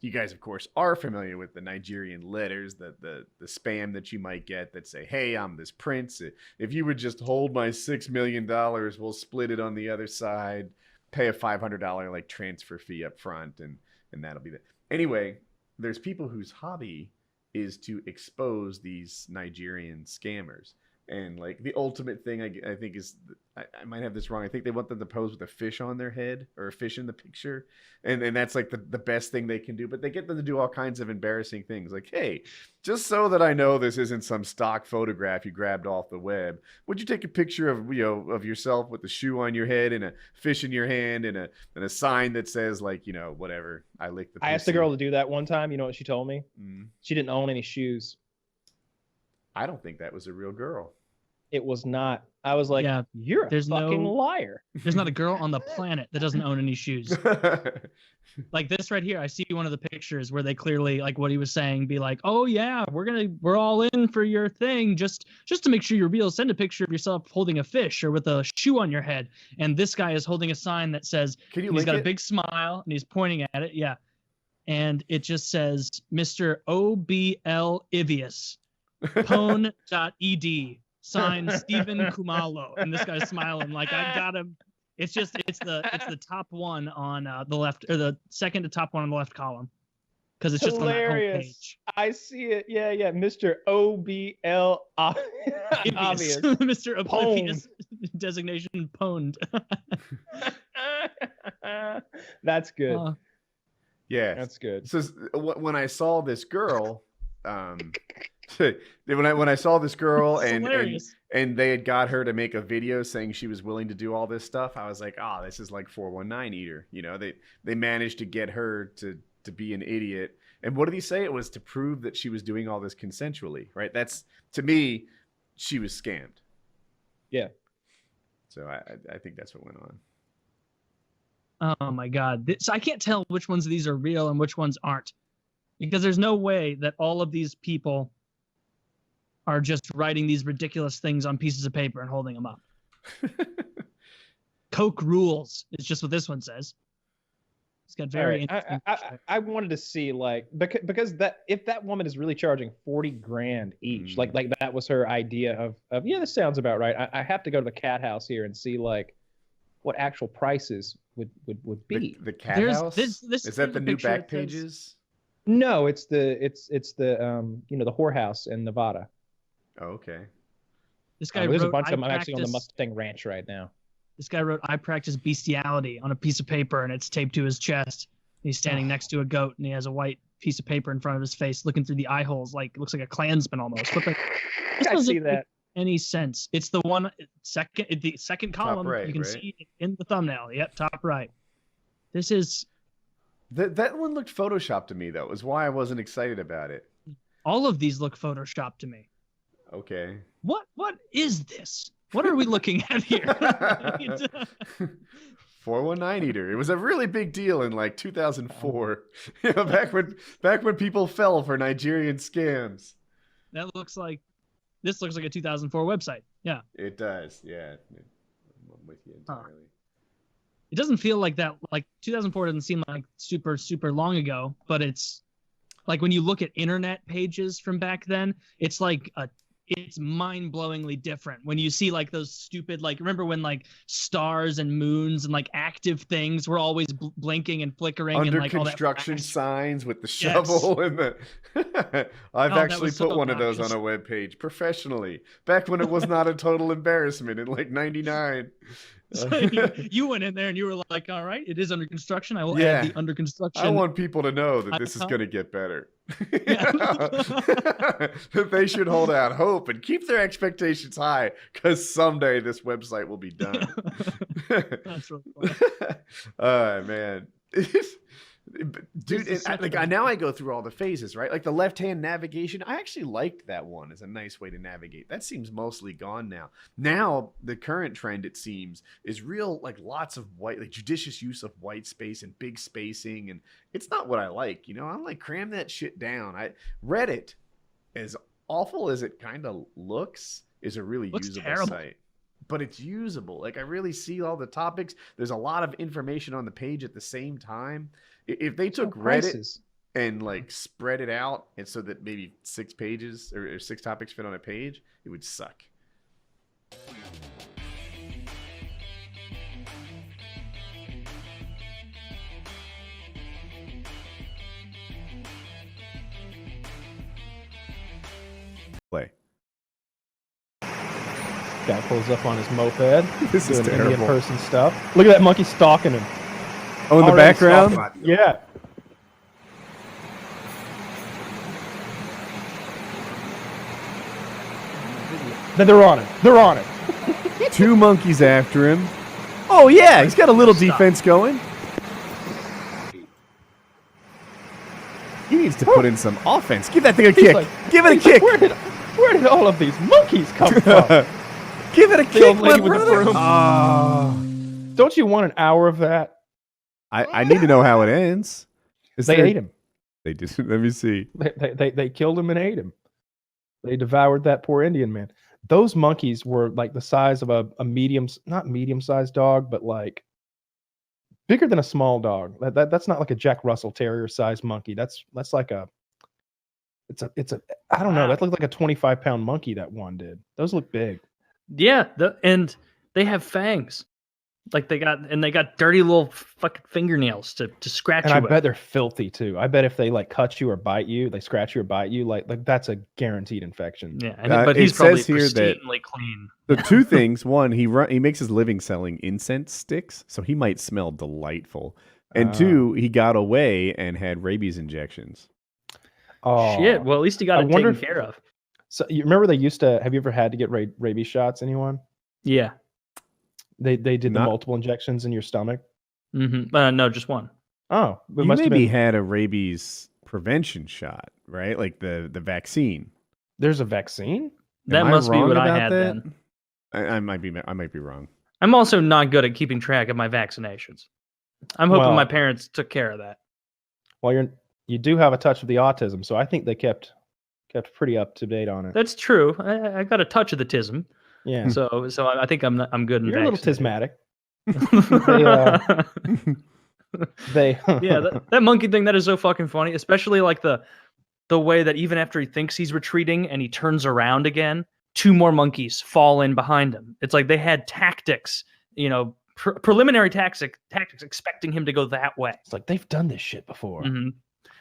you guys, of course, are familiar with the Nigerian letters, the spam that you might get that say, "Hey, I'm this prince. If you would just hold my $6 million, we'll split it on the other side." Pay a $500 like transfer fee up front, and that'll be that. Anyway, there's people whose hobby is to expose these Nigerian scammers. And like the ultimate thing I think is, I might have this wrong, I think they want them to pose with a fish on their head or a fish in the picture, and that's like the best thing they can do. But they get them to do all kinds of embarrassing things, like, hey, just so that I know this isn't some stock photograph you grabbed off the web, would you take a picture of of yourself with the shoe on your head and a fish in your hand and a sign that says like, whatever, I licked the pussy. I asked the girl to do that one time. You know what she told me? She didn't own any shoes. I don't think that was a real girl. It was not. I was like, yeah, you're a fucking liar. There's not a girl on the planet that doesn't own any shoes. Like this right here, I see one of the pictures where they clearly, like what he was saying, be like, oh yeah, we're all in for your thing, just to make sure you're real. Send a picture of yourself holding a fish or with a shoe on your head. And this guy is holding a sign that says, he's got a big smile and he's pointing at it. Yeah. And it just says, Mr. OBL Ivius, pone.ed. Signed Stephen Kumalo, and this guy's smiling like, I got him. It's the top one on the left, or the second to top one on the left column, because it's just on that home Hilarious. page. I see it. Yeah, Mr. OBL obvious. Mr. Oblivious designation pwned. That's good. Yeah, that's good. So when I saw this girl, when I saw this girl and they had got her to make a video saying she was willing to do all this stuff, I was like, this is like 419 eater. You know, they managed to get her to be an idiot. And what did he say? It was to prove that she was doing all this consensually, right? That's, to me, she was scammed. Yeah. So I think that's what went on. Oh my God. So I can't tell which ones of these are real and which ones aren't, because there's no way that all of these people are just writing these ridiculous things on pieces of paper and holding them up. Coke rules is just what this one says. It's got very interesting. I wanted to see, like, because that, if that woman is really charging $40,000 each, like that was her idea of this sounds about right. I have to go to the cat house here and see like what actual prices would be. The cat house? Is that the new back pages? No, it's the the whorehouse in Nevada. Oh, okay. This guy there's a wrote, bunch of them. I'm "I actually on the practice-" Mustang Ranch right now. This guy wrote, "I practice bestiality" on a piece of paper, and it's taped to his chest. He's standing next to a goat, and he has a white piece of paper in front of his face, looking through the eye holes, like it looks like a Klansman almost. But this I doesn't see make that. any sense. It's the one the second column. right, you can right? see it in the thumbnail. Yep, top right. This is that one looked photoshopped to me though. Is why I wasn't excited about it. all of these look photoshopped to me. Okay. What is this? What are we looking at here? 419 eater. It was a really big deal in like 2004. You know, back when people fell for Nigerian scams. This looks like a 2004 website. Yeah. It does. Yeah. I'm with you entirely. It doesn't feel like that. Like 2004 doesn't seem like super long ago, but it's like when you look at internet pages from back then, it's like it's mind-blowingly different when you see like those stupid, like, remember when like stars and moons and like active things were always blinking and flickering Under and like construction all that signs with the shovel and the I've actually was so put one of those obnoxious. on a web page professionally back when it was not a total embarrassment in like 99. So you went in there and you were like, all right, it is under construction. I will add the under construction. I want people to know that this is going to get better. That they should hold out hope and keep their expectations high, because someday this website will be done. That's really funny. Man. Dude, now I go through all the phases, right? Like the left-hand navigation, I actually liked that one as a nice way to navigate. That seems mostly gone now. Now, the current trend, it seems, is real, like lots of white, like judicious use of white space and big spacing, and it's not what I like, you know? I'm like, cram that shit down. Reddit, as awful as it kind of looks, is a really usable site. But it's usable. Like, I really see all the topics. There's a lot of information on the page at the same time. If they took Reddit and like spread it out, and so that maybe 6 pages or 6 topics fit on a page, it would suck. Play. Guy pulls up on his moped. This is doing terrible. Indian person stuff. Look at that monkey stalking him. Oh, in the Already background? stalking him. Yeah. Then they're on it. They're on it. 2 monkeys after him. Oh yeah, he's got a little defense going. He needs to put in some offense. Give that thing a kick. Like, Give it a kick. Where did all of these monkeys come from? Give it a The kick, old my lady with the brother. broom. Don't you want an hour of that? I need to know how it ends. They ate him. They did. Let me see. They killed him and ate him. They devoured that poor Indian man. Those monkeys were like the size of a not medium-sized dog, but like bigger than a small dog. That's not like a Jack Russell Terrier sized monkey. That's like it's a I don't know. That looked like a 25-pound monkey. That one did. Those look big. Yeah, and they have fangs. Like they got dirty little fucking fingernails to scratch And you I with. bet they're filthy too. I bet if they like cut you or bite you, they scratch you or bite you, like that's a guaranteed infection. Yeah, but he's it probably says here that pristinely clean. the two things: one, he makes his living selling incense sticks, so he might smell delightful, and two, he got away and had rabies injections. Oh Shit. Well, at least he got it taken care of. So you remember they used to? Have you ever had to get rabies shots? Anyone? Yeah. They did the Not- multiple injections in your stomach. Mm-hmm. No, just one. Oh, it You must have maybe been. had a rabies prevention shot, right? Like the vaccine. There's a vaccine. That Am I must be wrong what I about had that? then. I might be wrong. I'm also not good at keeping track of my vaccinations. I'm hoping Well- my parents took care of that. Well, you do have a touch of the autism, so I think they kept pretty up to date on it. That's true. I got a touch of the tism. Yeah. So I think I'm good in You're a little vaccinated. tismatic. They Yeah, that monkey thing, that is so fucking funny, especially like the way that even after he thinks he's retreating and he turns around again, two more monkeys fall in behind him. It's like they had tactics, preliminary tactics expecting him to go that way. It's like they've done this shit before. Mhm.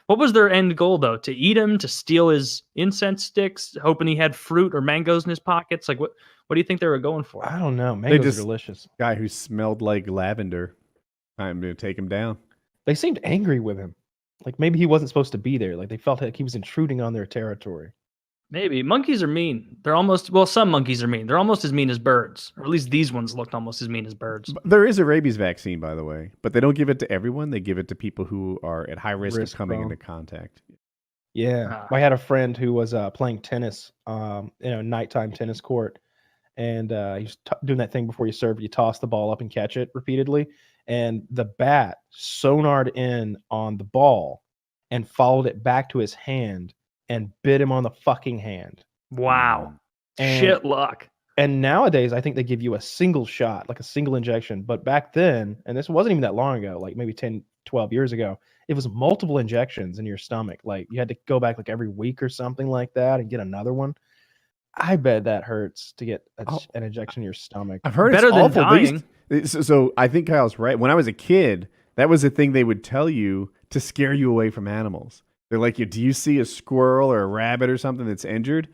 What was their end goal though? To eat him, to steal his incense sticks, hoping he had fruit or mangoes in his pockets? Like what do you think they were going for? I don't know. They Mangoes just are delicious. guy who smelled like lavender. I'm gonna take him down. They seemed angry with him. Like maybe he wasn't supposed to be there. Like they felt like he was intruding on their territory. Maybe. Monkeys are mean. Some monkeys are mean. They're almost as mean as birds. Or at least these ones looked almost as mean as birds. There is a rabies vaccine, by the way, but they don't give it to everyone. They give it to people who are at high risk of coming prone. into contact. Yeah, I had a friend who was playing tennis, nighttime tennis court, and he was doing that thing before you serve. You toss the ball up and catch it repeatedly, and the bat sonared in on the ball and followed it back to his hand and bit him on the fucking hand. Wow. And- Shit luck. And nowadays, I think they give you a single shot, like a single injection. But back then, and this wasn't even that long ago, like maybe 10, 12 years ago, it was multiple injections in your stomach. Like you had to go back like every week or something like that and get another one. I bet that hurts to get an injection in your stomach. I've heard Better it's than awful. They dying. so I think Kyle's right. When I was a kid, that was the thing they would tell you to scare you away from animals. They're like, do you see a squirrel or a rabbit or something that's injured?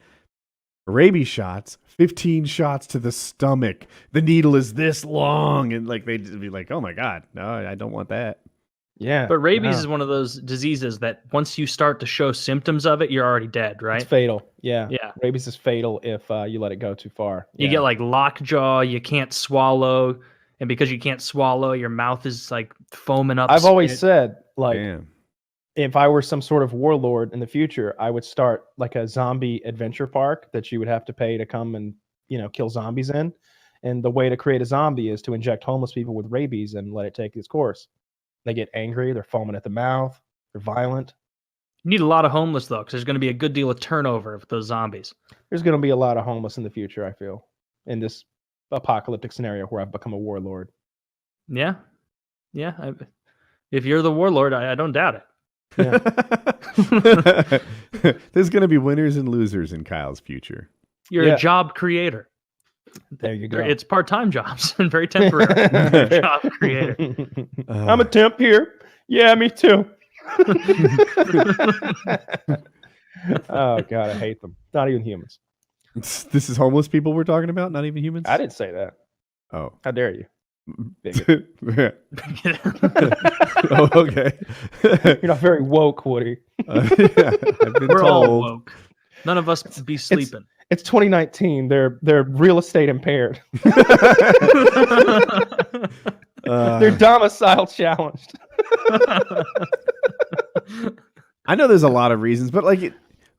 Rabies shots, 15 shots to the stomach. The needle is this long. And like they'd be like, oh my God, no, I don't want that. Yeah. But rabies no. is one of those diseases that once you start to show symptoms of it, you're already dead, right? It's fatal. Yeah. Yeah. Rabies is fatal if you let it go too far. You Yeah. get like lockjaw, you can't swallow, and because you can't swallow, your mouth is like foaming up. I've always spit. said, like, Damn. if I were some sort of warlord in the future, I would start like a zombie adventure park that you would have to pay to come and, kill zombies in. And the way to create a zombie is to inject homeless people with rabies and let it take its course. They get angry, they're foaming at the mouth, they're violent. You need a lot of homeless though, because there's going to be a good deal of turnover with those zombies. There's going to be a lot of homeless in the future, I feel, in this apocalyptic scenario where I've become a warlord. Yeah, yeah. If you're the warlord, I don't doubt it. Yeah. There's going to be winners and losers in Kyle's future. You're Yeah. a job creator. There you go. It's part-time jobs and very temporary. You're a job creator. I'm a temp here. Yeah, me too. Oh God, I hate them. Not even humans. This is homeless people we're talking about, not even humans? I didn't say that. Oh. How dare you? Bigot. Oh, okay. You're not very woke, Woody. Yeah, I've been We're all told. woke. None of us be sleeping. It's 2019. They're real estate impaired. They're domicile challenged. I know there's a lot of reasons, but like,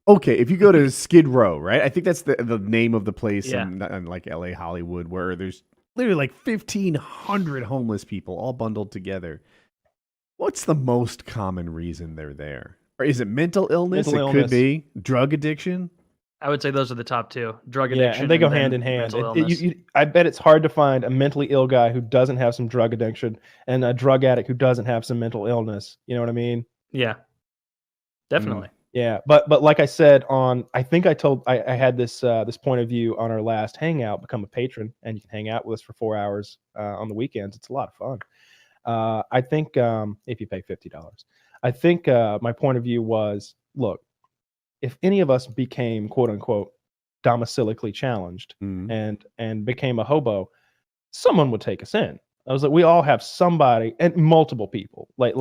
okay, if you go to Skid Row, right? I think that's the name of the place Yeah. in like LA, Hollywood, where there's literally like 1,500 homeless people all bundled together. What's the most common reason they're there? Or is it mental illness? Mental It could illness. be drug addiction. I would say those are the top two: drug Yeah, addiction. and they go then hand in hand. mental illness. I bet it's hard to find a mentally ill guy who doesn't have some drug addiction and a drug addict who doesn't have some mental illness. You know what I mean? Yeah, definitely. Yeah, but like I said I think I had this this point of view on our last hangout. Become a patron, and you can hang out with us for 4 hours on the weekends. It's a lot of fun. I think if you pay $50, I think my point of view was, look, if any of us became quote unquote domicilically challenged and became a hobo, someone would take us in. I was like, we all have somebody, and multiple people. Like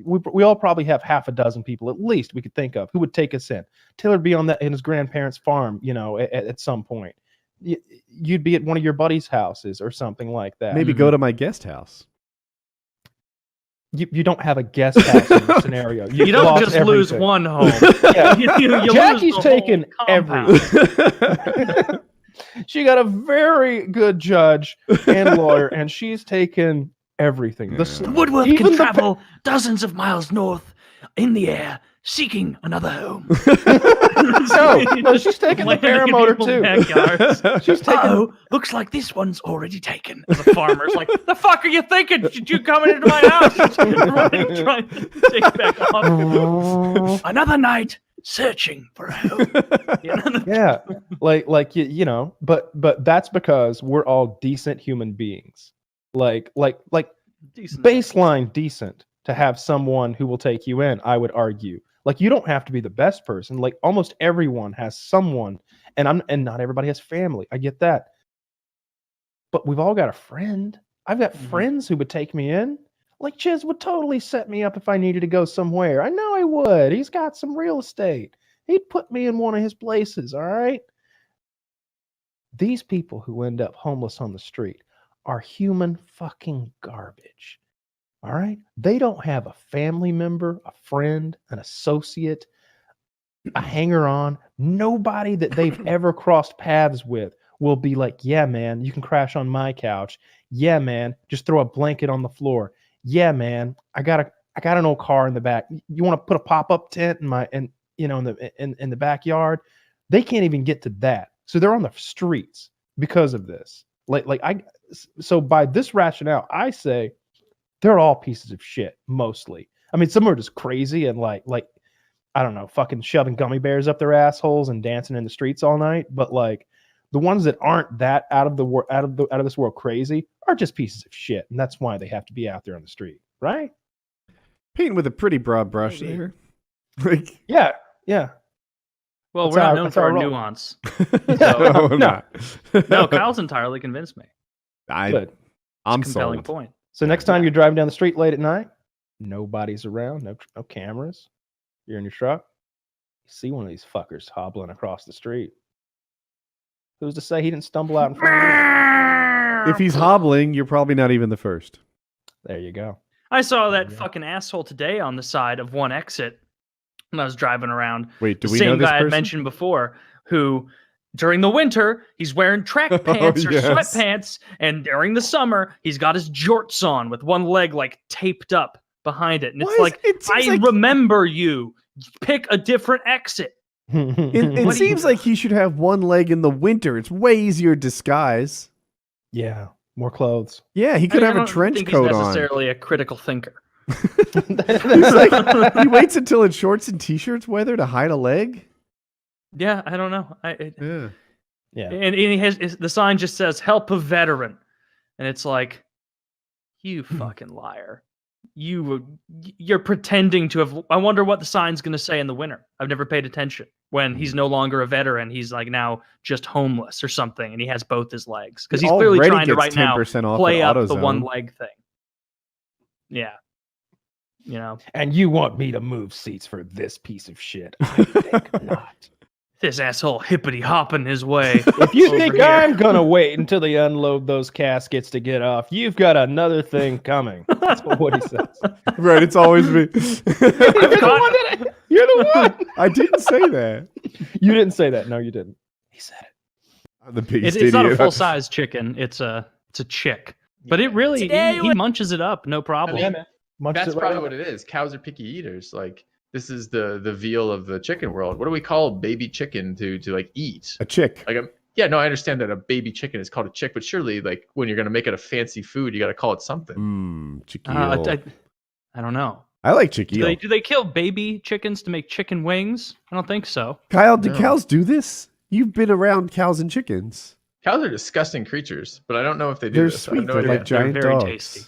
we all probably have half a dozen people at least we could think of who would take us in. Taylor would be on that in his grandparents' farm, at some point. You'd be at one of your buddies' houses or something like that. Maybe go to my guest house. You don't have a guest house in the scenario. You don't just lose one home. Yeah. You Jackie's lose the taken whole everything. She got a very good judge and lawyer, and she's taken everything. The woodwork can travel dozens of miles north in the air, seeking another home. No, she's taking the paramotor too. She's taking. Looks like this one's already taken. As a farmer's like, the fuck are you thinking? Did you come into my house? Running, trying to take back off. Another night searching for a home. Yeah, but that's because we're all decent human beings. Like Decent. Baseline decent to have someone who will take you in. I would argue. Like, you don't have to be the best person. Like, almost everyone has someone, and not everybody has family. I get that. But we've all got a friend. I've got friends who would take me in. Like, Chiz would totally set me up if I needed to go somewhere. I know he would. He's got some real estate. He'd put me in one of his places, all right? These people who end up homeless on the street are human fucking garbage. All right? They don't have a family member, a friend, an associate, a hanger-on. Nobody that they've ever crossed paths with will be like, yeah, man, you can crash on my couch. Yeah, man, just throw a blanket on the floor. Yeah, man, I got an old car in the back. You want to put a pop-up tent in the backyard? They can't even get to that. So they're on the streets because of this. So by this rationale, I say they're all pieces of shit, mostly. I mean, some are just crazy and like I don't know, fucking shoving gummy bears up their assholes and dancing in the streets all night. But like the ones that aren't that out of this world crazy are just pieces of shit, and that's why they have to be out there on the street, right? Painting with a pretty broad brush there. Like, yeah. Well, That's we're how- not known that's for how I our roll. nuance. No, I'm not. No, Kyle's entirely convinced me. Good. I'm Compelling sold. point. So next time you're driving down the street late at night, nobody's around, no cameras. You're in your truck. You see one of these fuckers hobbling across the street. Who's to say he didn't stumble out in front of you? If he's hobbling, you're probably not even the first. There you go. I saw that fucking asshole today on the side of one exit when I was driving around. Wait, do the we same know this guy I person? mentioned before, who during the winter he's wearing track pants or yes. sweatpants, and during the summer he's got his jorts on with one leg like taped up behind it, and it's like, I remember you. Pick a different exit. It seems like he should have one leg in the winter. It's way easier to disguise. Yeah, more clothes. Yeah, he could I have a don't trench think coat he's on. necessarily a critical thinker. It's like, he waits until it's shorts and t-shirts weather to hide a leg. Yeah, I don't know. Yeah. And he has the sign just says "Help a veteran," and it's like, you fucking liar. You're pretending to have. I wonder what the sign's going to say in the winter. I've never paid attention. When he's no longer a veteran, he's like now just homeless or something, and he has both his legs because He he's clearly already trying to gets right now 10% off play at up the AutoZone. one leg thing. Yeah, you know. And you want me to move seats for this piece of shit? I think not. This asshole hippity hopping his way. If you over think here. I'm gonna wait until they unload those caskets to get off, you've got another thing coming. That's what he says. Right, it's always me. You're the one. I didn't say that. You didn't say that. No, you didn't. He said it. I'm the biggest It's not a idiot. full size chicken. It's a chick. But it really he munches it up, no problem. I mean, that's probably what it is. Cows are picky eaters. Like, this is the veal of the chicken world. What do we call baby chicken to like eat? A chick. Like yeah, no, I understand that a baby chicken is called a chick, but surely like when you're gonna make it a fancy food, you got to call it something. Chiquille. I don't know. I like chicken. Do they kill baby chickens to make chicken wings? I don't think so. Kyle, do cows do this? You've been around cows and chickens. Cows are disgusting creatures, but I don't know if they do They're this. I have sweet. no They're idea. like giant very dogs. tasty.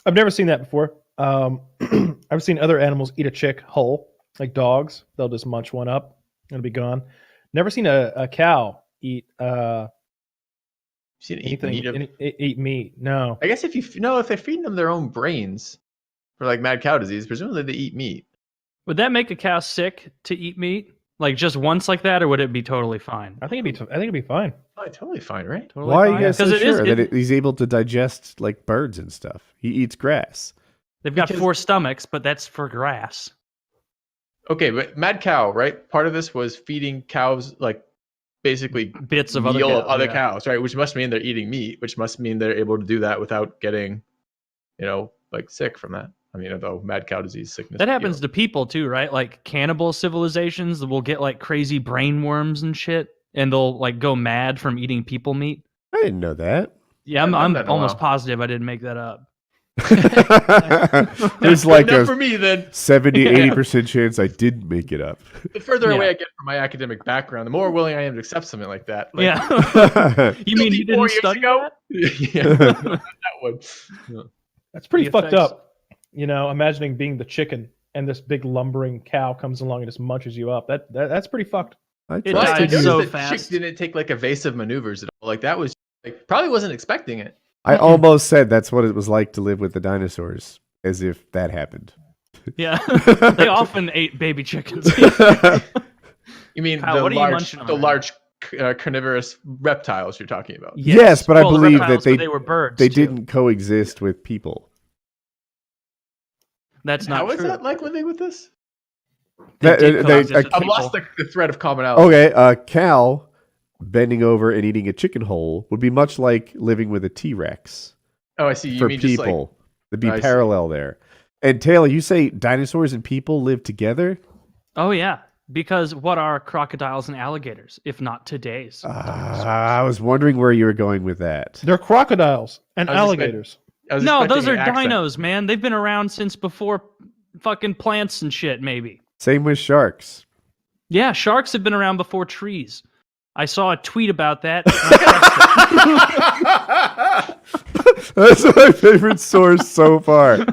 I've never seen that before. I've seen other animals eat a chick whole, like dogs. They'll just munch one up and it'll be gone. Never seen a cow eat eat meat. No. I guess if they're feeding them their own brains for like mad cow disease, presumably they eat meat. Would that make a cow sick to eat meat? Like just once like that, or would it be totally fine? I think it'd be fine. Oh, totally fine, right? Totally Why fine. are you guys so Because it is- sure it- that he's able to digest like birds and stuff? He eats grass. They've got 4 stomachs, but that's for grass. Okay, but mad cow, right? Part of this was feeding cows like basically bits of meal other of other yeah. cows, right? Which must mean they're eating meat, which must mean they're able to do that without getting, like sick from that. I mean, although mad cow disease sickness. That happens to people too, right? Like cannibal civilizations that will get like crazy brain worms and shit, and they'll like go mad from eating people meat. I didn't know that. Yeah, I'm done that in a almost while. positive I didn't make that up. There's like Enough a for me then. 70-80% chance I didn't make it up. The further Yeah. away I get from my academic background, the more willing I am to accept something like that. Like, Yeah. You mean you 4 didn't years study ago? that? Yeah, that one. Yeah. That's pretty The fucked effects. up. Imagining being the chicken and this big lumbering cow comes along and just munches you up. That's pretty fucked. It Well, died to notice so that fast. Chick didn't take like evasive maneuvers at all. Like that was like probably wasn't expecting it. I almost said that's what it was like to live with the dinosaurs, as if that happened. Yeah. They often ate baby chickens. You mean Kyle, the what are you large, munching on the right large carnivorous reptiles you're talking about? Yes, but I Well, the believe that reptiles, but they were birds, they too. didn't coexist with people. That's not How is true. that like living with this? That- did coexist with I've people. lost the thread of commonality. Okay, a cow bending over and eating a chicken whole would be much like living with a T-Rex. Oh, I see. You for mean just like people. There'd be I see. parallel there. And Taylor, you say dinosaurs and people live together? Oh yeah, because what are crocodiles and alligators if not today's? I was wondering where you were going with that. They're crocodiles and I was just alligators. No, those are expecting an accent. dinos, man. They've been around since before fucking plants and shit, maybe. Same with sharks. Yeah, sharks have been around before trees. I saw a tweet about that. That's my favorite source so far.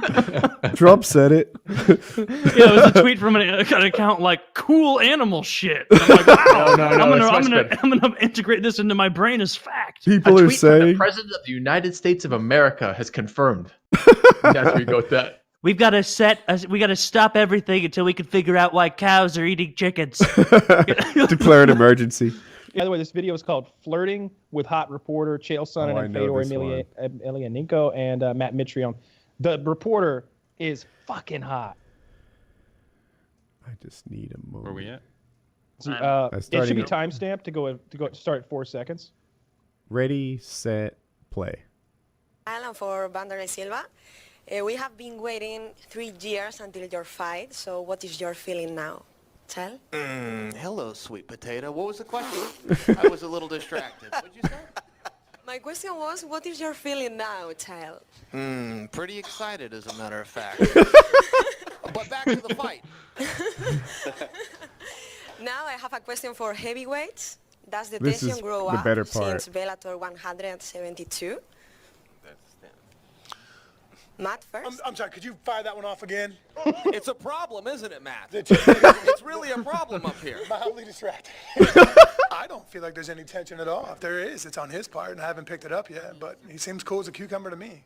Trump said it. Yeah, it was a tweet from an account like "cool animal shit." And I'm like, wow, No, I'm gonna integrate this into my brain as fact. People A are tweet from the saying President of the United States of America has confirmed. That's where you go with that. We gotta stop everything until we can figure out why cows are eating chickens. declare an emergency. By the way, this video is called "Flirting with Hot Reporter Chael Sonnen I and know Fedor this one. Emelianenko and Matt Mitrione." The reporter is fucking hot. I just need a moment. Where we at? So, I'm it should be starting- timestamped to start at 4 seconds. Ready, set, play. Alan for Vanderlei Silva. We have been waiting 3 years until your fight, so what is your feeling now? Tell? Hello, sweet potato. What was the question? I was a little distracted. What'd you say? My question was, what is your feeling now, Tell? Pretty excited, as a matter of fact. But back to the fight. Now I have a question for heavyweights. Does the This tension is grow the up better part. since Bellator 172? Matt first. I'm sorry, could you fire that one off again? It's a problem, isn't it, Matt? It's really a problem up here. Mildly distracted. I don't feel like there's any tension at all. If there is, it's on his part, and I haven't picked it up yet, but he seems cool as a cucumber to me.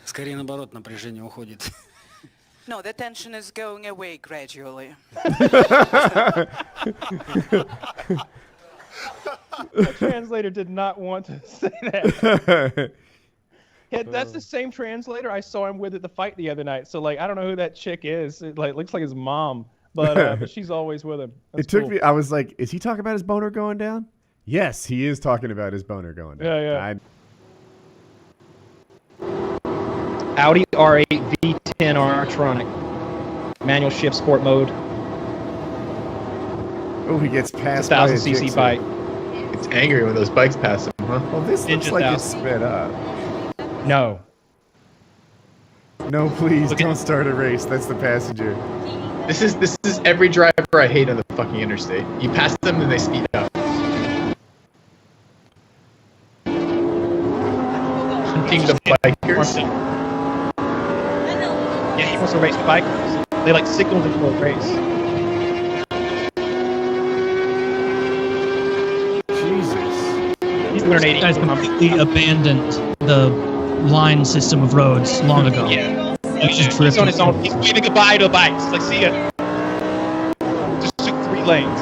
Скорее наоборот, напряжение уходит. No, the tension is going away gradually. The translator did not want to say that. Yeah, that's the same translator I saw him with at the fight the other night. So like, I don't know who that chick is. It like looks like his mom, but she's always with him. That's It took cool. me. I was like, is he talking about his boner going down? Yes, he is talking about his boner going down. Yeah. Audi R8 V10 R-tronic. Manual shift sport mode. Oh, he gets passed. 1,000cc bike. It's angry when those bikes pass him, huh? Well, this looks Ninja like style. it's sped up. No. No, please don't start a race. That's the passenger. This is every driver I hate on the fucking interstate. You pass them and they speed up. Hunting the bikers. Yeah, he wants to race bikers. They like signaled him for a race. Jesus. He's doing an 80. Guys completely abandoned the line system of roads long ago. Yeah. He's just He's on drifting. his own. He's waving goodbye to bikes. Like, see ya. Just took 3 lanes.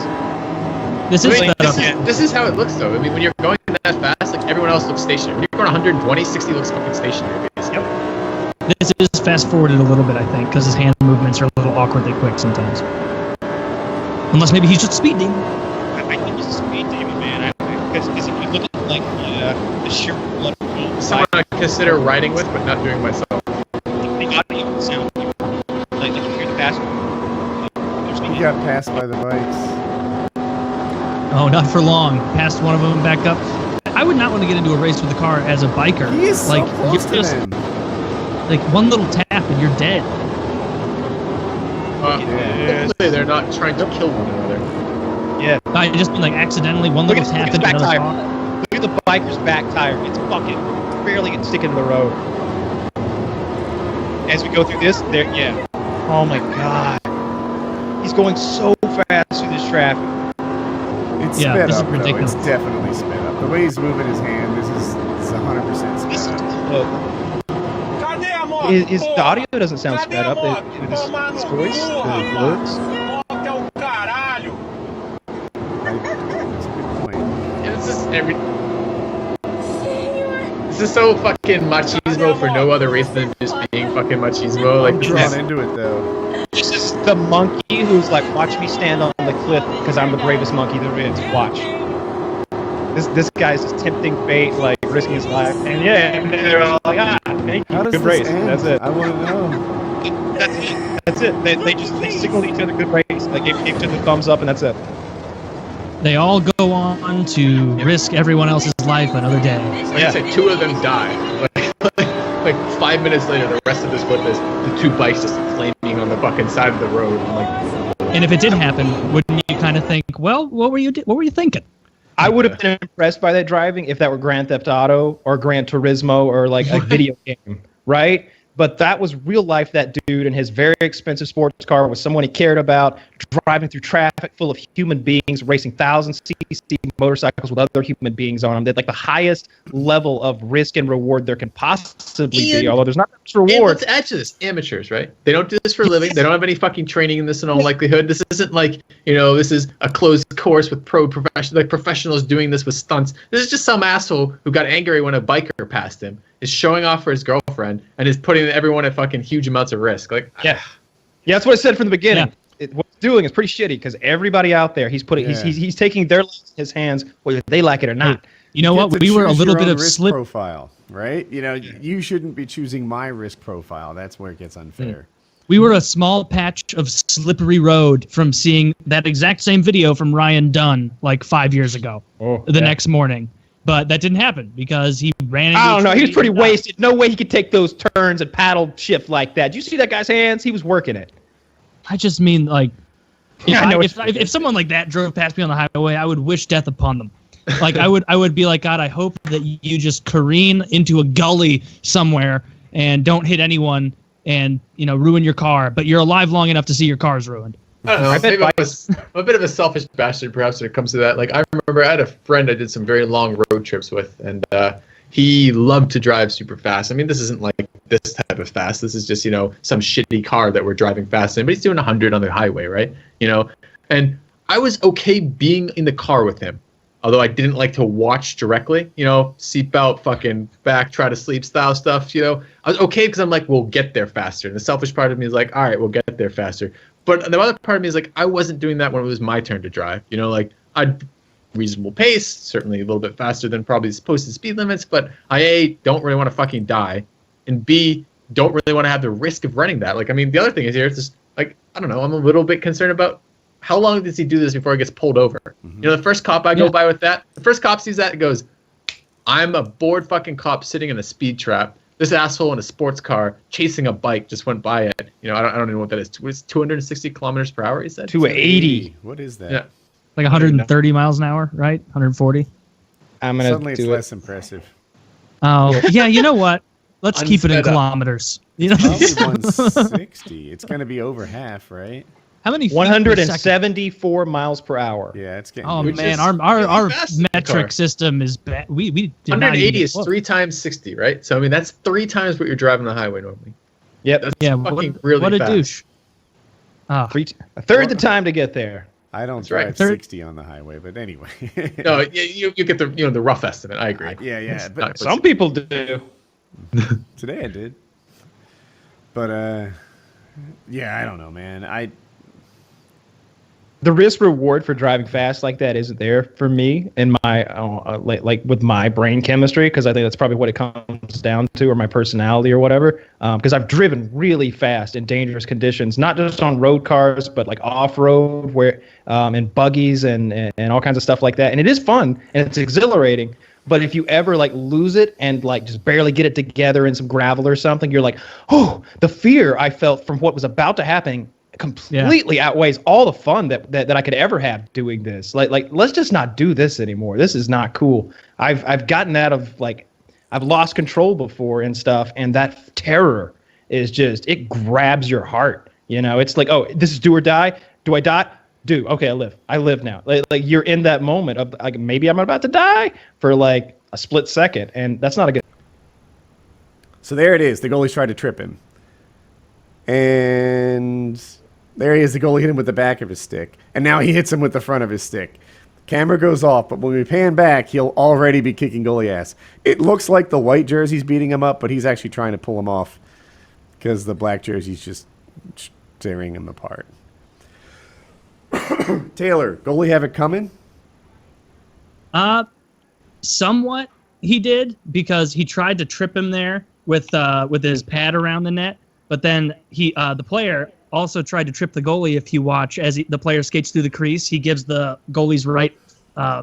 This is sped up. This is how it looks, though. I mean, when you're going that fast, like everyone else looks stationary. When you're going 120, 60 looks fucking stationary. Basically. Yep. This is fast forwarded a little bit, I think, because his hand movements are a little awkwardly quick sometimes. Unless maybe he's just speed demon. I think he's a speed demon, man. Because if you look at like the sheer blood flow, Someone I consider riding with, but not doing myself. the audio sound, like you hear the passenger. He got passed by the bikes. Oh, not for long. Passed one of them back up. I would not want to get into a race with a car as a biker. He is like, so close to just, them. like one little tap and you're dead. Hopefully they're not trying to kill one another. Yeah. I just mean like accidentally one little tap into another car. Look at the biker's back tire. It's fucking barely sticking to the road. As we go through this, there, yeah. Oh my god. He's going so fast through this traffic. It's Yeah, sped this is up, though. ridiculous. It's definitely sped up. The way he's moving his hand, this is 100% sped up. The audio doesn't sound sped up. His voice, the words. That's a good point. And it's just This is so fucking machismo for no other reason than just being fucking machismo. Like, I'm drawn into it, though. This is the monkey who's like, watch me stand on the cliff because I'm the bravest monkey there is. Watch. This guy's just tempting fate, like risking his life. And yeah, and they're all like, thank you, How does good this race. end? That's it. I want to know. That's it. That's it. They signaled each other good race. They gave each other thumbs up, and that's it. They all go on to risk everyone else's life another day. Like I said, 2 of them die. Like 5 minutes later, the rest of this witness, the 2 bikes just flaming on the fucking side of the road. I'm like, And if it did happen, wouldn't you kind of think, well, what were you thinking? I would have been impressed by that driving if that were Grand Theft Auto or Gran Turismo or like a video game, right? But that was real life, that dude in his very expensive sports car with someone he cared about, driving through traffic full of human beings, racing 1,000cc motorcycles with other human beings on them. They're like the highest level of risk and reward there can possibly be, although there's not much reward. And let's add to this, amateurs, right? They don't do this for a living. They don't have any fucking training in this in all likelihood. This isn't like, this is a closed course with professionals doing this with stunts. This is just some asshole who got angry when a biker passed him, is showing off for his girlfriend, and is putting everyone at fucking huge amounts of risk. Like, yeah, that's what I said from the beginning. What he's doing is pretty shitty because everybody out there, he's taking their lives in his hands, whether they like it or not. You know what? We were a little bit of risk slip profile, right? You shouldn't be choosing my risk profile. That's where it gets unfair. We were a small patch of slippery road from seeing that exact same video from Ryan Dunn like 5 years ago. The next morning. But that didn't happen because he ran into I don't know. He was pretty wasted. No way he could take those turns and paddle shift like that. Did you see that guy's hands? He was working it. I just mean, like, Yeah, if someone like that drove past me on the highway, I would wish death upon them. Like, I would be like, God, I hope that you just careen into a gully somewhere and don't hit anyone and, ruin your car. But you're alive long enough to see your car's ruined. I don't know. Maybe I'm a bit of a selfish bastard, perhaps, when it comes to that. Like, I remember I had a friend I did some very long road trips with, and he loved to drive super fast. I mean, this isn't like this type of fast. This is just, some shitty car that we're driving fast in, but he's doing 100 on the highway, right? And I was okay being in the car with him, although I didn't like to watch directly, seatbelt, fucking back, try to sleep style stuff, I was okay because I'm like, we'll get there faster. And the selfish part of me is like, all right, we'll get there faster. But the other part of me is like, I wasn't doing that when it was my turn to drive. Like, I'd reasonable pace, certainly a little bit faster than probably posted speed limits, but I, A, don't really want to fucking die, and B, don't really want to have the risk of running that. Like, I mean, the other thing is here, it's just, like, I don't know, I'm a little bit concerned about how long does he do this before he gets pulled over? The first cop I go by with that, the first cop sees that and goes, I'm a bored fucking cop sitting in a speed trap. This asshole in a sports car chasing a bike just went by it. You know, I don't know what that is. It's 260 kilometers per hour. He said 280. What is that? Yeah, Like 130 miles an hour, right? 140. I'm gonna Suddenly it's do less impressive. Oh, yeah. You know what? Let's keep it in Unsped up. kilometers. You know, Probably 160. It's going to be over half, right? how many? feet per second? 174 miles per hour. Yeah, it's getting. Oh good. man, our fast in the car. metric system is bad. We did not 180 even is 3 times 60, right? So I mean, that's 3 times what you're driving on the highway normally. Yep. That's Yeah, fucking what, really what a fast. douche. Ah, A third the time to get there. I don't That's drive right. 60 on the highway, but anyway. No, you get the the rough estimate. I agree. Yeah, It's but not- Some people do. today I did. But yeah, I don't know, man. The risk reward for driving fast like that isn't there for me in my like with my brain chemistry, because I think that's probably what it comes down to, or my personality or whatever. Because I've driven really fast in dangerous conditions, not just on road cars, but like off road, where in buggies and all kinds of stuff like that. And it is fun and it's exhilarating. But if you ever like lose it and like just barely get it together in some gravel or something, you're like, oh, the fear I felt from what was about to happen completely outweighs all the fun that I could ever have doing this. Like let's just not do this anymore. This is not cool. I've gotten out of like, I've lost control before and stuff, and that terror is just, it grabs your heart. You know, it's like, oh, this is do or die. Do I die? Do. Okay, I live now. Like you're in that moment of like, maybe I'm about to die for like a split second, and that's not a good. So there it is. The goalie's tried to trip him. And there he is. The goalie hit him with the back of his stick. And now he hits him with the front of his stick. Camera goes off, but when we pan back, he'll already be kicking goalie ass. It looks like the white jersey's beating him up, but he's actually trying to pull him off because the black jersey's just tearing him apart. Taylor, goalie have it coming? somewhat he did, because he tried to trip him there with his pad around the net, but then the player also tried to trip the goalie. If you watch as the player skates through the crease, he gives the goalie's right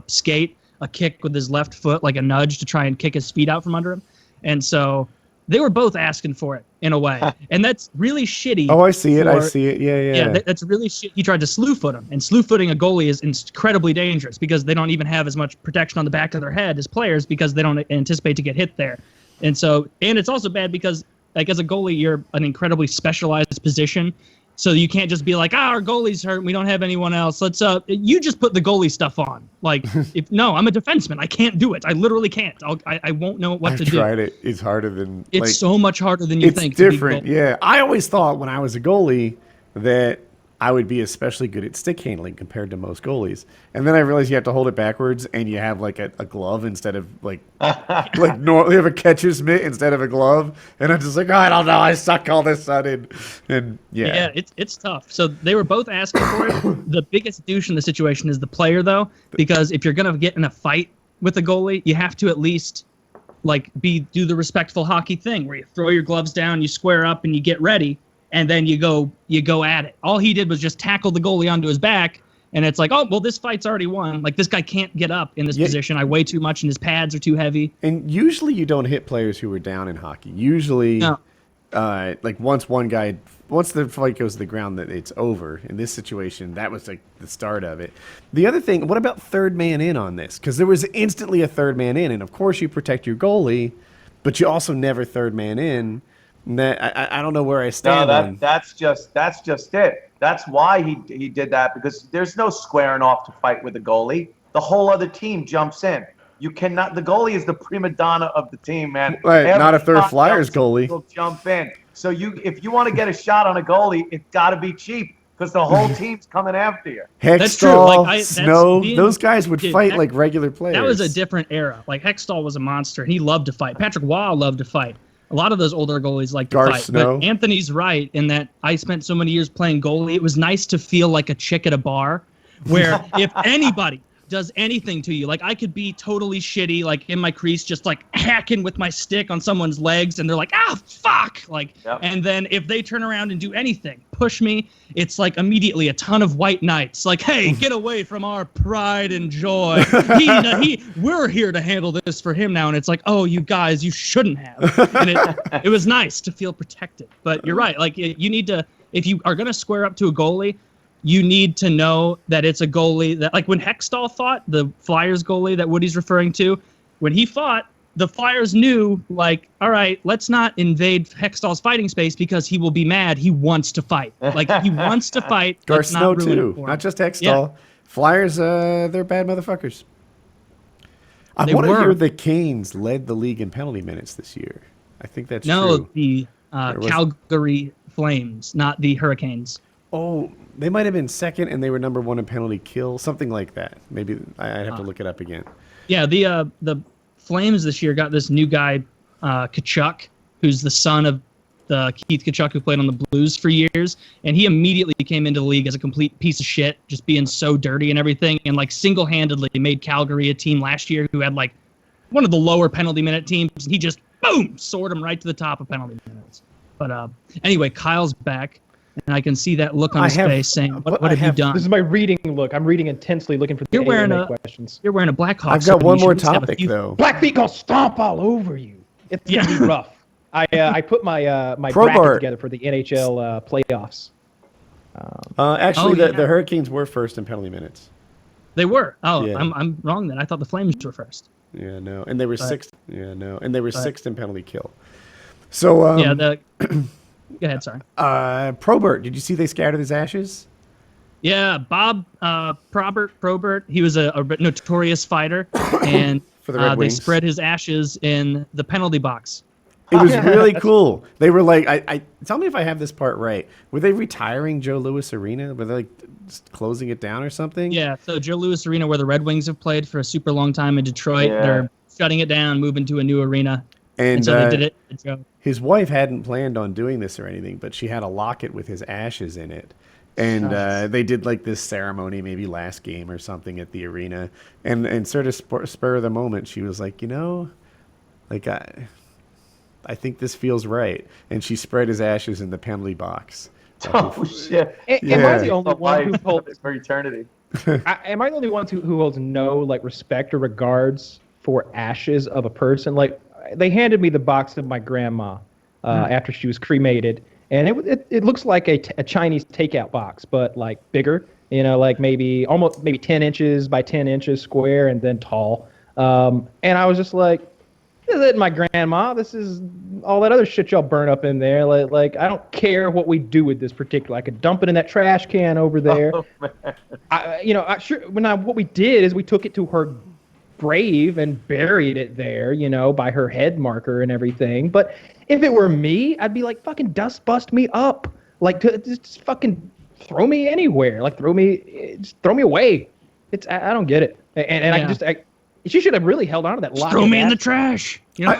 skate a kick with his left foot, like a nudge to try and kick his feet out from under him. And so they were both asking for it in a way, and that's really shitty. Oh, I see it. I see it. Yeah. Yeah, that's really shit. He tried to slew foot him, and slew footing a goalie is incredibly dangerous because they don't even have as much protection on the back of their head as players, because they don't anticipate to get hit there. And so, and it's also bad because, like, as a goalie, you're an incredibly specialized position. So you can't just be like, our goalie's hurt, we don't have anyone else. Let's you just put the goalie stuff on. Like, no, I'm a defenseman. I can't do it. I literally can't. I won't know what to do. I've tried it. It's harder than It's so much harder than you think. It's different. Yeah. I always thought when I was a goalie that I would be especially good at stick handling compared to most goalies. And then I realized you have to hold it backwards, and you have like a glove instead of like normally you have a catcher's mitt instead of a glove. And I'm just like, oh, I don't know, I suck all this sudden. And yeah, it's tough. So they were both asking for it. The biggest douche in the situation is the player, though, because if you're gonna get in a fight with a goalie, you have to at least do the respectful hockey thing where you throw your gloves down, you square up, and you get ready. And then you go at it. All he did was just tackle the goalie onto his back, and it's like, oh, well, this fight's already won. Like, this guy can't get up in this position. I weigh too much, and his pads are too heavy. And usually you don't hit players who are down in hockey. Usually, once the fight goes to the ground, that it's over. In this situation, that was like the start of it. The other thing, what about third man in on this? Because there was instantly a third man in, and of course you protect your goalie, but you also never third man in. That I don't know where I stand. No, that's just it. That's why he did that, because there's no squaring off to fight with the goalie. The whole other team jumps in. You cannot. The goalie is the prima donna of the team, man. Right, not if they're a Flyers goalie. Will jump in. So if you want to get a shot on a goalie, it's got to be cheap, because the whole team's coming after you. Hextall, Snow, those guys would fight like regular players. That was a different era. Like, Hextall was a monster, and he loved to fight. Patrick Waugh loved to fight. A lot of those older goalies like to fight. Snow. But Anthony's right in that I spent so many years playing goalie. It was nice to feel like a chick at a bar, where if anybody does anything to you. Like I could be totally shitty, like in my crease, just like hacking with my stick on someone's legs, and they're like, ah, fuck! Like, and then if they turn around and do anything, push me, it's like immediately a ton of white knights, like, hey, get away from our pride and joy. We're here to handle this for him now, and it's like, oh, you guys, you shouldn't have. And it was nice to feel protected. But you're right, like you need to, if you are gonna square up to a goalie, you need to know that it's a goalie that, like when Hextall fought, the Flyers goalie that Woody's referring to, when he fought, the Flyers knew, like, all right, let's not invade Hextall's fighting space because he will be mad. He wants to fight. Like, he wants to fight. Let's Garceau, not ruin it too. for him. Not just Hextall. Yeah. Flyers, they're bad motherfuckers. I They want to were. hear the Canes led the league in penalty minutes this year. I think that's true. The Or was- Calgary Flames, not the Hurricanes. Oh, they might have been second, and they were number 1 in penalty kill, something like that. Maybe I'd have to look it up again. Yeah, the Flames this year got this new guy, Kachuk, who's the son of Keith Kachuk, who played on the Blues for years, and he immediately came into the league as a complete piece of shit, just being so dirty and everything, and like single-handedly made Calgary a team last year who had like one of the lower penalty minute teams, and he just boom soared them right to the top of penalty minutes. But anyway, Kyle's back. And I can see that look on his face saying, what have you done? This is my reading look. I'm reading intensely, looking for the You're wearing AMA a questions. You're wearing a Blackhawks. I've got one more topic, though. Blackfeet gonna stomp all over you. It's gonna be rough. I put my my Probert. bracket together for the NHL playoffs. Actually, the Hurricanes were first in penalty minutes. They were. Oh, Yeah. I'm wrong then. I thought the Flames were first. Yeah, no, and they were But- sixth. Yeah, no, and they were but- sixth in penalty kill. So Yeah. Go ahead. Sorry. Probert, did you see they scattered his ashes? Yeah, Bob Probert. He was a notorious fighter, and For the Red they Wings. spread his ashes in the penalty box. It was really cool. They were like, I tell me if I have this part right. Were they retiring Joe Louis Arena? Were they like just closing it down or something? Yeah, so Joe Louis Arena, where the Red Wings have played for a super long time in Detroit, Yeah. they're shutting it down, moving to a new arena. And so they did it at Joe. His wife hadn't planned on doing this or anything, but she had a locket with his ashes in it. And they did like this ceremony, maybe last game or something at the arena. And sort of spur of the moment, she was like, like I think this feels right. And she spread his ashes in the penalty box. Oh shit! Am I the only one who holds for eternity? Am I the only one who holds no like respect or regards for ashes of a person? Like they handed me the box of my grandma after she was cremated, and it looks like a Chinese takeout box, but like bigger. Like maybe 10 inches by 10 inches square and then tall. And I was just like, this isn't my grandma. This is all that other shit y'all burn up in there. Like I don't care what we do with this particular. I could dump it in that trash can over there. Oh, man. What we did is we took it to her grave and buried it there, by her head marker and everything. But if it were me, I'd be like, fucking dust bust me up. Like, just fucking throw me anywhere. Like, throw me away. I don't get it. And she should have really held on to that locket. Throw me in the trash. My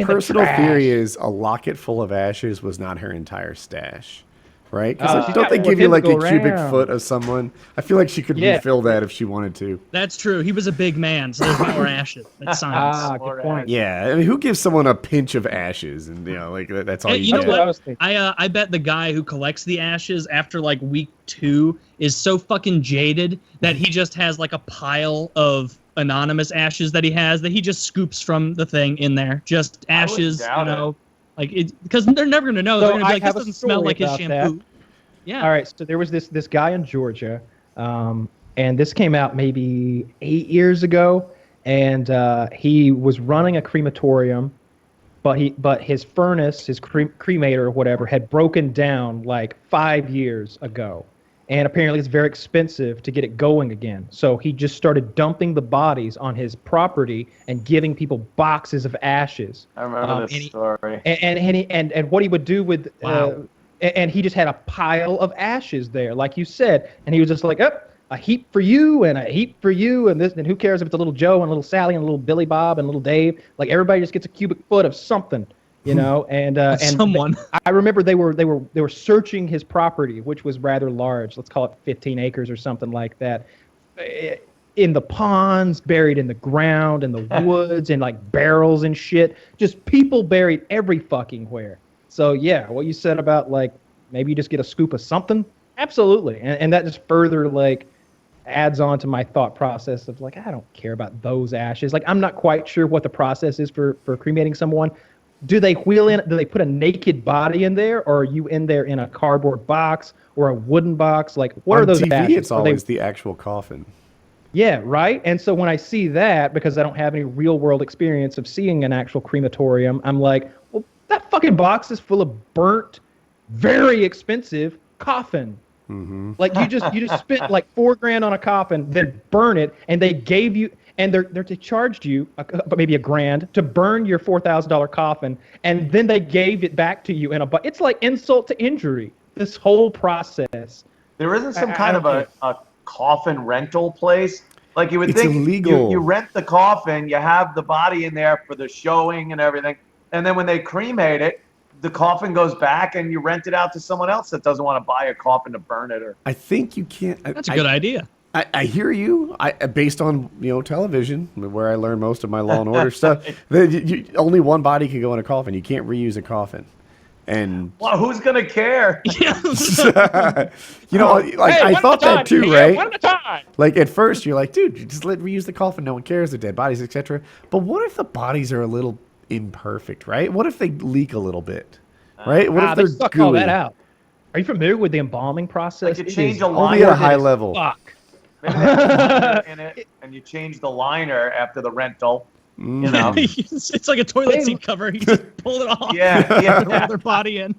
personal theory is a locket full of ashes was not her entire stash. Right? Because don't they give you like a cubic foot of someone? I feel like she could refill that if she wanted to. That's true. He was a big man, so there's more ashes. That's science. Good point. Yeah, I mean, who gives someone a pinch of ashes and like that's all you know get? what? I bet the guy who collects the ashes after like week 2 is so fucking jaded that he just has like a pile of anonymous ashes that he has that he just scoops from the thing in there. Just ashes, like because they're never gonna know. So They're gonna be like, I this have a doesn't smell story like his about shampoo. that. Yeah. All right. So there was this guy in Georgia, and this came out maybe 8 years ago, and he was running a crematorium, but his furnace, his cremator or whatever, had broken down like 5 years ago, and apparently it's very expensive to get it going again. So he just started dumping the bodies on his property and giving people boxes of ashes. I remember this story. And what he would do with and he just had a pile of ashes there, like you said, and he was just like, a heap for you and a heap for you, and this, and who cares if it's a little Joe and a little Sally and a little Billy Bob and a little Dave? Like everybody just gets a cubic foot of something, and someone. I remember they were searching his property, which was rather large. Let's call it 15 acres or something like that. in the ponds, buried in the ground, in the woods, in like barrels and shit. Just people buried every fucking where. So yeah, what you said about like maybe you just get a scoop of something, absolutely, and that just further like adds on to my thought process of like I don't care about those ashes. Like I'm not quite sure what the process is for cremating someone. Do they wheel in? Do they put a naked body in there, or are you in there in a cardboard box or a wooden box? Like what On are those TV, ashes? it's always the actual coffin. Yeah, right. And so when I see that, because I don't have any real world experience of seeing an actual crematorium, I'm like, well, that fucking box is full of burnt, very expensive coffin. Mm-hmm. Like you just spent like $4,000 on a coffin, then burn it, and they gave you, and they charged you maybe $1,000 to burn your $4,000 coffin, and then they gave it back to you in a. It's like insult to injury. This whole process. There isn't some kind of a coffin rental place. Like you would It's think illegal. You rent the coffin, you have the body in there for the showing and everything, and then when they cremate it, the coffin goes back and you rent it out to someone else that doesn't want to buy a coffin to burn it. Or I think you can't. That's a good idea. I hear you. Based on television, where I learned most of my Law and Order stuff, only one body can go in a coffin. You can't reuse a coffin. And well, who's gonna care? like I thought that too, right? One at a time. Like at first you're like, dude, just reuse the coffin. No one cares. The dead bodies, etc. But what if the bodies are a little imperfect, right? What if they leak a little bit, right? What if they they're suck gooey? all that out? Are you familiar with the embalming process? Like you change a only liner at a high level. Fuck. Maybe they have a liner in it, and you change the liner after the rental. You know, it's like a toilet seat cover. You just pull it off. Yeah. Roll their body in.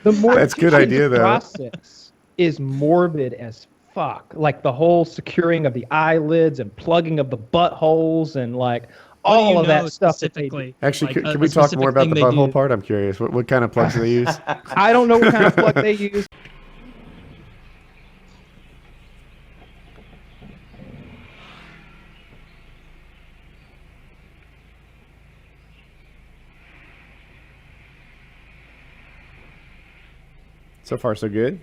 The more That's a good idea, though. Process is morbid as fuck. Like the whole securing of the eyelids and plugging of the buttholes and like all of that stuff. Specifically, Actually, can we talk more about the butthole part? I'm curious. What kind of plugs do they use? I don't know what kind of plug they use. So far, so good.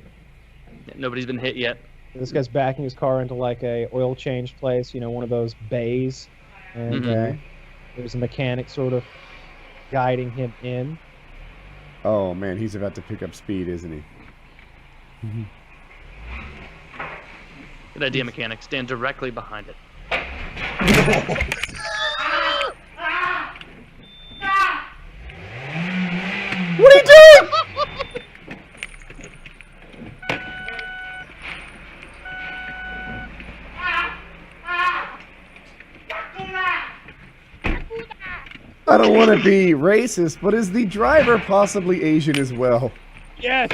Nobody's been hit yet. This guy's backing his car into like a oil change place, one of those bays, and there's a mechanic sort of guiding him in. Oh man, he's about to pick up speed, isn't he? Good idea, mechanic. Stand directly behind it. What are you doing? I don't want to be racist, but is the driver possibly Asian as well? Yes.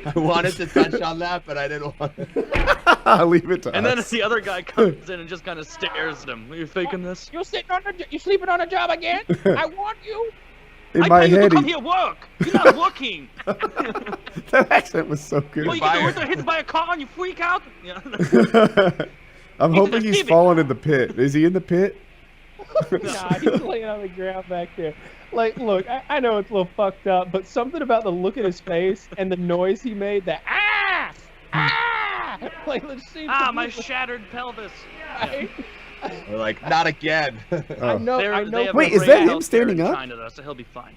I wanted to touch on that, but I didn't want to. I'll leave it to And us. then the other guy comes in and just kind of stares at him. Are you faking this? You sleeping on a job again? I want you. In I my pay you to head, come here work. You're not working. that accent was so good. Well, you get hit by a car and you freak out. Yeah. I'm hoping he's fallen in the pit. Is he in the pit? Nah, he's laying on the ground back there. Like, look, I know it's a little fucked up, but something about the look at his face and the noise he made, that like, let's see. My shattered pelvis. Right? We're like, not again. I know. Wait, is that him standing up? China, though, so he'll be fine.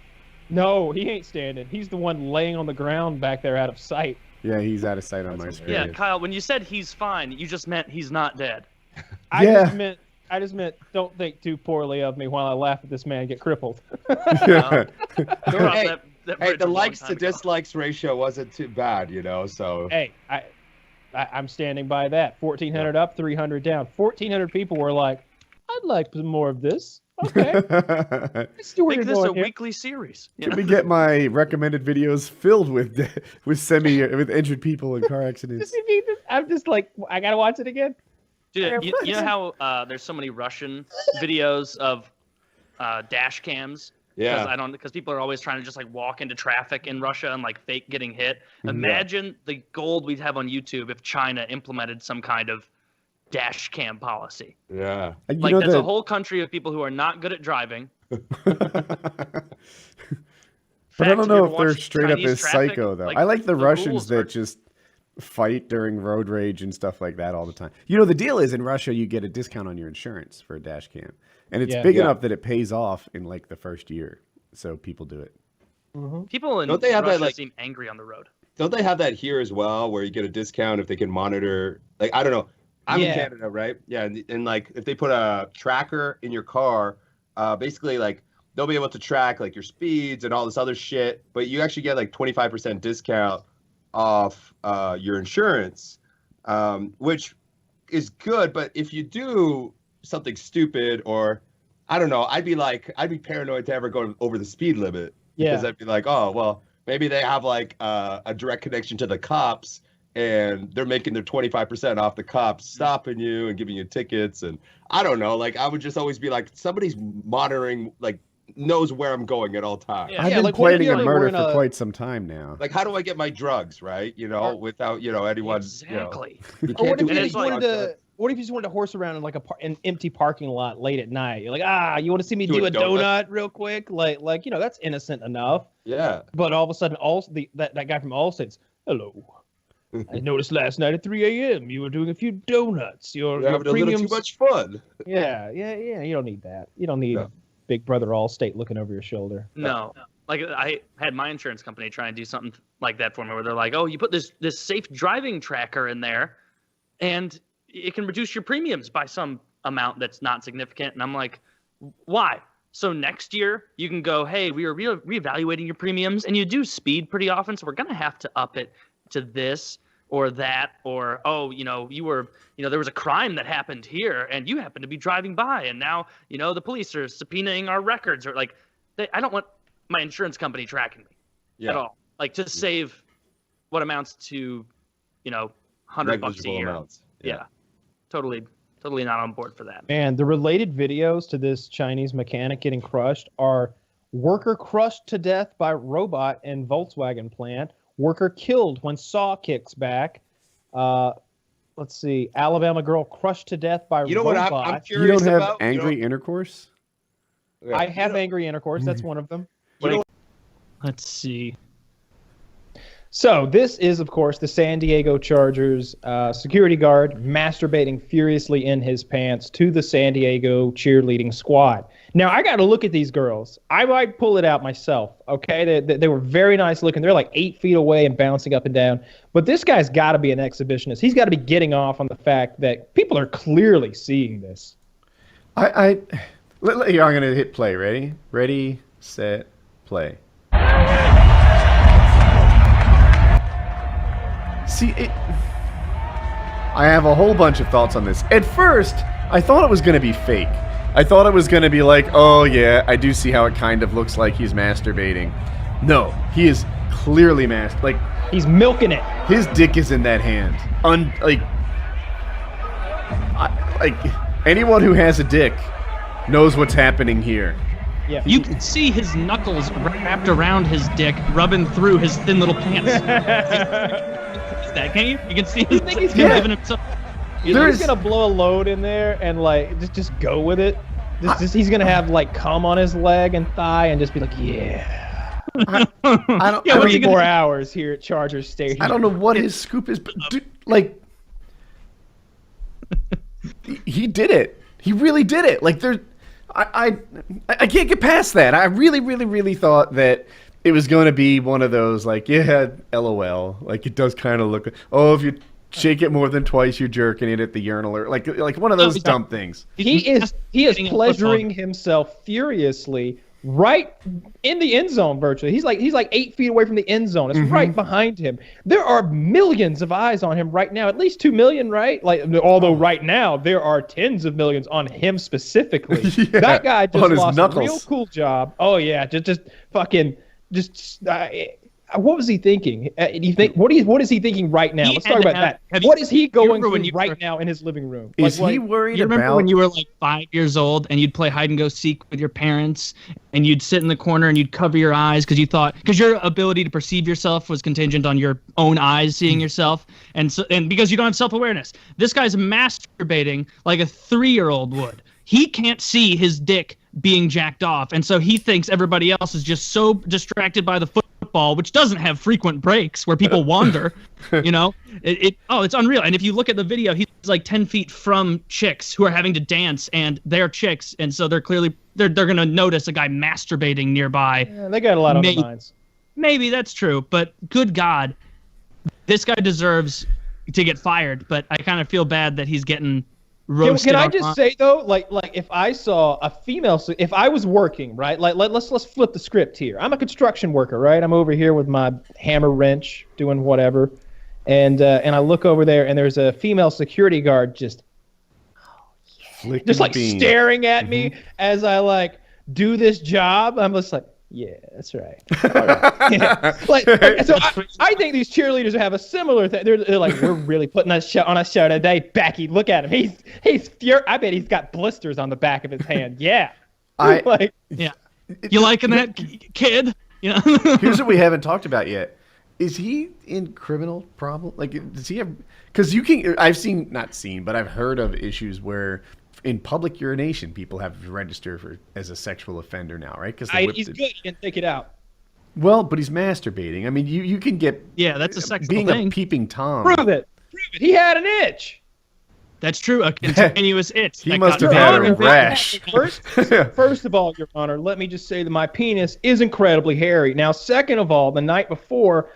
No, he ain't standing. He's the one laying on the ground back there out of sight. Yeah, he's out of sight on my screen. Yeah, Kyle, when you said he's fine, you just meant he's not dead. I just meant don't think too poorly of me while I laugh at this man get crippled. Hey, the likes to dislikes ratio wasn't too bad, so. Hey, I'm standing by that. 1,400 up, 300 down. 1,400 people were like, I'd like some more of this. Okay. Let's do Make this a weekly series. Can we get my recommended videos filled with injured people in car accidents? I'm just like, I gotta watch it again. Dude, you know how there's so many Russian videos of dash cams? Yeah. Because people are always trying to just like walk into traffic in Russia and like fake getting hit. Imagine the gold we'd have on YouTube if China implemented some kind of dash cam policy. Yeah. Like that's a whole country of people who are not good at driving. But I don't know if they're straight up as psycho though. I like the Russians that just fight during road rage and stuff like that all the time. You know, the deal is in Russia, you get a discount on your insurance for a dash cam. And it's big enough that it pays off in like the first year. So people do it. People in Don't they have Russia that, like- seem angry on the road. Don't they have that here as well, where you get a discount if they can monitor? Like, I don't know. I'm in Yeah. Canada, right? Yeah, and like if they put a tracker in your car, basically like they'll be able to track like your speeds and all this other shit, but you actually get like 25% discount off your insurance, which is good. But if you do something stupid, or I don't know, I'd be paranoid to ever go over the speed limit, because I'd be like, oh well, maybe they have like a direct connection to the cops, and they're making their 25% off the cops stopping you and giving you tickets. And I don't know, like I would just always be like, somebody's monitoring, like knows where I'm going at all times. I've been planning a murder for quite some time now. Like, how do I get my drugs, right? You know, without, you know, anyone. Exactly. You Or can't what if do you any just wanted drugs, to? What if you just wanted to horse around in like an empty parking lot late at night? You're like, you want to see me Do do a a donut? donut real quick? Like you know, that's innocent enough. Yeah. But all of a sudden, that guy from Allstate's, hello. I noticed last night at 3 a.m. you were doing a few donuts. Your You're having a little too much fun. Yeah. You don't need that. You don't need Big Brother Allstate looking over your shoulder. No. Like I had my insurance company try and do something like that for me, where they're like, "Oh, you put this safe driving tracker in there, and it can reduce your premiums by some amount that's not significant." And I'm like, "Why?" So next year you can go, "Hey, we are reevaluating your premiums, and you do speed pretty often, so we're gonna have to up it to this or that, or oh, there was a crime that happened here, and you happen to be driving by, and now the police are subpoenaing our records," or like, I don't want my insurance company tracking me at all. Like, to save what amounts to, $100 a year. Amounts. Yeah. Totally not on board for that. Man, the related videos to this Chinese mechanic getting crushed are worker crushed to death by robot in Volkswagen plant, worker killed when saw kicks back. Let's see, Alabama girl crushed to death by robot. What I'm You curious don't have about? angry intercourse? I have angry intercourse. That's one of them. Let's see. So this is, of course, the San Diego Chargers security guard masturbating furiously in his pants to the San Diego cheerleading squad. Now, I got to look at these girls. I might pull it out myself, okay? They were very nice looking. They're like 8 feet away and bouncing up and down. But this guy's got to be an exhibitionist. He's got to be getting off on the fact that people are clearly seeing this. I'm going to hit play. Ready? Ready, set, play. See, I have a whole bunch of thoughts on this. At first, I thought it was going to be fake. I thought it was going to be like, oh yeah, I do see how it kind of looks like he's masturbating. No, he is clearly like he's milking it. His dick is in that hand. Anyone who has a dick knows what's happening here. Yeah. You can see his knuckles wrapped around his dick, rubbing through his thin little pants. That can you? You can see his dick giving himself. He's gonna blow a load in there and like just go with it. He's gonna have like cum on his leg and thigh and just be like, yeah. I don't. 3 more hours here at Charger Stadium. I don't know what his scoop is, but like, he did it. He really did it. Like I can't get past that. I really thought that it was going to be one of those like, yeah, LOL. Like it does kind of look. Oh, if you shake it more than twice, you're jerking it at the urinal, or like one of those dumb things. He is pleasuring himself furiously right in the end zone virtually. He's like 8 feet away from the end zone. It's right behind him. There are millions of eyes on him right now. At least 2 million, right? Like, although right now there are tens of millions on him specifically. Yeah, that guy just on his lost knuckles. a real cool job. Oh yeah, just fucking just. What was he thinking? Do you think what is he thinking right now? Let's talk about that. What is he going through right now in his living room? Is he worried You remember about? when you were like 5 years old and you'd play hide and go seek with your parents, and you'd sit in the corner and you'd cover your eyes because your ability to perceive yourself was contingent on your own eyes seeing yourself, and because you don't have self-awareness. This guy's masturbating like a 3-year-old would. He can't see his dick being jacked off, and so he thinks everybody else is just so distracted by the football football, which doesn't have frequent breaks where people wander. You know, it's unreal. And if you look at the video, he's like 10 feet from chicks who are having to dance, and they're chicks, and so they're clearly they're gonna notice a guy masturbating nearby. Yeah, they got a lot on their minds. Maybe that's true, but good God, this guy deserves to get fired. But I kind of feel bad that he's getting roasted. Can I just say though, like if I saw a female, if I was working, right? Like let's flip the script here. I'm a construction worker, right? I'm over here with my hammer wrench doing whatever, and I look over there and there's a female security guard just like staring at me as I like do this job. I'm just like, yeah, that's right. All right. Yeah. Like, so I think these cheerleaders have a similar thing. They're like, we're really putting on a show today. Becky, look at him. He's I bet he's got blisters on the back of his hand. Yeah. Yeah. You liking that, kid? Yeah. Here's what we haven't talked about yet. Is he in criminal problem? Like, does he have? Because I've heard of issues where in public urination, people have to register as a sexual offender now, right? Because he's good. He can take it out. Well, but he's masturbating. I mean, you can get that's a sexual being thing. A peeping Tom. Prove it. He had an itch. That's true. A continuous itch. He must have had a rash. First of all, Your Honor, let me just say that my penis is incredibly hairy. Now, second of all, the night before,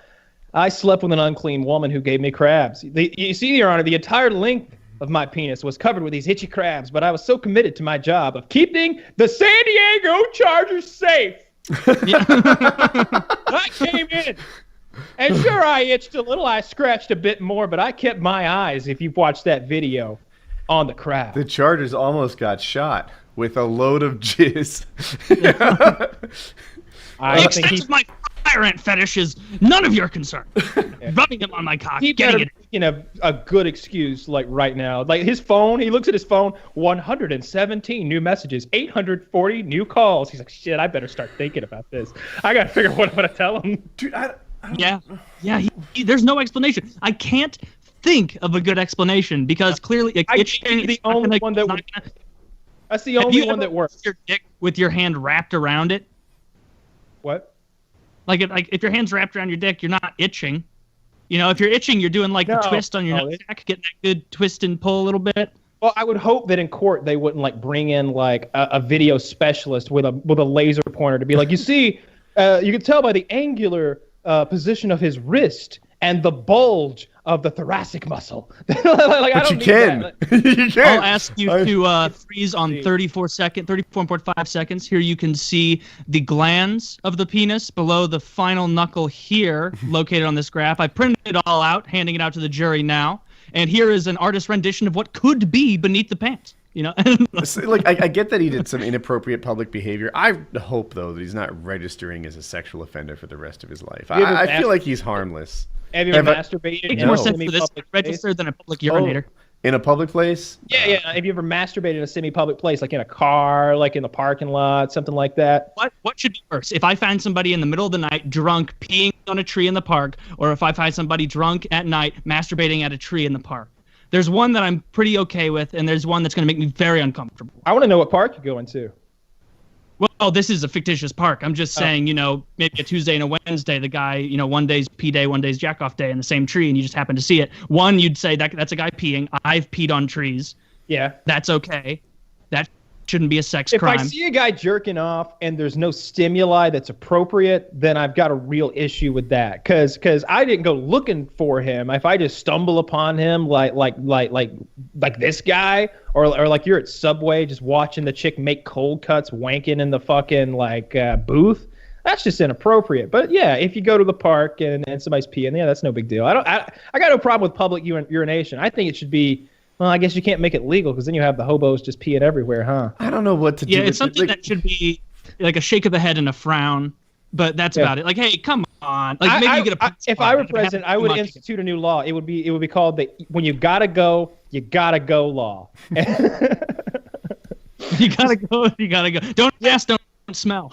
I slept with an unclean woman who gave me crabs. You see, Your Honor, the entire length of my penis was covered with these itchy crabs, but I was so committed to my job of keeping the San Diego Chargers safe. I came in, and sure, I itched a little. I scratched a bit more, but I kept my eyes, if you've watched that video, on the crab. The Chargers almost got shot with a load of jizz. The extent of my fire ant fetish is none of your concern. Rubbing him on my cock, getting it. A good excuse like right now. Like his phone, he looks at his phone, 117 new messages, 840 new calls. He's like, shit, I better start thinking about this. I got to figure out what I'm going to tell him. Dude, there's no explanation. I can't think of a good explanation because clearly itching the only one that that's the only one that works. Your dick with your hand wrapped around it? What? Like if your hand's wrapped around your dick, you're not itching. You know, if you're itching, you're doing like the twist on your nutsack, getting that good twist and pull a little bit. Well, I would hope that in court they wouldn't like bring in like a video specialist with a laser pointer to be like, you see, you can tell by the angular position of his wrist and the bulge of the thoracic muscle. But you can. You can. I'll ask you to freeze on 34.5 seconds. Here you can see the glands of the penis below the final knuckle here, located on this graph. I printed it all out, handing it out to the jury now. And here is an artist's rendition of what could be beneath the pants. You know, like I get that he did some inappropriate public behavior. I hope though that he's not registering as a sexual offender for the rest of his life. I feel like he's harmless. Have you ever masturbated? It makes more sense for this register than a public urinator. In a public place? Yeah. Have you ever masturbated in a semi-public place, like in a car, like in the parking lot, something like that? What should be worse? If I find somebody in the middle of the night drunk peeing on a tree in the park, or if I find somebody drunk at night masturbating at a tree in the park? There's one that I'm pretty okay with, and there's one that's going to make me very uncomfortable. I want to know what park you're going to. Well, this is a fictitious park. I'm just saying, maybe a Tuesday and a Wednesday, the guy, one day's pee day, one day's jack off day in the same tree, and you just happen to see it. One, you'd say that's a guy peeing. I've peed on trees. Yeah. That's okay. That shouldn't be a sex crime. If I see a guy jerking off and there's no stimuli that's appropriate, then I've got a real issue with that. Cause I didn't go looking for him. If I just stumble upon him like this guy, or like you're at Subway just watching the chick make cold cuts, wanking in the fucking booth, that's just inappropriate. But yeah, if you go to the park and somebody's peeing, yeah, that's no big deal. I got no problem with public urination. I think it should be. Well, I guess you can't make it legal because then you have the hobos just peeing everywhere, huh? I don't know what to do. Yeah, it's something that should be like a shake of the head and a frown, but that's about it. Like, hey, come on. Like, maybe you get a. If I were president, I would institute a new law. It would be called the when you gotta go law. You gotta go. Don't ask, don't smell.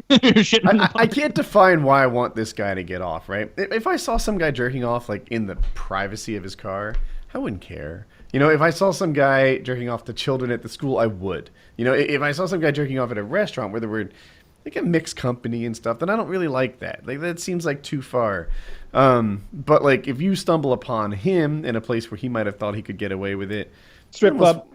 I can't define why I want this guy to get off, right? If I saw some guy jerking off like in the privacy of his car, I wouldn't care. If I saw some guy jerking off to children at the school, I would. If I saw some guy jerking off at a restaurant where there were like a mixed company and stuff, then I don't really like that. Like that seems like too far. But like if you stumble upon him in a place where he might have thought he could get away with it, strip club.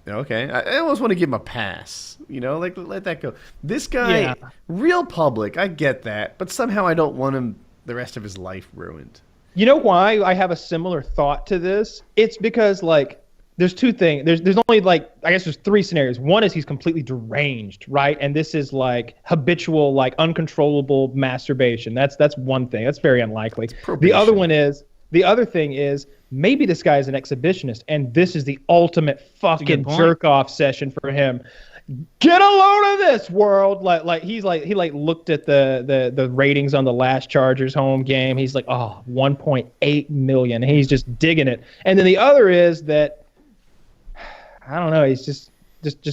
Okay, I almost want to give him a pass. You know, like let that go. This guy, real public, I get that, but somehow I don't want him the rest of his life ruined. You know why I have a similar thought to this? It's because like there's two things. There's only like I guess there's three scenarios. One is he's completely deranged, right? And this is like habitual, like uncontrollable masturbation. That's one thing. That's very unlikely. The other thing is maybe this guy is an exhibitionist, and this is the ultimate fucking jerk off session for him. Get a load of this, world! He looked at the ratings on the last Chargers home game. He's like, 1.8 million. He's just digging it. And then the other is that I don't know. He's just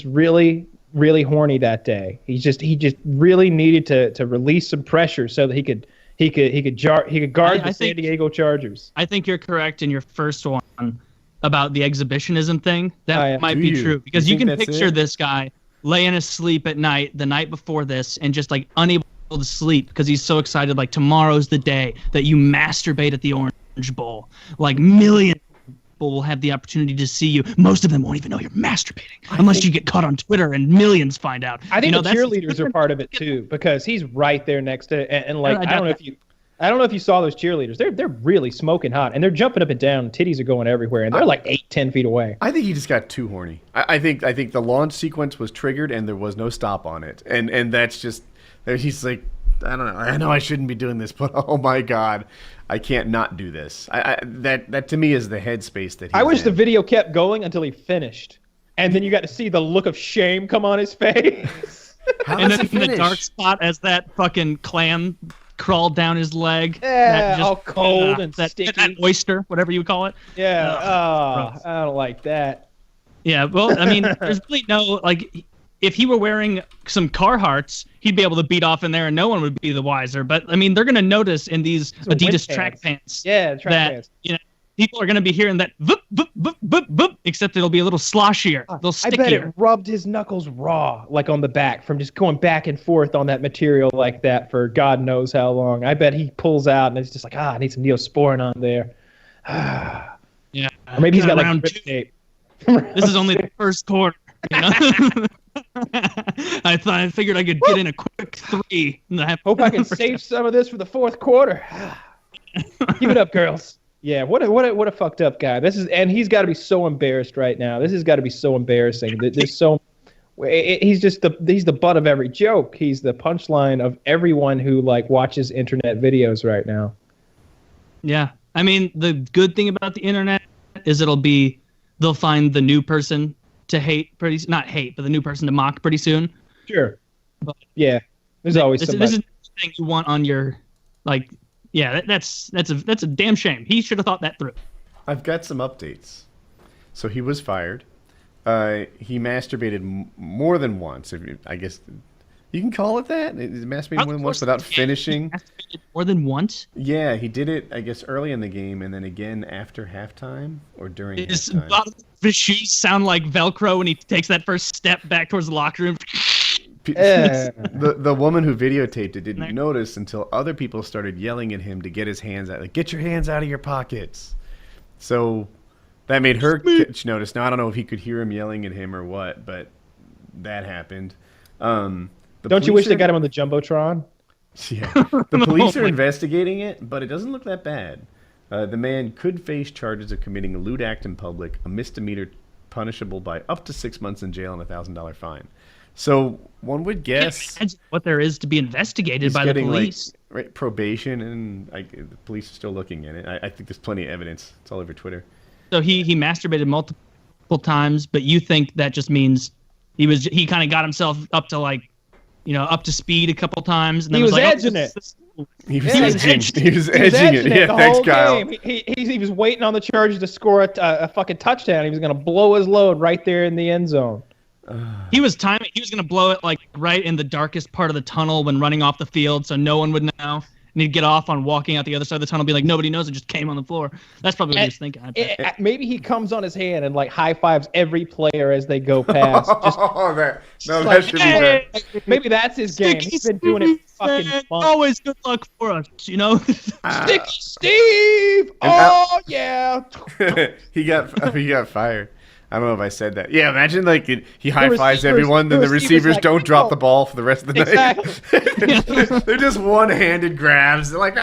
really, really horny that day. He just really needed to release some pressure so that he could guard the San Diego Chargers. I think you're correct in your first one about the exhibitionism thing. That might be true because you can picture this guy laying asleep at night the night before this and just like unable to sleep because he's so excited. Like tomorrow's the day that you masturbate at the Orange Bowl. Like millions of people will have the opportunity to see you. Most of them won't even know you're masturbating unless you get caught on Twitter and millions find out. I think the cheerleaders are part of it too because he's right there next to it. And like I don't know if you saw those cheerleaders. They're really smoking hot and they're jumping up and down. Titties are going everywhere and they're like 8-10 feet away. I think he just got too horny. I think the launch sequence was triggered and there was no stop on it. And that's just he's like, I don't know. I know I shouldn't be doing this, but oh my god, I can't not do this. That to me is the headspace that I wish the video kept going until he finished, and then you got to see the look of shame come on his face. And then in the dark spot as that fucking clam crawled down his leg. Yeah, all cold and sticky. That oyster, whatever you would call it. Yeah. I don't like that. Yeah. Well, I mean, there's really no like. If he were wearing some Carhartts, he'd be able to beat off in there and no one would be the wiser. But, I mean, they're going to notice in these Adidas track pants that pants. You know, people are going to be hearing that boop, boop, boop, boop, boop, except it'll be a little sloshier, a little stickier. I bet it rubbed his knuckles raw, like on the back, from just going back and forth on that material like that for God knows how long. I bet he pulls out and it's just like, I need some Neosporin on there. Yeah. Or maybe he's got like grip tape. This is only the first quarter. You know? I figured I could get in a quick 3. Hope I can save some of this for the fourth quarter. Give it up, girls. Yeah, what a fucked up guy. And he's got to be so embarrassed right now. This has got to be so embarrassing. He's the butt of every joke. He's the punchline of everyone who like watches internet videos right now. Yeah, I mean the good thing about the internet is they'll find the new person to hate but the new person to mock pretty soon. Sure. But yeah, there's always somebody. This is the thing you want on your like. Yeah, that's a damn shame. He should have thought that through. I've got some updates. So he was fired. He masturbated more than once. I guess you can call it that. He masturbated more than once without finishing. Masturbated more than once? Yeah, he did it, I guess, early in the game and then again after halftime or during halftime. His shoes sound like Velcro when he takes that first step back towards the locker room. The woman who videotaped it didn't notice until other people started yelling at him to get his hands out. Like, get your hands out of your pockets. So that made her notice. Now, I don't know if he could hear him yelling at him or what, but that happened. Don't you wish they got him on the Jumbotron? Yeah. The police are investigating it, but it doesn't look that bad. The man could face charges of committing a lewd act in public, a misdemeanor punishable by up to 6 months in jail and a $1,000 fine. So one would guess what there is to be investigated by the police. Like, probation, and the police are still looking at it. I think there's plenty of evidence. It's all over Twitter. So he masturbated multiple times, but you think that just means he kind of got himself up to up to speed a couple times, and then he was like, edging it. He was edging it. Yeah, thanks, Kyle. He was waiting on the Chargers to score a fucking touchdown. He was going to blow his load right there in the end zone. He was timing. He was going to blow it like right in the darkest part of the tunnel when running off the field, so no one would know. And And he'd get off on walking out the other side of the tunnel, be like, nobody knows, and just came on the floor. That's probably what he was thinking. I bet. Maybe he comes on his hand and like high fives every player as they go past. that like, should be there. Maybe that's his game. He's been doing it for fucking months. Always good luck for us, you know? Sticky Steve! Oh, yeah. he got fired. I don't know if I said that. Yeah, imagine like he high fives everyone, then the receivers like, don't drop the ball for the rest of the Exactly. night. They're just one-handed grabs. They're like,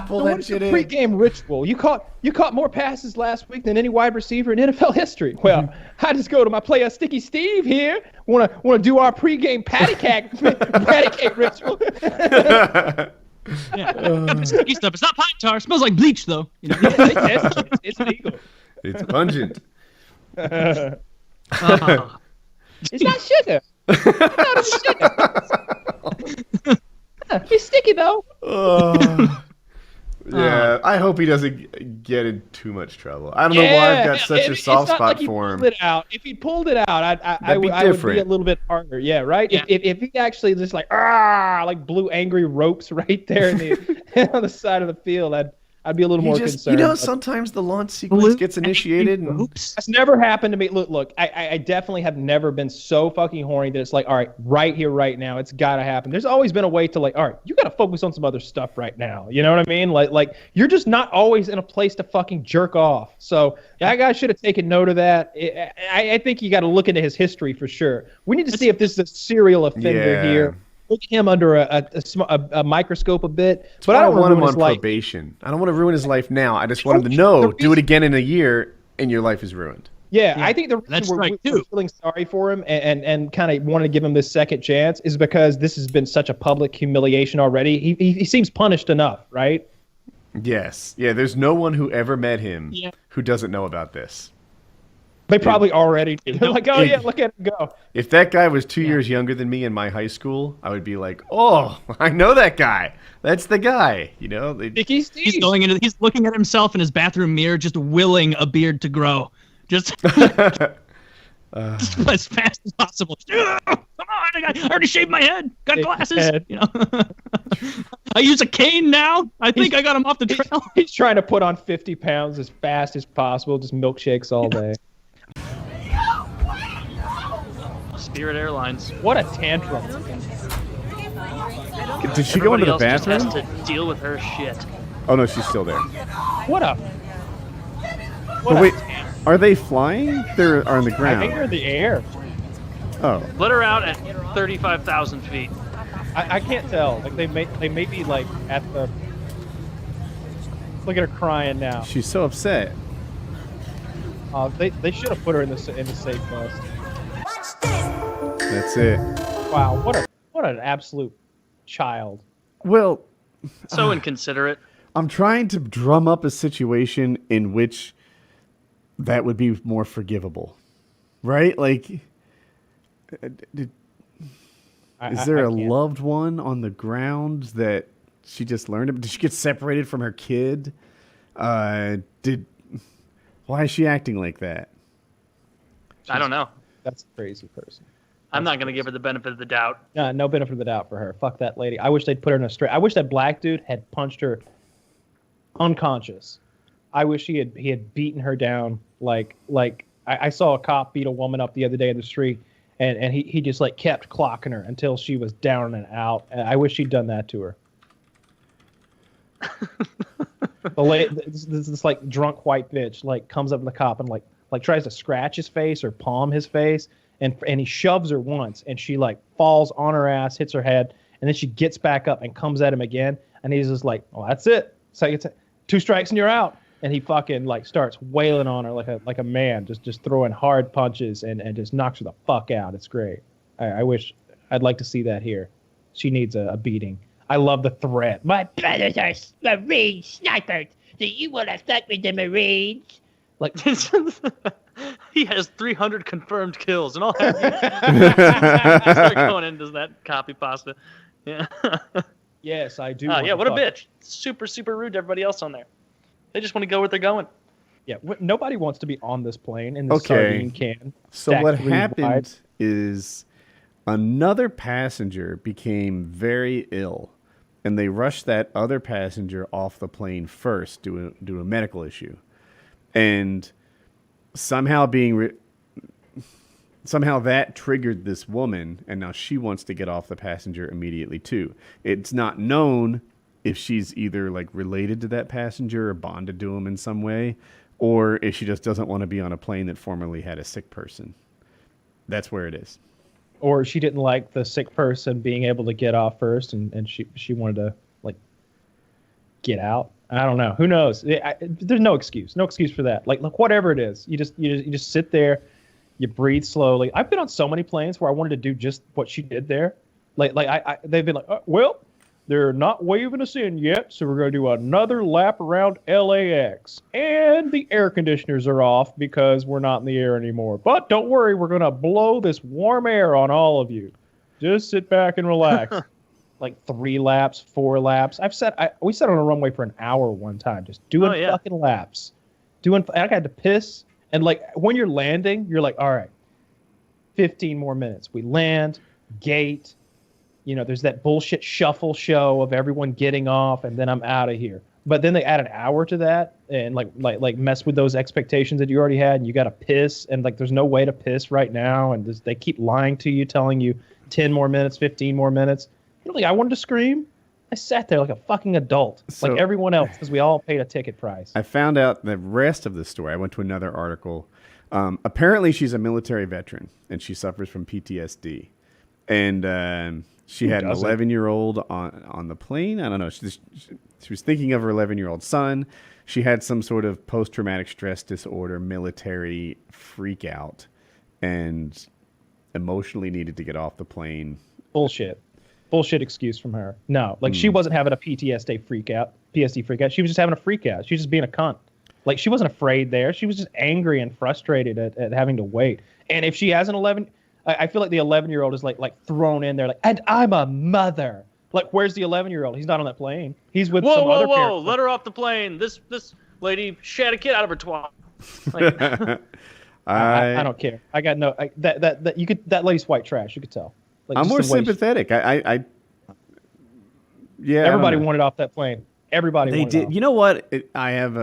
pull So that what's shit the in. Pre-game ritual. You caught more passes last week than any wide receiver in NFL history. Well, I just go to my player Sticky Steve here. Want to do our pre-game patty cake ritual. Yeah. Sticky stuff. It's not pine tar. It smells like bleach, though. You know? It's legal. It's pungent. It's not sugar. It's not sugar. It's sticky though. Yeah, I hope he doesn't get in too much trouble. I don't know why I've got such a soft spot for him. If he pulled it out, I would be a little bit harder. Yeah, right. Yeah. If he actually just like blew angry ropes right there on the side of the field, I'd be a little more concerned. You know, sometimes the launch sequence gets initiated. That's never happened to me. Look, I definitely have never been so fucking horny that it's like, all right, right here, right now, it's got to happen. There's always been a way to like, all right, you got to focus on some other stuff right now. You know what I mean? Like you're just not always in a place to fucking jerk off. So that guy should have taken note of that. I think you got to look into his history for sure. We need to see if this is a serial offender here. Look at him under a microscope a bit. But I don't want him on life. probation. I don't want to ruin his life now. I just want him to know, do it again in a year, and your life is ruined. Yeah, I think the reason we're feeling sorry for him and kind of wanting to give him this second chance is because this has been such a public humiliation already. He seems punished enough, right? Yes. Yeah, there's no one who ever met him who doesn't know about this. They probably already do. They're like, oh, yeah, look at him go. If that guy was 2 years younger than me in my high school, I would be like, oh, I know that guy. That's the guy. You know? He's looking at himself in his bathroom mirror, just willing a beard to grow. Just as fast as possible. Come on, I already shaved my head. Got glasses. You know? I use a cane now. I think I got him off the trail. He's trying to put on 50 pounds as fast as possible, just milkshakes all day. Spirit Airlines. What a tantrum. Did she go into the bathroom? Just has to deal with her shit. Oh, no, she's still there. What a... But wait, are they flying? They're on the ground. I think they're in the air. Oh. Let her out at 35,000 feet. I can't tell. Like they may be like at the... Look at her crying now. She's so upset. They should have put her in the safe bus. That's it. Wow, what an absolute child. Well, so inconsiderate. I'm trying to drum up a situation in which that would be more forgivable, right? Like, is there a loved one on the ground that she just learned about? Did she get separated from her kid? Why is she acting like that? I don't know. That's a crazy person. I'm not going to give her the benefit of the doubt. No benefit of the doubt for her. Fuck that lady. I wish they'd put her in a straight. I wish that black dude had punched her unconscious. I wish he had beaten her down like I saw a cop beat a woman up the other day in the street, and he just like kept clocking her until she was down and out. I wish he'd done that to her. This like drunk white bitch like comes up to the cop and like tries to scratch his face or palm his face, and he shoves her once, and she like falls on her ass, hits her head, and then she gets back up and comes at him again, and he's just like, well, that's it. So it's 2 strikes and you're out. And he fucking like starts wailing on her like a man, just throwing hard punches and just knocks her the fuck out. It's great. I'd like to see that here. She needs a beating. I love the threat. My brothers are Marine snipers. Do you want to fuck with the Marines? Like he has 300 confirmed kills, and all that. Start going into that copy pasta. Yeah. Yes, I do. Yeah, what a bitch. Super, super rude to everybody else on there. They just want to go where they're going. Yeah, nobody wants to be on this plane in the sardine can. So what happened is another passenger became very ill, and they rushed that other passenger off the plane first due to a medical issue. And somehow somehow that triggered this woman, and now she wants to get off the passenger immediately too. It's not known if she's either like related to that passenger or bonded to him in some way, or if she just doesn't want to be on a plane that formerly had a sick person. That's where it is. Or she didn't like the sick person being able to get off first, and she wanted to like get out. I don't know. Who knows? There's no excuse. No excuse for that. Like whatever it is, you just sit there, you breathe slowly. I've been on so many planes where I wanted to do just what she did there. They've been like, well, they're not waving us in yet, so we're going to do another lap around LAX. And the air conditioners are off because we're not in the air anymore. But don't worry, we're going to blow this warm air on all of you. Just sit back and relax. Like 3 laps, 4 laps. We sat on a runway for an hour one time, just doing fucking laps. I had to piss. And like when you're landing, you're like, all right, 15 more minutes. We land, gate. You know, there's that bullshit shuffle show of everyone getting off, and then I'm out of here. But then they add an hour to that, and like mess with those expectations that you already had, and you got to piss, and like there's no way to piss right now, and they keep lying to you, telling you 10 more minutes, 15 more minutes. Really, I wanted to scream. I sat there like a fucking adult, like everyone else, because we all paid a ticket price. I found out the rest of the story. I went to another article. Apparently, she's a military veteran, and she suffers from PTSD. And she had an 11-year-old on the plane. I don't know. She was thinking of her 11-year-old son. She had some sort of post-traumatic stress disorder, military freak out, and emotionally needed to get off the plane. Bullshit excuse from her. No, like she wasn't having a PSD freak out. She was just having a freak out. She was just being a cunt. Like she wasn't afraid there. She was just angry and frustrated at having to wait. And if she has an 11, I feel like the 11-year-old is like thrown in there. Like, and I'm a mother. Like, where's the 11-year-old? He's not on that plane. He's with some other parent. Whoa! Let her off the plane. This lady shat a kid out of her twat. Like, I don't care. I got no. That lady's white trash. You could tell. Like, I'm more sympathetic. Yeah. Everybody wanted off that plane. Everybody. They did. Off. You know what? I had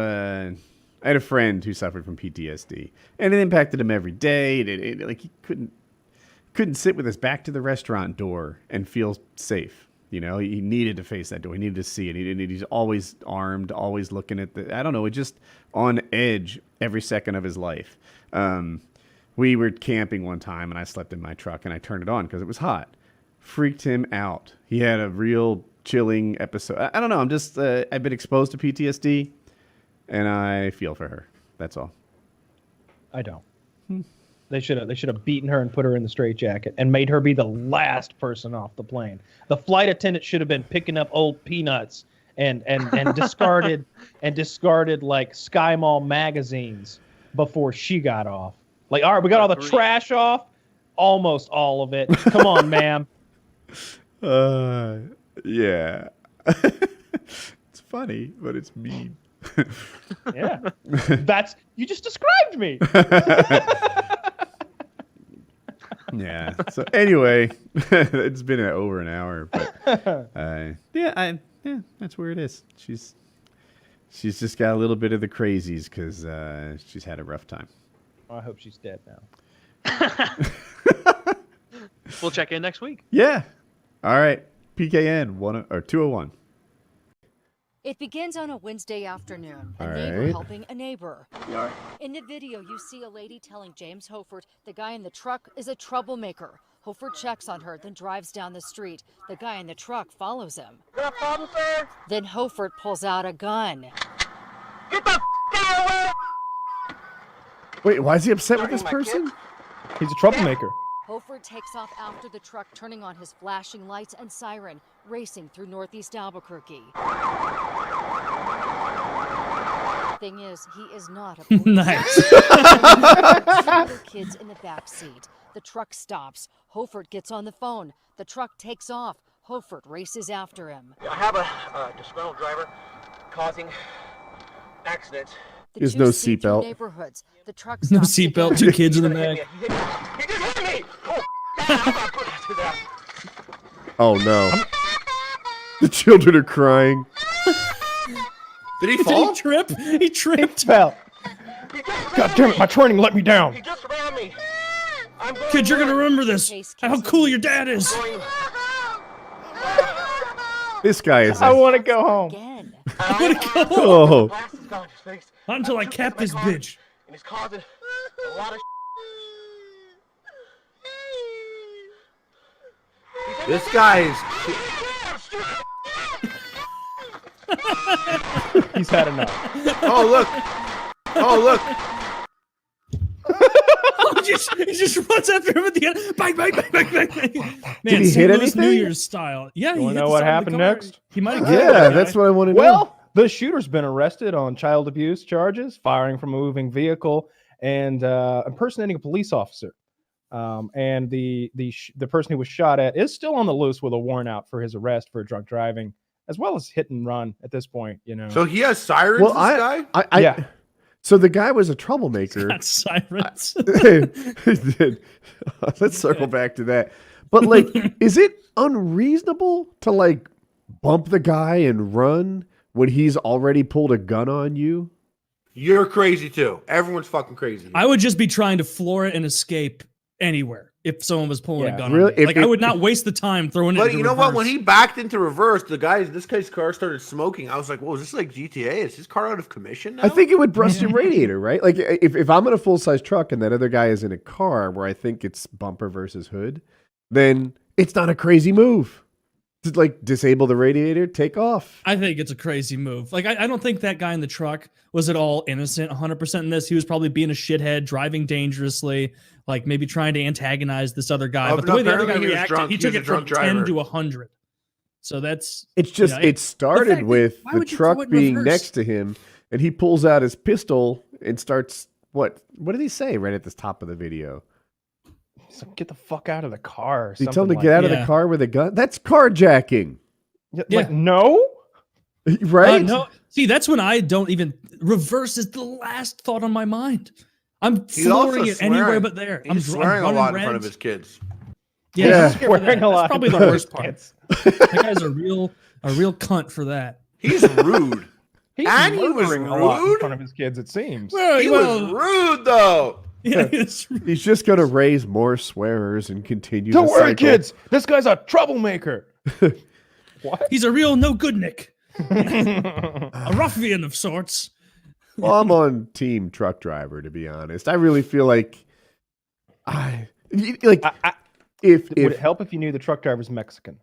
a friend who suffered from PTSD, and it impacted him every day. Like he couldn't sit with his back to the restaurant door and feel safe. You know, he needed to face that door. He needed to see it. He's always armed, always looking at I don't know, just on edge every second of his life. We were camping one time, and I slept in my truck, and I turned it on because it was hot. Freaked him out. He had a real chilling episode. I don't know. I'm just I've been exposed to PTSD, and I feel for her. That's all. I don't. They should have beaten her and put her in the straitjacket and made her be the last person off the plane. The flight attendant should have been picking up old peanuts and discarded like Sky Mall magazines before she got off. Like, all right, we got all the trash off, almost all of it. Come on, ma'am. Yeah. It's funny, but it's mean. Yeah. You just described me. Yeah. So anyway, it's been over an hour, but that's where it is. She's just got a little bit of the crazies because she's had a rough time. I hope she's dead now. We'll check in next week. Yeah. All right. PKN 201. It begins on a Wednesday afternoon. A All neighbor right. helping a neighbor. In the video, you see a lady telling James Hofert the guy in the truck is a troublemaker. Hofert checks on her, then drives down the street. The guy in the truck follows him. Got a problem, sir? Then Hofert pulls out a gun. Get the out of the way! Wait, why is he upset with this person? He's a troublemaker. Hofert takes off after the truck, turning on his flashing lights and siren, racing through northeast Albuquerque. Thing is, he is not a police. Nice. Other kids in the back seat. The truck stops. Hofert gets on the phone. The truck takes off. Hofert races after him. I have a disgruntled driver causing accidents. The There's two no speed through seatbelt. neighborhoods. The truck No stops again. seatbelt. 2 kids in the back. He just hit me! Oh, God, I'm not putting it to that. Oh no. The children are crying. Did he Did fall? he trip? He tripped. Fell. God damn it, my training let me down. He just ran me. I'm going Kid, you're gonna first. remember this. How cool your dad is. This guy is. I want to go home. I wanna go home. Oh. Glasses got on his face. Not until I cap this bitch. And he's causing a lot of. This guy is. He's had enough. Oh look! Oh look! He just runs after him at the end. Bang, bang, bang, bang, bang, bang. Man, Did he St. hit Louis New anything? Year's style. Yeah, You he want to hit know the what side of the happened car. next? He might have Yeah, that's what I want to know. Well, the shooter's been arrested on child abuse charges, firing from a moving vehicle, and impersonating a police officer. And the person who was shot at is still on the loose with a warrant out for his arrest for drunk driving, as well as hit and run at this point. You know. So he has sirens. Well, this guy. Yeah. So the guy was a troublemaker. Got sirens. He did. Let's circle back to that. But like, is it unreasonable to like bump the guy and run when he's already pulled a gun on you? You're crazy too. Everyone's fucking crazy. I would just be trying to floor it and escape anywhere if someone was pulling a gun really? on me. Like, I would not waste the time throwing it But into you know what? When reverse. he backed into reverse, this guy's car started smoking. I was like, "Whoa, is this like GTA? Is his car out of commission now?" I think it would rust your radiator, right? Like if I'm in a full size truck and that other guy is in a car where I think it's bumper versus hood, then it's not a crazy move to like disable the radiator, take off. I think it's a crazy move. Like, I don't think that guy in the truck was at all innocent 100% in this. He was probably being a shithead, driving dangerously, like maybe trying to antagonize this other guy. Oh, But the no, way the other guy apparently he was reacted, drunk. he He took was a it from drunk 10 driver. to 100. So that's... It's just you know, it started with why the would you throw truck it in being reverse? next to him, and he pulls out his pistol and starts what did he say right at the top of the video? So get the fuck out of the car. Or He told him to something get out like of the car with a gun. That's carjacking, that. Like, no. right? No, see, that's when I don't even... Reverse is the last thought on my mind. I'm He's also flooring it anywhere swearing. but there. He's swearing a lot in front of his kids. Yeah, He's swearing a lot That's probably in the front of worst his part. kids. That guy's a real cunt for that. He's rude. He's And he was murdering a lot in rude? front of his kids. It seems. He was rude though. Yeah, He's just gonna raise more swearers and continue. Don't the worry, cycle. kids. This guy's a troublemaker. What? He's a real no good Nick. A ruffian of sorts. Well, I'm on team truck driver, to be honest. I really feel like if Would it help if you knew the truck driver's Mexican?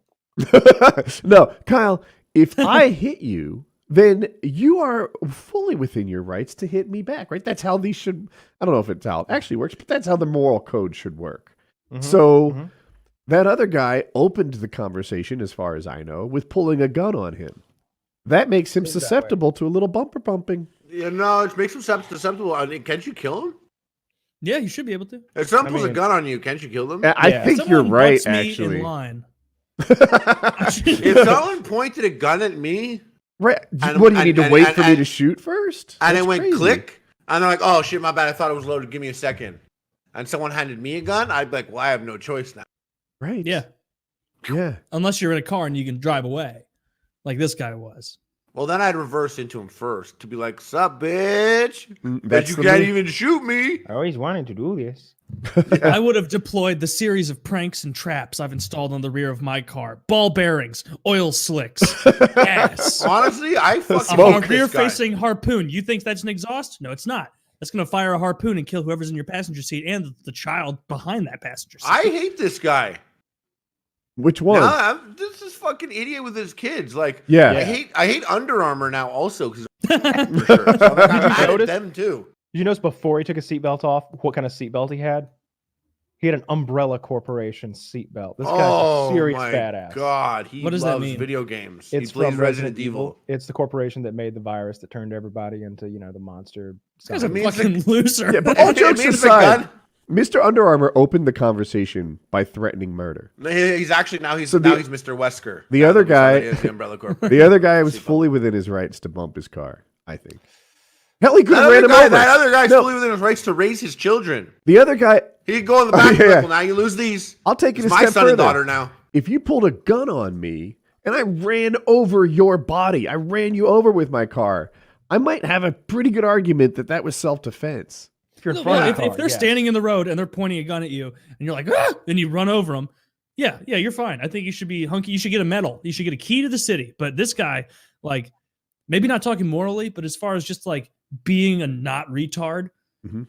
no, Kyle, if I hit you, then you are fully within your rights to hit me back, right? That's how these should. I don't know if it's how it actually works, but that's how the moral code should work. So that other guy opened the conversation, as far as I know, with pulling a gun on him. That makes him susceptible to a little bumper bumping. Yeah, no, it makes him susceptible. I mean, can't you kill him? Yeah, you should be able to. If someone pulls a gun on you, can't you kill them? I think you're Someone right, butts me actually. in line. If someone pointed a gun at me, Right? And- What do you and- need to and- wait and- for me and- to shoot first? and That's it went crazy. click, and they're like, "Oh shit, my bad. I thought it was loaded. Give me a second." And someone handed me a gun, I'd be like, "Well, I have no choice now." Right? Yeah. Yeah. Unless you're in a car and you can drive away, like this guy was. Well, then I'd reverse into him first to be like, "Sup, bitch? But That's you the can't move. even shoot me." I always wanted to do this. I would have deployed the series of pranks and traps I've installed on the rear of my car: ball bearings, oil slicks, gas. Honestly, I A fucking hate this guy. rear-facing harpoon. You think that's an exhaust? No, it's not. That's going to fire a harpoon and kill whoever's in your passenger seat and the child behind that passenger seat. I hate this guy. Which one? This is fucking idiot with his kids. Like, Yeah. I hate Under Armour now also because for sure. So I'm like, I'm mad at them too. Did you notice before he took his seatbelt off what kind of seatbelt he had? He had an Umbrella Corporation seatbelt. This guy's Oh a serious my badass. God, he What does that loves mean? video games. It's he plays from Resident Evil. It's the corporation that made the virus that turned everybody into, the monster. This guy's a zombies. fucking loser. Yeah, but all It jokes means the aside, gun- Mr. Under Armour opened the conversation by threatening murder. He's actually now he's So the- he's Mr. Wesker. The Now other that we saw that guy, he has the Umbrella Corporation. the other guy was fully within his rights to bump his car. I think. Hell, he could have ran him over. That other guy's No, fully within his rights to raise his children. the other guy. He could go in the back and be yeah. like, well, now you lose these. I'll take it It's a my step son further. and daughter now. If you pulled a gun on me and I ran over your body. I ran you over with my car. I might have a pretty good argument that that was self-defense. If you're in No, front yeah, of the car, if they're yes. standing in the road and they're pointing a gun at you and you're like, ah, and you run over them, yeah, you're fine. I think you should be hunky. You should get a medal. You should get a key to the city. But this guy, like, maybe not talking morally, but as far as just like being a not retard,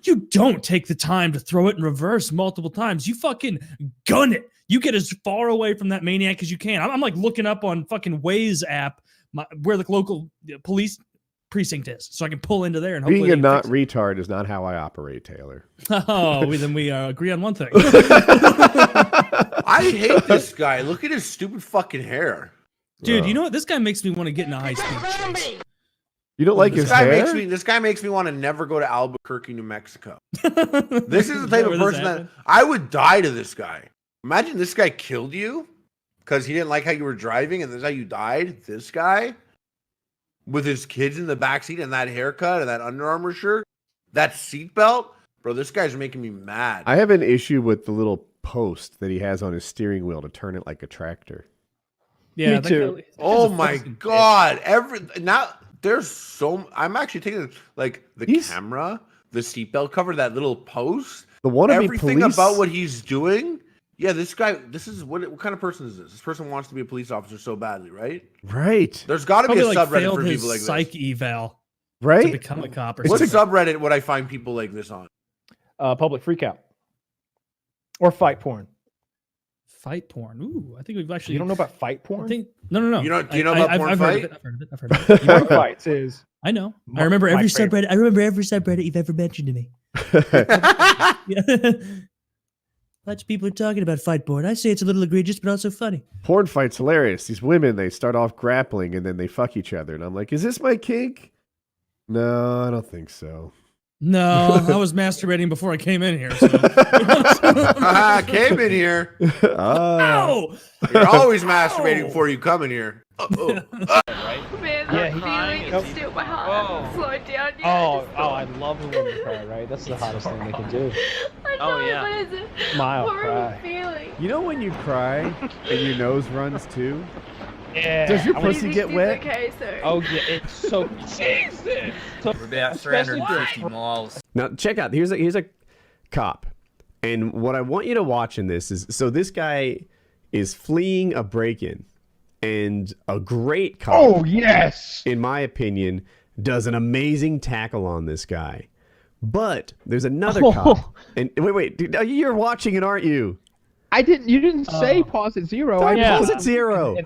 you don't take the time to throw it in reverse multiple times. You fucking gun it. You get as far away from that maniac as you can. I'm like looking up on fucking Waze app where the local police precinct is, so I can pull into there and hopefully Being a they not fix retard is not how I operate, Taylor. it. Oh, then we agree on one thing. I hate this guy. Look at his stupid fucking hair. Dude, you know what? This guy makes me want to get in a high-speed chase. You don't like this his guy hair? This guy makes me want to never go to Albuquerque, New Mexico. This is the type of where this person that happened? I would die to. This guy. Imagine this guy killed you because he didn't like how you were driving, and this is how you died. This guy with his kids in the backseat and that haircut and that Under Armour shirt, that seatbelt, bro. This guy's making me mad. I have an issue with the little post that he has on his steering wheel to turn it like a tractor. Yeah, Me too. Oh my god! There's so. I'm actually taking the camera, the seatbelt cover, that little post, The wannabe everything police. about what he's doing. Yeah, this guy. This is what kind of person is this? This person wants to be a police officer so badly, right? Right. There's got to be Probably a like subreddit failed for his people like this. psych eval to Right? become a cop or What something. subreddit would I find people like this on? Public freakout. Or fight porn. Fight porn. Ooh, I think we've actually. You don't know about fight I porn? think no. You know- do you know about porn I've heard fight? of it. I've heard of it. Porn fights is. I know. My- I remember my every favorite. subreddit. I remember every subreddit you've ever mentioned to me. Lots of people are talking about fight porn. I say it's a little egregious, but also funny. Porn fight's hilarious. These women, they start off grappling and then they fuck each other. And I'm like, is this my kink? No, I don't think so. No, I was masturbating before I came in here. So. I came in here. Ow! You're always masturbating before you come in here. Man, Yeah, that feeling is still my heart. Slow down. I love the women cry, right? That's the hottest thing they can do. I know, but it's a Smile, horrible cry. feeling. You know when you cry and your nose runs too? Yeah. Does your I pussy was- get wet? Okay, so. Oh yeah, it's so Jesus. So, About especially 350 miles. Now check out. Here's a cop, and what I want you to watch in this is this guy is fleeing a break-in, and a great cop. Oh yes. In my opinion, does an amazing tackle on this guy. But there's another cop, and wait, dude, you're watching it, aren't you? I didn't. You didn't say pause at zero. Pause at zero.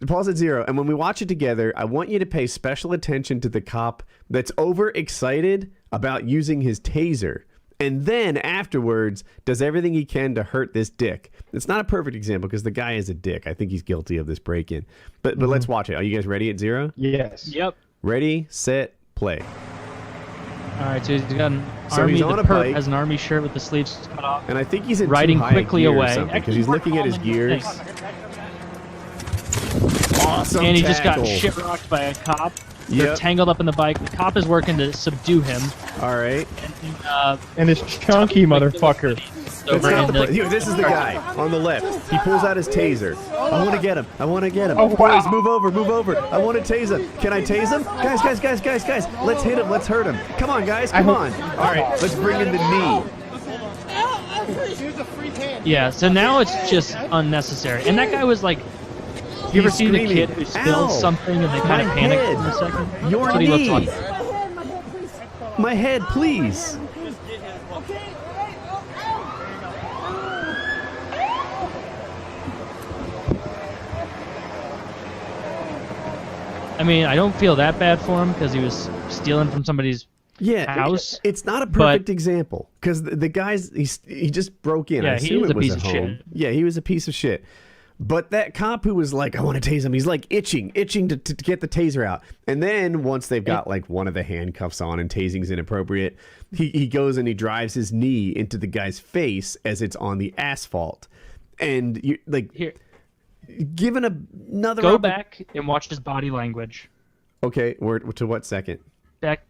Pause at zero. And when we watch it together, I want you to pay special attention to the cop that's overexcited about using his taser. And then afterwards, does everything he can to hurt this dick. It's not a perfect example because the guy is a dick. I think he's guilty of this break-in. But let's watch it. Are you guys ready at zero? Yes. Yep. Ready, set, play. All right, so he's got an So army. he's on The a perp bike. has an army shirt with the sleeves cut off. And I think he's in riding too high quickly gear or away something, because he's looking at his gears. Awesome And he just got tackle. shit rocked by a cop. They're Yep. tangled up in the bike. The cop is working to subdue him. All right. And this chunky motherfucker. That's not the here, this is the guy on the left. He pulls out his taser. I want to get him. I want to get him. Oh, wow. Boys, move over, move over. I want to tase him. Can I tase him? Guys. Let's hit him. Let's hurt him. Come on, guys. Come on. All right, let's bring in the knee. Yeah, so now it's just unnecessary. And that guy was like, He you was see the screaming, kid who spilled "Ow, something and they kind of my panicked head, for a second? your That's what he looked knee. like. My head, please. I mean, I don't feel that bad for him because he was stealing from somebody's house. It's not a but- perfect example because the guy's he just broke in. Yeah, I he assume was it a was piece at of home. shit. Yeah, he was a piece of shit. But that cop who was like, I want to tase him, he's like itching to get the taser out. And then once they've got like one of the handcuffs on and tasing's inappropriate, he goes and he drives his knee into the guy's face as it's on the asphalt. And you like Here. given Go back and watch his body language. Okay, to what second? Back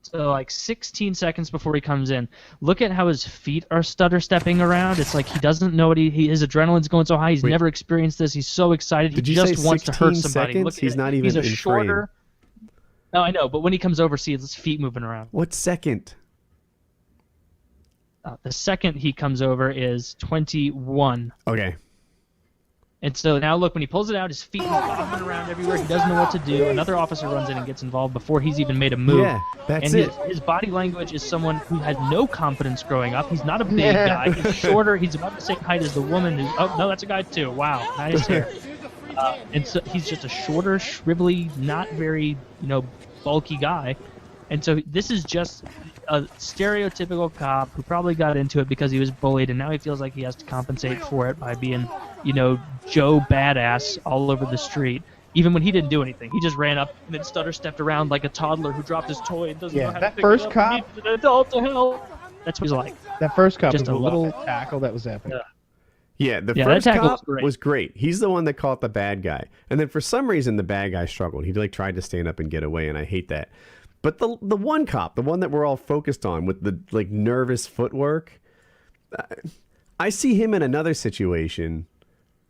So like 16 seconds before he comes in, look at how his feet are stutter stepping around. It's like he doesn't know what his adrenaline's going so high. He's never experienced this. He's so excited. Did he you just say wants to hurt 16 somebody. seconds? Look at He's it. not even He's a in shorter. No, I know, but when he comes over, see his feet moving around. What second? The second he comes over is 21. Okay. And so now look, when he pulls it out, his feet are bobbing around everywhere. He doesn't know what to do. Another officer runs in and gets involved before he's even made a move. Yeah, that's and it. His body language is someone who had no confidence growing up. He's not a big guy. He's shorter. He's about the same height as the woman who... Oh, no, that's a guy too. Wow, nice hair. And so he's just a shorter, shrivelly, not very, bulky guy. And so this is just a stereotypical cop who probably got into it because he was bullied, and now he feels like he has to compensate for it by being, Joe Badass all over the street. Even when he didn't do anything, he just ran up and then stutter stepped around like a toddler who dropped his toy and doesn't know how to that pick first it up. cop. He needs an adult to help. That's what he's like. That first cop Just was a a little- little tackle that was epic. Yeah, the Yeah, first that tackle cop was great. He's the one that caught the bad guy. And then for some reason, the bad guy struggled. He tried to stand up and get away, and I hate that. But the one cop, the one that we're all focused on with the nervous footwork, I see him in another situation.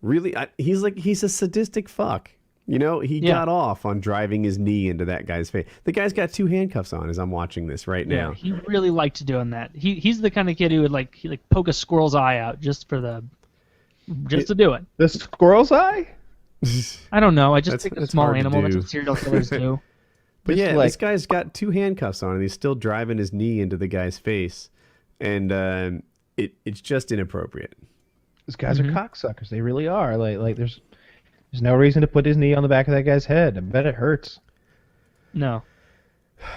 Really, he's a sadistic fuck. He got off on driving his knee into that guy's face. The guy's got 2 handcuffs on as I'm watching this right now. Yeah, he really liked doing that. He's the kind of kid who would poke a squirrel's eye out just to do it. The squirrel's eye? I don't know. I just picked a that's small hard to animal. That's do. what serial killers do. But yeah, this guy's got 2 handcuffs on, and he's still driving his knee into the guy's face, and it's just inappropriate. These guys are cocksuckers. They really are. Like there's no reason to put his knee on the back of that guy's head. I bet it hurts. No.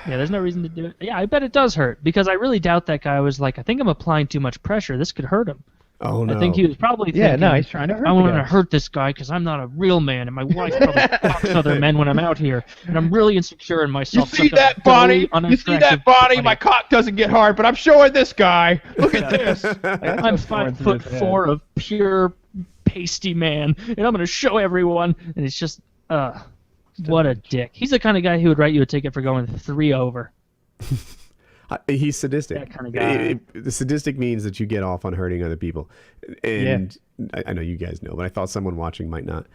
Yeah, there's no reason to do it. Yeah, I bet it does hurt because I really doubt that guy was like, I think I'm applying too much pressure. This could hurt him. Oh no! I think he was probably thinking, he's trying to hurt. I want to hurt this guy because I'm not a real man, and my wife probably fucks other men when I'm out here, and I'm really insecure in myself. You see that body? You see that body? My cock doesn't get hard, but I'm showing this guy. Look at this. I'm 5'4" of pure pasty man, and I'm gonna show everyone. And it's just, what a dick. He's the kind of guy who would write you a ticket for going 3 over. He's sadistic. That kind of guy. The sadistic means that you get off on hurting other people, and I know you guys know, but I thought someone watching might not.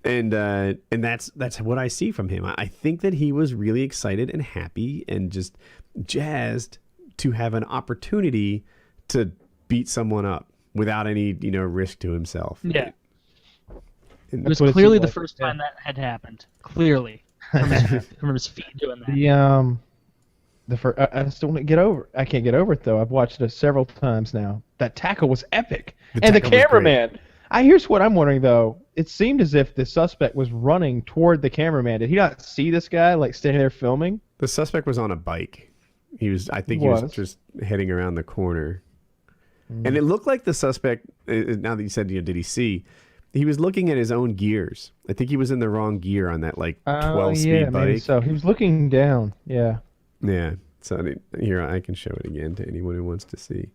And that's what I see from him. I think that he was really excited and happy and just jazzed to have an opportunity to beat someone up without any risk to himself. Yeah. And it was clearly the first time that had happened. Clearly, from his feet doing that. I just don't get over. I can't get over it though. I've watched it several times now. That tackle was epic, and the cameraman. Here's what I'm wondering though. It seemed as if the suspect was running toward the cameraman. Did he not see this guy standing there filming? The suspect was on a bike. He was just heading around the corner, and it looked like the suspect. Now that you said, did he see? He was looking at his own gears. I think he was in the wrong gear on that 12-speed bike. Maybe so he was looking down. Yeah. Yeah, so here I can show it again to anyone who wants to see.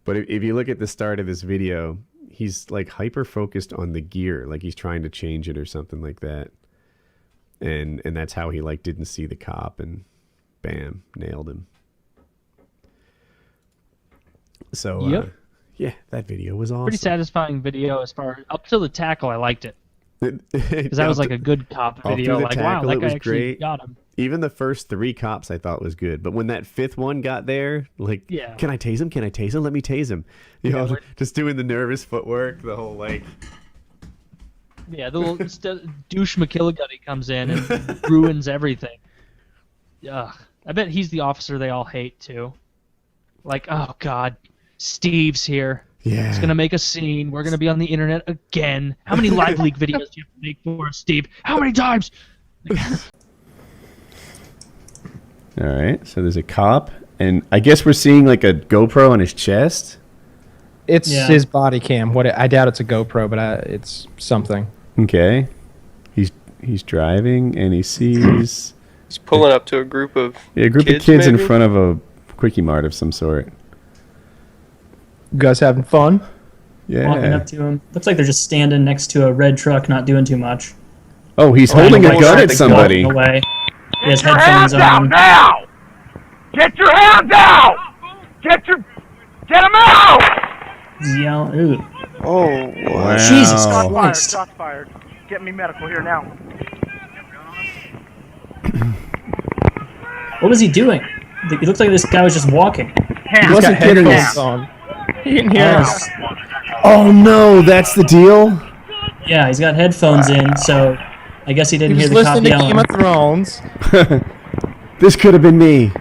But if you look at the start of this video, he's hyper focused on the gear, like he's trying to change it or something like that. And that's how he didn't see the cop, and bam, nailed him. So yeah, that video was awesome. Pretty satisfying video as far up to the tackle. I liked it because that was a good cop video. Wow, that guy actually got him. Even the first 3 cops I thought was good, but when that 5th one got there, can I tase him? Can I tase him? Let me tase him. Just doing the nervous footwork, the whole Yeah, the little douche McKilligutty comes in and ruins everything. Ugh. I bet he's the officer they all hate too. Oh God, Steve's here. Yeah. He's gonna make a scene. We're gonna be on the internet again. How many live leak videos do you have to make for us, Steve? How many times? All right, so there's a cop, and I guess we're seeing a GoPro on his chest. It's his body cam. I doubt it's a GoPro, but it's something. Okay, he's driving, and he sees he's pulling up to a group of of kids in front of a Quickie Mart of some sort. You guys having fun? Yeah. Walking up to him. Looks like they're just standing next to a red truck, not doing too much. Oh, he's holding a gun at somebody. Away. He has headphones on. Now! Get your hands out! Get them out! Yeah. Ooh. Oh, wow. Jesus Shots fired, Christ. shots fired. Get me medical here now. What was he doing? It looked like this guy was just walking. He wasn't getting his on. He didn't hear us. Oh no, that's the deal? Yeah, he's got headphones in, so I guess he He didn't was hear the cop listening to yelling. Game of Thrones. This could have been me.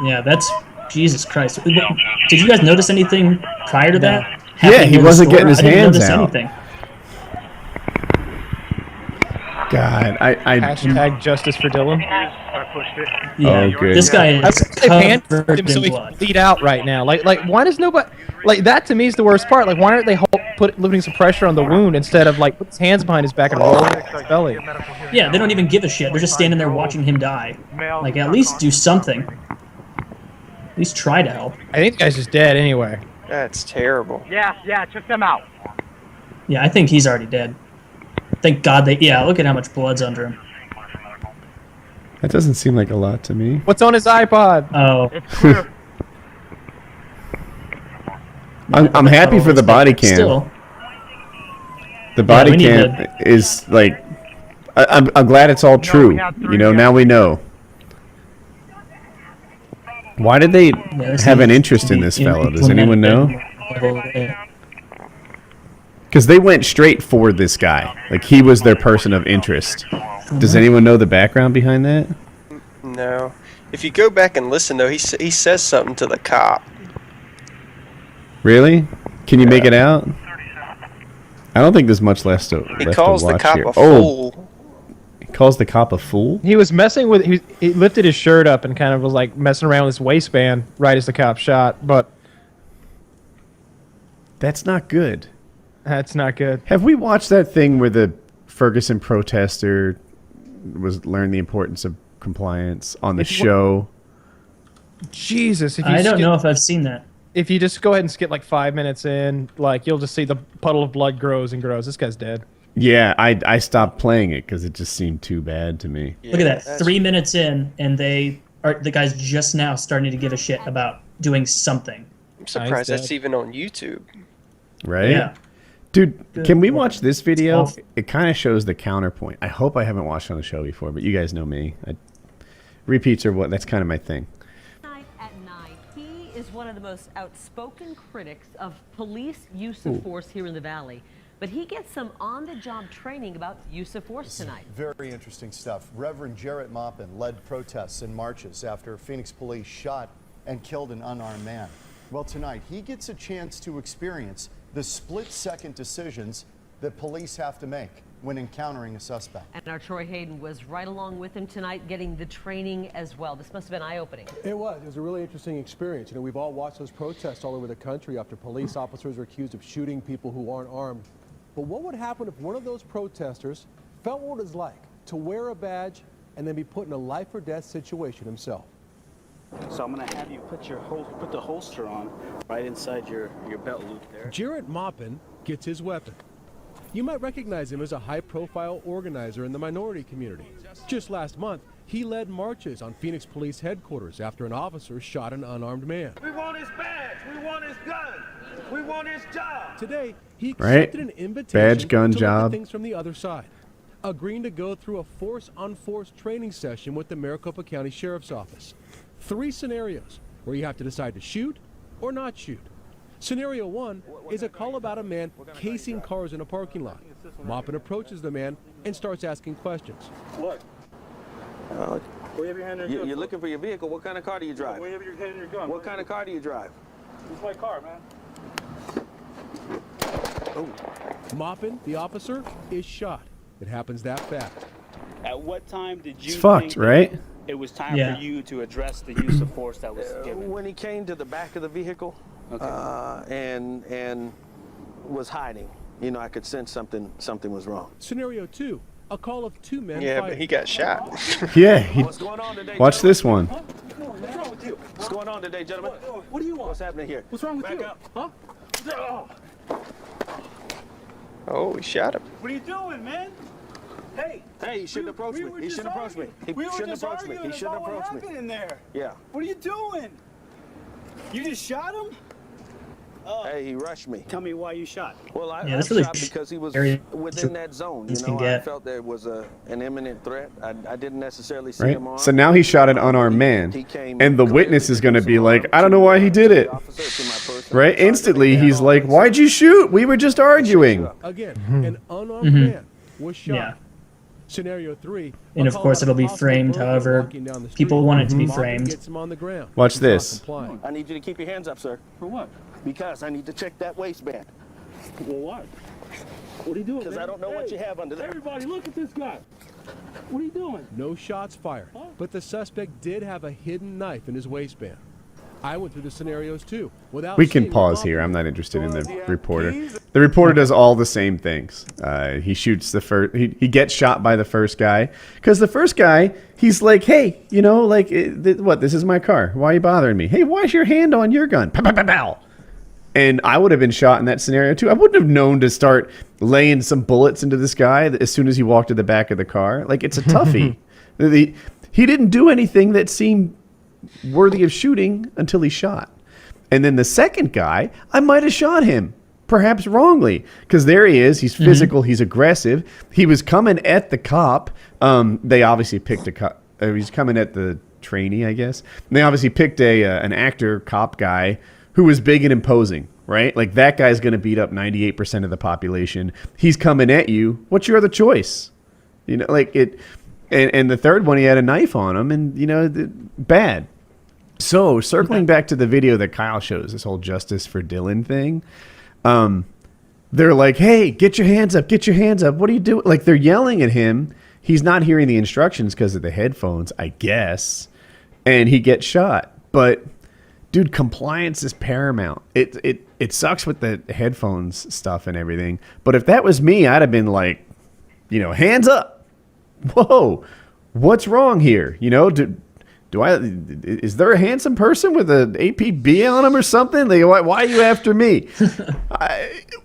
Yeah, that's Jesus Christ. Did you guys notice anything prior to that? Yeah, happening he near the wasn't store? getting his I didn't hands notice out. anything. God, Hashtag justice for Dylan. I pushed it. Yeah, Oh, good. this guy I is think they panned covered him so in he blood. can bleed out right now. Like, why does nobody? Like, that to me is the worst part. Like, why aren't they putting some pressure on the wound instead of like put his hands behind his back and rolling his belly? Yeah, they don't even give a shit. They're just standing there watching him die. Like, at least do something. At least try to help. I think the guy's just dead anyway. that's terrible. Yeah, check them out. Yeah, I think he's already dead. Thank God they... Yeah, look at how much blood's under him. That doesn't seem like a lot to me. What's on his iPod? Oh. It's clear. I'm happy for the body cam. Still. The body we need cam is like... I'm glad it's all true. You know, now we know. Why did they have an interest in this fellow? Does anyone know? Because they went straight for this guy. Like, he was their person of interest. Does anyone know the background behind that? No. If you go back and listen, though, he says something to the cop. Really? Can you make it out? I don't think there's much left to He watch calls the cop here. a fool. He calls the cop a fool? He was messing with. He lifted his shirt up and kind of was like messing around with his waistband right as the cop shot. But that's not good. That's not good. Have we watched that thing where the Ferguson protester learned the importance of compliance on the show? Jesus, if you I don't know if I've seen that. If you just go ahead and skip like 5 minutes in, like you'll just see the puddle of blood grows and grows. This guy's dead. Yeah, I stopped playing it because it just seemed too bad to me. Look at that. 3 minutes in, and the guy's just now starting to give a shit about doing something. I'm surprised that's even on YouTube. Right? Yeah. Dude, can we watch this video? It kind of shows the counterpoint. I hope I haven't watched it on the show before, but you guys know me. Repeats are what, that's kind of my thing. He is one of the most outspoken critics of police use of force here in the Valley. But he gets some on-the-job training about use of force tonight. Very interesting stuff. Reverend Jarrett Maupin led protests and marches after Phoenix police shot and killed an unarmed man. Well, tonight he gets a chance to experience the split-second decisions that police have to make when encountering a suspect. And our Troy Hayden was right along with him tonight getting the training as well. This must have been eye-opening. It was a really interesting experience. You know, we've all watched those protests all over the country after police officers are accused of shooting people who aren't armed. But what would happen if one of those protesters felt what it was like to wear a badge and then be put in a life or death situation himself? So I'm going to have you put the holster on right inside your belt loop there. Jarrett Maupin gets his weapon. You might recognize him as a high-profile organizer in the minority community. Just last month, he led marches on Phoenix Police headquarters after an officer shot an unarmed man. We want his badge. We want his gun. We want his job. Today, he accepted an invitation Badge, gun, to look job. at things from the other side, agreeing to go through a force-on-force training session with the Maricopa County Sheriff's Office. 3 scenarios where you have to decide to shoot or not shoot. Scenario 1 is a call about a man casing cars in a parking lot. Maupin approaches the man and starts asking questions. Look. You're looking for your vehicle. What kind of car do you drive? Wave your head and your gun. What kind of car do you drive? It's my car, man. Oh. Maupin, the officer, is shot. It happens that fast. At what time did you It's fucked, right? It was time for you to address the use of force that was given? When he came to the back of the vehicle and was hiding, you know, I could sense something was wrong. Scenario 2, a call of 2 men Yeah, fighting. but he got shot. Yeah, watch this one. What's wrong with you? What's going on today, gentlemen? What do you want? What's happening here? What's wrong with Back you? up. Huh? Oh, he shot him. What are you doing, man? Hey, he shouldn't approach me. He shouldn't approach me. He shouldn't approach me. He shouldn't approach me. What happened in there? Yeah. What are you doing? You just shot him? Hey, he rushed me. Tell me why you shot. Well, I that's really shot because he was very within that zone. You can know, I get. felt there was an imminent threat. I didn't necessarily see Right? him armed. So now he shot an unarmed man, and the witness is going to be like, I don't know why he did it. Right? Instantly, he's like, why'd you shoot? We were just arguing. Again, an unarmed man was shot. Yeah. Scenario 3. And of course, it'll be framed however people want it to be framed. Watch this. I need you to keep your hands up, sir. For what? Because I need to check that waistband. Well, what? What are you doing? Because I don't know what you have under there. Everybody, look at this guy. What are you doing? No shots fired, but the suspect did have a hidden knife in his waistband. I went through the scenarios too. We can pause here. I'm not interested in the reporter. The reporter does all the same things. He shoots the first. He gets shot by the first guy because the first guy, he's like, hey, you know, like, what? This is my car. Why are you bothering me? Hey, why's your hand on your gun? Pow, pow, pow, pow. And I would have been shot in that scenario too. I wouldn't have known to start laying some bullets into this guy as soon as he walked to the back of the car. Like, it's a toughie. He didn't do anything that seemed worthy of shooting until he shot. And then the second guy, I might have shot him, perhaps wrongly, because there he is. He's physical. He's aggressive. He was coming at the cop. They obviously picked a cop. He's coming at the trainee, I guess. And they obviously picked an actor cop guy who was big and imposing, right? Like, that guy's going to beat up 98% of the population. He's coming at you. What's your other choice? You know, like it. And the third one, he had a knife on him, and, you know, bad. So, circling back to the video that Kyle shows, this whole Justice for Dylan thing, they're like, hey, get your hands up, get your hands up. What are you doing? Like, they're yelling at him. He's not hearing the instructions because of the headphones, I guess, and he gets shot. But, dude, compliance is paramount. It sucks with the headphones stuff and everything. But if that was me, I'd have been like, you know, hands up. Whoa, what's wrong here? You know, is there a handsome person with an APB on him or something? Like, why are you after me?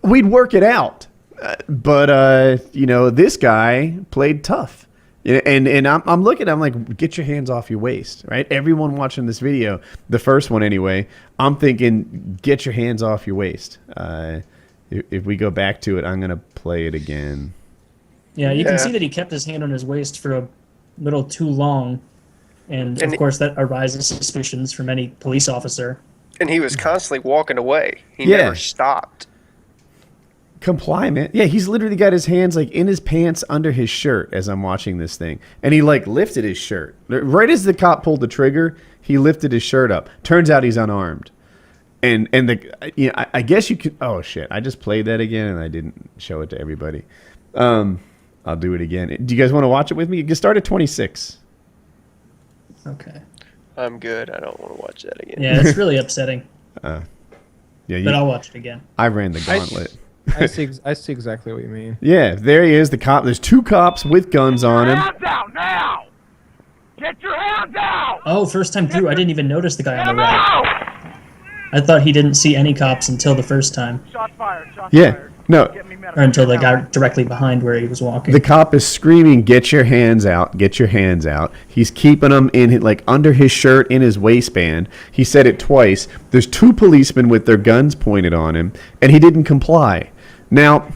We'd work it out. But you know, this guy played tough. And I'm looking, I'm like, get your hands off your waist, right? Everyone watching this video, the first one anyway, I'm thinking, get your hands off your waist. If we go back to it, I'm going to play it again. Yeah, you can see that he kept his hand on his waist for a little too long. And of course, that arises suspicions from any police officer. And he was constantly walking away. He never stopped. Comply, man. Yeah, he's literally got his hands like in his pants under his shirt as I'm watching this thing. And he like lifted his shirt. Right as the cop pulled the trigger, he lifted his shirt up. Turns out he's unarmed. And I guess you could. Oh shit! I just played that again and I didn't show it to everybody. I'll do it again. Do you guys want to watch it with me? You can start at 26. Okay. I'm good. I don't want to watch that again. Yeah, it's really upsetting. But I'll watch it again. I ran the gauntlet. I see exactly what you mean. Yeah, there he is, the cop. There's two cops with guns on him. Hands out now! Get your hands out! Oh, first time through, I didn't even notice the guy on the right. I thought he didn't see any cops until the first time. Shots fired. No. Or until the guy directly behind where he was walking. The cop is screaming, get your hands out, get your hands out. He's keeping them in, like, under his shirt, in his waistband. He said it twice. There's two policemen with their guns pointed on him, and he didn't comply. Now,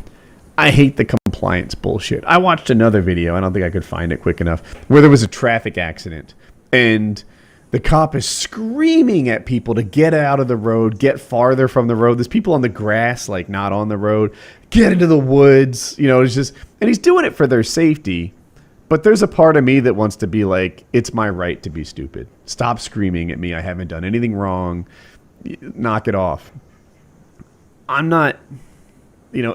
I hate the compliance bullshit. I watched another video, I don't think I could find it quick enough, where there was a traffic accident, and the cop is screaming at people to get out of the road, get farther from the road. There's people on the grass, like, not on the road. Get into the woods. You know, it's just... And he's doing it for their safety. But there's a part of me that wants to be like, it's my right to be stupid. Stop screaming at me. I haven't done anything wrong. Knock it off. I'm not,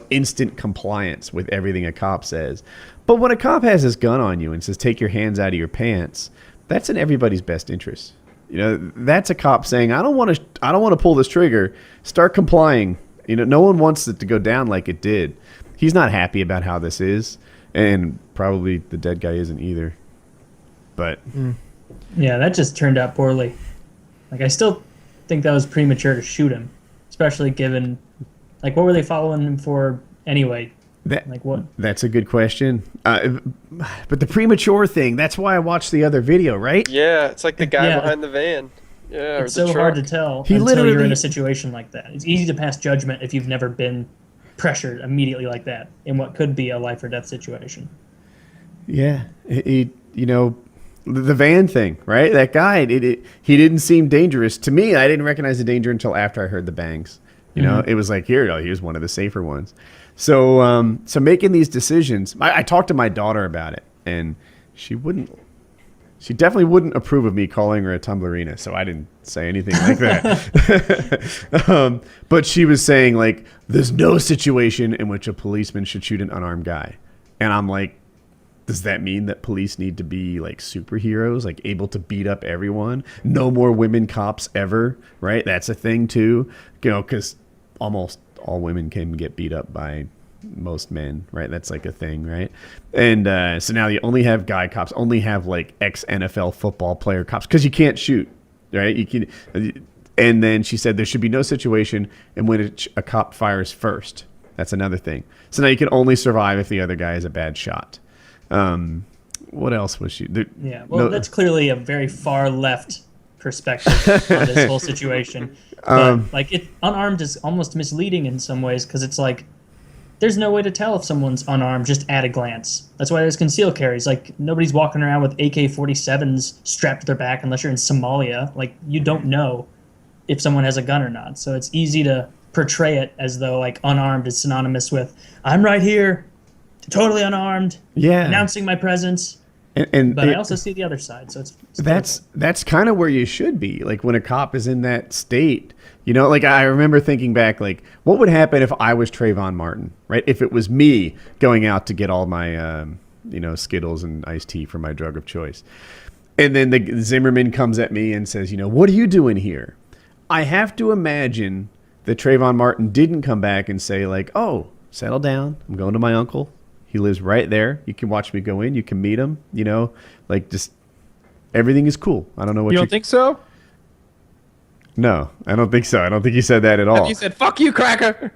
instant compliance with everything a cop says. But when a cop has his gun on you and says, take your hands out of your pants... That's in everybody's best interest. That's a cop saying, I don't want to pull this trigger. Start complying. No one wants it to go down like it did. He's not happy about how this is, and probably the dead guy isn't either. But yeah, that just turned out poorly. Like, I still think that was premature to shoot him, especially given, like, what were they following him for anyway? Like what? That's a good question. But the premature thing, that's why I watched the other video, right? Yeah, it's like the guy Yeah. behind the van. Yeah, It's or the so truck. hard to tell He until you're in literally- a situation like that. It's easy to pass judgment if you've never been pressured immediately like that in what could be a life or death situation. Yeah, the van thing, right? That guy, he didn't seem dangerous to me. I didn't recognize the danger until after I heard the bangs. You know, it was like, here's one of the safer ones. So, so making these decisions, I talked to my daughter about it, and she definitely wouldn't approve of me calling her a tumblerina. So I didn't say anything like that. But she was saying like, there's no situation in which a policeman should shoot an unarmed guy, and I'm like, does that mean that police need to be like superheroes, like able to beat up everyone? No more women cops ever, right? That's a thing too, because almost all women can get beat up by most men, right? That's like a thing, right? And so now you only have guy cops, only have like ex-NFL football player cops, because you can't shoot, right? You can. And then she said there should be no situation in which a cop fires first. That's another thing. So now you can only survive if the other guy is a bad shot. What else was she? That's clearly a very far left perspective on this whole situation. But unarmed is almost misleading in some ways, because it's like there's no way to tell if someone's unarmed just at a glance. That's why there's concealed carries. Like nobody's walking around with AK-47s strapped to their back unless you're in Somalia. Like you don't know if someone has a gun or not. So it's easy to portray it as though like unarmed is synonymous with I'm right here, totally unarmed, announcing my presence. But I also see the other side, so that's kind of where you should be. Like when a cop is in that state, like I remember thinking back, like what would happen if I was Trayvon Martin, right? If it was me going out to get all my, Skittles and iced tea for my drug of choice, and then the Zimmerman comes at me and says, what are you doing here? I have to imagine that Trayvon Martin didn't come back and say like, oh, settle down, I'm going to my uncle. He lives right there. You can watch me go in. You can meet him. Like just everything is cool. I don't know what you don't think so. No, I don't think so. I don't think you said that at all. You said "fuck you, cracker."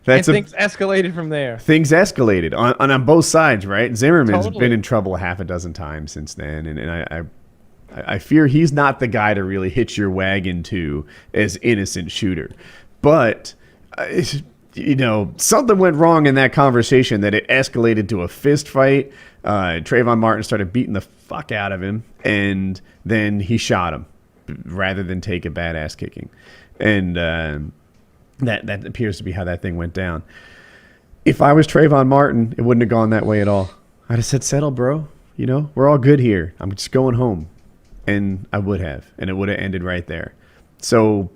Things escalated from there. Things escalated on both sides, right? Zimmerman's been in trouble half a dozen times since then, and I fear he's not the guy to really hitch your wagon to as innocent shooter, but. Something went wrong in that conversation that it escalated to a fist fight. Trayvon Martin started beating the fuck out of him, and then he shot him rather than take a badass kicking. And that appears to be how that thing went down. If I was Trayvon Martin, it wouldn't have gone that way at all. I'd have said, settle, bro. We're all good here. I'm just going home. And I would have. And it would have ended right there. So,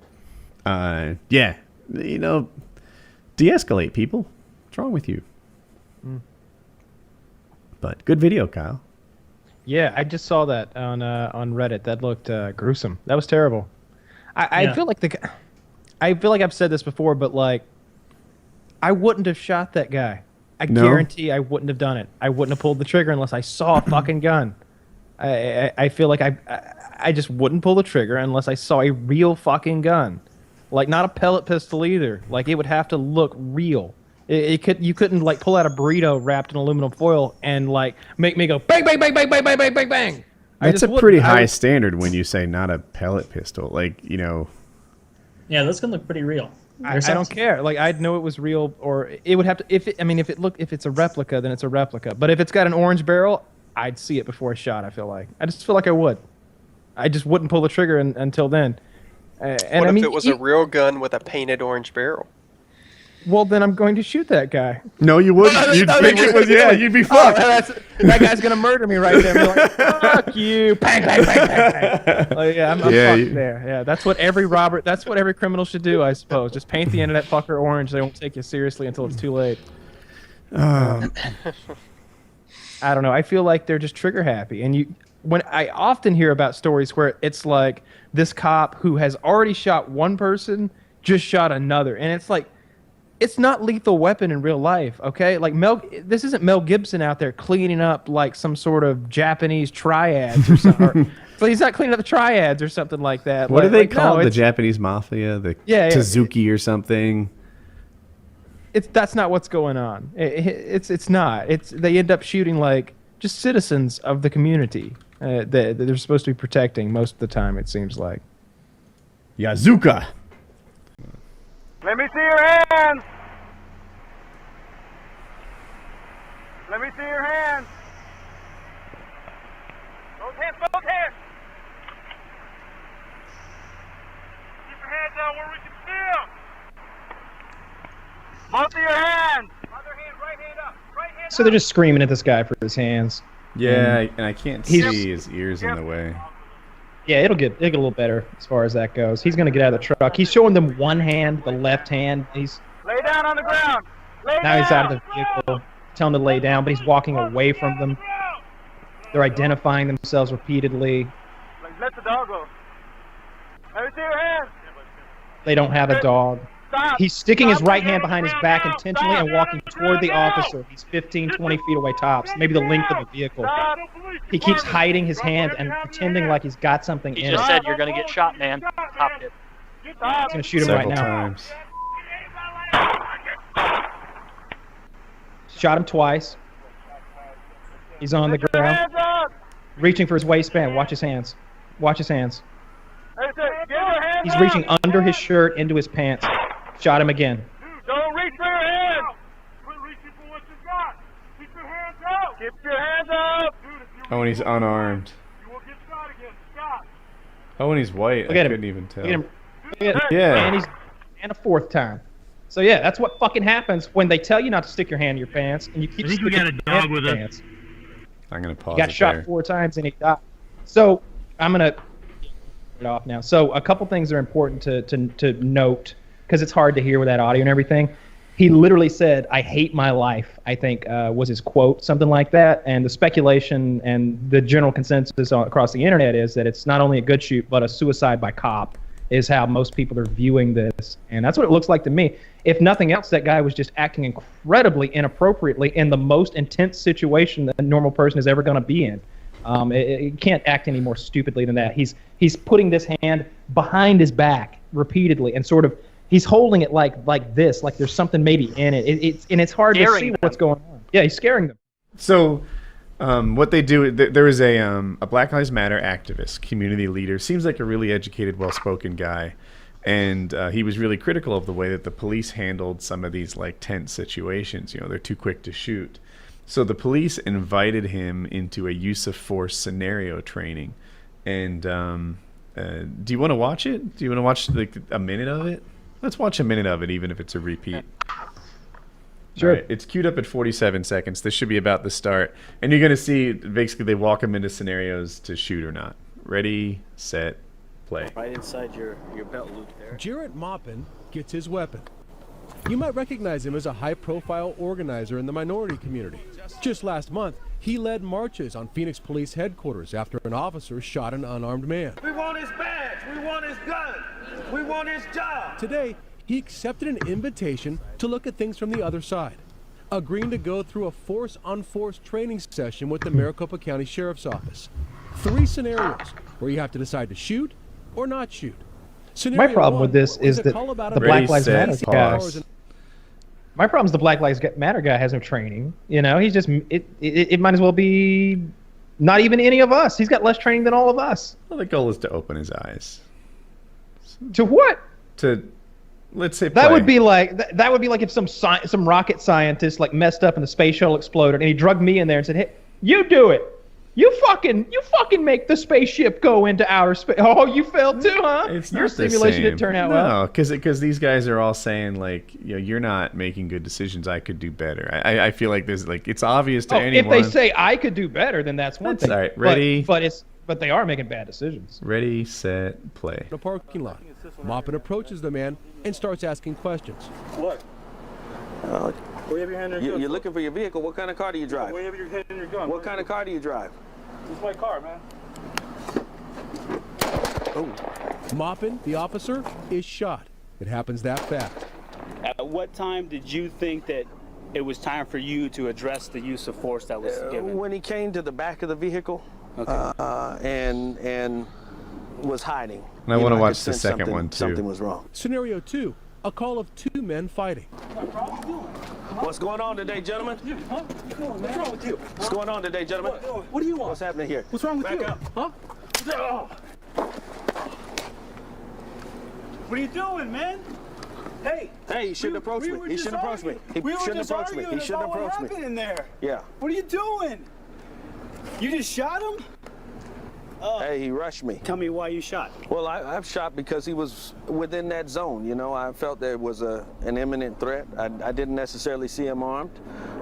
de-escalate, people. What's wrong with you? But good video, Kyle. Yeah, I just saw that on Reddit. That looked gruesome. That was terrible. I feel like I've said this before, but like, I wouldn't have shot that guy. I guarantee I wouldn't have done it. I wouldn't have pulled the trigger unless I saw a fucking gun. I feel like I just wouldn't pull the trigger unless I saw a real fucking gun. Like not a pellet pistol either. Like it would have to look real. You couldn't like pull out a burrito wrapped in aluminum foil and like make me go bang bang bang bang bang bang bang bang bang. That's a pretty high standard when you say not a pellet pistol. Like Yeah, those can look pretty real. I don't care. Like I'd know it was real, or it would have to. If it's a replica, then it's a replica. But if it's got an orange barrel, I'd see it before a shot. I just feel like I would. I just wouldn't pull the trigger until then. And what if it was a real gun with a painted orange barrel? Well, then I'm going to shoot that guy. No, you wouldn't. You'd be fucked. That guy's gonna murder me right there. Like, fuck you! Bang, bang, bang, bang, bang. Like, I'm fucked there. Yeah, that's what every criminal should do, I suppose. Just paint the internet fucker orange. They won't take you seriously until it's too late. I don't know. I feel like they're just trigger happy, and when I often hear about stories where it's like this cop who has already shot one person just shot another, and it's like, it's not Lethal Weapon in real life, okay? Like this isn't Mel Gibson out there cleaning up like some sort of Japanese triads or something. So he's not cleaning up the triads or something like that. What do they call the Japanese mafia? The Tazuki or something? that's not what's going on. It's not. They end up shooting like just citizens of the community that they're supposed to be protecting most of the time. It seems like. Yazuka. Let me see your hands. Let me see your hands. Both hands, both hands. Keep your hands out where we can see them. Both of your hands. Other hand, right hand up. Right hand So they're just screaming at this guy for his hands. Yeah, and I can't see his ears in the way. Yeah, it'll get a little better as far as that goes. He's gonna get out of the truck. He's showing them one hand, the left hand. Lay down on the ground. Now he's out of the vehicle, telling them to lay down, but he's walking away from them. They're identifying themselves repeatedly. Let the dog go. Let me see your hands. They don't have a dog. He's sticking his right hand behind his back intentionally and walking toward the officer. He's 15, 20 feet away tops, maybe the length of the vehicle. He keeps hiding his hand and pretending like he's got something He in just it. said you're gonna get shot, man. Popped it. He's gonna shoot him right now. Times. Shot him twice. He's on the ground, reaching for his waistband. Watch his hands. Watch his hands. He's reaching under his shirt into his pants. Shot him again. Don't reach for your hands. Quit reaching for what you got. Keep your hands up. Keep your hands up. Oh, and he's unarmed. You will get shot again. Stop. Oh, and he's white. Look I at him. couldn't even tell. Look at him. Look at him. Yeah. And a fourth time. So yeah, that's what fucking happens when they tell you not to stick your hand in your pants and you keep I think we sticking got a your hand dog in with your us. pants. I'm gonna pause He got it shot there. 4 times and he died. So I'm gonna get it off now. So a couple things are important to note because it's hard to hear with that audio and everything. He literally said, "I hate my life," I think was his quote, something like that. And the speculation and the general consensus across the internet is that it's not only a good shoot, but a suicide by cop is how most people are viewing this. And that's what it looks like to me. If nothing else, that guy was just acting incredibly inappropriately in the most intense situation that a normal person is ever going to be in. It can't act any more stupidly than that. He's putting this hand behind his back repeatedly and sort of he's holding it like this, like there's something maybe in it. It's hard to see what's going on. Yeah, he's scaring them. So, what they do, there is a Black Lives Matter activist, community leader, seems like a really educated, well-spoken guy, and he was really critical of the way that the police handled some of these like tense situations. You know, they're too quick to shoot. So the police invited him into a use of force scenario training, and do you want to watch it? Do you want to watch like a minute of it? Let's watch a minute of it, even if it's a repeat. Sure. All right, it's queued up at 47 seconds. This should be about the start. And you're going to see, basically, they walk him into scenarios to shoot or not. Ready, set, play. Right inside your belt loop there. Jarrett Maupin gets his weapon. You might recognize him as a high-profile organizer in the minority community. Just last month, he led marches on Phoenix Police headquarters after an officer shot an unarmed man. We want his badge. We want his gun. We want his job. Today, he accepted an invitation to look at things from the other side, agreeing to go through a force-on-force training session with the Maricopa County Sheriff's Office. 3 scenarios where you have to decide to shoot or not shoot. My problem with this is that the Black Lives Matter guy. My problem is the Black Lives Matter guy has no training. You know, he's just it might as well be not even any of us. He's got less training than all of us. Well, the goal is to open his eyes. To what? To, let's say, that would be like that would be like if some rocket scientist like messed up and the space shuttle exploded and he drugged me in there and said, "Hey, you do it. You fucking make the spaceship go into outer space." Oh, you failed too, huh? It's Your not the simulation same. didn't turn out well. No, because these guys are all saying like, you know, you're not making good decisions. I could do better. I feel like there's like it's obvious to anyone. If they say I could do better, then that's one thing. All right, ready? But they are making bad decisions. Ready, set, play. In a parking lot, Maupin approaches the man and starts asking questions. What? Where you have your hand in your gun? You're looking for your vehicle. What kind of car do you drive? Where you have your hand in your gun? What kind of car do you drive? This is my car, man. Oh. Maupin, the officer, is shot. It happens that fast. At what time did you think that it was time for you to address the use of force that was given? When he came to the back of the vehicle, and was hiding. And I want to watch could the sense second one too. Something was wrong. Scenario 2, a call of 2 men fighting. What's going on today, gentlemen? What's wrong with you? What's going on today, gentlemen? What do you want? What's happening here? What's wrong with Back you? up. Huh? What are you doing, man? Hey! Hey, you shouldn't approach me. He shouldn't approach me. He shouldn't approach me. He shouldn't approach me. What happened in there? Yeah. What are you doing? You just shot him? Hey, he rushed me. Tell me why you shot. Well, I've shot because he was within that zone. You know, I felt there was an imminent threat. I didn't necessarily see him armed.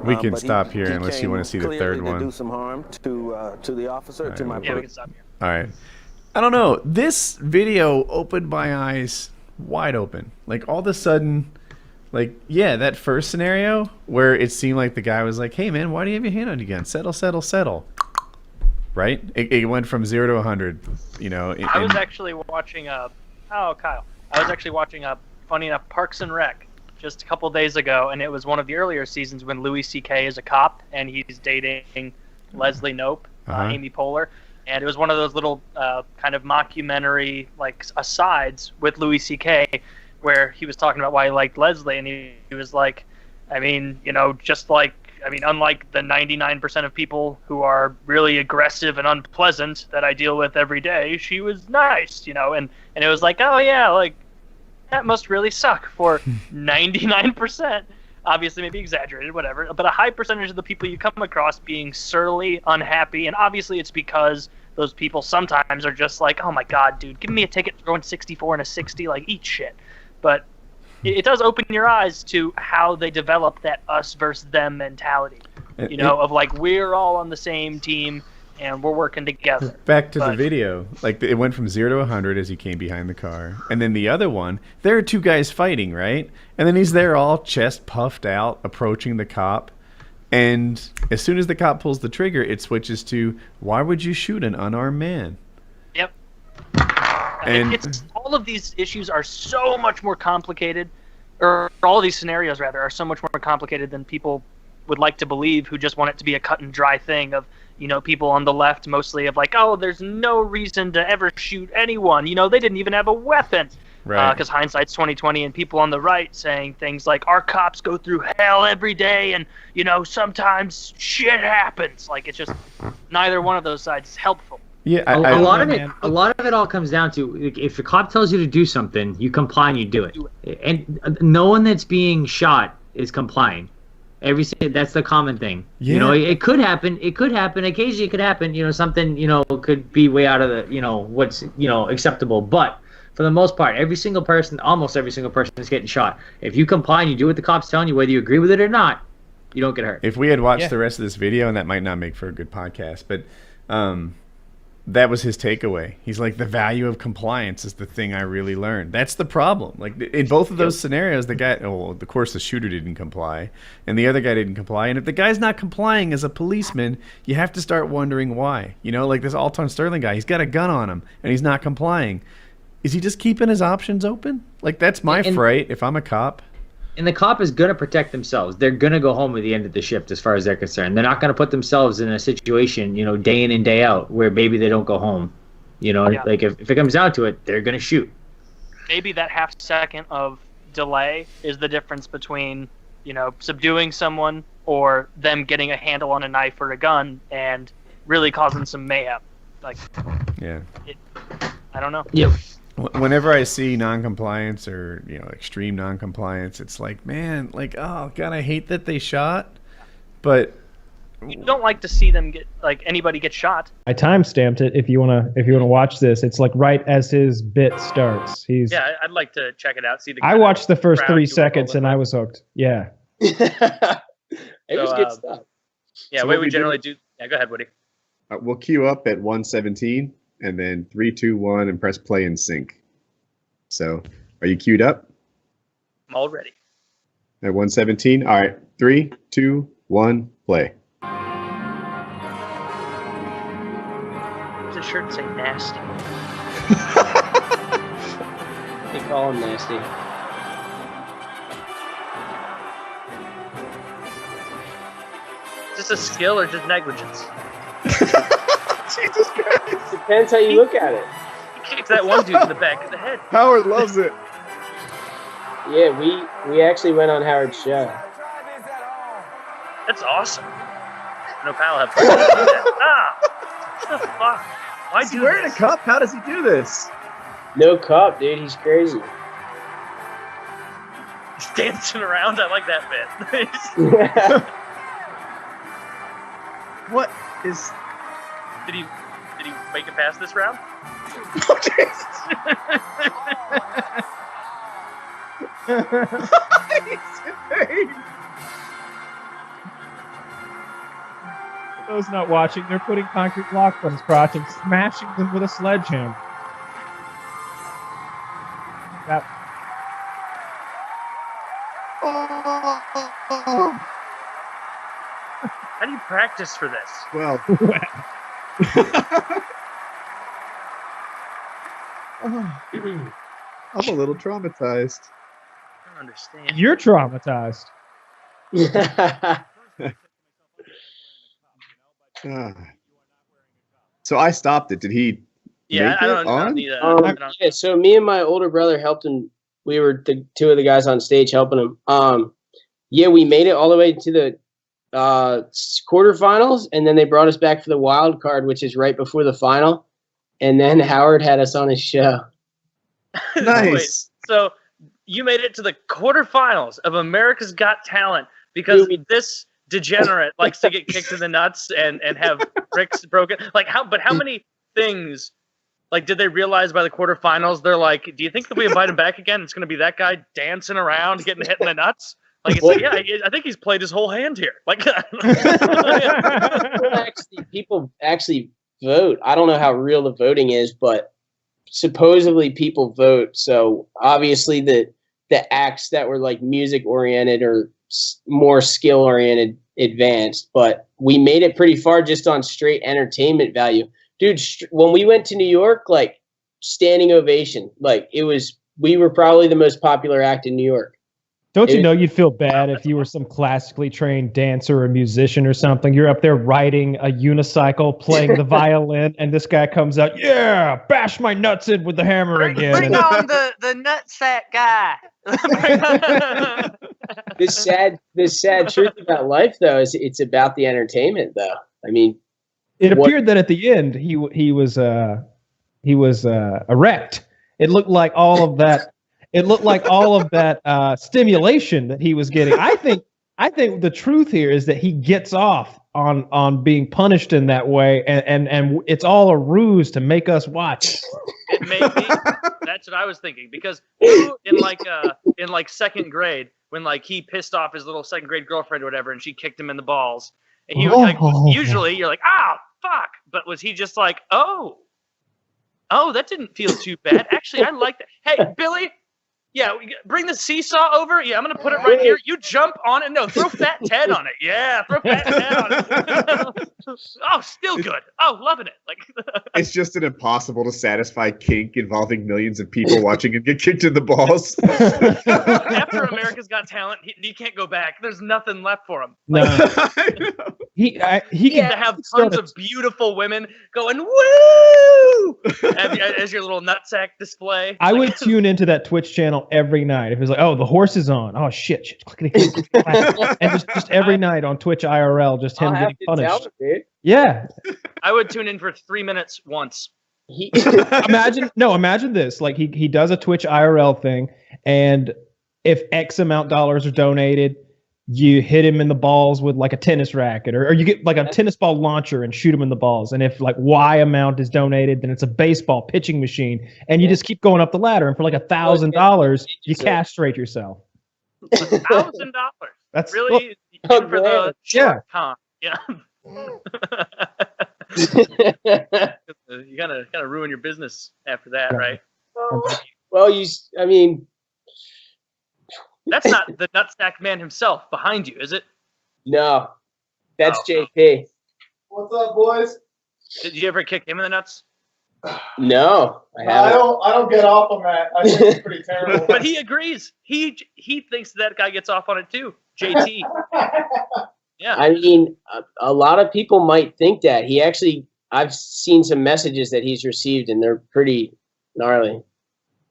We can but stop he here unless you want to see the third clearly one. to do some harm to the officer, to my Yeah, we can stop here. All right. I don't know. This video opened my eyes wide open. Like all of a sudden, like, yeah, that first scenario where it seemed like the guy was like, hey, man, why do you have your hand on your gun? Settle, settle, settle. Right? It went from 0 to 100, you know. I was actually watching Kyle. I was actually watching funny enough, Parks and Rec just a couple days ago, and it was one of the earlier seasons when Louis C.K. is a cop and he's dating Leslie Knope, Amy Poehler, and it was one of those little kind of mockumentary like asides with Louis C.K. where he was talking about why he liked Leslie, and he was like, I mean, you know, just like, I mean, unlike the 99% of people who are really aggressive and unpleasant that I deal with every day, she was nice, you know, and it was like, oh yeah, like that must really suck for 99%. Obviously, maybe exaggerated, whatever, but a high percentage of the people you come across being surly, unhappy, and obviously it's because those people sometimes are just like, oh my god, dude, give me a ticket throwing 64 and a 60, like eat shit. But it does open your eyes to how they develop that us versus them mentality, you know, of like we're all on the same team and we're working together. Back to the video, like it went from 0 to 100 as he came behind the car, and then the other one, there are two guys fighting, right? And then he's there all chest puffed out, approaching the cop, and as soon as the cop pulls the trigger, it switches to, why would you shoot an unarmed man? Yep. And it's all of these issues are so much more complicated, or all of these scenarios rather are so much more complicated than people would like to believe, who just want it to be a cut and dry thing of, you know, people on the left mostly of like, oh, there's no reason to ever shoot anyone, you know, they didn't even have a weapon, right? Because hindsight's 2020, and people on the right saying things like our cops go through hell every day, and you know sometimes shit happens. Like it's just neither one of those sides is helpful. Yeah, a lot of it all comes down to, if a cop tells you to do something, you comply and you do it. And no one that's being shot is complying. That's the common thing. Yeah. You know, it could happen. It could happen. Occasionally, it could happen. You know, something, you know, could be way out of the, you know, what's, you know, acceptable. But for the most part, almost every single person is getting shot. If you comply and you do what the cop's telling you, whether you agree with it or not, you don't get hurt. If we had watched the rest of this video, and that might not make for a good podcast, but that was his takeaway. He's like, the value of compliance is the thing I really learned. That's the problem. Like in both of those scenarios, the guy, of course, the shooter didn't comply, and the other guy didn't comply. And if the guy's not complying as a policeman, you have to start wondering why. You know, like this Alton Sterling guy, he's got a gun on him, and he's not complying. Is he just keeping his options open? Like that's my fright if I'm a cop. And the cop is going to protect themselves. They're going to go home at the end of the shift as far as they're concerned. They're not going to put themselves in a situation, you know, day in and day out where maybe they don't go home. You know, like if it comes down to it, they're going to shoot. Maybe that half second of delay is the difference between, you know, subduing someone or them getting a handle on a knife or a gun and really causing some mayhem. Like, yeah, I don't know. Yep. Whenever I see non-compliance or, you know, extreme non-compliance, it's like, man, like, oh god, I hate that they shot, but you don't like to see them get, like, anybody get shot. I timestamped it. If you wanna watch this, it's like right as his bit starts. Yeah, I'd like to check it out. See the. I watched the first 3 seconds and I was hooked. Yeah. It was good stuff. Yeah, So the way what we we generally do- do. Yeah, go ahead, Woody. we'll queue up at 1:17, and then 3, 2, 1, and press play and sync. So, are you queued up? I'm all ready. At 1:17. All right, 3, 2, 1, play. Does the shirt say nasty? They call him nasty. Is this a skill or just negligence? Jesus Christ. Depends how you look at it. He kicked that one dude in the back of the head. Howard loves it. Yeah, we actually went on Howard's show. That's awesome. No pal have fun. Ah, what the fuck? Why Is he do wearing this? a cup? How does he do this? No cup, dude. He's crazy. He's dancing around. I like that bit. What is? Did he make it past this round? For those not watching, they're putting concrete blocks on his crotch and smashing them with a sledgehammer. That, How do you practice for this? Well. I'm a little traumatized. I don't understand. you're traumatized. So I stopped it. Did he? Yeah, make I it don't on? need that. Yeah, so me and my older brother helped him. We were the two of the guys on stage helping him. Yeah, we made it all the way to the quarterfinals, and then they brought us back for the wild card, which is right before the final. And then Howard had us on his show. Nice. Wait, so you made it to the quarterfinals of America's Got Talent because this degenerate likes to get kicked in the nuts and have bricks broken. Like how many things like did they realize by the quarterfinals? They're like, do you think if we invite him back again, it's going to be that guy dancing around, getting hit in the nuts? Like, it's like, yeah, I think he's played his whole hand here. Like, people actually vote. I don't know how real the voting is, but supposedly people vote. So obviously the acts that were like music oriented or more skill oriented advanced, but we made it pretty far just on straight entertainment value. Dude, when we went to New York, like standing ovation, like we were probably the most popular act in New York. Don't you know you'd feel bad if you were some classically trained dancer or musician or something? You're up there riding a unicycle, playing the violin, and this guy comes out, yeah, bash my nuts in with the hammer again. Bring on the nutsack guy. This sad truth about life, though, is it's about the entertainment, though. I mean, it appeared that at the end he was erect. It looked like all of that. It looked like all of that stimulation that he was getting. I think the truth here is that he gets off on being punished in that way, and it's all a ruse to make us watch. it may be. That's what I was thinking because in second grade when like he pissed off his little second grade girlfriend or whatever, and she kicked him in the balls, and he was like, usually you're like, ah, fuck, but was he just like, oh, that didn't feel too bad. Actually, I like that. Hey, Billy. Yeah, bring the seesaw over. Yeah, I'm going to put it right here. You jump on it. No, throw Fat Ted on it. Yeah, throw Fat Ted on it. Oh, still good. Oh, loving it. Like it's just an impossible to satisfy kink involving millions of people watching him get kicked in the balls. After America's Got Talent, he can't go back. There's nothing left for him. No. He can have tons of beautiful women going woo as your little nutsack display. I would tune into that Twitch channel every night. If it was like, oh, the horse is on. Oh shit. And just every night on Twitch IRL, just him getting punished. Yeah. I would tune in for 3 minutes once. Imagine this. Like he does a Twitch IRL thing, and if X amount dollars are donated, you hit him in the balls with like a tennis racket, or you get like a tennis ball launcher and shoot him in the balls. And if like Y amount is donated, then it's a baseball pitching machine, and you just keep going up the ladder. And for like $1,000, you castrate yourself. $1,000. That's really for the short con. Yeah. You gotta ruin your business after that, right? Well, that's not the nutsack man himself behind you, is it? No, that's JP. What's up, boys? Did you ever kick him in the nuts? No, I haven't. I don't get off on that. I think it's pretty terrible. But he agrees. He thinks that guy gets off on it too. JT. Yeah. I mean, a lot of people might think that. I've seen some messages that he's received, and they're pretty gnarly.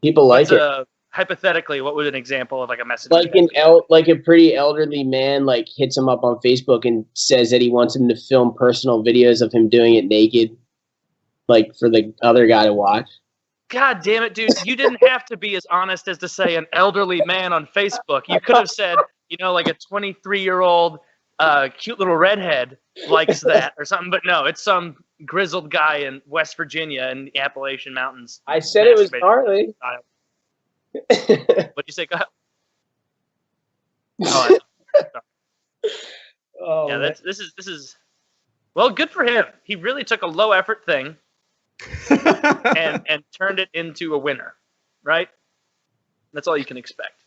People like it. hypothetically, what would an example of like a message? Like like a pretty elderly man like hits him up on Facebook and says that he wants him to film personal videos of him doing it naked, like for the other guy to watch. God damn it, dude! You didn't have to be as honest as to say an elderly man on Facebook. You could have said, you know, like a 23-year-old, cute little redhead likes that or something. But no, it's some grizzled guy in West Virginia in the Appalachian Mountains. I said it was gnarly. What'd you say, Kyle? Oh, yeah, this is well, good for him. He really took a low effort thing and turned it into a winner, right? That's all you can expect.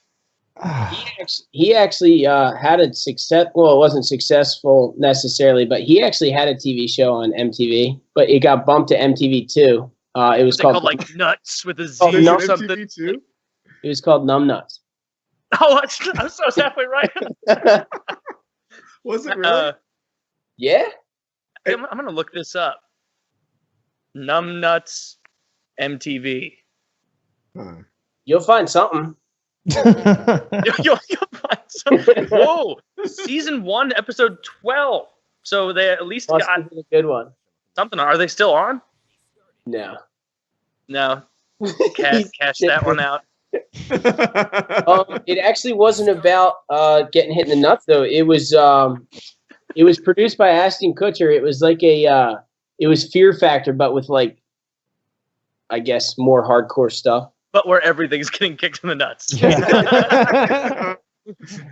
He actually had a success. Well, it wasn't successful necessarily, but he actually had a TV show on MTV, but it got bumped to MTV2. It was called like Nuts with a Z or something. It was called Numb Nuts. Oh, I was halfway right. Was it really? Yeah. I'm gonna look this up. Numb Nuts, MTV. You'll find something. You'll find something. Whoa! Season 1, episode 12. So they at least Must got be a good one. something. Are they still on? No. No. Cash that one out. It actually wasn't about getting hit in the nuts though. It was produced by Ashton Kutcher. It was like it was Fear Factor, but with like, I guess, more hardcore stuff. But where everything's getting kicked in the nuts.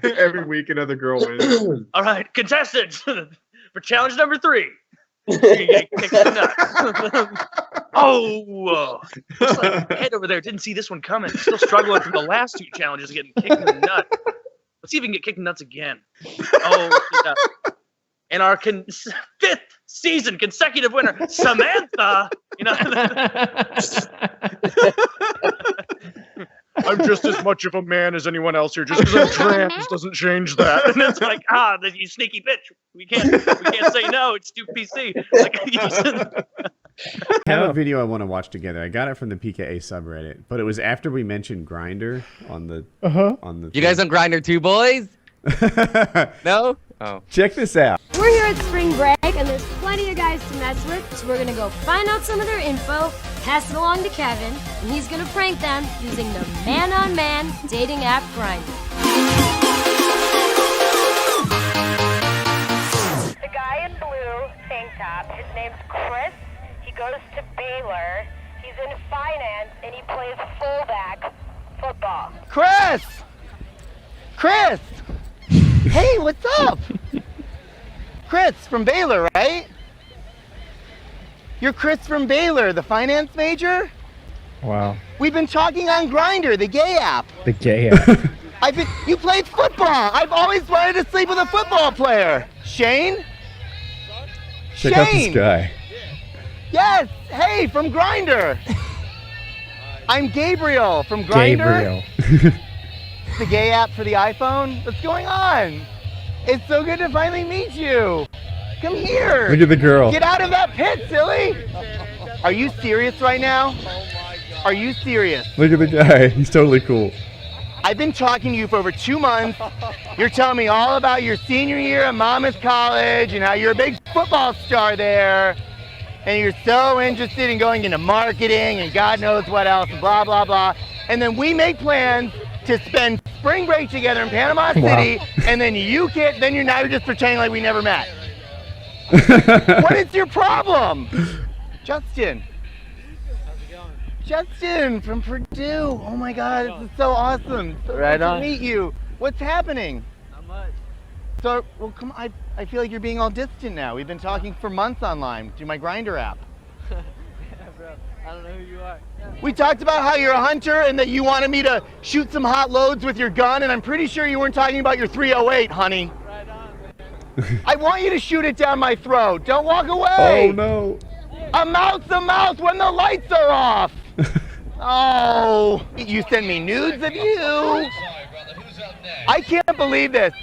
Every week another girl wins. All right, contestants for challenge number 3. You get kicked in the nuts. Oh, looks like Ed over there didn't see this one coming. Still struggling from the last 2 challenges, getting kicked in the nuts. Let's see if we can get kicked in the nuts again. Oh, yeah. And our 5th season consecutive winner, Samantha. You know, I'm just as much of a man as anyone else here. Just because I'm trans doesn't change that. And it's like, you sneaky bitch. We can't say no. It's too PC. I have a video I want to watch together. I got it from the PKA subreddit, but it was after we mentioned Grindr on the on the. You guys on Grindr too, boys? No? Oh. Check this out. We're here at spring break, and there's plenty of guys to mess with, so we're gonna go find out some of their info, pass it along to Kevin, and he's gonna prank them using the man-on-man dating app Grindr. The guy in blue tank top, his name's Chris. He goes to Baylor. He's in finance, and he plays fullback football. Chris! Hey, what's up? Chris from Baylor, right? You're Chris from Baylor, the finance major? Wow. We've been talking on Grindr, the gay app. The gay app. You played football. I've always wanted to sleep with a football player. Shane? Check out this guy. Yes. Hey, from Grindr. I'm Gabriel from Grindr. Gabriel. The gay app for the iPhone. What's going on? It's so good to finally meet you. Come here. Look at the girl. Get out of that pit, silly. Are you serious right now? Are you serious? Look at the guy. He's totally cool. I've been talking to you for over 2 months. You're telling me all about your senior year at Monmouth College and how you're a big football star there. And you're so interested in going into marketing and God knows what else, and blah, blah, blah. And then we make plans to spend spring break together in Panama City, and then you're just pretending like we never met. What is your problem? Justin. How's it going? Justin from Purdue. Oh my God, this is so awesome. So Right good on. to meet you. What's happening? Not much. So, well, come on. I feel like you're being all distant now. We've been talking for months online through my Grindr app. Yeah, bro. I don't know who you are. We talked about how you're a hunter and that you wanted me to shoot some hot loads with your gun, and I'm pretty sure you weren't talking about your 308, honey. Right on. I want you to shoot it down my throat. Don't walk away. Oh no. A mouth when the lights are off. Oh, you send me nudes of you. I can't believe this.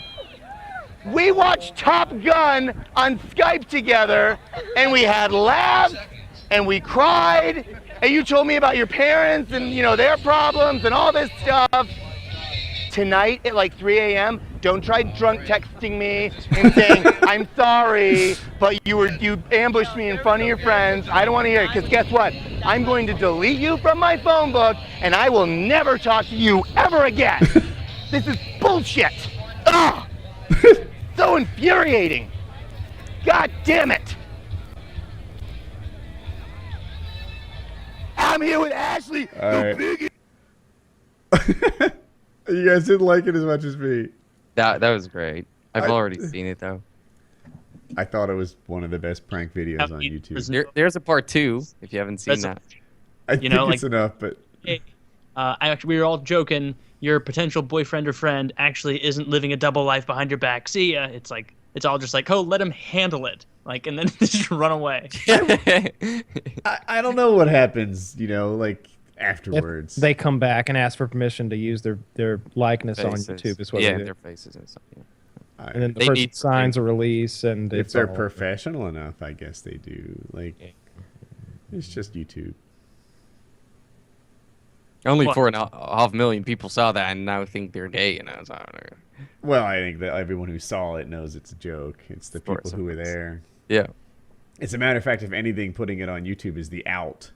We watched Top Gun on Skype together, and we had laughs, and we cried, and you told me about your parents and, you know, their problems and all this stuff. Tonight at like 3 a.m., don't try drunk texting me and saying, I'm sorry, but you ambushed me in front of your friends. I don't want to hear it, because guess what? I'm going to delete you from my phone book, and I will never talk to you ever again. This is bullshit. Ugh! So infuriating. God damn it. I'm here with Ashley, All the right. biggest. You guys didn't like it as much as me. That was great. I've already seen it though. I thought it was one of the best prank videos on YouTube. There's a part 2 if you haven't seen that. I think it's enough, but We were all joking. Your potential boyfriend or friend actually isn't living a double life behind your back. See ya. It's like it's all just like, oh, let him handle it, like, and then just run away. I don't know what happens, you know, like afterwards. If they come back and ask for permission to use their likeness Faces. on YouTube. Is what Yeah, they do. their faces and stuff. Yeah. And then the They person need signs a release, and if it's they're all- professional enough, I guess they do. Like, it's just YouTube. Only What? 4.5 million people saw that and now think they're gay. You know, so I don't know. Well, I think that everyone who saw it knows it's a joke. It's the people who were there. Yeah. As a matter of fact, if anything, putting it on YouTube is the out